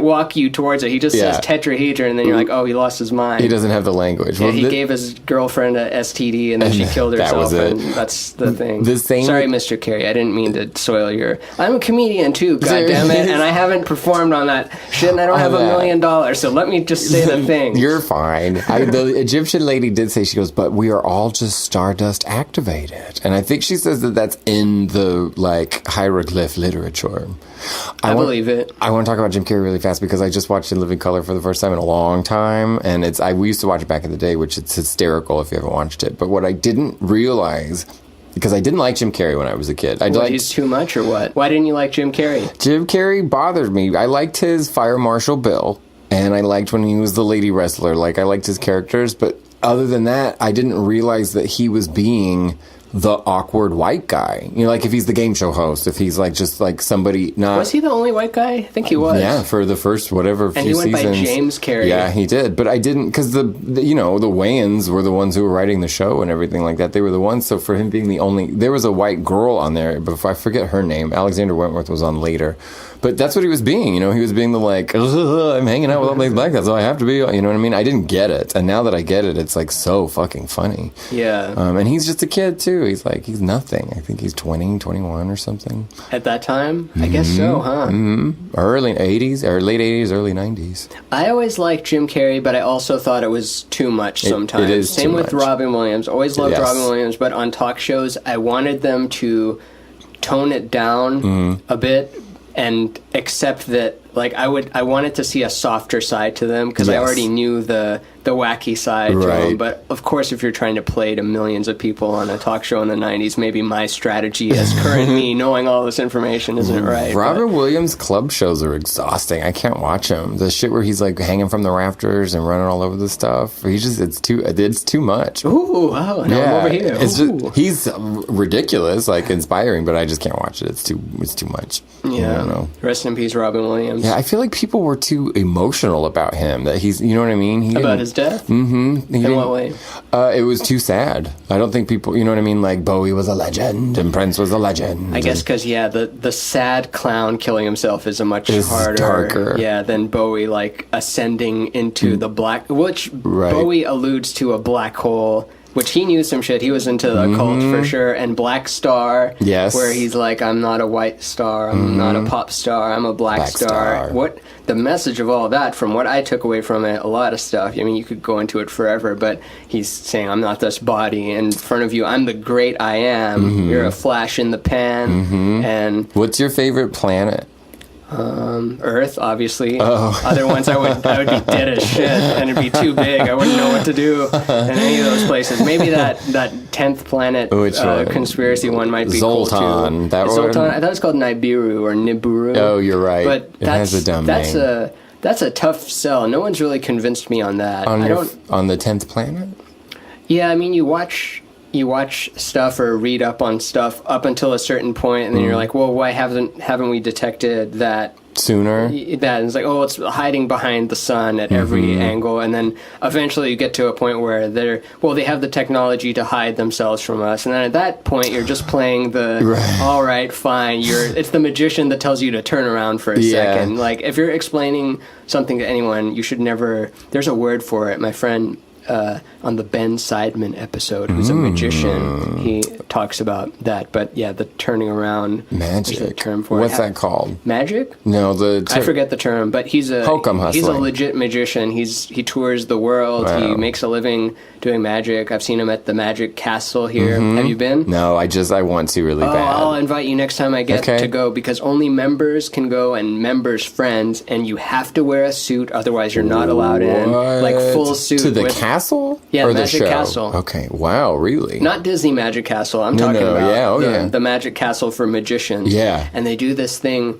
Speaker 1: walk you towards it. He just says tetrahedron, and then you're like, oh, he lost his mind.
Speaker 3: He doesn't have the language.
Speaker 1: Yeah, he gave his girlfriend a STD, and then she killed herself, and that's the thing. Sorry, Mr. Carrey, I didn't mean to soil your... I'm a comedian too, goddammit, and I haven't performed on that shit, and I don't have $1 million, so let me just say the thing.
Speaker 3: You're fine. The Egyptian lady did say, she goes, but we are all just stardust activated. And I think she says that that's in the, like, hieroglyph literature.
Speaker 1: I believe it.
Speaker 3: I want to talk about Jim Carrey really fast because I just watched In Living Color for the first time in a long time, and we used to watch it back in the day, which it's hysterical if you haven't watched it. But what I didn't realize, because I didn't like Jim Carrey when I was a kid.
Speaker 1: He's too much or what? Why didn't you like Jim Carrey?
Speaker 3: Jim Carrey bothered me. I liked his Fire Marshal Bill, and I liked when he was the lady wrestler. Like, I liked his characters, but other than that, I didn't realize that he was being the awkward white guy. You know, like if he's the game show host, if he's like just like somebody not...
Speaker 1: Was he the only white guy? I think he was.
Speaker 3: Yeah, for the first few seasons.
Speaker 1: And he went by James Carrey.
Speaker 3: Yeah, he did. But I didn't, because the Wayans were the ones who were writing the show and everything like that. They were the ones, so for him being the only... There was a white girl on there, but if I forget her name, Alexander Wentworth was on later. But that's what he was being, you know? He was being the like, I'm hanging out with all these black guys, so I have to be, you know what I mean? I didn't get it. And now that I get it, it's like so fucking funny.
Speaker 1: Yeah.
Speaker 3: And he's just a kid, too. He's nothing. I think he's 20, 21 or something.
Speaker 1: At that time? I guess so, huh?
Speaker 3: Mm-hmm. Early 80s, or late 80s, early 90s.
Speaker 1: I always liked Jim Carrey, but I also thought it was too much sometimes.
Speaker 3: It is
Speaker 1: Same
Speaker 3: too
Speaker 1: with
Speaker 3: much.
Speaker 1: Robin Williams. Always loved
Speaker 3: Yes.
Speaker 1: Robin Williams, but on talk shows, I wanted them to tone it down a bit and accept that, like, I wanted to see a softer side to them because I
Speaker 3: Yes.
Speaker 1: already knew the wacky side to
Speaker 3: Right.
Speaker 1: them. But of course, if you're trying to play to millions of people on a talk show in the 90s, maybe my strategy as current me knowing all this information isn't right.
Speaker 3: Robin Williams club shows are exhausting. I can't watch them. The shit where he's like hanging from the rafters and running all over the stuff. It's too much.
Speaker 1: Ooh, wow, now I'm over here.
Speaker 3: It's
Speaker 1: Ooh.
Speaker 3: just, he's ridiculous, like inspiring, but I just can't watch it. It's too much.
Speaker 1: Yeah.
Speaker 3: I don't know.
Speaker 1: Rest in peace, Robin Williams.
Speaker 3: Yeah, I feel like people were too emotional about him. That he's, you know what I mean? He
Speaker 1: About
Speaker 3: didn't-
Speaker 1: his death?
Speaker 3: Mm-hmm.
Speaker 1: In what way?
Speaker 3: It was too sad. I don't think people, you know what I mean? Like Bowie was a legend and Prince was a legend.
Speaker 1: I guess because, the sad clown killing himself is a much
Speaker 3: It's
Speaker 1: harder,
Speaker 3: darker.
Speaker 1: than Bowie, like, ascending into the black, which
Speaker 3: Right.
Speaker 1: Bowie alludes to a black hole, which he knew some shit. He was into the occult for sure. And Black Star,
Speaker 3: Yes.
Speaker 1: where he's like, I'm not a white star, I'm not a pop star, I'm a black star. What the message of all that, from what I took away from it, a lot of stuff. I mean, you could go into it forever, but he's saying, I'm not this body. In front of you, I'm the great I am. You're a flash in the pan. And
Speaker 3: What's your favorite planet?
Speaker 1: Earth, obviously.
Speaker 3: Oh.
Speaker 1: Other ones I would be dead as shit, and it'd be too big. I wouldn't know what to do in any of those places. Maybe that 10th planet
Speaker 3: Which one?
Speaker 1: conspiracy one might be
Speaker 3: Zoltan.
Speaker 1: cool too.
Speaker 3: That
Speaker 1: Zoltan.
Speaker 3: one?
Speaker 1: I thought it was called Nibiru or Nibiru.
Speaker 3: Oh, you're right.
Speaker 1: But
Speaker 3: It has a dumb
Speaker 1: that's
Speaker 3: name.
Speaker 1: that's a tough sell. No one's really convinced me on that.
Speaker 3: On the 10th planet?
Speaker 1: Yeah, I mean, you watch stuff or read up on stuff up until a certain point, and then you're like, well, why haven't we detected that
Speaker 3: Sooner?
Speaker 1: that? And it's like, oh, it's hiding behind the sun at every angle, and then eventually you get to a point where they have the technology to hide themselves from us, and then at that point you're just playing the
Speaker 3: Right.
Speaker 1: all right, fine, it's the magician that tells you to turn around for a second. Like, if you're explaining something to anyone, you should never, there's a word for it. My friend on the Ben Seidman episode, who's a magician, he talks about that. But yeah, the turning around
Speaker 3: Magic.
Speaker 1: is the term for
Speaker 3: What's
Speaker 1: it.
Speaker 3: that called?
Speaker 1: Magic?
Speaker 3: No,
Speaker 1: I forget the term, but he's a
Speaker 3: Hokum
Speaker 1: he's a
Speaker 3: hustling.
Speaker 1: legit magician. He tours the world.
Speaker 3: Wow.
Speaker 1: He makes a living doing magic. I've seen him at the Magic Castle here. Have you been?
Speaker 3: No, I want to really
Speaker 1: Oh,
Speaker 3: bad.
Speaker 1: I'll invite you next time I get
Speaker 3: Okay.
Speaker 1: to go, because only members can go and members' friends, and you have to wear a suit, otherwise you're not allowed in. Like full suit
Speaker 3: To the
Speaker 1: with,
Speaker 3: castle?
Speaker 1: Yeah,
Speaker 3: or the
Speaker 1: Magic
Speaker 3: show?
Speaker 1: Castle.
Speaker 3: Okay, wow, really?
Speaker 1: Not Disney Magic Castle. I'm
Speaker 3: No,
Speaker 1: talking
Speaker 3: no,
Speaker 1: about
Speaker 3: yeah, oh, yeah.
Speaker 1: the Magic Castle for magicians.
Speaker 3: Yeah.
Speaker 1: And they do this thing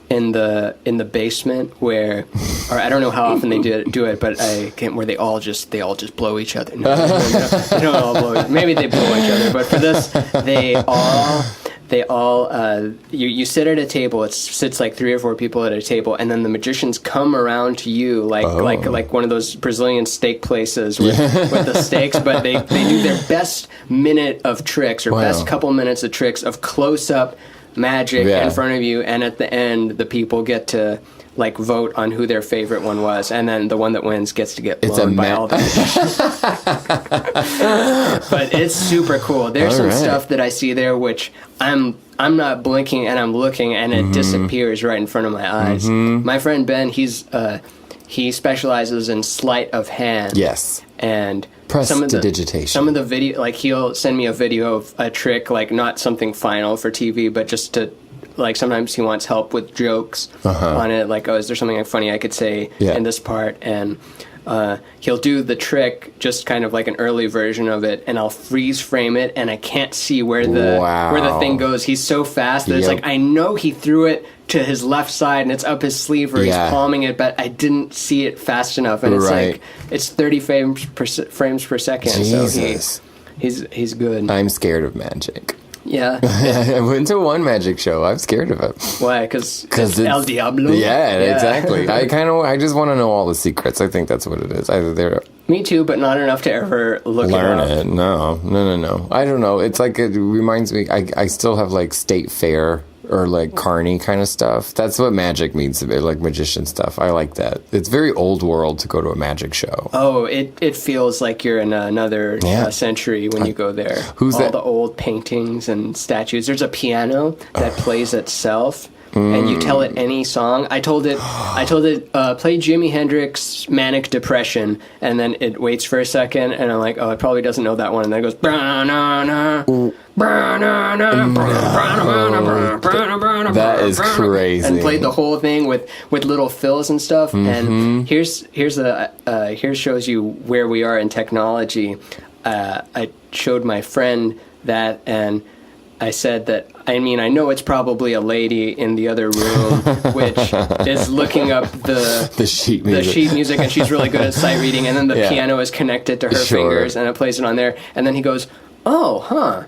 Speaker 1: in the basement where, or I don't know how often they do it, but I can't, where they all just blow each other. No, they don't all blow. Maybe they blow each other, but for this, they all you sit at a table. It sits like 3 or 4 people at a table, and then the magicians come around to you like one of those Brazilian steak places with the steaks, but they do their best minute of tricks, or best couple minutes of tricks of close up magic in front of you, and at the end the people get to like vote on who their favorite one was, and then the one that wins gets to get blown by all the magicians. But it's super cool. There's some stuff that I see there which I'm I'm not blinking and I'm looking and it disappears right in front of my eyes. My friend Ben, he specializes in sleight of hand.
Speaker 3: Yes.
Speaker 1: And
Speaker 3: Prestidigitation.
Speaker 1: some of the video, like he'll send me a video of a trick, like not something final for TV, but just to, like sometimes he wants help with jokes on it. Like, oh, is there something funny I could say in this part? And he'll do the trick, just kind of like an early version of it, and I'll freeze frame it, and I can't see where the thing goes. He's so fast that it's like I know he threw it to his left side, and it's up his sleeve, or he's palming it, but I didn't see it fast enough, and it's like it's 30 frames per second.
Speaker 3: Jesus.
Speaker 1: So he's good.
Speaker 3: I'm scared of magic.
Speaker 1: Yeah.
Speaker 3: I went to one magic show. I'm scared of it.
Speaker 1: Why? Because it's El Diablo?
Speaker 3: Yeah, exactly. I just want to know all the secrets. I think that's what it is. Either they're...
Speaker 1: Me too, but not enough to ever learn
Speaker 3: it. No. I don't know. It's like, it reminds me, I still have like State Fair or like Carney kind of stuff. That's what magic means to me, like magician stuff. I like that. It's very old world to go to a magic show.
Speaker 1: Oh, it feels like you're in another century when you go there.
Speaker 3: Who's
Speaker 1: all
Speaker 3: that?
Speaker 1: The old paintings and statues. There's a piano that plays itself. And you tell it any song. I told it, play Jimi Hendrix Manic Depression, and then it waits for a second, and I'm like, oh, it probably doesn't know that one, and then it goes,
Speaker 3: that is crazy.
Speaker 1: And played the whole thing with little fills and stuff. And here's shows you where we are in technology. I showed my friend that, and I said that, I mean, I know it's probably a lady in the other room, which is looking up the sheet music, and she's really good at sight reading, and then the piano is connected to her fingers, and it plays it on there, and then he goes, oh, huh.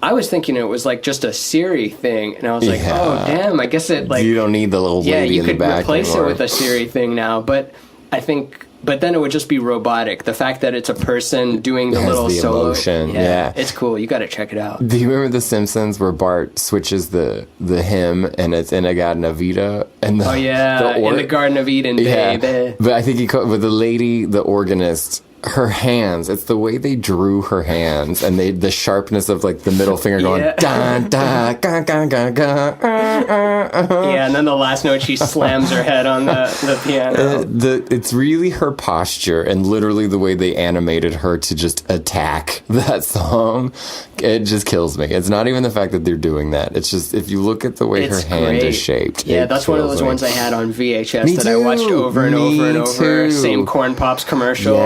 Speaker 1: I was thinking it was like just a Siri thing, and I was like, oh, damn, I guess it like...
Speaker 3: You don't need the little lady in the back
Speaker 1: you could replace
Speaker 3: anymore.
Speaker 1: it with a Siri thing now, but I think... But then it would just be robotic. The fact that it's a person doing the little solo,
Speaker 3: emotion. Yeah,
Speaker 1: it's cool. You got to check it out.
Speaker 3: Do you remember The Simpsons where Bart switches the hymn and it's in a Garden of Eden? And
Speaker 1: in the Garden of Eden, baby.
Speaker 3: But I think with the lady, the organist. Her hands, it's the way they drew her hands and the sharpness of like the middle finger going da da ga ga ga ga.
Speaker 1: And then the last note she slams her head on the piano.
Speaker 3: It's really her posture and literally the way they animated her to just attack that song. It just kills me. It's not even the fact that they're doing that. It's just if you look at the way her hand is shaped.
Speaker 1: Yeah, that's one of those ones I had on VHS I watched over and over and over. Same Corn Pops commercial.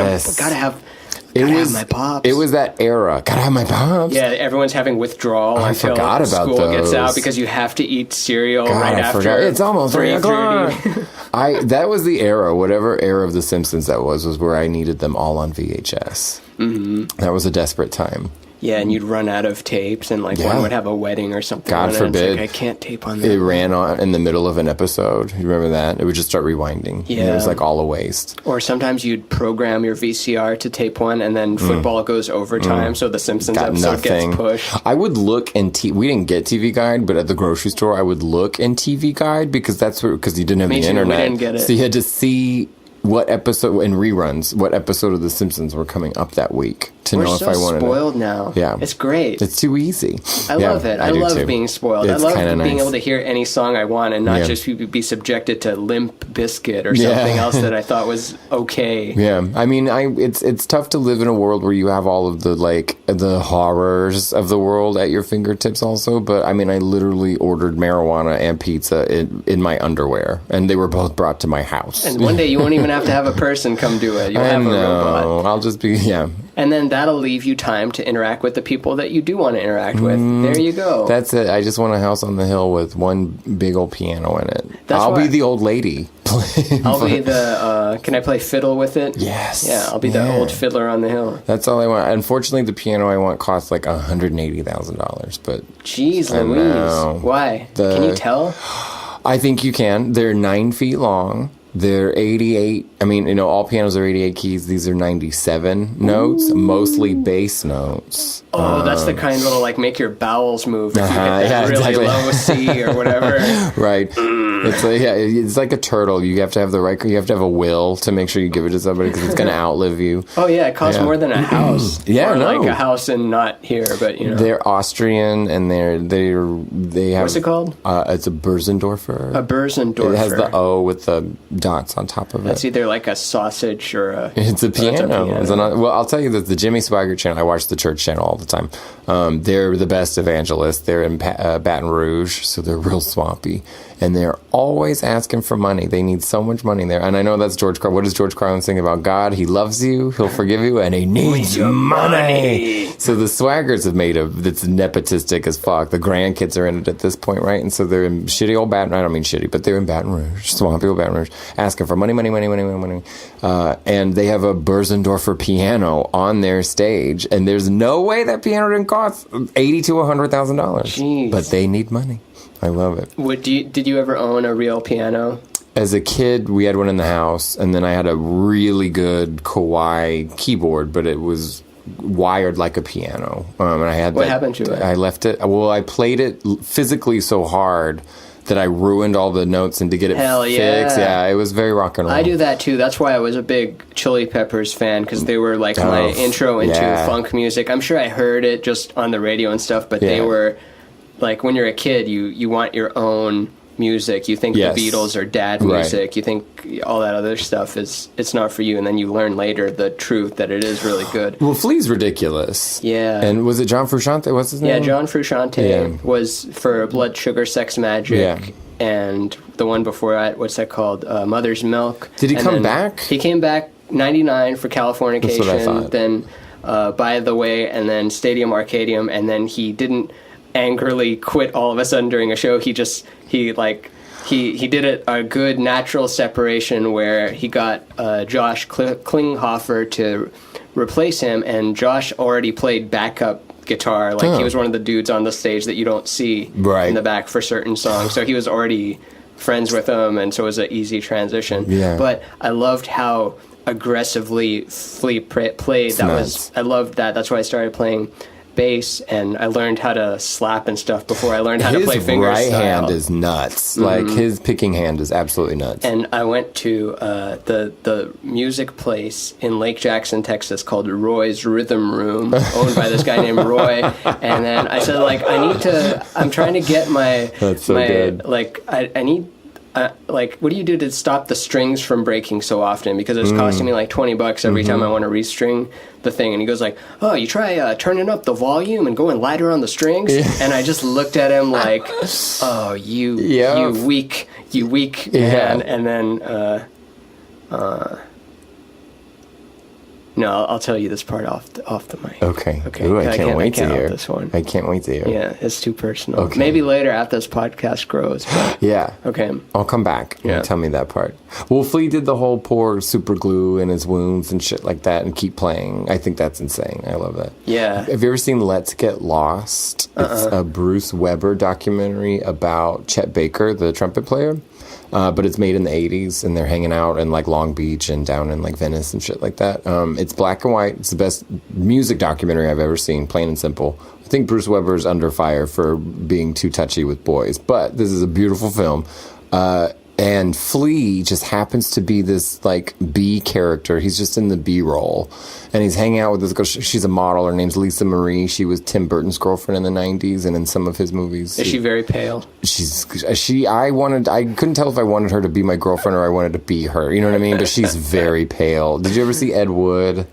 Speaker 3: Yes.
Speaker 1: Gotta have my pops.
Speaker 3: It was that era. Gotta have my pops.
Speaker 1: Yeah, everyone's having withdrawal until
Speaker 3: forgot about
Speaker 1: school
Speaker 3: those.
Speaker 1: gets out because you have to eat cereal right after.
Speaker 3: It's almost 3 o'clock.
Speaker 1: 3:30.
Speaker 3: That was the era, whatever era of The Simpsons that was where I needed them all on VHS. Mm-hmm. That was a desperate time.
Speaker 1: Yeah, and you'd run out of tapes, and like one would have a wedding or something.
Speaker 3: God forbid.
Speaker 1: Like, I can't tape on that.
Speaker 3: It ran on in the middle of an episode. You remember that? It would just start rewinding. Yeah. And it was like all a waste.
Speaker 1: Or sometimes you'd program your VCR to tape one, and then football goes overtime, so the Simpsons episode gets pushed.
Speaker 3: I would look in we didn't get TV Guide, but at the grocery store, I would look in TV Guide because because you didn't have the internet.
Speaker 1: We didn't get it.
Speaker 3: So you had to see what episode in reruns, what episode of The Simpsons were coming up that week to know if I wanted.
Speaker 1: We're so spoiled now.
Speaker 3: Yeah,
Speaker 1: it's great.
Speaker 3: It's too easy.
Speaker 1: I love it. I love being spoiled.
Speaker 3: It's
Speaker 1: I love being
Speaker 3: nice.
Speaker 1: able to hear any song I want and not just be subjected to Limp Bizkit or something else that I thought was okay.
Speaker 3: Yeah, I mean, it's tough to live in a world where you have all of the horrors of the world at your fingertips also. But I mean, I literally ordered marijuana and pizza in my underwear, and they were both brought to my house.
Speaker 1: And one day you won't even have to have a person come do it. You'll have a robot.
Speaker 3: I'll just be
Speaker 1: And then that'll leave you time to interact with the people that you do want to interact with. There you go.
Speaker 3: That's it. I just want a house on the hill with one big old piano in it. I'll be the old lady.
Speaker 1: I'll be the, can I play fiddle with it?
Speaker 3: Yes.
Speaker 1: Yeah, I'll be the old fiddler on the hill.
Speaker 3: That's all I want. Unfortunately, the piano I want costs like $180,000, but...
Speaker 1: Jeez Louise. Why? Can you tell?
Speaker 3: I think you can. They're 9 feet long. They're 88. I mean, all pianos are 88 keys. These are 97 notes, mostly bass notes.
Speaker 1: Oh, that's the kind that'll like make your bowels move if you hit that really low C or whatever.
Speaker 3: Right. It's like, yeah, it's like a turtle. You have to have you have to have a will to make sure you give it to somebody because it's going to outlive you.
Speaker 1: Oh yeah, it costs more than a house.
Speaker 3: Yeah,
Speaker 1: or
Speaker 3: no.
Speaker 1: like a house and not here, but you know.
Speaker 3: They're Austrian and they have.
Speaker 1: What's it called?
Speaker 3: It's a Berzendorfer.
Speaker 1: A Berzendorfer.
Speaker 3: It has the O with the dots on top of it.
Speaker 1: It's either like a sausage or a...
Speaker 3: It's a piano. Well, I'll tell you that the Jimmy Swaggart channel, I watch the church channel all the time. They're the best evangelists. They're in Baton Rouge, so they're real swampy. And they're always asking for money. They need so much money there. And I know that's George Carlin. What does George Carlin sing about? God, he loves you, he'll forgive you, and he needs your money. So the Swaggarts have made it's nepotistic as fuck. The grandkids are in it at this point, right? And so they're in shitty old Baton Rouge. I don't mean shitty, but they're in Baton Rouge, swampy old Baton Rouge, asking for money. And they have a Berzendorfer piano on their stage. And there's no way that piano didn't cost $80,000 to $100,000. But they need money. I love it.
Speaker 1: Did you ever own a real piano?
Speaker 3: As a kid, we had one in the house, and then I had a really good Kawai keyboard, but it was wired like a piano. And I had
Speaker 1: what happened to it?
Speaker 3: I left it. Well, I played it physically so hard that I ruined all the notes, and to get it fixed, it was very rock and roll.
Speaker 1: I do that too. That's why I was a big Chili Peppers fan, because they were like my intro into funk music. I'm sure I heard it just on the radio and stuff, but they were... Like, when you're a kid, you want your own music. You think the Beatles are dad music. Right. You think all that other stuff it's not for you. And then you learn later the truth that it is really good.
Speaker 3: Well, Flea's ridiculous.
Speaker 1: Yeah.
Speaker 3: And was it John Frusciante? What's his name?
Speaker 1: Yeah, John Frusciante was for Blood Sugar Sex Magic. Yeah. And the one before that, what's that called? Mother's Milk.
Speaker 3: Did he come back?
Speaker 1: He came back 99 for Californication.
Speaker 3: That's what I thought.
Speaker 1: Then By the Way, and then Stadium Arcadium. And then he didn't angrily quit all of a sudden during a show. He did a good natural separation where he got Josh Klinghoffer to replace him, and Josh already played backup guitar. Like he was one of the dudes on the stage that you don't see in the back for certain songs. So he was already friends with him, and so it was an easy transition. Yeah. But I loved how aggressively Flea played. I loved that. That's why I started playing bass, and I learned how to slap and stuff before I learned how to play fingerstyle. His right
Speaker 3: hand is nuts. Like, his picking hand is absolutely nuts.
Speaker 1: And I went to the music place in Lake Jackson, Texas, called Roy's Rhythm Room, owned by this guy named Roy. And then I said, like, I'm trying to get my...
Speaker 3: That's so good.
Speaker 1: Like, I need... like, what do you do to stop the strings from breaking so often? Because it's costing me like $20 every time I want to restring the thing. And he goes like, "Oh, you try turning up the volume and going lighter on the strings." And I just looked at him like, "Oh, you weak man." And then no, I'll tell you this part off the mic.
Speaker 3: Okay. Ooh, I can't wait to hear
Speaker 1: this one.
Speaker 3: I can't wait to hear.
Speaker 1: Yeah, it's too personal. Okay. Maybe later after this podcast grows. But
Speaker 3: yeah.
Speaker 1: Okay.
Speaker 3: I'll come back and tell me that part. Well, Flea did the whole pour super glue in his wounds and shit like that and keep playing. I think that's insane. I love that.
Speaker 1: Yeah.
Speaker 3: Have you ever seen Let's Get Lost? It's a Bruce Weber documentary about Chet Baker, the trumpet player. But it's made in the 80s, and they're hanging out in, like, Long Beach and down in, like, Venice and shit like that. It's black and white. It's the best music documentary I've ever seen, plain and simple. I think Bruce Weber's under fire for being too touchy with boys, but this is a beautiful film. And Flea just happens to be this, like, B character. He's just in the B role. And he's hanging out with this girl. She's a model. Her name's Lisa Marie. She was Tim Burton's girlfriend in the 90s and in some of his movies.
Speaker 1: Is she very pale?
Speaker 3: I couldn't tell if I wanted her to be my girlfriend or I wanted to be her. You know what I mean? But she's very pale. Did you ever see Ed Wood?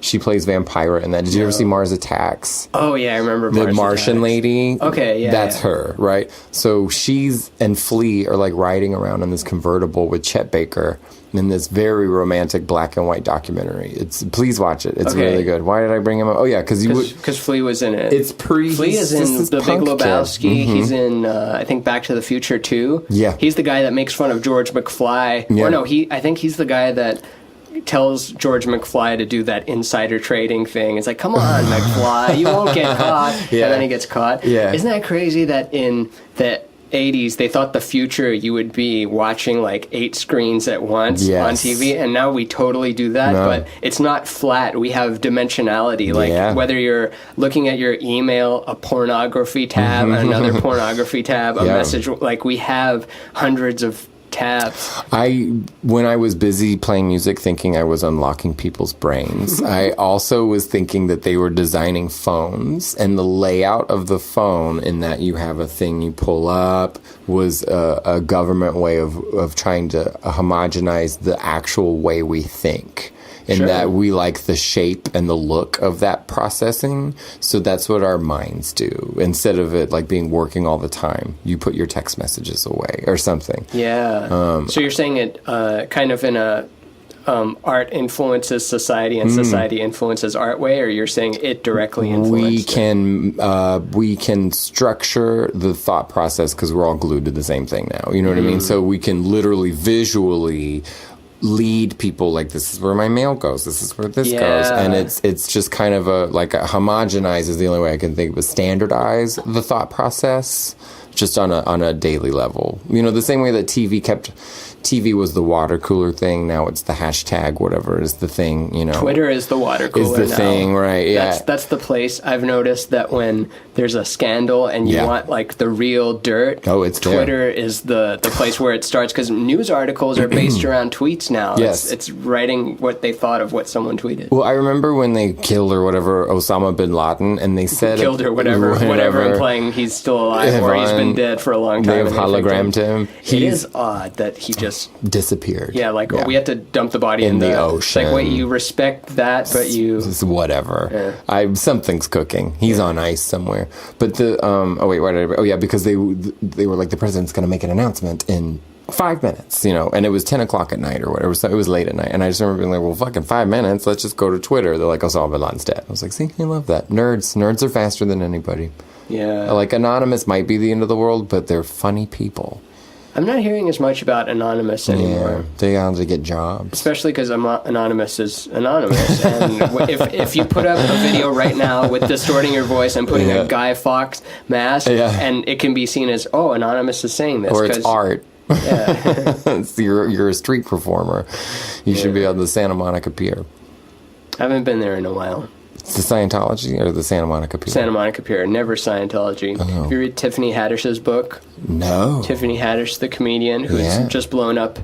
Speaker 3: She plays Vampira in that. Did you ever see Mars Attacks?
Speaker 1: Oh, yeah, I remember
Speaker 3: the Martian
Speaker 1: Attacks.
Speaker 3: lady.
Speaker 1: Okay, yeah.
Speaker 3: That's her, right? So she's and Flea are like riding around in this convertible with Chet Baker in this very romantic black and white documentary. Please watch it. It's really good. Why did I bring him up? Oh, yeah, because
Speaker 1: Flea was in it.
Speaker 3: Flea
Speaker 1: is in The Big Lebowski. He's in, I think, Back to the Future 2.
Speaker 3: Yeah.
Speaker 1: He's the guy that makes fun of George McFly. Yeah. Or no, I think he's the guy that tells George McFly to do that insider trading thing. It's like, come on, McFly, you won't get caught. And then he gets caught.
Speaker 3: Yeah.
Speaker 1: Isn't that crazy that in '80s, they thought the future you would be watching like 8 screens at once
Speaker 3: Yes.
Speaker 1: on TV, and now we totally do that.
Speaker 3: No.
Speaker 1: But it's not flat. We have dimensionality. Like
Speaker 3: Yeah.
Speaker 1: whether you're looking at your email, a pornography tab, another pornography tab, a
Speaker 3: Yeah.
Speaker 1: message. Like we have hundreds of tabs.
Speaker 3: When I was busy playing music thinking I was unlocking people's brains, I also was thinking that they were designing phones, and the layout of the phone, in that you have a thing you pull up, was a government way of trying to homogenize the actual way we think. In
Speaker 1: Sure.
Speaker 3: that we like the shape and the look of that processing. So that's what our minds do. Instead of it like being working all the time, you put your text messages away or something.
Speaker 1: Yeah. So you're saying it kind of in a art influences society and society influences art way, or you're saying it directly influences
Speaker 3: We can structure the thought process because we're all glued to the same thing now. You know what I mean? So we can literally visually lead people like, this is where my mail goes, this is where this goes, and it's just kind of a homogenize is the only way I can think of, standardize the thought process just on a daily level. You know, the same way that TV was the water cooler thing, now it's the hashtag whatever is the thing, you know.
Speaker 1: Twitter is the water cooler
Speaker 3: is the
Speaker 1: now.
Speaker 3: thing, right? Yeah,
Speaker 1: that's the place. I've noticed that when there's a scandal and you want like the real dirt,
Speaker 3: it's
Speaker 1: Twitter is the place where it starts, because news articles are based around tweets now.
Speaker 3: Yes.
Speaker 1: It's writing what they thought of what someone tweeted.
Speaker 3: Well, I remember when they killed or whatever Osama bin Laden, and they said
Speaker 1: Killed or whatever, implying he's still alive or he's been dead for a long time.
Speaker 3: They've hologrammed him.
Speaker 1: It is odd that he just
Speaker 3: disappeared.
Speaker 1: Yeah, like we had to dump the body in
Speaker 3: the ocean.
Speaker 1: It's like, wait, you respect that, but you
Speaker 3: It's whatever. Yeah. Something's cooking. He's on ice somewhere. But the because they were like, the president's going to make an announcement in 5 minutes, you know, and it was 10 o'clock at night or whatever, so it was late at night, and I just remember being like, well, fucking 5 minutes, let's just go to Twitter. They're like, Osama bin Laden's dead. I was like, see, I love that. Nerds are faster than anybody.
Speaker 1: Yeah.
Speaker 3: Like, Anonymous might be the end of the world, but they're funny people.
Speaker 1: I'm not hearing as much about Anonymous anymore.
Speaker 3: Yeah, they have to get jobs.
Speaker 1: Especially because Anonymous is anonymous. And if you put up a video right now with distorting your voice and putting a Guy Fawkes mask, and it can be seen as, oh, Anonymous is saying this.
Speaker 3: Or it's art.
Speaker 1: Yeah.
Speaker 3: You're a street performer. You should be on the Santa Monica Pier.
Speaker 1: I haven't been there in a while.
Speaker 3: It's the Scientology or the Santa Monica Pier?
Speaker 1: Santa Monica Pier, never Scientology.
Speaker 3: Oh.
Speaker 1: Have you read Tiffany Haddish's book?
Speaker 3: No.
Speaker 1: Tiffany Haddish, the comedian, who's just blown up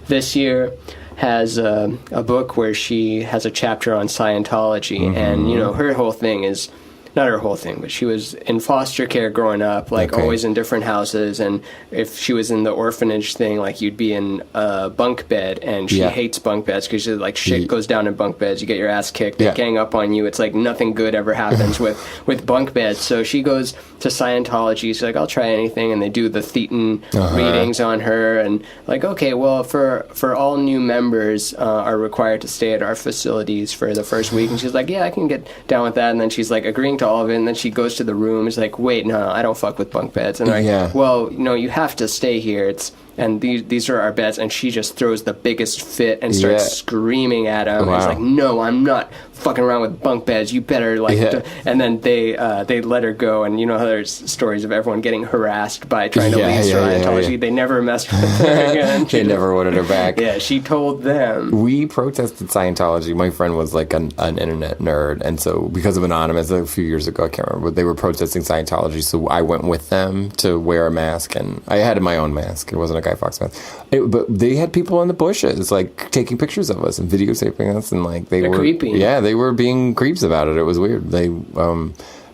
Speaker 1: this year, has a book where she has a chapter on Scientology. And, you know, her whole thing is, not her whole thing, but she was in foster care growing up, like always in different houses. And if she was in the orphanage thing, like you'd be in a bunk bed, and she hates bunk beds because like shit goes down in bunk beds. You get your ass kicked, they gang up on you. It's like nothing good ever happens with bunk beds. So she goes to Scientology. She's like, I'll try anything. And they do the Thetan readings on her. And like, okay, well, for all new members are required to stay at our facilities for the first week. And she's like, yeah, I can get down with that. And then she's like agreeing to all of it, and then she goes to the room. It's like, wait, no, I don't fuck with bunk beds. And they're like, well, no, you have to stay here. And these are our beds. And she just throws the biggest fit and starts screaming at him. Wow. And he's like, no, I'm not fucking around with bunk beds. You better and then they let her go. And you know how there's stories of everyone getting harassed by trying to leave Scientology. They never messed with her again.
Speaker 3: They never wanted her back.
Speaker 1: Yeah, she told them.
Speaker 3: We protested Scientology. My friend was like an internet nerd, and so because of Anonymous a few years ago, I can't remember, but they were protesting Scientology, so I went with them to wear a mask, and I had my own mask. It wasn't a Guy Fawkes mask. But they had people in the bushes, like, taking pictures of us and videotaping us, and like
Speaker 1: They're
Speaker 3: were
Speaker 1: creepy.
Speaker 3: Yeah, they were being creeps about it. It was weird. They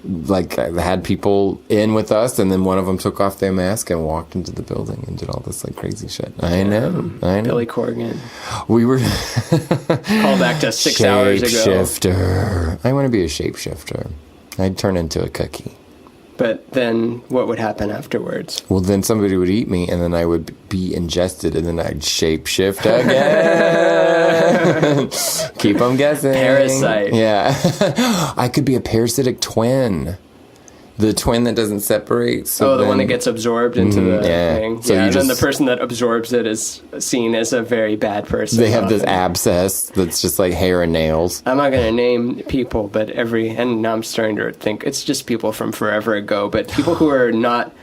Speaker 3: like had people in with us, and then one of them took off their mask and walked into the building and did all this like crazy shit. I know.
Speaker 1: Billy Corgan.
Speaker 3: We were
Speaker 1: call back to 6 hours ago.
Speaker 3: Shapeshifter. I want to be a shapeshifter. I'd turn into a cookie.
Speaker 1: But then what would happen afterwards?
Speaker 3: Well, then somebody would eat me, and then I would be ingested, and then I'd shapeshift again. Keep them guessing.
Speaker 1: Parasite.
Speaker 3: Yeah. I could be a parasitic twin. The twin that doesn't separate. So
Speaker 1: the one that gets absorbed into the thing.
Speaker 3: So
Speaker 1: and then the person that absorbs it is seen as a very bad person.
Speaker 3: They have this abscess that's just like hair and nails.
Speaker 1: I'm not going to name people, but and now I'm starting to think it's just people from forever ago, but people who are not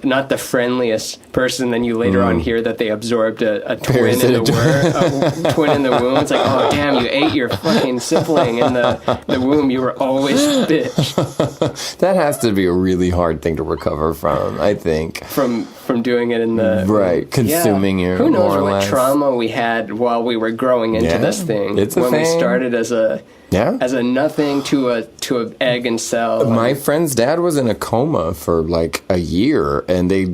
Speaker 1: not the friendliest person. Then you later on hear that they absorbed a twin in the twin in the womb. It's like, oh damn, you ate your fucking sibling in the womb. You were always a bitch.
Speaker 3: That has to be a really hard thing to recover from, I think.
Speaker 1: From doing it in the
Speaker 3: consuming your.
Speaker 1: Who knows
Speaker 3: more or
Speaker 1: what
Speaker 3: less.
Speaker 1: trauma we had while we were growing into this thing.
Speaker 3: It's a
Speaker 1: when
Speaker 3: thing.
Speaker 1: we started as a nothing to a egg and cell.
Speaker 3: My friend's dad was in a coma for like a year, and they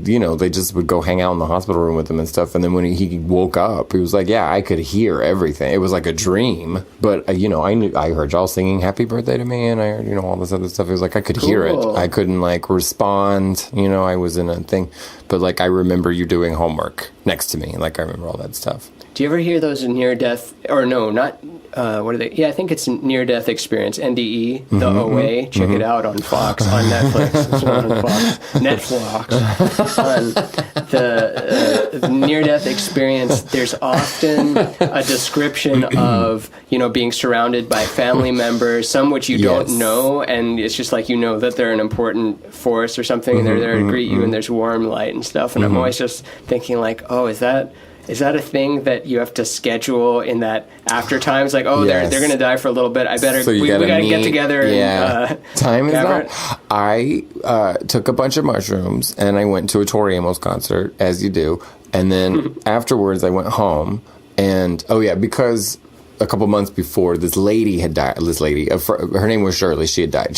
Speaker 3: just would go hang out in the hospital room with him and stuff. And then when he woke up, he was like, "Yeah, I could hear everything. It was like a dream." But I heard y'all singing "Happy Birthday" to me, and I heard all this other stuff. It was like I could hear it. I couldn't like respond. I was in a thing, but like I remember you doing homework next to me. Like I remember all that stuff.
Speaker 1: Do you ever hear those near-death, or no, not, what are they? Yeah, I think it's near-death experience, NDE, the OA. Check it out on Fox, on Netflix. It's not on Fox. Netflix. On the near-death experience, there's often a description of, being surrounded by family members, some which you don't know, and it's just like that they're an important force or something, and they're there to greet you, and there's warm light and stuff, and I'm always just thinking like, oh, is that a thing that you have to schedule in that after time? It's like, they're going to die for a little bit. I better, we got to get together.
Speaker 3: Yeah.
Speaker 1: And,
Speaker 3: time is not. I took a bunch of mushrooms and I went to a Tori Amos concert, as you do. And then afterwards I went home and, because a couple months before this lady had died, her name was Shirley. She had died.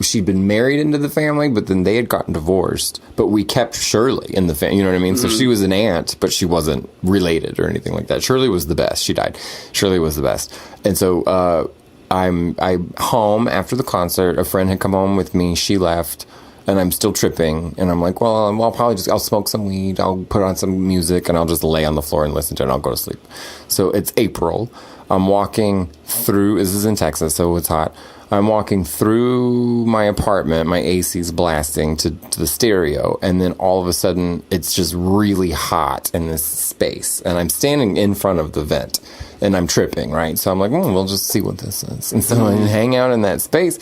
Speaker 3: She'd been married into the family, but then they had gotten divorced. But we kept Shirley in the family, you know what I mean? So she was an aunt, but she wasn't related or anything like that. Shirley was the best. She died. Shirley was the best. And so I'm home after the concert. A friend had come home with me. She left, and I'm still tripping. And I'm like, well, I'll probably I'll smoke some weed. I'll put on some music, and I'll just lay on the floor and listen to it, and I'll go to sleep. So it's April. I'm walking through. This is in Texas, so it's hot. I'm walking through my apartment, my AC's blasting to the stereo, and then all of a sudden it's just really hot in this space, and I'm standing in front of the vent, and I'm tripping, right? So I'm like, we'll just see what this is. And so I hang out in that space,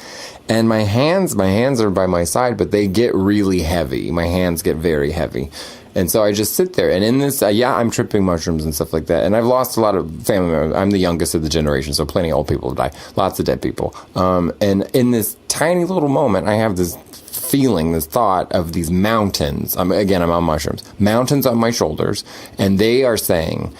Speaker 3: and my hands are by my side, but they get really heavy. My hands get very heavy. And so I just sit there, and in this, I'm tripping mushrooms and stuff like that. And I've lost a lot of family members. I'm the youngest of the generation, so plenty of old people have died. Lots of dead people. And in this tiny little moment, I have this feeling, this thought of these mountains. I'm on mushrooms. Mountains on my shoulders, and they are saying,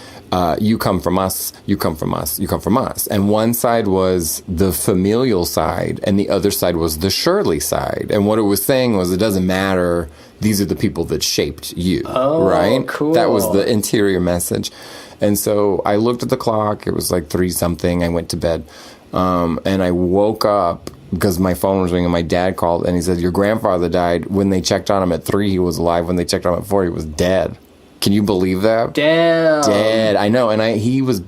Speaker 3: you come from us, you come from us, you come from us. And one side was the familial side, and the other side was the Shirley side. And what it was saying was, it doesn't matter, these are the people that shaped you, right?
Speaker 1: Cool.
Speaker 3: That was the interior message. And so I looked at the clock, it was like 3-something, I went to bed, and I woke up because my phone was ringing. My dad called, and he said, your grandfather died. When they checked on him at 3, he was alive. When they checked on him at 4, he was dead. Can you believe that?
Speaker 1: Damn.
Speaker 3: Dead. I know. And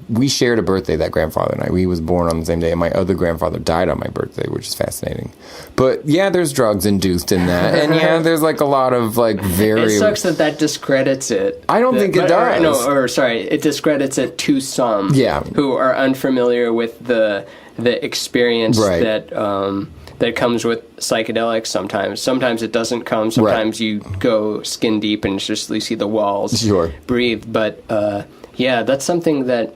Speaker 3: we shared a birthday, that grandfather and I. He was born on the same day, and my other grandfather died on my birthday, which is fascinating. But yeah, there's drugs induced in that. And yeah, there's like a lot of like very...
Speaker 1: It sucks that discredits it.
Speaker 3: I don't think it does.
Speaker 1: It discredits it to some who are unfamiliar with the experience that comes with psychedelics sometimes. Sometimes it doesn't come. Sometimes you go skin deep and just you see the walls breathe. But that's something that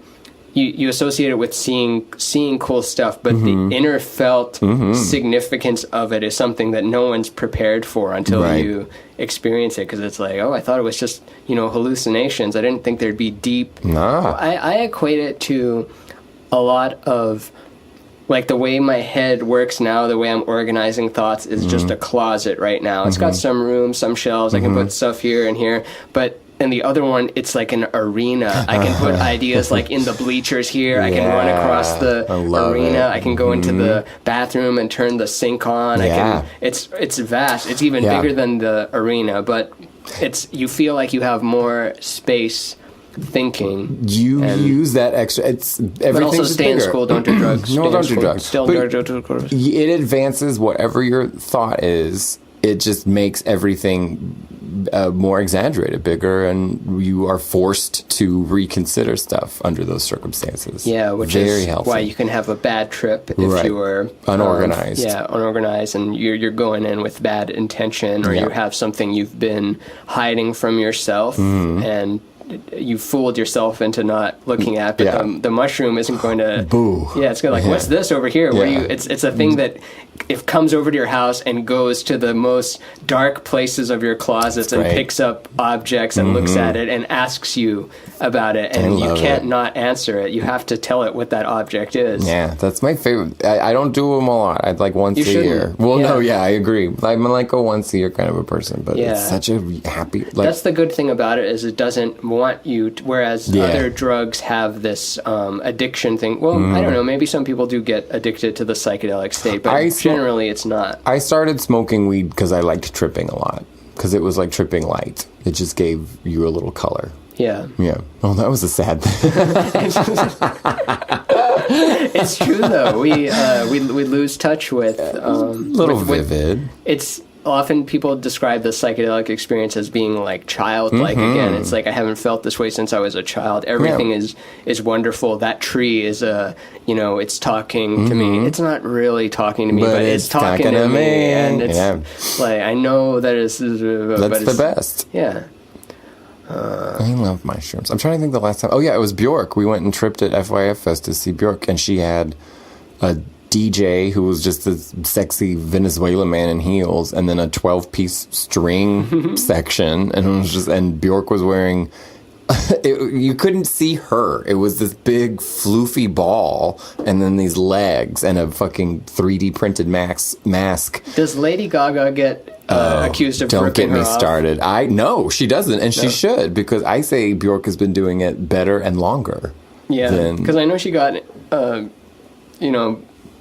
Speaker 1: you associate it with seeing cool stuff, but the inner felt significance of it is something that no one's prepared for until you experience it, because it's like, I thought it was just hallucinations. I didn't think there'd be deep. I equate it to a lot of like the way my head works now, the way I'm organizing thoughts is just a closet right now. It's got some rooms, some shelves. I can put stuff here and here, but in the other one, it's like an arena. I can put ideas like in the bleachers here. I can run across the arena. I can go into the bathroom and turn the sink on. It's vast. It's even bigger than the arena, but you feel like you have more space thinking. You
Speaker 3: use that extra.
Speaker 1: But also stay in school. Don't do drugs.
Speaker 3: No, don't do drugs.
Speaker 1: Still don't do drugs.
Speaker 3: It advances whatever your thought is. It just makes everything more exaggerated, bigger, and you are forced to reconsider stuff under those circumstances.
Speaker 1: Yeah, which
Speaker 3: very
Speaker 1: is
Speaker 3: healthy.
Speaker 1: why you can have a bad trip if
Speaker 3: Right.
Speaker 1: you were
Speaker 3: Unorganized.
Speaker 1: unorganized, and you're going in with bad intention, or you have something you've been hiding from yourself, and you fooled yourself into not looking at. But the mushroom isn't going to.
Speaker 3: Boo.
Speaker 1: Yeah, it's going to like, what's this over here? Where you? It's a thing that it comes over to your house and goes to the most dark places of your closets and
Speaker 3: right.
Speaker 1: picks up objects and looks at it and asks you about it, and you can't not answer it. You have to tell it what that object is.
Speaker 3: Yeah, that's my favorite. I don't do them a lot. I'd like once a year. Well, no, I agree. I'm like a once a year kind of a person, but it's such a happy. Like,
Speaker 1: that's the good thing about it, is it doesn't want you to, whereas other drugs have this addiction thing. Well, I don't know, maybe some people do get addicted to the psychedelic state, but generally it's not.
Speaker 3: I started smoking weed because I liked tripping a lot, because it was like tripping light. It just gave you a little color.
Speaker 1: Yeah.
Speaker 3: Oh, that was a sad thing.
Speaker 1: It's true though. We lose touch with
Speaker 3: vivid.
Speaker 1: It's often people describe the psychedelic experience as being like childlike. Again, it's like I haven't felt this way since I was a child. Everything is wonderful. That tree is it's talking to me. It's not really talking to me, but it's talking to me, and it's like I know that it's
Speaker 3: that's the best.
Speaker 1: Yeah.
Speaker 3: I love mushrooms. I'm trying to think the last time. Oh yeah, it was Bjork. We went and tripped at FYF Fest to see Bjork, and she had a DJ who was just a sexy Venezuelan man in heels, and then a 12-piece string section, and it was and Bjork was wearing. You couldn't see her. It was this big floofy ball, and then these legs, and a fucking 3D printed mask.
Speaker 1: Does Lady Gaga get accused of
Speaker 3: don't
Speaker 1: ripping
Speaker 3: get me
Speaker 1: her off?
Speaker 3: started. No, she doesn't, and she should, because I say Bjork has been doing it better and longer.
Speaker 1: Yeah, because I know she got,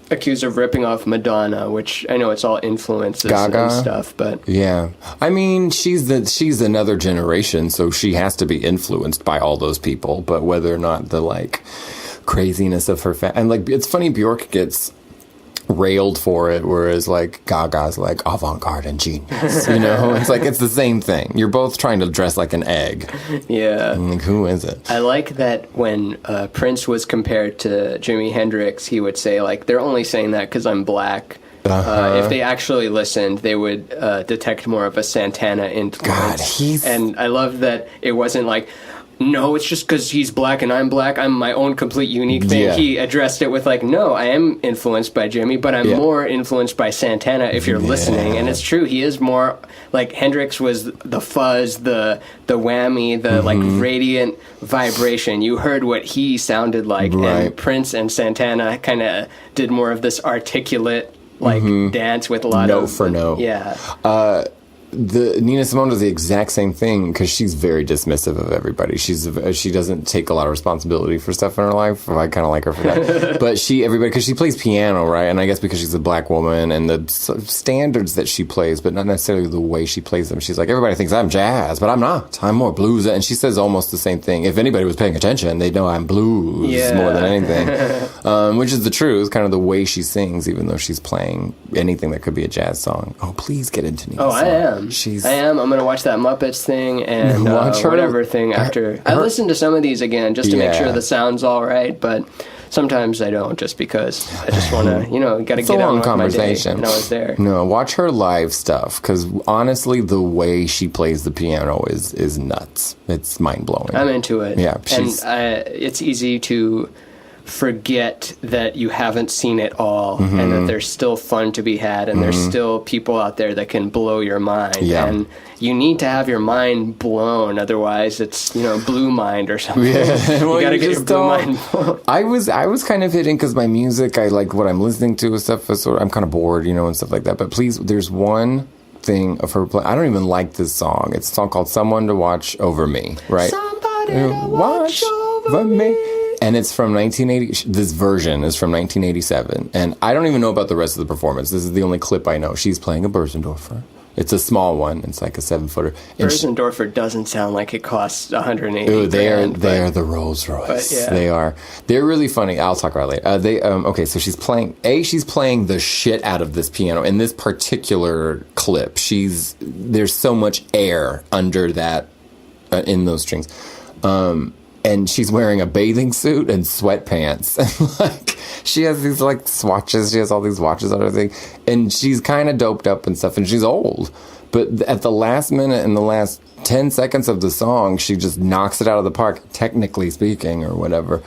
Speaker 1: accused of ripping off Madonna, which I know it's all influences
Speaker 3: Gaga
Speaker 1: and stuff, but
Speaker 3: yeah, I mean she's another generation, so she has to be influenced by all those people. But whether or not the like craziness of her and like it's funny, Bjork gets railed for it, whereas like Gaga's like avant-garde and genius. It's like it's the same thing. You're both trying to dress like an egg.
Speaker 1: Yeah.
Speaker 3: And like, who is it?
Speaker 1: I like that when Prince was compared to Jimi Hendrix, he would say like they're only saying that because I'm black. If they actually listened, they would detect more of a Santana influence.
Speaker 3: God,
Speaker 1: and I love that it wasn't like, no, it's just because he's black and I'm black. I'm my own complete unique thing.
Speaker 3: Yeah.
Speaker 1: He addressed it with like, no, I am influenced by Jimmy, but I'm more influenced by Santana if you're listening. And it's true. He is more like Hendrix was the fuzz, the whammy, the like radiant vibration. You heard what he sounded like.
Speaker 3: Right.
Speaker 1: And Prince and Santana kind of did more of this articulate like dance with a lot of
Speaker 3: note for note.
Speaker 1: Yeah.
Speaker 3: The Nina Simone does the exact same thing, because she's very dismissive of everybody. She doesn't take a lot of responsibility for stuff in her life. I kind of like her for that. But because she plays piano, right? And I guess because she's a black woman, and the standards that she plays, but not necessarily the way she plays them. She's like, everybody thinks I'm jazz, but I'm not. I'm more blues. And she says almost the same thing. If anybody was paying attention, they'd know I'm blues more than anything. Which is the truth, kind of the way she sings, even though she's playing anything that could be a jazz song. Oh, please get into Nina Simone.
Speaker 1: I am.
Speaker 3: I
Speaker 1: am. I'm going to watch that Muppets thing and
Speaker 3: watch her,
Speaker 1: whatever thing after. I listen to some of these again just to make sure the sound's all right, but sometimes I don't, just because I just want to, got to get on with
Speaker 3: conversation.
Speaker 1: My day. I was there.
Speaker 3: No, watch her live stuff, because honestly, the way she plays the piano is nuts. It's mind blowing.
Speaker 1: I'm into it.
Speaker 3: Yeah,
Speaker 1: and it's easy to forget that you haven't seen it all, and that there's still fun to be had, and there's still people out there that can blow your mind. And you need to have your mind blown, otherwise it's blue mind or something.
Speaker 3: Well,
Speaker 1: you gotta get your blue mind blown.
Speaker 3: I was kind of hitting, because my music, I like what I'm listening to and stuff, so I'm kind of bored, and stuff like that. But please, there's one thing of her play. I don't even like this song. It's a song called "Someone to Watch Over Me," right?
Speaker 1: Somebody to watch over me.
Speaker 3: And it's from 1980. This version is from 1987. And I don't even know about the rest of the performance. This is the only clip I know. She's playing a Börsendorfer. It's a small one. It's like a 7-footer. And
Speaker 1: Börsendorfer doesn't sound like it costs 180.
Speaker 3: ooh, they are
Speaker 1: grand,
Speaker 3: the Rolls Royce.
Speaker 1: yeah.
Speaker 3: They are. They're really funny. I'll talk about it later. Okay, so she's playing the shit out of this piano. In this particular clip, there's so much air under that in those strings. And she's wearing a bathing suit and sweatpants. And like she has these like swatches. She has all these watches on her thing. And she's kind of doped up and stuff. And she's old. But at the last minute and the last 10 seconds of the song, she just knocks it out of the park, technically speaking, or whatever.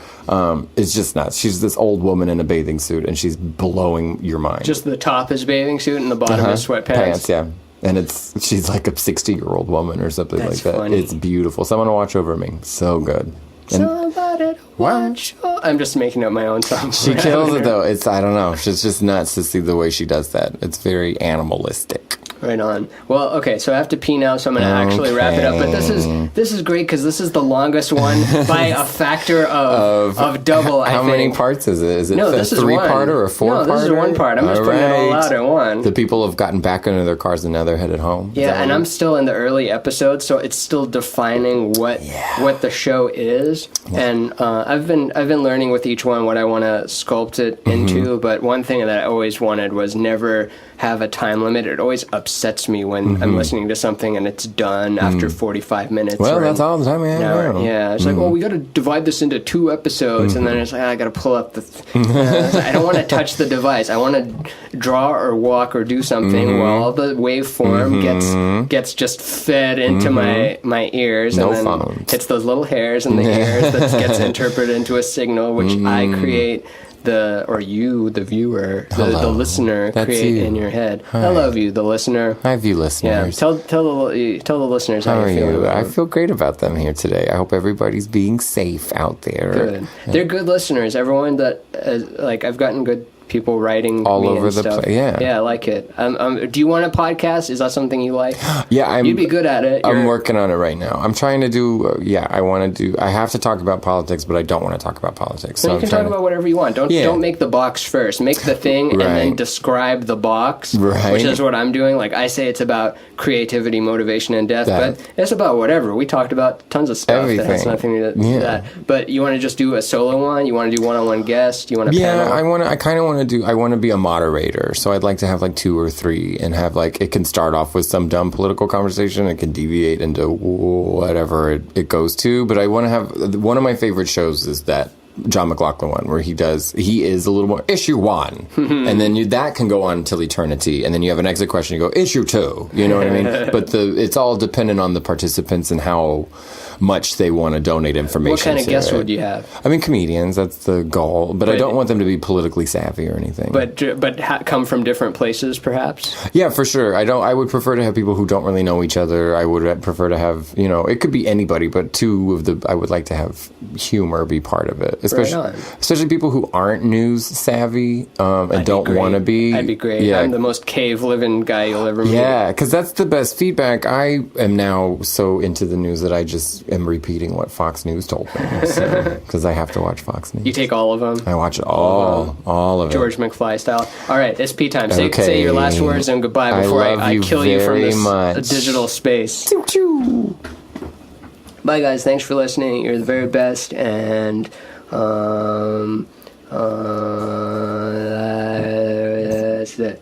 Speaker 3: It's just nuts. She's this old woman in a bathing suit, and she's blowing your mind.
Speaker 1: Just the top is bathing suit and the bottom is sweatpants.
Speaker 3: Pants, yeah. And she's like a 60-year-old woman or something
Speaker 1: That's
Speaker 3: like that.
Speaker 1: funny.
Speaker 3: It's beautiful. Someone to watch over me. So good. And
Speaker 1: Somebody to watch. I'm just making up my own song.
Speaker 3: she kills it, though. I don't know. It's just nuts to see the way she does that. It's very animalistic.
Speaker 1: Right on. Well, okay, so I have to pee now, so I'm going to actually wrap it up. But this is great because this is the longest one by a factor of double, I think.
Speaker 3: How many parts is it? Is it
Speaker 1: No,
Speaker 3: a
Speaker 1: this is
Speaker 3: 3-parter or a 4-parter?
Speaker 1: No, this is one part. I'm just putting it all out in one.
Speaker 3: The people have gotten back into their cars and now they're headed home.
Speaker 1: Yeah, and I'm still in the early episodes, so it's still defining what the show is. Yeah. And I've been learning with each one what I want to sculpt it into. But one thing that I always wanted was never have a time limit. It always upsets me when I'm listening to something and it's done after 45 minutes.
Speaker 3: Well, that's all the time we have now.
Speaker 1: Yeah, it's like, well, we got to divide this into 2 episodes, and then it's like, I got to pull up the. I don't want to touch the device. I want to draw or walk or do something while the waveform gets just fed into my ears,
Speaker 3: No
Speaker 1: and then
Speaker 3: phones.
Speaker 1: hits those little hairs in the ears that gets interpreted into a signal, which I create. The viewer, the listener,
Speaker 3: That's
Speaker 1: create
Speaker 3: you.
Speaker 1: in your head.
Speaker 3: Hi.
Speaker 1: I love you, the listener.
Speaker 3: Hi, you
Speaker 1: Yeah,
Speaker 3: listeners.
Speaker 1: tell the listeners how
Speaker 3: How are
Speaker 1: you feel.
Speaker 3: you? I feel great about them here today. I hope everybody's being safe out there.
Speaker 1: Good. They're good listeners. Everyone that I've gotten good people writing
Speaker 3: All
Speaker 1: me
Speaker 3: over
Speaker 1: and
Speaker 3: the
Speaker 1: stuff.
Speaker 3: place. Yeah.
Speaker 1: I like it. Do you want a podcast? Is that something you like?
Speaker 3: Yeah,
Speaker 1: You'd be good at it.
Speaker 3: I'm working on it right now. I'm trying to do. I have to talk about politics, but I don't want to talk about politics.
Speaker 1: So you
Speaker 3: I'm
Speaker 1: can
Speaker 3: trying
Speaker 1: talk about whatever you want. Don't make the box first. Make the thing and then
Speaker 3: Right.
Speaker 1: describe the box,
Speaker 3: Right.
Speaker 1: which is what I'm doing. Like I say, it's about creativity, motivation, and death,
Speaker 3: That.
Speaker 1: but it's about whatever. We talked about tons of stuff that has
Speaker 3: Everything.
Speaker 1: nothing to do
Speaker 3: Yeah.
Speaker 1: with that. But you want to just do a solo one? You want to do one-on-one guest? You want to
Speaker 3: Yeah,
Speaker 1: panel?
Speaker 3: I want to be a moderator. So I'd like to have like 2 or 3 and have like, it can start off with some dumb political conversation. It can deviate into whatever it goes to. But I want to have, one of my favorite shows is that John McLaughlin one where he is a little more issue 1 and then that can go on until eternity, and then you have an exit question, you go issue 2, you know what I mean? But it's all dependent on the participants and how much they want to donate information.
Speaker 1: What kind of
Speaker 3: to
Speaker 1: guests
Speaker 3: it.
Speaker 1: would you have?
Speaker 3: I mean, comedians, that's the goal, but I don't want them to be politically savvy or anything.
Speaker 1: But come from different places, perhaps.
Speaker 3: Yeah, for sure. I would prefer to have people who don't really know each other. I would prefer to have, it could be anybody, but I would like to have humor be part of it. Especially people who aren't news savvy and don't want to be.
Speaker 1: I'd be great.
Speaker 3: Yeah.
Speaker 1: I'm the most cave living guy you'll ever meet.
Speaker 3: Yeah, because that's the best feedback. I am now so into the news that I just am repeating what Fox News told me. Because I have to watch Fox News.
Speaker 1: You take all of them?
Speaker 3: I watch it all of it.
Speaker 1: George McFly style. All right, it's pee time.
Speaker 3: Okay.
Speaker 1: Say your last words and goodbye before I kill you from this digital space. Bye, guys. Thanks for listening. You're the very best. And that's it.